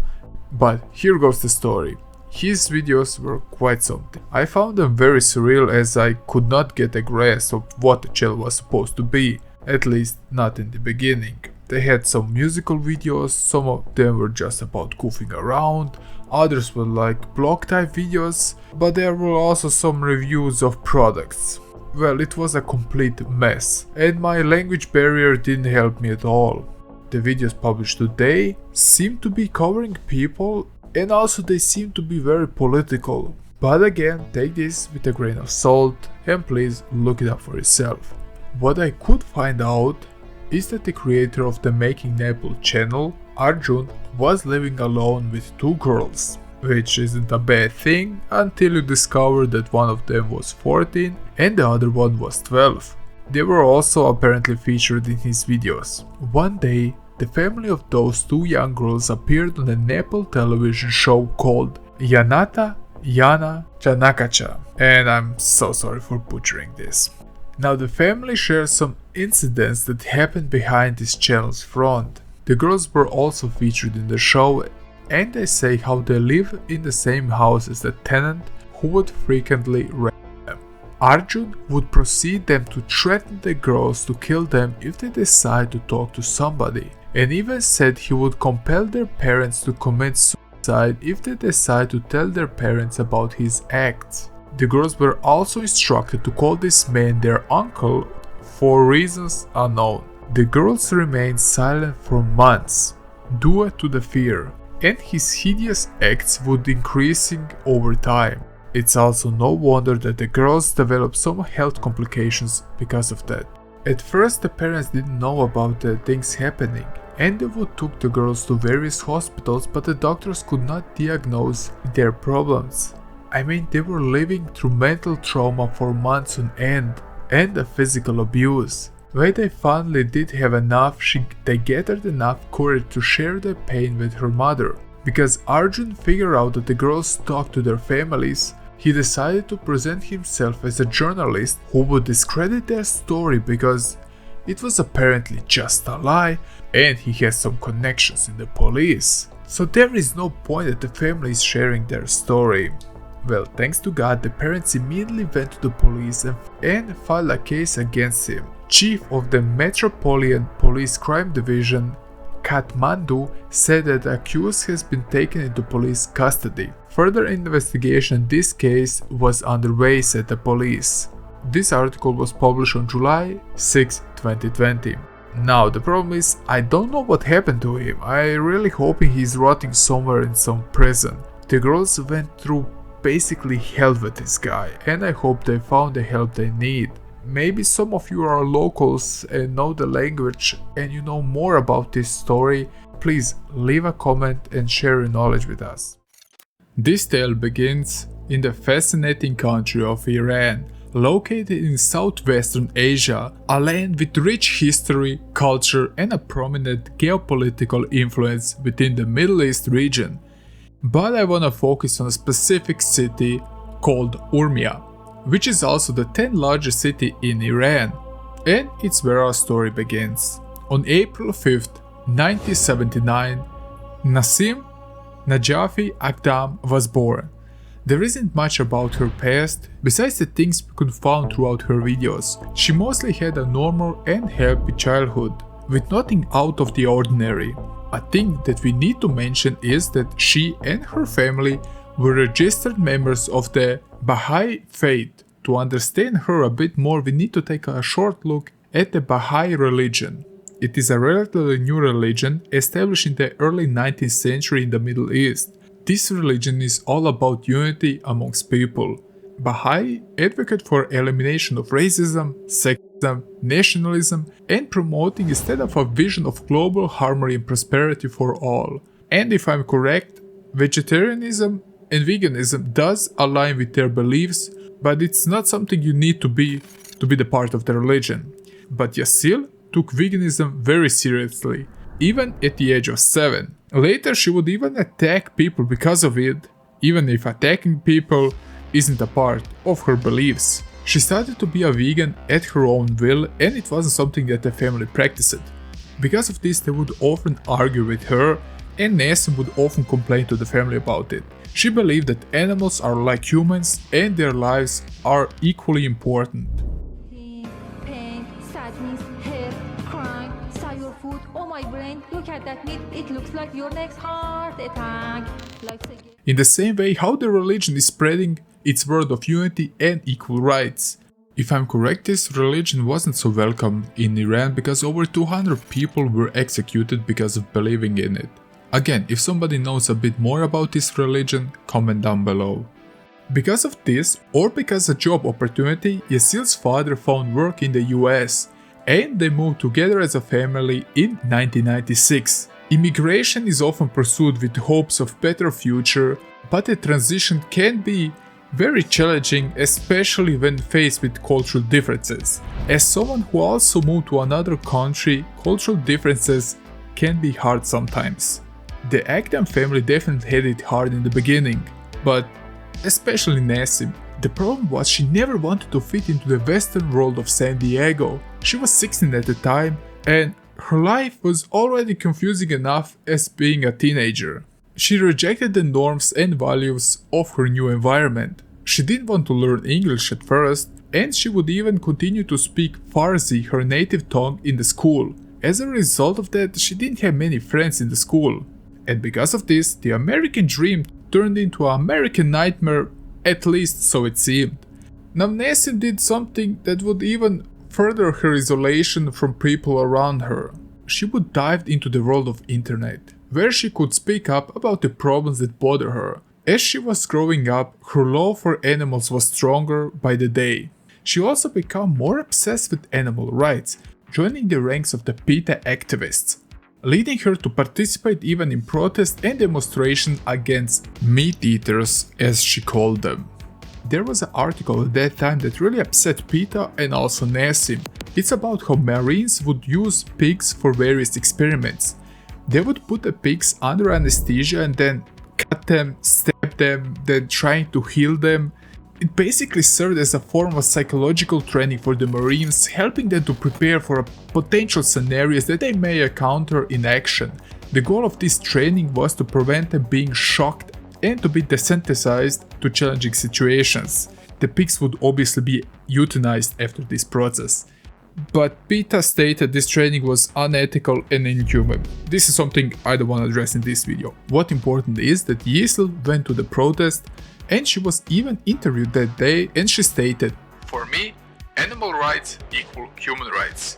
But here goes the story. His videos were quite something. I found them very surreal as I could not get a grasp of what the channel was supposed to be, at least not in the beginning. They had some musical videos, some of them were just about goofing around, others were like blog type videos, but there were also some reviews of products. Well, it was a complete mess, and my language barrier didn't help me at all. The videos published today seem to be covering people, and also they seem to be very political. But again, take this with a grain of salt and please look it up for yourself. What I could find out is that the creator of the Making Nepal channel, Arjun, was living alone with two girls, which isn't a bad thing until you discover that one of them was 14 and the other one was 12. They were also apparently featured in his videos. One day, the family of those two young girls appeared on a Nepal television show called Yana Chanakacha, and I'm so sorry for butchering this. Now the family shares some incidents that happened behind this channel's front. The girls were also featured in the show, and they say how they live in the same house as the tenant who would frequently rape them. Arjun would proceed them to threaten the girls to kill them if they decide to talk to somebody, and even said he would compel their parents to commit suicide if they decide to tell their parents about his acts. The girls were also instructed to call this man their uncle for reasons unknown. The girls remained silent for months due to the fear, and his hideous acts would increasing over time. It's also no wonder that the girls developed some health complications because of that. At first the parents didn't know about the things happening, and they would took the girls to various hospitals, but the doctors could not diagnose their problems. I mean, they were living through mental trauma for months on end, and the physical abuse. When they finally did have enough, they gathered enough courage to share their pain with her mother. Because Arjun figured out that the girls talked to their families, he decided to present himself as a journalist who would discredit their story because it was apparently just a lie and he has some connections in the police. So there is no point that the family is sharing their story. Well, thanks to God, the parents immediately went to the police and filed a case against him. Chief of the Metropolitan Police Crime Division, Kathmandu, said that the accused has been taken into police custody. Further investigation in this case was underway, said the police. This article was published on July 6, 2020. Now the problem is, I don't know what happened to him. I really hoping he's rotting somewhere in some prison. The girls went through basically hell with this guy, and I hope they found the help they need. Maybe some of you are locals and know the language and you know more about this story. Please leave a comment and share your knowledge with us. This tale begins in the fascinating country of Iran, located in southwestern Asia, a land with rich history, culture and a prominent geopolitical influence within the Middle East region. But I wanna focus on a specific city called Urmia, which is also the 10th largest city in Iran, and it's where our story begins. On April 5th, 1979, Nasim Najafi Akdam was born. There isn't much about her past, besides the things we could find throughout her videos. She mostly had a normal and happy childhood, with nothing out of the ordinary. A thing that we need to mention is that she and her family were registered members of the Baha'i faith. To understand her a bit more, we need to take a short look at the Baha'i religion. It is a relatively new religion established in the early 19th century in the Middle East. This religion is all about unity amongst people. Baha'i advocate for elimination of racism, sexism, nationalism, and promoting instead of a vision of global harmony and prosperity for all. And if I'm correct, vegetarianism and veganism does align with their beliefs, but it's not something you need to be the part of the religion. But Yasil took veganism very seriously, even at the age of 7. Later she would even attack people because of it, even if attacking people isn't a part of her beliefs. She started to be a vegan at her own will, and it wasn't something that the family practiced. Because of this, they would often argue with her, and Nassim would often complain to the family about it. She believed that animals are like humans and their lives are equally important. Pain, sadness, hate, crime, saw your food, oh my brain, look at that meat, it looks like your next heart attack. In the same way how the religion is spreading its word of unity and equal rights. If I'm correct, this religion wasn't so welcome in Iran because over 200 people were executed because of believing in it. Again, if somebody knows a bit more about this religion, comment down below. Because of this, or because of a job opportunity, Yasil's father found work in the US, and they moved together as a family in 1996. Immigration is often pursued with hopes of better future, but the transition can be very challenging, especially when faced with cultural differences. As someone who also moved to another country, cultural differences can be hard sometimes. The Akdam family definitely had it hard in the beginning, but especially Nassim. The problem was she never wanted to fit into the Western world of San Diego. She was 16 at the time, and her life was already confusing enough as being a teenager. She rejected the norms and values of her new environment. She didn't want to learn English at first, and she would even continue to speak Farsi, her native tongue, in the school. As a result of that, she didn't have many friends in the school. And because of this, the American dream turned into an American nightmare, at least so it seemed. Now Nassim did something that would even further her isolation from people around her. She would dive into the world of internet, where she could speak up about the problems that bother her. As she was growing up, her love for animals was stronger by the day. She also became more obsessed with animal rights, joining the ranks of the PETA activists, leading her to participate even in protests and demonstrations against meat eaters, as she called them. There was an article at that time that really upset PETA and also Nassim. It's about how Marines would use pigs for various experiments. They would put the pigs under anesthesia and then cut them, stab them, then trying to heal them. It basically served as a form of psychological training for the Marines, helping them to prepare for potential scenarios that they may encounter in action. The goal of this training was to prevent them being shocked and to be desensitized to challenging situations. The pigs would obviously be euthanized after this process. But PETA stated this training was unethical and inhuman. This is something I don't want to address in this video. What important is that Yasil went to the protest, and she was even interviewed that day, and she stated, "For me, animal rights equal human rights."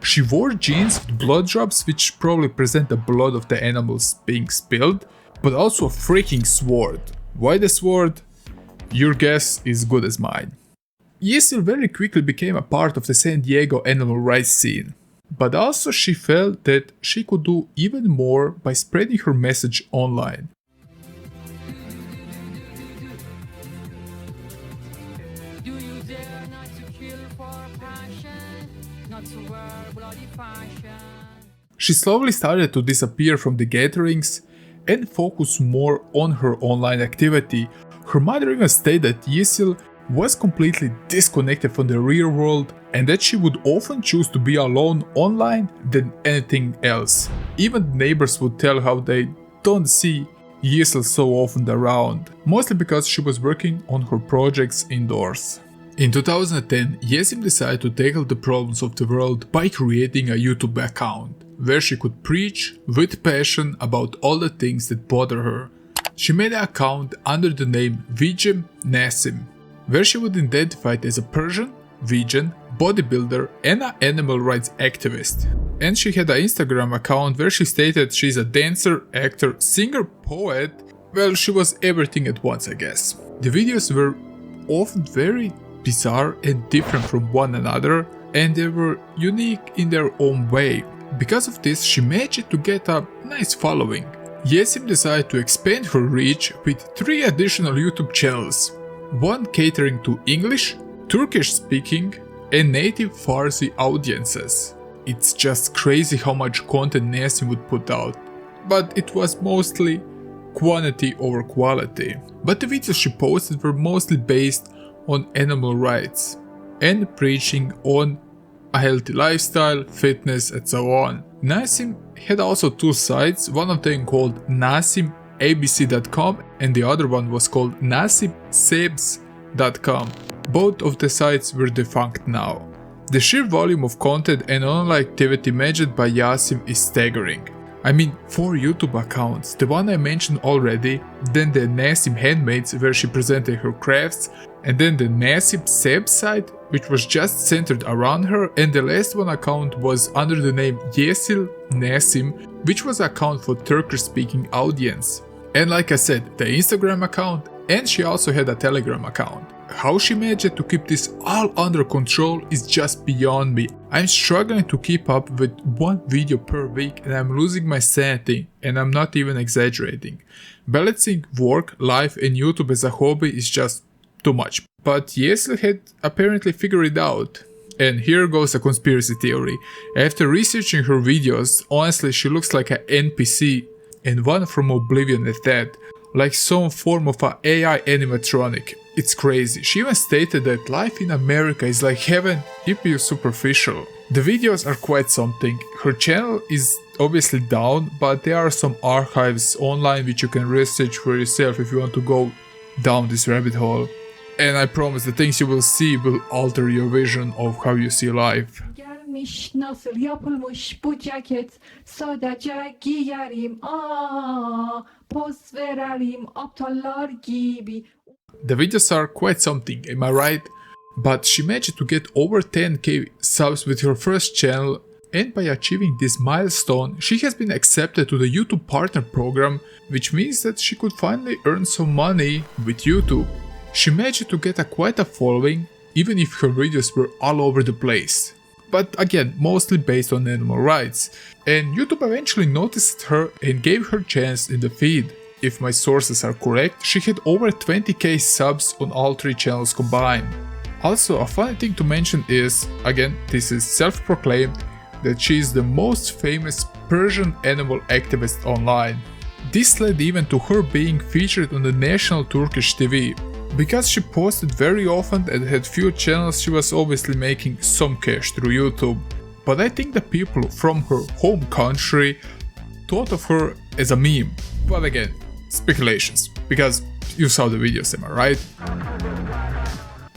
She wore jeans with blood drops, which probably present the blood of the animals being spilled, but also a freaking sword. Why the sword? Your guess is good as mine. Yasil very quickly became a part of the San Diego animal rights scene, but also she felt that she could do even more by spreading her message online. She slowly started to disappear from the gatherings and focus more on her online activity. Her mother even stated that Yasil was completely disconnected from the real world and that she would often choose to be alone online than anything else. Even neighbors would tell how they don't see Yasil so often around, mostly because she was working on her projects indoors. In 2010, Yasil decided to tackle the problems of the world by creating a YouTube account, where she could preach with passion about all the things that bother her. She made an account under the name Vegan Nassim, where she would identify as a Persian, vegan, bodybuilder and an animal rights activist. And she had an Instagram account where she stated she's a dancer, actor, singer, poet. Well, she was everything at once, I guess. The videos were often very bizarre and different from one another, and they were unique in their own way. Because of this, she managed to get a nice following. Yasim decided to expand her reach with 3 additional YouTube channels, one catering to English, Turkish speaking, and native Farsi audiences. It's just crazy how much content Nasim would put out, but it was mostly quantity over quality. But the videos she posted were mostly based on animal rights and preaching on a healthy lifestyle, fitness, and so on. Nasim had also 2 sites, one of them called nasimabc.com and the other one was called nasimsebs.com. Both of the sites were defunct now. The sheer volume of content and online activity measured by Yasim is staggering. I mean, 4 YouTube accounts, the one I mentioned already, then the Nasim Handmaids where she presented her crafts, and then the Nasim Seb site which was just centered around her, and the last one account was under the name Yesil Nasim, which was an account for Turkish speaking audience. And like I said, the Instagram account, and she also had a Telegram account. How she managed to keep this all under control is just beyond me. I'm struggling to keep up with 1 video per week and I'm losing my sanity, and I'm not even exaggerating. Balancing work, life and YouTube as a hobby is just too much. But Yesli had apparently figured it out. And here goes a conspiracy theory. After researching her videos, honestly she looks like an NPC, and one from Oblivion at that. Like some form of a AI animatronic. It's crazy. She even stated that life in America is like heaven if you're superficial. The videos are quite something. Her channel is obviously down, but there are some archives online which you can research for yourself if you want to go down this rabbit hole. And I promise the things you will see will alter your vision of how you see life. Gelmiş nasıl yapılmış bu ceket sadece giyerim poz verelim aptallar gibi. The videos are quite something, am I right? But she managed to get over 10k subs with her first channel, and by achieving this milestone, she has been accepted to the YouTube Partner Program, which means that she could finally earn some money with YouTube. She managed to get quite a following, even if her videos were all over the place. But again, mostly based on animal rights, and YouTube eventually noticed her and gave her chance in the feed. If my sources are correct, she had over 20k subs on all 3 channels combined. Also, a funny thing to mention is, again, this is self-proclaimed, that she is the most famous Persian animal activist online. This led even to her being featured on the national Turkish TV. Because she posted very often and had few channels, she was obviously making some cash through YouTube. But I think the people from her home country thought of her as a meme. But again, speculations, because you saw the videos, am I right?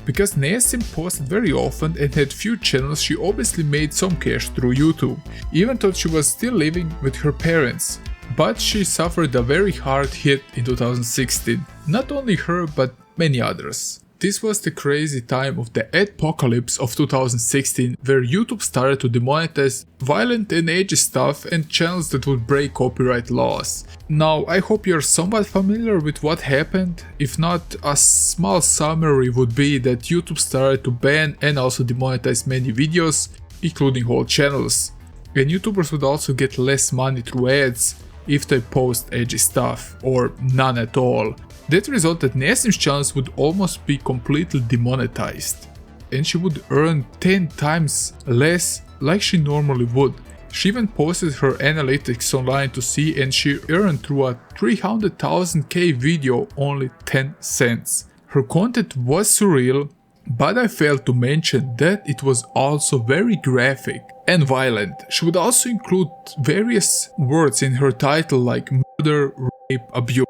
Because Nasim posted very often and had few channels, she obviously made some cash through YouTube, even though she was still living with her parents. But she suffered a very hard hit in 2016, not only her but many others. This was the crazy time of the adpocalypse of 2016, where YouTube started to demonetize violent and edgy stuff and channels that would break copyright laws. Now, I hope you're somewhat familiar with what happened. If not, a small summary would be that YouTube started to ban and also demonetize many videos, including whole channels. And YouTubers would also get less money through ads if they post edgy stuff, or none at all. That resulted Nasim's channels would almost be completely demonetized, and she would earn 10 times less like she normally would. She even posted her analytics online to see, and she earned through a 300,000k video only 10 cents. Her content was surreal, but I failed to mention that it was also very graphic and violent. She would also include various words in her title like murder, rape, abuse.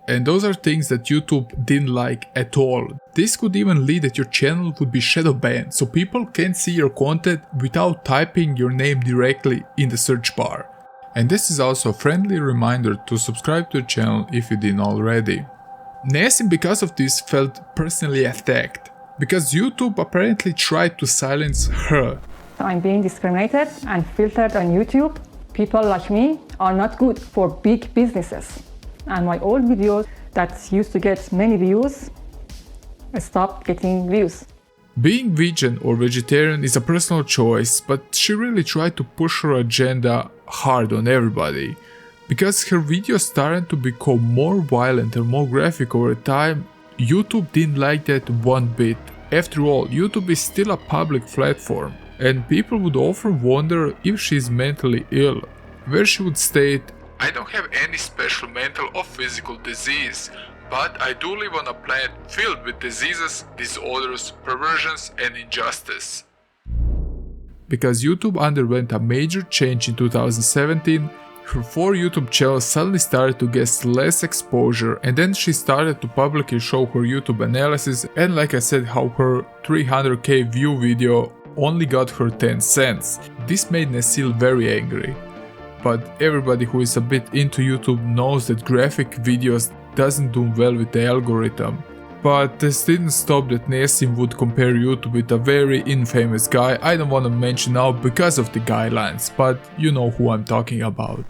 And those are things that YouTube didn't like at all. This could even lead that your channel would be shadow banned, so people can't see your content without typing your name directly in the search bar. And this is also a friendly reminder to subscribe to the channel if you didn't already. Nasim, because of this, felt personally attacked, because YouTube apparently tried to silence her. I'm being discriminated and filtered on YouTube. People like me are not good for big businesses. And my old videos that used to get many views stopped getting views. Being vegan or vegetarian is a personal choice, but she really tried to push her agenda hard on everybody. Because her videos started to become more violent and more graphic over time, YouTube didn't like that one bit. After all, YouTube is still a public platform, and people would often wonder if she's mentally ill, where she would state, "I don't have any special mental or physical disease, but I do live on a planet filled with diseases, disorders, perversions and injustice." Because YouTube underwent a major change in 2017, her 4 YouTube channels suddenly started to get less exposure, and then she started to publicly show her YouTube analysis, and like I said, how her 300k view video only got her 10 cents. This made Nesil very angry. But everybody who is a bit into YouTube knows that graphic videos doesn't do well with the algorithm. But this didn't stop that Nesim would compare YouTube with a very infamous guy I don't want to mention now because of the guidelines, but you know who I'm talking about.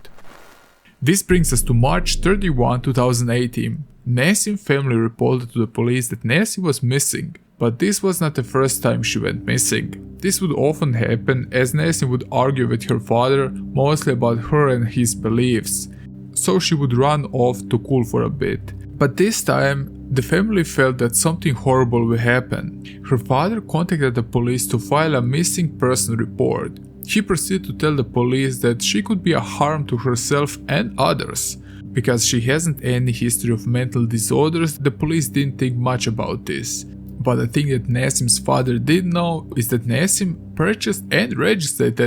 This brings us to March 31, 2018. Nesim's family reported to the police that Nesim was missing, but this was not the first time she went missing. This would often happen as Nesim would argue with her father, mostly about her and his beliefs, so she would run off to cool for a bit. But this time, the family felt that something horrible will happen. Her father contacted the police to file a missing person report. He proceeded to tell the police that she could be a harm to herself and others. Because she hasn't any history of mental disorders, the police didn't think much about this. But the thing that Nesim's father did know is that Nesim purchased and registered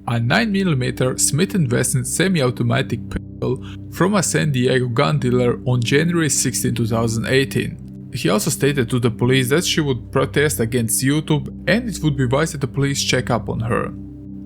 a 9mm Smith & Wesson semi-automatic pistol from a San Diego gun dealer on January 16, 2018. He also stated to the police that she would protest against YouTube and it would be wise that the police check up on her.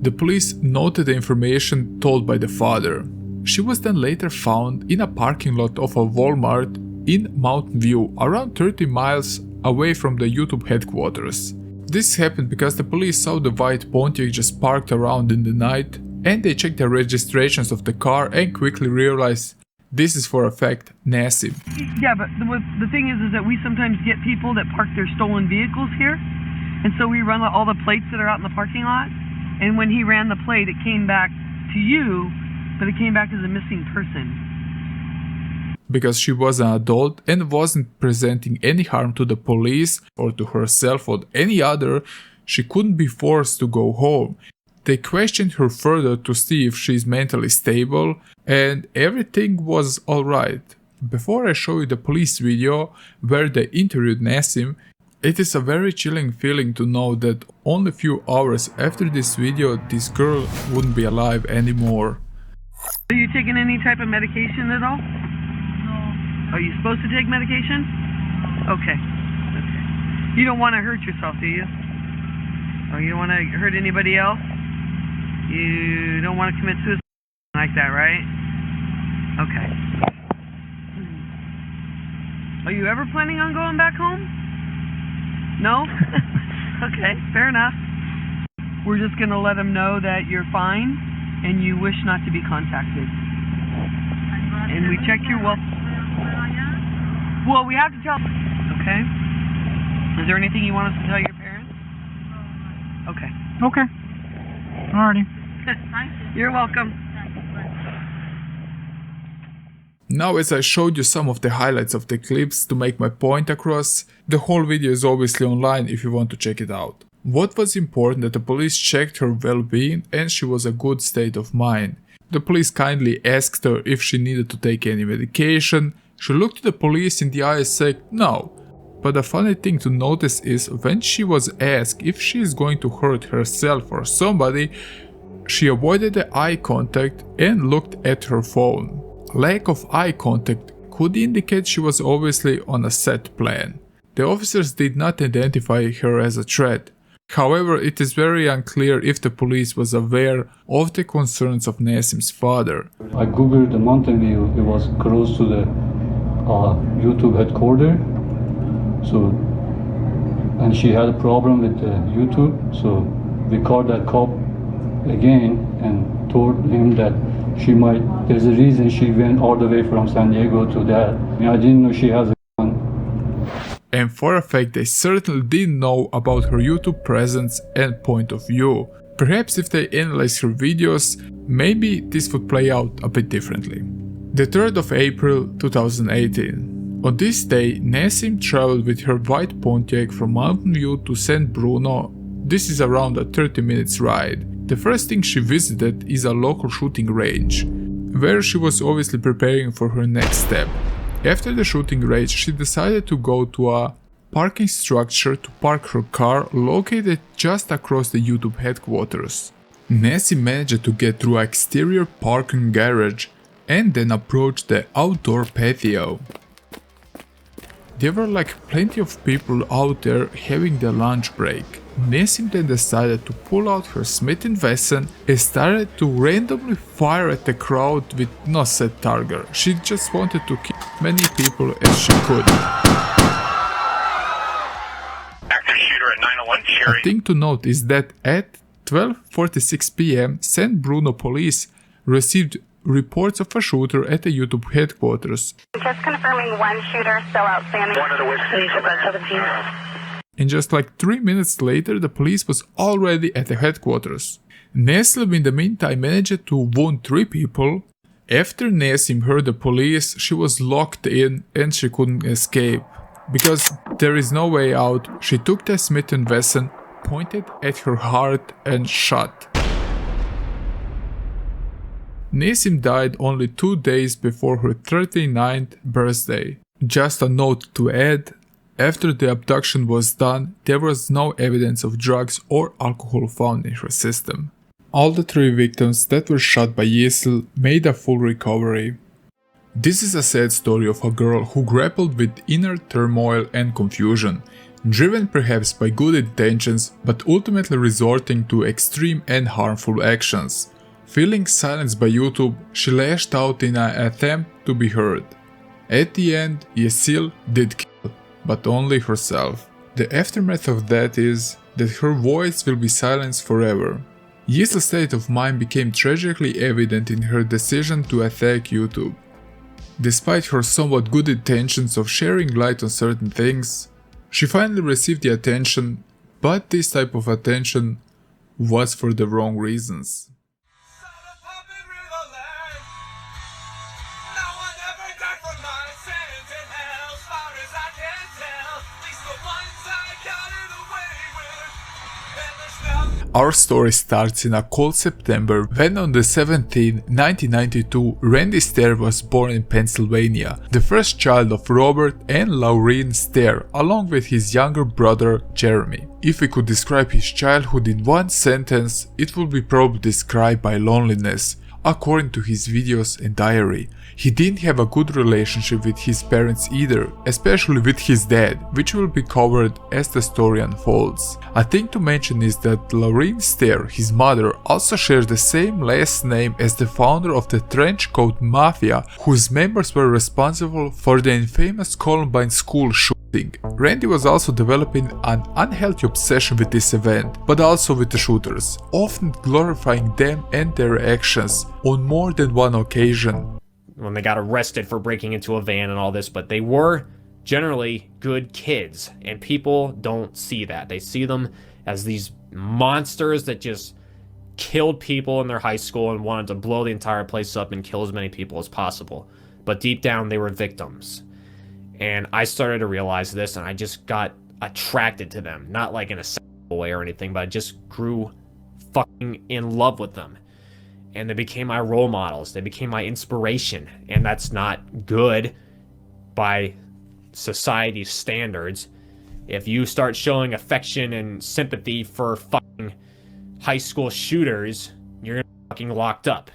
The police noted the information told by the father. She was then later found in a parking lot of a Walmart in Mountain View, around 30 miles away from the YouTube headquarters. This happened because the police saw the white Pontiac just parked around in the night, and they checked the registrations of the car and quickly realized this is for a fact Nesim. Yeah, but the thing is that we sometimes get people that park their stolen vehicles here, and so we run all the plates that are out in the parking lot, and when he ran the plate it came back to you, but it came back as a missing person. Because she was an adult and wasn't presenting any harm to the police or to herself or any other, she couldn't be forced to go home. They questioned her further to see if she's mentally stable, and everything was alright. Before I show you the police video where they interviewed Nesim, it is a very chilling feeling to know that only a few hours after this video this girl wouldn't be alive anymore. Are you taking any type of medication at all? Are you supposed to take medication? Okay. You don't want to hurt yourself, do you? Oh, you don't want to hurt anybody else? You don't want to commit suicide like that, right? Okay. Are you ever planning on going back home? No? Okay, fair enough. We're just going to let them know that you're fine and you wish not to be contacted. And we check your well, we have to tell. Okay. Is there anything you want us to tell your parents? Okay. Okay. Alrighty. You're welcome. Now, as I showed you some of the highlights of the clips to make my point across, the whole video is obviously online if you want to check it out. What was important that the police checked her well-being and she was a good state of mind. The police kindly asked her if she needed to take any medication. She looked the police in the eye and said no. But the funny thing to notice is when she was asked if she is going to hurt herself or somebody, she avoided the eye contact and looked at her phone. Lack of eye contact could indicate she was obviously on a set plan. The officers did not identify her as a threat. However, it is very unclear if the police was aware of the concerns of Nesim's father. I googled the Mountain View. It was close to the YouTube headquarters. So, and she had a problem with YouTube. So we called that cop again and told him that there's a reason she went all the way from San Diego to that. I didn't know she has a gun. and for a fact they certainly didn't know about her YouTube presence and point of view. Perhaps if they analyzed her videos, maybe this would play out a bit differently. The 3rd of April 2018. On this day, Nassim traveled with her white Pontiac from Mountain View to San Bruno. This is around a 30 minutes ride. The first thing she visited is a local shooting range, where she was obviously preparing for her next step. After the shooting range, she decided to go to a parking structure to park her car located just across the YouTube headquarters. Nassim managed to get through an exterior parking garage and then approached the outdoor patio. There were like plenty of people out there having their lunch break. Nassim then decided to pull out her Smith & Wesson and started to randomly fire at the crowd with no set target. She just wanted to kill as many people as she could. Active shooter at 901 Cherry. A thing to note is that at 12:46 p.m. San Bruno police received reports of a shooter at the YouTube headquarters. Just confirming one shooter still outstanding. One of the witnesses. And just like 3 minutes later, the police was already at the headquarters. Nassim in the meantime managed to wound 3 people. After Nassim heard the police, she was locked in and she couldn't escape. Because there is no way out, she took the Smith & Wesson, pointed at her heart and shot. Nassim died only 2 days before her 39th birthday. Just a note to add, after the abduction was done, there was no evidence of drugs or alcohol found in her system. All the 3 victims that were shot by Yisl made a full recovery. This is a sad story of a girl who grappled with inner turmoil and confusion, driven perhaps by good intentions but ultimately resorting to extreme and harmful actions. Feeling silenced by YouTube, she lashed out in an attempt to be heard. At the end, Yisl did kill, but only herself. The aftermath of that is that her voice will be silenced forever. Yisl's state of mind became tragically evident in her decision to attack YouTube. Despite her somewhat good intentions of sharing light on certain things, she finally received the attention, but this type of attention was for the wrong reasons. Our story starts in a cold September when on the 17th, 1992, Randy Stair was born in Pennsylvania, the first child of Robert and Laureen Stair, along with his younger brother Jeremy. If we could describe his childhood in one sentence, it would be probably described by loneliness, according to his videos and diary. He didn't have a good relationship with his parents either, especially with his dad, which will be covered as the story unfolds. A thing to mention is that Laureen Stair, his mother, also shares the same last name as the founder of the Trenchcoat Mafia, whose members were responsible for the infamous Columbine school shooting. Randy was also developing an unhealthy obsession with this event, but also with the shooters, often glorifying them and their actions on more than one occasion. When they got arrested for breaking into a van and all this, but they were generally good kids, and people don't see that. They see them as these monsters that just killed people in their high school and wanted to blow the entire place up and kill as many people as possible. But deep down, they were victims. And I started to realize this, and I just got attracted to them. Not like in a sexual way or anything, but I just grew fucking in love with them. And they became my role models. They became my inspiration. And that's not good by society's standards. If you start showing affection and sympathy for fucking high school shooters, you're gonna be fucking locked up.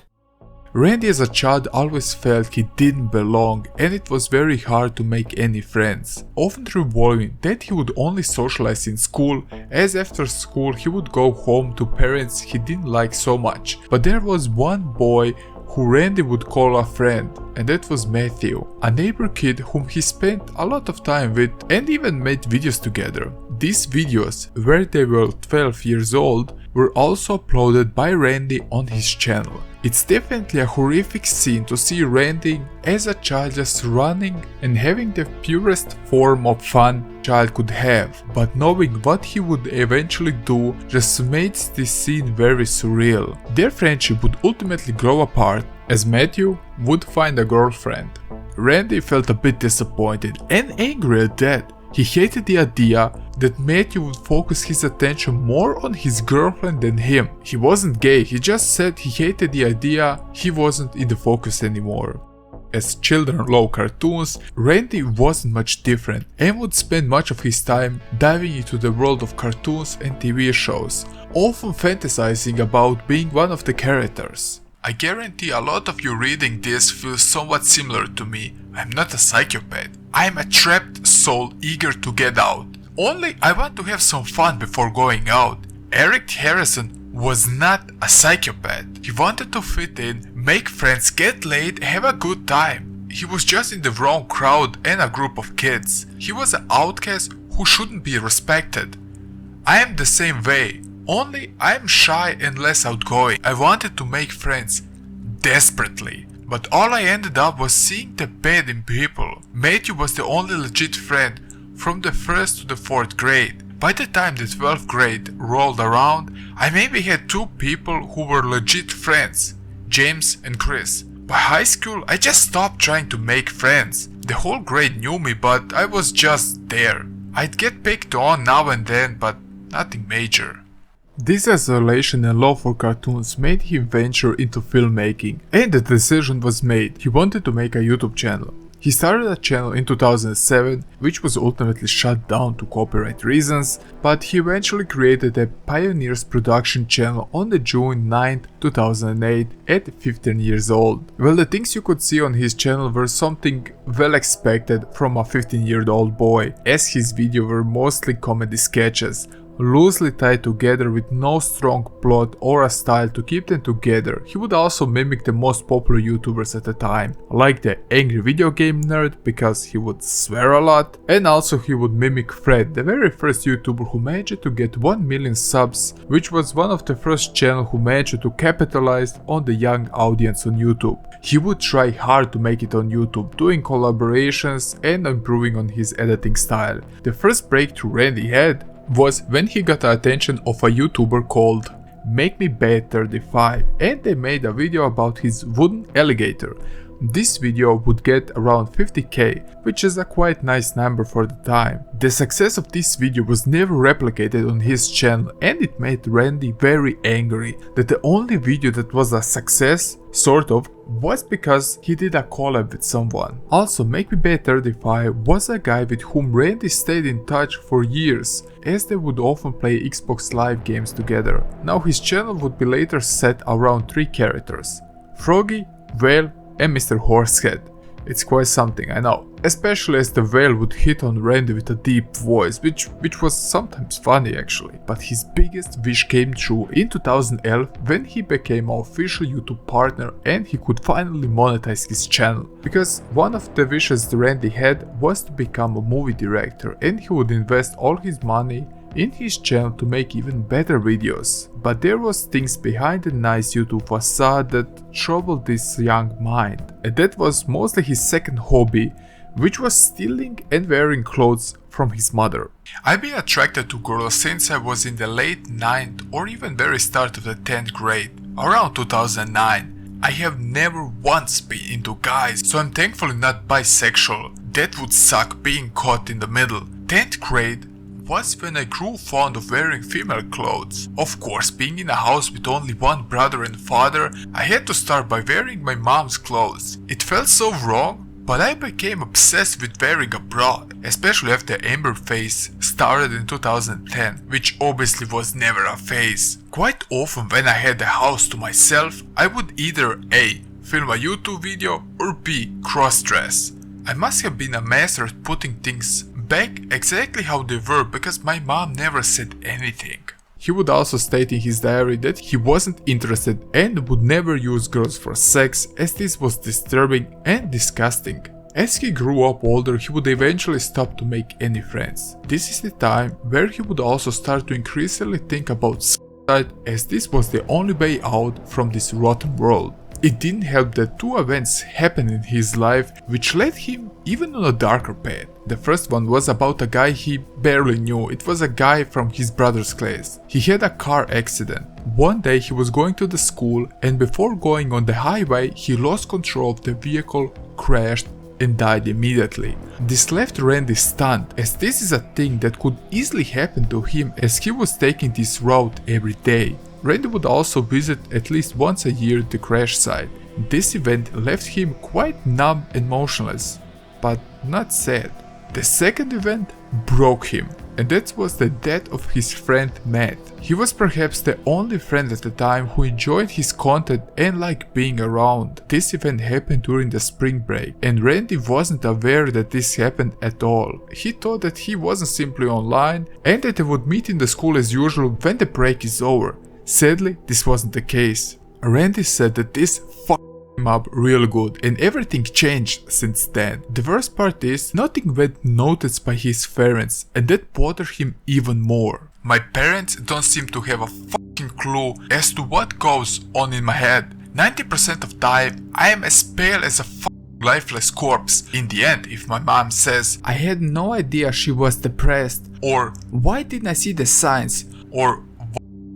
Randy as a child always felt he didn't belong, and it was very hard to make any friends, often revolving that he would only socialize in school, as after school he would go home to parents he didn't like so much. But there was one boy who Randy would call a friend, and that was Matthew, a neighbor kid whom he spent a lot of time with and even made videos together. These videos, where they were 12 years old, were also uploaded by Randy on his channel. It's definitely a horrific scene to see Randy as a child just running and having the purest form of fun a child could have, but knowing what he would eventually do just makes this scene very surreal. Their friendship would ultimately grow apart as Matthew would find a girlfriend. Randy felt a bit disappointed and angry at that. He hated the idea that Matthew would focus his attention more on his girlfriend than him. He wasn't gay, he just said he hated the idea he wasn't in the focus anymore. As children love cartoons, Randy wasn't much different and would spend much of his time diving into the world of cartoons and TV shows, often fantasizing about being one of the characters. I guarantee a lot of you reading this feels somewhat similar to me. I'm not a psychopath. I'm a trapped soul eager to get out. Only I want to have some fun before going out. Eric Harrison was not a psychopath. He wanted to fit in, make friends, get laid, have a good time. He was just in the wrong crowd and a group of kids. He was an outcast who shouldn't be respected. I am the same way. Only I'm shy and less outgoing. I wanted to make friends desperately, but all I ended up was seeing the bad in people. Matthew was the only legit friend from the 1st to the 4th grade. By the time the 12th grade rolled around, I maybe had 2 people who were legit friends, James and Chris. By high school, I just stopped trying to make friends. The whole grade knew me, but I was just there. I'd get picked on now and then, but nothing major. This isolation and love for cartoons made him venture into filmmaking, and the decision was made. He wanted to make a YouTube channel. He started a channel in 2007, which was ultimately shut down to copyright reasons, but he eventually created a Pioneers production channel on the June 9, 2008 at 15 years old. Well, the things you could see on his channel were something well expected from a 15-year-old boy, as his videos were mostly comedy sketches, loosely tied together with no strong plot or a style to keep them together. He would also mimic the most popular YouTubers at the time, like the angry video game nerd because he would swear a lot, and also he would mimic Fred, the very first YouTuber who managed to get 1 million subs, which was one of the first channels who managed to capitalize on the young audience on YouTube. He would try hard to make it on YouTube, doing collaborations and improving on his editing style. The first breakthrough Randy had was when he got the attention of a YouTuber called Make Me Bad 35, and they made a video about his wooden alligator. This video would get around 50k, which is a quite nice number for the time. The success of this video was never replicated on his channel, and it made Randy very angry that the only video that was a success, sort of, was because he did a collab with someone. Also, Make Me Bad 35 was a guy with whom Randy stayed in touch for years, as they would often play Xbox Live games together. Now his channel would be later set around 3 characters: Froggy, Whale, and Mr. Horsehead. It's quite something, I know, especially as the whale would hit on Randy with a deep voice, which was sometimes funny actually. But his biggest wish came true in 2011 when he became our official YouTube partner and he could finally monetize his channel. Because one of the wishes Randy had was to become a movie director, and he would invest all his money in his channel to make even better videos. But there was things behind the nice YouTube facade that troubled this young mind, and that was mostly his second hobby, which was stealing and wearing clothes from his mother. I've been attracted to girls since I was in the late 9th or even very start of the 10th grade, around 2009. I have never once been into guys, so I'm thankfully not bisexual. That would suck being caught in the middle. 10th grade was when I grew fond of wearing female clothes. Of course, being in a house with only one brother and father, I had to start by wearing my mom's clothes. It felt so wrong, but I became obsessed with wearing a bra, especially after Amber phase started in 2010, which obviously was never a phase. Quite often when I had the house to myself, I would either A. film a YouTube video or B. cross-dress. I must have been a master at putting things back exactly how they were because my mom never said anything. He would also state in his diary that he wasn't interested and would never use girls for sex, as this was disturbing and disgusting. As he grew up older, he would eventually stop to make any friends. This is the time where he would also start to increasingly think about suicide, as this was the only way out from this rotten world. It didn't help that two events happened in his life which led him even on a darker path. The first one was about a guy he barely knew. It was a guy from his brother's class. He had a car accident. One day he was going to the school, and before going on the highway he lost control of the vehicle, crashed and died immediately. This left Randy stunned, as this is a thing that could easily happen to him, as he was taking this route every day. Randy would also visit at least once a year the crash site. This event left him quite numb and motionless, but not sad. The second event broke him, and that was the death of his friend Matt. He was perhaps the only friend at the time who enjoyed his content and liked being around. This event happened during the spring break, and Randy wasn't aware that this happened at all. He thought that he wasn't simply online and that they would meet in the school as usual when the break is over. Sadly, this wasn't the case. Randy said that this fucked him up real good, and everything changed since then. The worst part is, nothing went noticed by his parents, and that bothered him even more. My parents don't seem to have a fucking clue as to what goes on in my head. 90% of time, I am as pale as a fucking lifeless corpse. In the end, if my mom says, "I had no idea she was depressed," or "Why didn't I see the signs?" or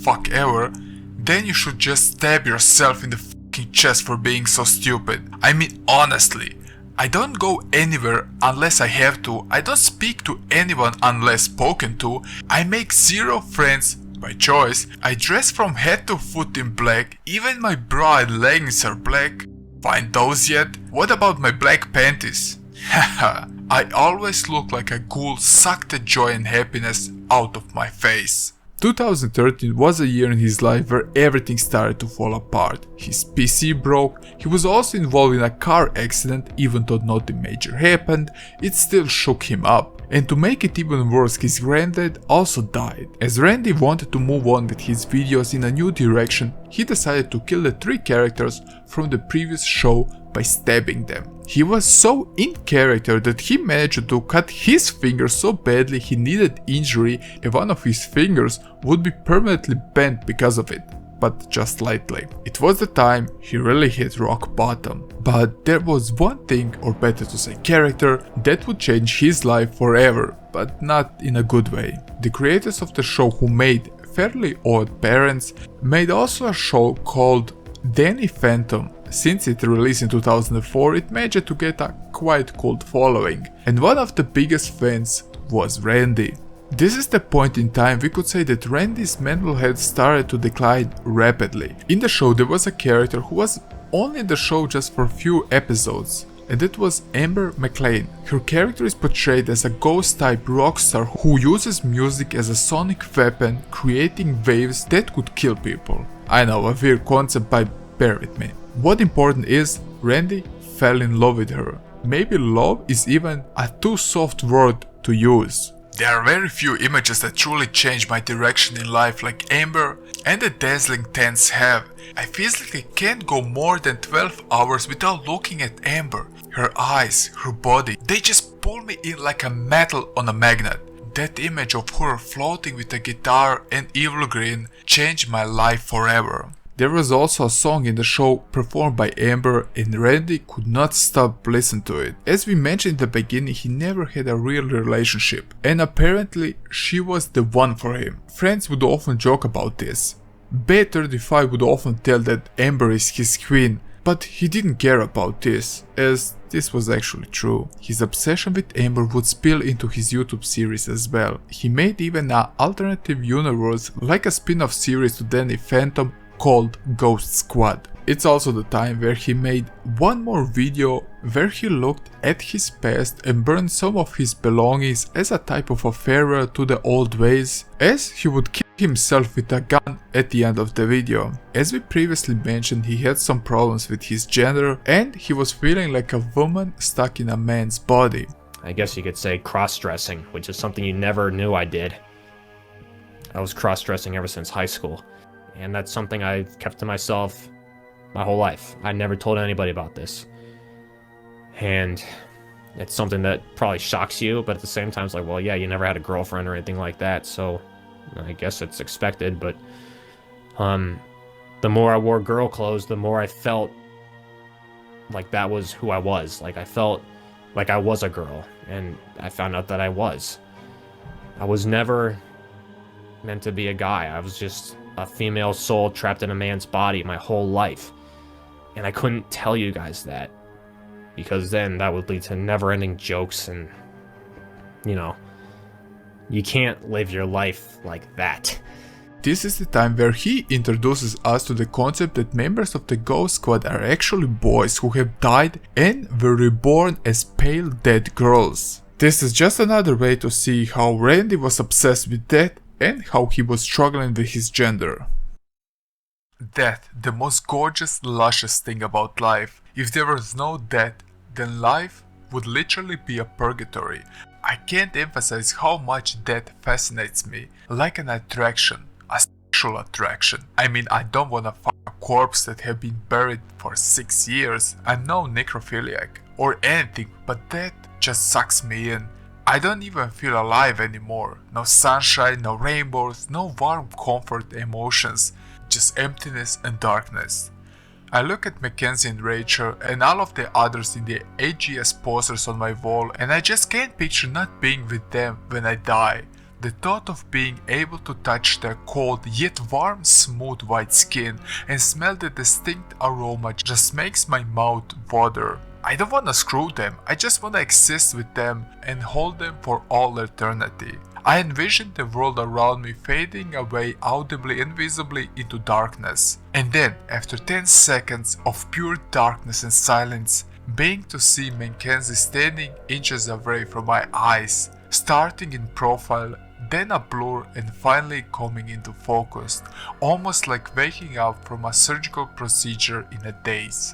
fuck ever, then you should just stab yourself in the fucking chest for being so stupid. I mean, honestly, I don't go anywhere unless I have to. I don't speak to anyone unless spoken to. I make zero friends by choice. I dress from head to foot in black. Even my bra and leggings are black. Find those yet? What about my black panties? Haha, I always look like a ghoul sucked the joy and happiness out of my face. 2013 was a year in his life where everything started to fall apart. His PC broke, he was also involved in a car accident. Even though nothing major happened, it still shook him up. And to make it even worse, his granddad also died. As Randy wanted to move on with his videos in a new direction, he decided to kill the 3 characters from the previous show by stabbing them. He was so in character that he managed to cut his finger so badly he needed injury, and one of his fingers would be permanently bent because of it, but just slightly. It was the time he really hit rock bottom. But there was one thing, or better to say character, that would change his life forever, but not in a good way. The creators of the show, who made Fairly Odd Parents, made also a show called Danny Phantom. Since it released in 2004, it managed to get a quite cult following, and one of the biggest fans was Randy. This is the point in time we could say that Randy's mental health started to decline rapidly. In the show there was a character who was only in the show just for a few episodes, and that was Amber McLean. Her character is portrayed as a ghost type rock star who uses music as a sonic weapon, creating waves that could kill people. I know, a weird concept, but bear with me. What important is, Randy fell in love with her. Maybe love is even a too soft word to use. There are very few images that truly change my direction in life like Amber and the dazzling tents have. I physically can't go more than 12 hours without looking at Amber. Her eyes, her body, they just pull me in like a metal on a magnet. That image of her floating with a guitar and evil grin changed my life forever. There was also a song in the show performed by Amber, and Randy could not stop listening to it. As we mentioned in the beginning, he never had a real relationship, and apparently she was the one for him. Friends would often joke about this. B35 would often tell that Amber is his queen, but he didn't care about this, as this was actually true. His obsession with Amber would spill into his YouTube series as well. He made even an alternative universe, like a spin-off series to Danny Phantom, called Ghost Squad. It's also the time where he made one more video where he looked at his past and burned some of his belongings as a type of a farewell to the old ways, as he would kill himself with a gun at the end of the video. As we previously mentioned, he had some problems with his gender and he was feeling like a woman stuck in a man's body. I guess you could say cross-dressing, which is something you never knew I did. I was cross-dressing ever since high school. And that's something I've kept to myself my whole life. I never told anybody about this. And it's something that probably shocks you, but at the same time it's like, well, yeah, you never had a girlfriend or anything like that, so I guess it's expected, but The more I wore girl clothes, the more I felt like that was who I was. Like I felt like I was a girl, and I found out that I was. I was never meant to be a guy. I was just a female soul trapped in a man's body my whole life. And I couldn't tell you guys that, because then that would lead to never-ending jokes, and, you know, you can't live your life like that. This is the time where he introduces us to the concept that members of the Ghost Squad are actually boys who have died and were reborn as pale dead girls. This is just another way to see how Randy was obsessed with death and how he was struggling with his gender. Death, the most gorgeous, luscious thing about life. If there was no death, then life would literally be a purgatory. I can't emphasize how much death fascinates me, like an attraction. A sexual attraction. I mean, I don't wanna fuck a corpse that have been buried for 6 years. I'm no necrophiliac or anything, but that just sucks me in. I don't even feel alive anymore. No sunshine, no rainbows, no warm comfort emotions, just emptiness and darkness. I look at Mackenzie and Rachel and all of the others in the AGS posters on my wall, and I just can't picture not being with them when I die. The thought of being able to touch their cold yet warm, smooth white skin and smell the distinct aroma just makes my mouth water. I don't wanna screw them, I just wanna exist with them and hold them for all eternity. I envision the world around me fading away audibly and visibly into darkness. And then, after 10 seconds of pure darkness and silence, being to see Mackenzie standing inches away from my eyes, starting in profile, then a blur, and finally coming into focus, almost like waking up from a surgical procedure in a daze.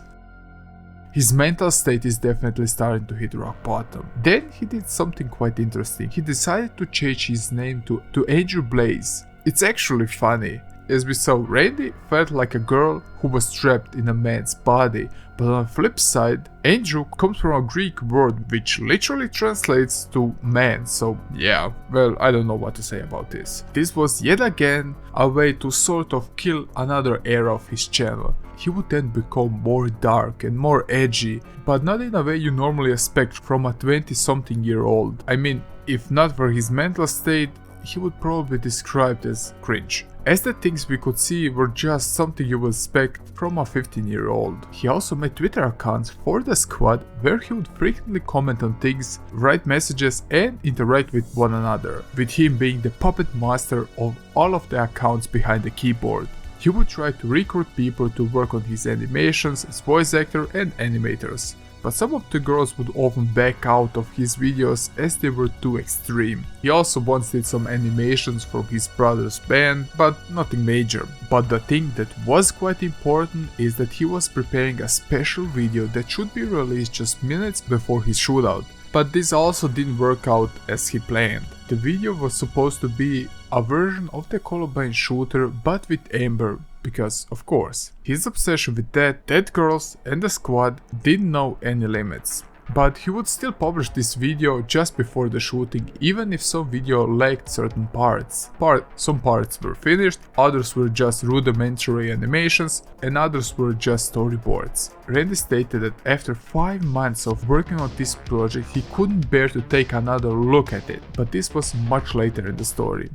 His mental state is definitely starting to hit rock bottom. Then he did something quite interesting. He decided to change his name to Andrew Blaze. It's actually funny. As we saw, Randy felt like a girl who was trapped in a man's body, but on the flip side, Andrew comes from a Greek word which literally translates to man, so yeah, well, I don't know what to say about this. This was yet again a way to sort of kill another era of his channel. He would then become more dark and more edgy, but not in a way you normally expect from a 20-something-year-old. I mean, if not for his mental state, he would probably be described as cringe. As the things we could see were just something you would expect from a 15-year-old. He also made Twitter accounts for the squad where he would frequently comment on things, write messages and interact with one another, with him being the puppet master of all of the accounts behind the keyboard. He would try to recruit people to work on his animations as voice actor and animators, but some of the girls would often back out of his videos as they were too extreme. He also once did some animations for his brother's band, but nothing major. But the thing that was quite important is that he was preparing a special video that should be released just minutes before his shootout. But this also didn't work out as he planned. The video was supposed to be a version of the Columbine shooter but with Amber, because of course, his obsession with dead girls and the squad didn't know any limits. But he would still publish this video just before the shooting, even if some video lacked certain parts. Some parts were finished, others were just rudimentary animations, and others were just storyboards. Randy stated that after 5 months of working on this project, he couldn't bear to take another look at it, but this was much later in the story.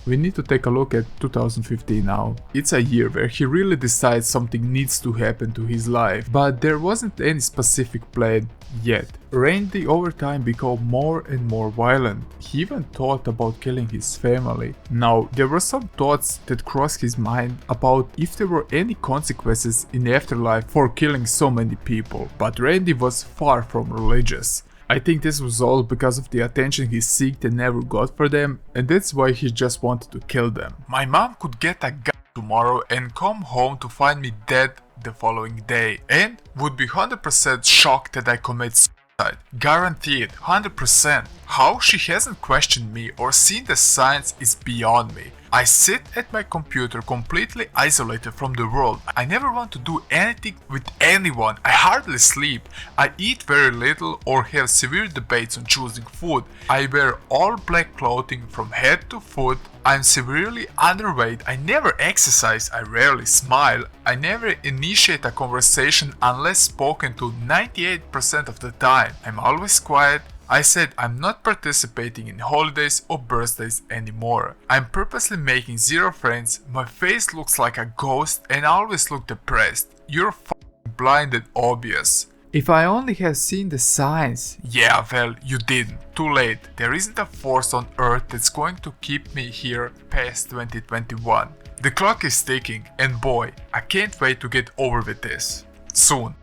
We need to take a look at 2015 now. It's a year where he really decides something needs to happen to his life, but there wasn't any specific plan yet. Randy over time became more and more violent. He even thought about killing his family. Now, there were some thoughts that crossed his mind about if there were any consequences in the afterlife for killing so many people, but Randy was far from religious. I think this was all because of the attention he sought and never got for them, and that's why he just wanted to kill them. My mom could get a gun tomorrow and come home to find me dead the following day, and would be 100% shocked that I commit suicide. Guaranteed, 100%. How she hasn't questioned me or seen the signs is beyond me. I sit at my computer completely isolated from the world. I never want to do anything with anyone. I hardly sleep. I eat very little or have severe debates on choosing food. I wear all black clothing from head to foot. I'm severely underweight. I never exercise. I rarely smile. I never initiate a conversation unless spoken to 98% of the time. I'm always quiet. I said I'm not participating in holidays or birthdays anymore. I'm purposely making zero friends. My face looks like a ghost and I always look depressed. You're f***ing blind and obvious. If I only had seen the signs. Yeah, well, you didn't. Too late. There isn't a force on Earth that's going to keep me here past 2021. The clock is ticking and boy, I can't wait to get over with this. Soon.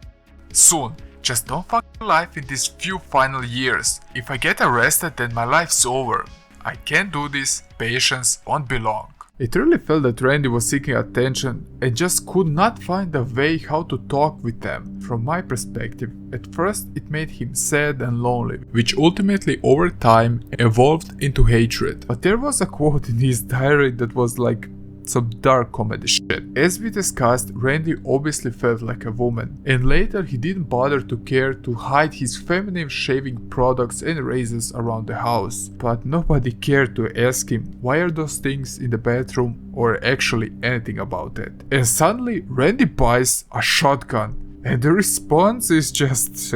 Soon. Just don't fuck my life in these few final years. If I get arrested, then my life's over. I can't do this. Patience won't be long. It really felt that Randy was seeking attention and just could not find a way how to talk with them. From my perspective, at first it made him sad and lonely, which ultimately over time evolved into hatred. But there was a quote in his diary that was like some dark comedy shit. As we discussed, Randy obviously felt like a woman, and later he didn't bother to care to hide his feminine shaving products and razors around the house. But nobody cared to ask him why are those things in the bathroom or actually anything about it. And suddenly Randy buys a shotgun. And the response is just,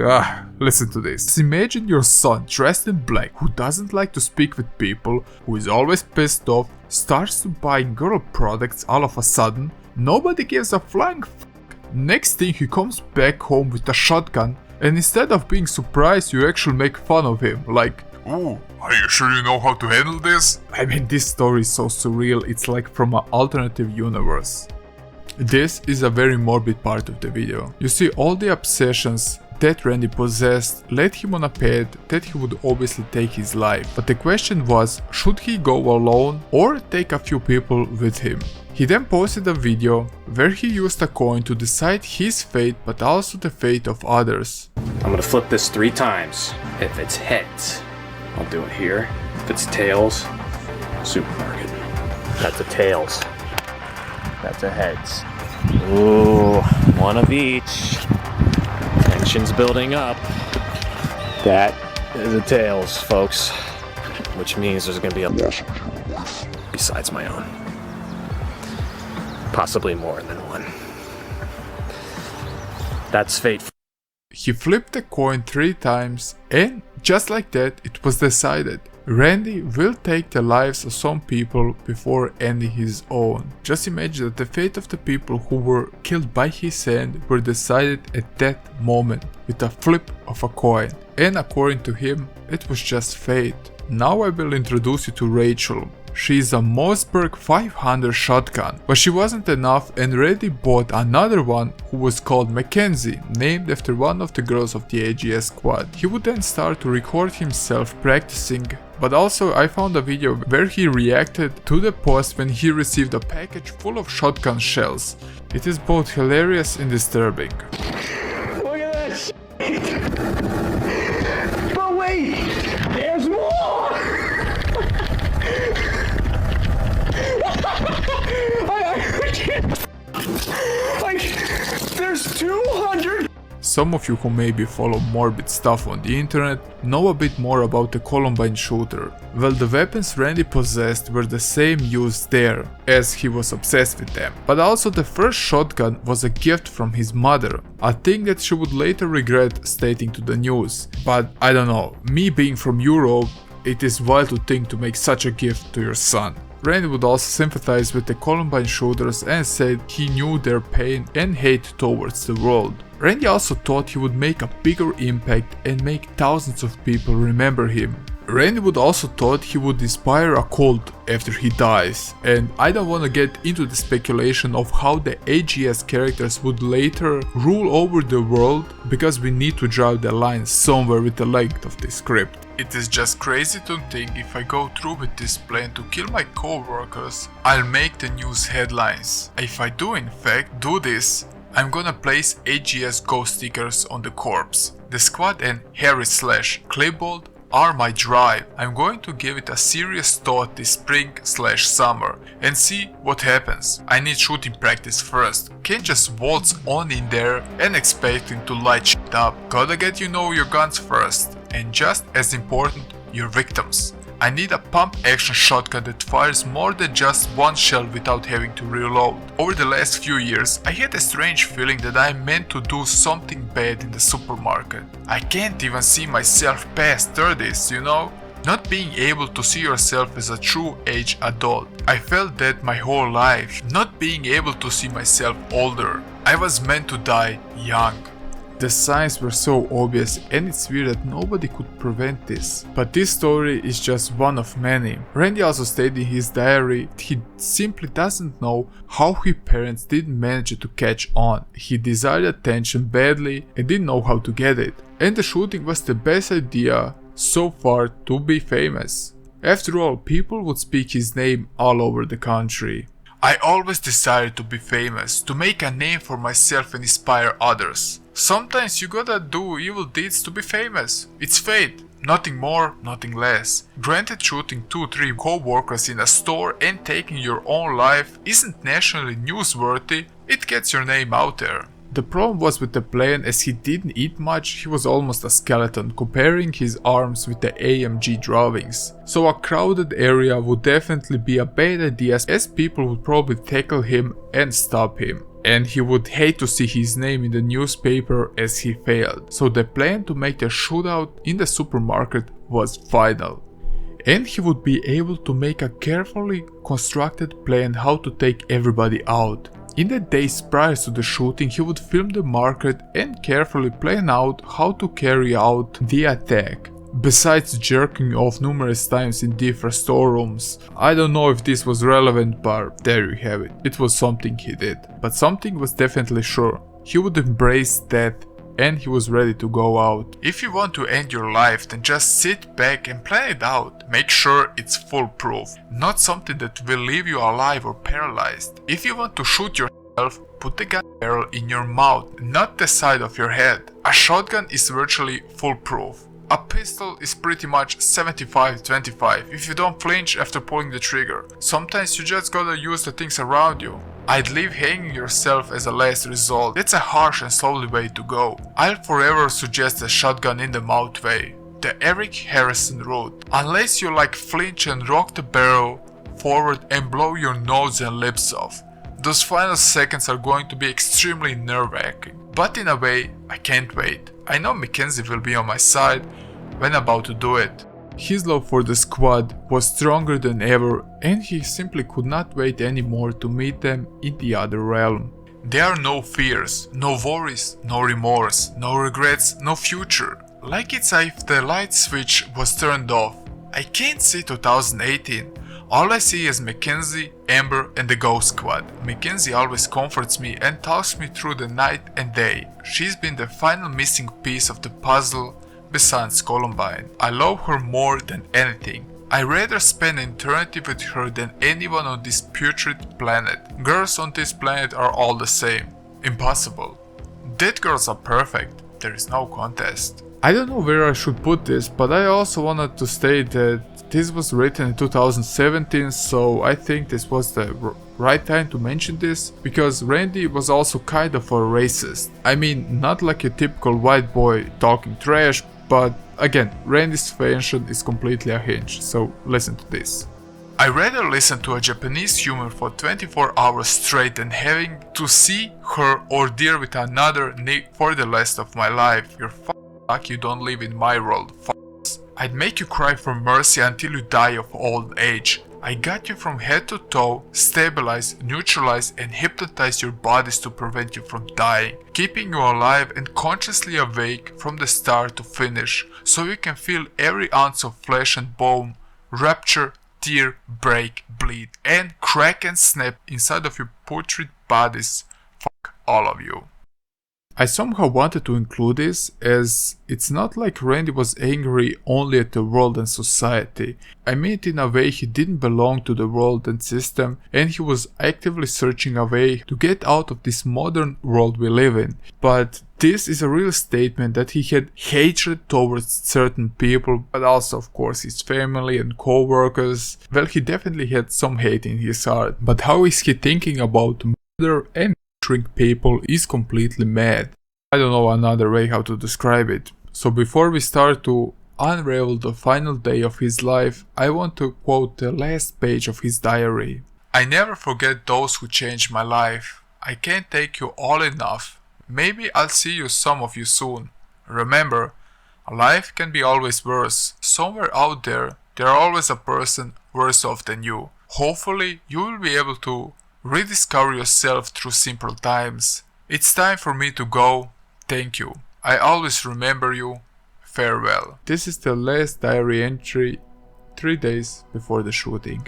listen to this. Just imagine your son dressed in black, who doesn't like to speak with people, who is always pissed off, starts to buy girl products all of a sudden. Nobody gives a flying f***. Next thing he comes back home with a shotgun, and instead of being surprised you actually make fun of him, like, oh, are you sure you know how to handle this? I mean, this story is so surreal, it's like from an alternative universe. This is a very morbid part of the video. You see, all the obsessions that Randy possessed led him on a path that he would obviously take his life. But the question was, should he go alone or take a few people with him? He then posted a video where he used a coin to decide his fate but also the fate of others. I'm gonna flip this 3 times. If it's heads, I'll do it here. If it's tails, supermarket. That's a tails. That's a heads. Ooh, one of each. Tension's building up. That is a tails, folks. Which means there's gonna be a besides my own. Possibly more than one. That's fate. He flipped the coin 3 times and just like that it was decided. Randy will take the lives of some people before ending his own. Just imagine that the fate of the people who were killed by his hand were decided at that moment with a flip of a coin. And according to him, it was just fate. Now I will introduce you to Rachel. She is a Mossberg 500 shotgun, but she wasn't enough and Randy bought another one who was called Mackenzie, named after one of the girls of the AGS squad. He would then start to record himself practicing, but also I found a video where he reacted to the post when he received a package full of shotgun shells. It is both hilarious and disturbing. Look at that shit! But wait! There's more! There's 200. Some of you who maybe follow morbid stuff on the internet know a bit more about the Columbine shooter. Well, the weapons Randy possessed were the same used there, as he was obsessed with them. But also the first shotgun was a gift from his mother, a thing that she would later regret stating to the news. But I don't know, me being from Europe, it is wild to think to make such a gift to your son. Randy would also sympathize with the Columbine shooters and said he knew their pain and hate towards the world. Randy also thought he would make a bigger impact and make thousands of people remember him. Randy would also thought he would inspire a cult after he dies, and I don't want to get into the speculation of how the AGS characters would later rule over the world, because we need to draw the line somewhere with the length of this script. It is just crazy to think if I go through with this plan to kill my co-workers, I'll make the news headlines. If I do in fact do this, I'm gonna place AGS ghost stickers on the corpse. The squad and Harry / Claybold are my drive. I'm going to give it a serious thought this spring/summer and see what happens. I need shooting practice first. Can't just waltz on in there and expecting to light shit up. Gotta get you know your guns first. And just as important, your victims. I need a pump-action shotgun that fires more than just one shell without having to reload. Over the last few years, I had a strange feeling that I meant to do something bad in the supermarket. I can't even see myself past 30s, you know? Not being able to see yourself as a true age adult. I felt that my whole life, not being able to see myself older. I was meant to die young. The signs were so obvious and it's weird that nobody could prevent this. But this story is just one of many. Randy also stated in his diary that he simply doesn't know how his parents didn't manage to catch on. He desired attention badly and didn't know how to get it. And the shooting was the best idea so far to be famous. After all, people would speak his name all over the country. I always desired to be famous, to make a name for myself and inspire others. Sometimes you gotta do evil deeds to be famous. It's fate. Nothing more, nothing less. Granted, shooting 2-3 co-workers in a store and taking your own life isn't nationally newsworthy, it gets your name out there. The problem was with the plan, as he didn't eat much, he was almost a skeleton, comparing his arms with the AMG drawings. So a crowded area would definitely be a bad idea, as people would probably tackle him and stop him. And he would hate to see his name in the newspaper as he failed. So the plan to make the shootout in the supermarket was final. And he would be able to make a carefully constructed plan how to take everybody out. In the days prior to the shooting, he would film the market and carefully plan out how to carry out the attack. Besides jerking off numerous times in different storerooms. I don't know if this was relevant, but there you have it. It was something he did. But something was definitely sure. He would embrace death and he was ready to go out. If you want to end your life, then just sit back and plan it out. Make sure it's foolproof, not something that will leave you alive or paralyzed. If you want to shoot yourself, put the gun barrel in your mouth, not the side of your head. A shotgun is virtually foolproof. A pistol is pretty much 75-25 if you don't flinch after pulling the trigger. Sometimes you just gotta use the things around you. I'd leave hanging yourself as a last result. That's a harsh and slowly way to go. I'll forever suggest a shotgun in the mouth way. The Eric Harrison route. Unless you like flinch and rock the barrel forward and blow your nose and lips off. Those final seconds are going to be extremely nerve-wracking. But in a way, I can't wait. I know Mackenzie will be on my side when about to do it. His love for the squad was stronger than ever and he simply could not wait anymore to meet them in the other realm. There are no fears, no worries, no remorse, no regrets, no future. Like it's as if the light switch was turned off. I can't see 2018. All I see is Mackenzie, Amber and the Ghost Squad. Mackenzie always comforts me and talks me through the night and day. She's been the final missing piece of the puzzle besides Columbine. I love her more than anything. I'd rather spend an eternity with her than anyone on this putrid planet. Girls on this planet are all the same. Impossible. Dead girls are perfect. There is no contest. I don't know where I should put this, but I also wanted to state that this was written in 2017, so I think this was the right time to mention this, because Randy was also kind of a racist. I mean, not like a typical white boy talking trash, but again, Randy's fashion is completely unhinged, so listen to this. I'd rather listen to a Japanese humor for 24 hours straight than having to see her or deal with another Nick for the rest of my life. You're lucky you don't live in my world. I'd make you cry for mercy until you die of old age. I got you from head to toe, stabilize, neutralize and hypnotize your bodies to prevent you from dying, keeping you alive and consciously awake from the start to finish, so you can feel every ounce of flesh and bone, rupture, tear, break, bleed, and crack and snap inside of your putrid bodies. Fuck all of you. I somehow wanted to include this, as it's not like Randy was angry only at the world and society. I mean it in a way he didn't belong to the world and system, and he was actively searching a way to get out of this modern world we live in. But this is a real statement that he had hatred towards certain people, but also of course his family and co-workers. Well, he definitely had some hate in his heart, but how is he thinking about murder and shrink people is completely mad. I don't know another way how to describe it. So before we start to unravel the final day of his life, I want to quote the last page of his diary. I never forget those who changed my life. I can't take you all enough. Maybe I'll see you, some of you, soon. Remember, life can be always worse. Somewhere out there, there's always a person worse off than you. Hopefully, you will be able to rediscover yourself through simple times. It's time for me to go. Thank you. I always remember you. Farewell. This is the last diary entry 3 days before the shooting.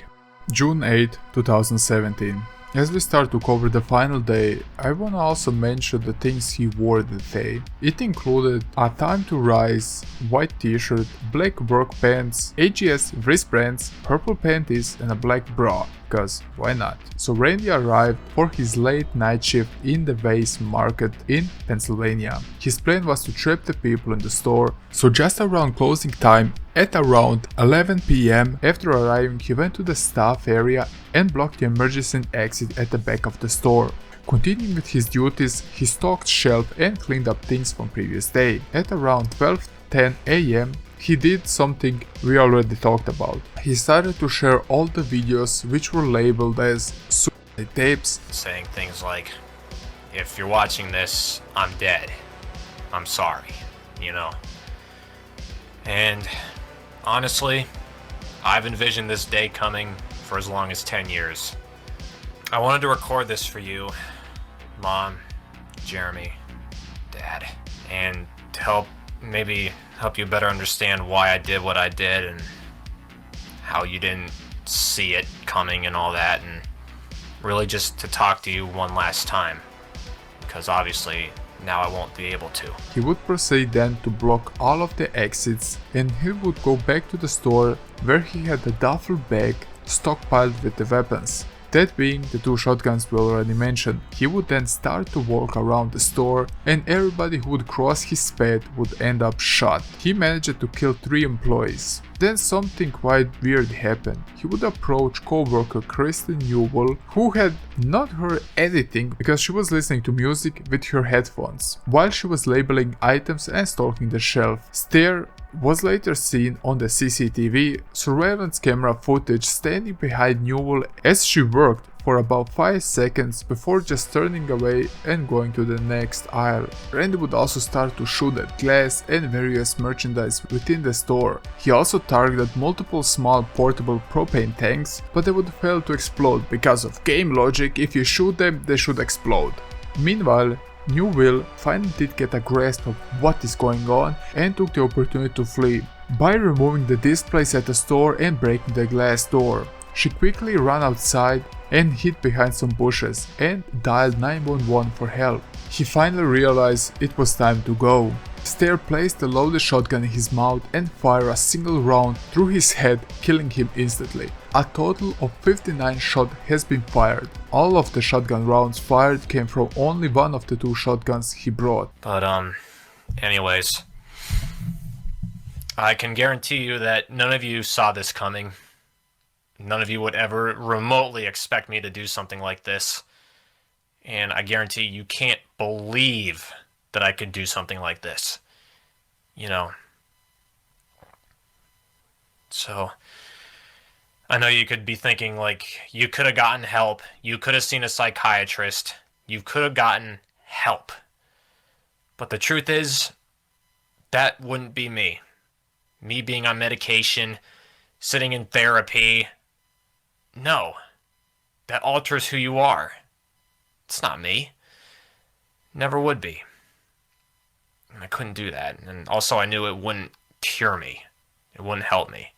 June 8, 2017. As we start to cover the final day, I wanna also mention the things he wore that day. It included a time to rise, white t-shirt, black work pants, AGS wristbands, purple panties and a black bra, because why not? So Randy arrived for his late night shift in the Vase Market in Pennsylvania. His plan was to trap the people in the store, so just around closing time, at around 11 PM, after arriving, he went to the staff area and blocked the emergency exit at the back of the store. Continuing with his duties, he stocked shelf and cleaned up things from previous day. At around 12:10 AM, he did something we already talked about. He started to share all the videos which were labeled as suicide tapes, saying things like, if you're watching this, I'm dead. I'm sorry, you know. And honestly, I've envisioned this day coming for as long as 10 years. I wanted to record this for you, Mom, Jeremy, Dad, and to maybe help you better understand why I did what I did and how you didn't see it coming and all that, and really just to talk to you one last time, because obviously now I won't be able to. He would proceed then to block all of the exits, and he would go back to the store where he had a duffel bag stockpiled with the weapons. That being the 2 shotguns we already mentioned. He would then start to walk around the store, and everybody who would cross his path would end up shot. He managed to kill 3 employees. Then something quite weird happened. He would approach co-worker Kristen Newell, who had not heard anything because she was listening to music with her headphones, while she was labeling items and stalking the shelf. Stare was later seen on the CCTV surveillance camera footage standing behind Newell as she worked for about 5 seconds before just turning away and going to the next aisle. Randy would also start to shoot at glass and various merchandise within the store. He also targeted multiple small portable propane tanks, but they would fail to explode because of game logic. If you shoot them, they should explode. Meanwhile, Newell finally did get a grasp of what is going on and took the opportunity to flee by removing the displays at the store and breaking the glass door. She quickly ran outside and hid behind some bushes and dialed 911 for help. He finally realized it was time to go. Stair placed the loaded shotgun in his mouth and fired a single round through his head, killing him instantly. A total of 59 shots has been fired. All of the shotgun rounds fired came from only one of the 2 shotguns he brought. But anyways, I can guarantee you that none of you saw this coming. None of you would ever remotely expect me to do something like this. And I guarantee you can't believe that I could do something like this. You know. So, I know you could be thinking, like, you could have gotten help. You could have seen a psychiatrist. You could have gotten help. But the truth is, that wouldn't be me. Me being on medication, sitting in therapy. No. That alters who you are. It's not me. Never would be. I couldn't do that. And also I knew it wouldn't cure me. It wouldn't help me.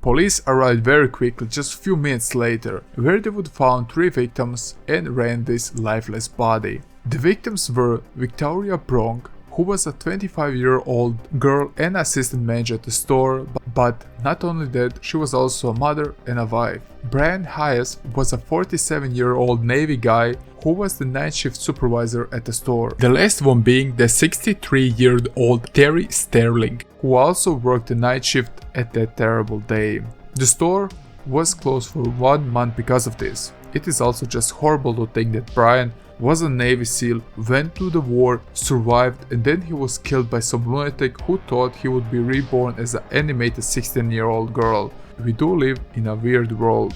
Police arrived very quickly, just a few minutes later, where they would found 3 victims and Randy's lifeless body. The victims were Victoria Bronk, who was a 25-year-old girl and assistant manager at the store, but not only that, she was also a mother and a wife. Brian Hayes was a 47-year-old Navy guy who was the night shift supervisor at the store. The last one being the 63-year-old Terry Sterling, who also worked the night shift at that terrible day. The store was closed for 1 month because of this. It is also just horrible to think that Brian was a Navy SEAL, went to the war, survived, and then he was killed by some lunatic who thought he would be reborn as an animated 16-year-old girl. We do live in a weird world.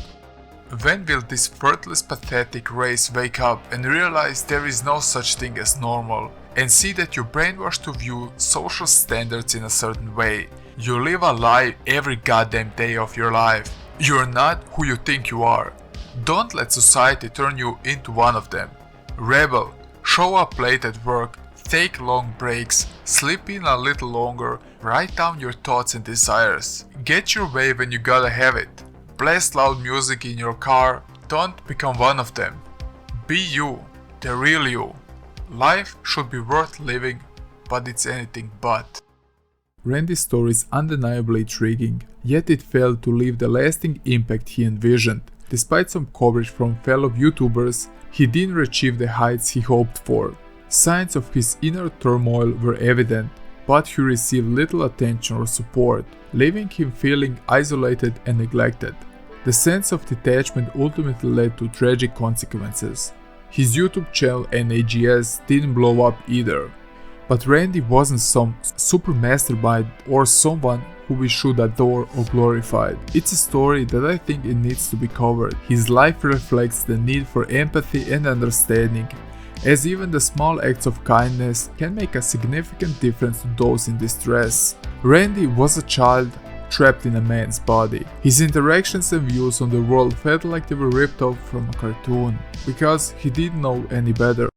When will this worthless, pathetic race wake up and realize there is no such thing as normal, and see that you're brainwashed to view social standards in a certain way? You live a lie every goddamn day of your life. You're not who you think you are. Don't let society turn you into one of them. Rebel, show up late at work, take long breaks, sleep in a little longer, write down your thoughts and desires. Get your way when you gotta have it. Blast loud music in your car, don't become one of them. Be you, the real you. Life should be worth living, but it's anything but. Randy's story is undeniably intriguing, yet it failed to leave the lasting impact he envisioned. Despite some coverage from fellow YouTubers, he didn't achieve the heights he hoped for. Signs of his inner turmoil were evident, but he received little attention or support, leaving him feeling isolated and neglected. The sense of detachment ultimately led to tragic consequences. His YouTube channel and AGS didn't blow up either. But Randy wasn't some super mastermind or someone who we should adore or glorify. It's a story that I think it needs to be covered. His life reflects the need for empathy and understanding, as even the small acts of kindness can make a significant difference to those in distress. Randy was a child trapped in a man's body. His interactions and views on the world felt like they were ripped off from a cartoon, because he didn't know any better.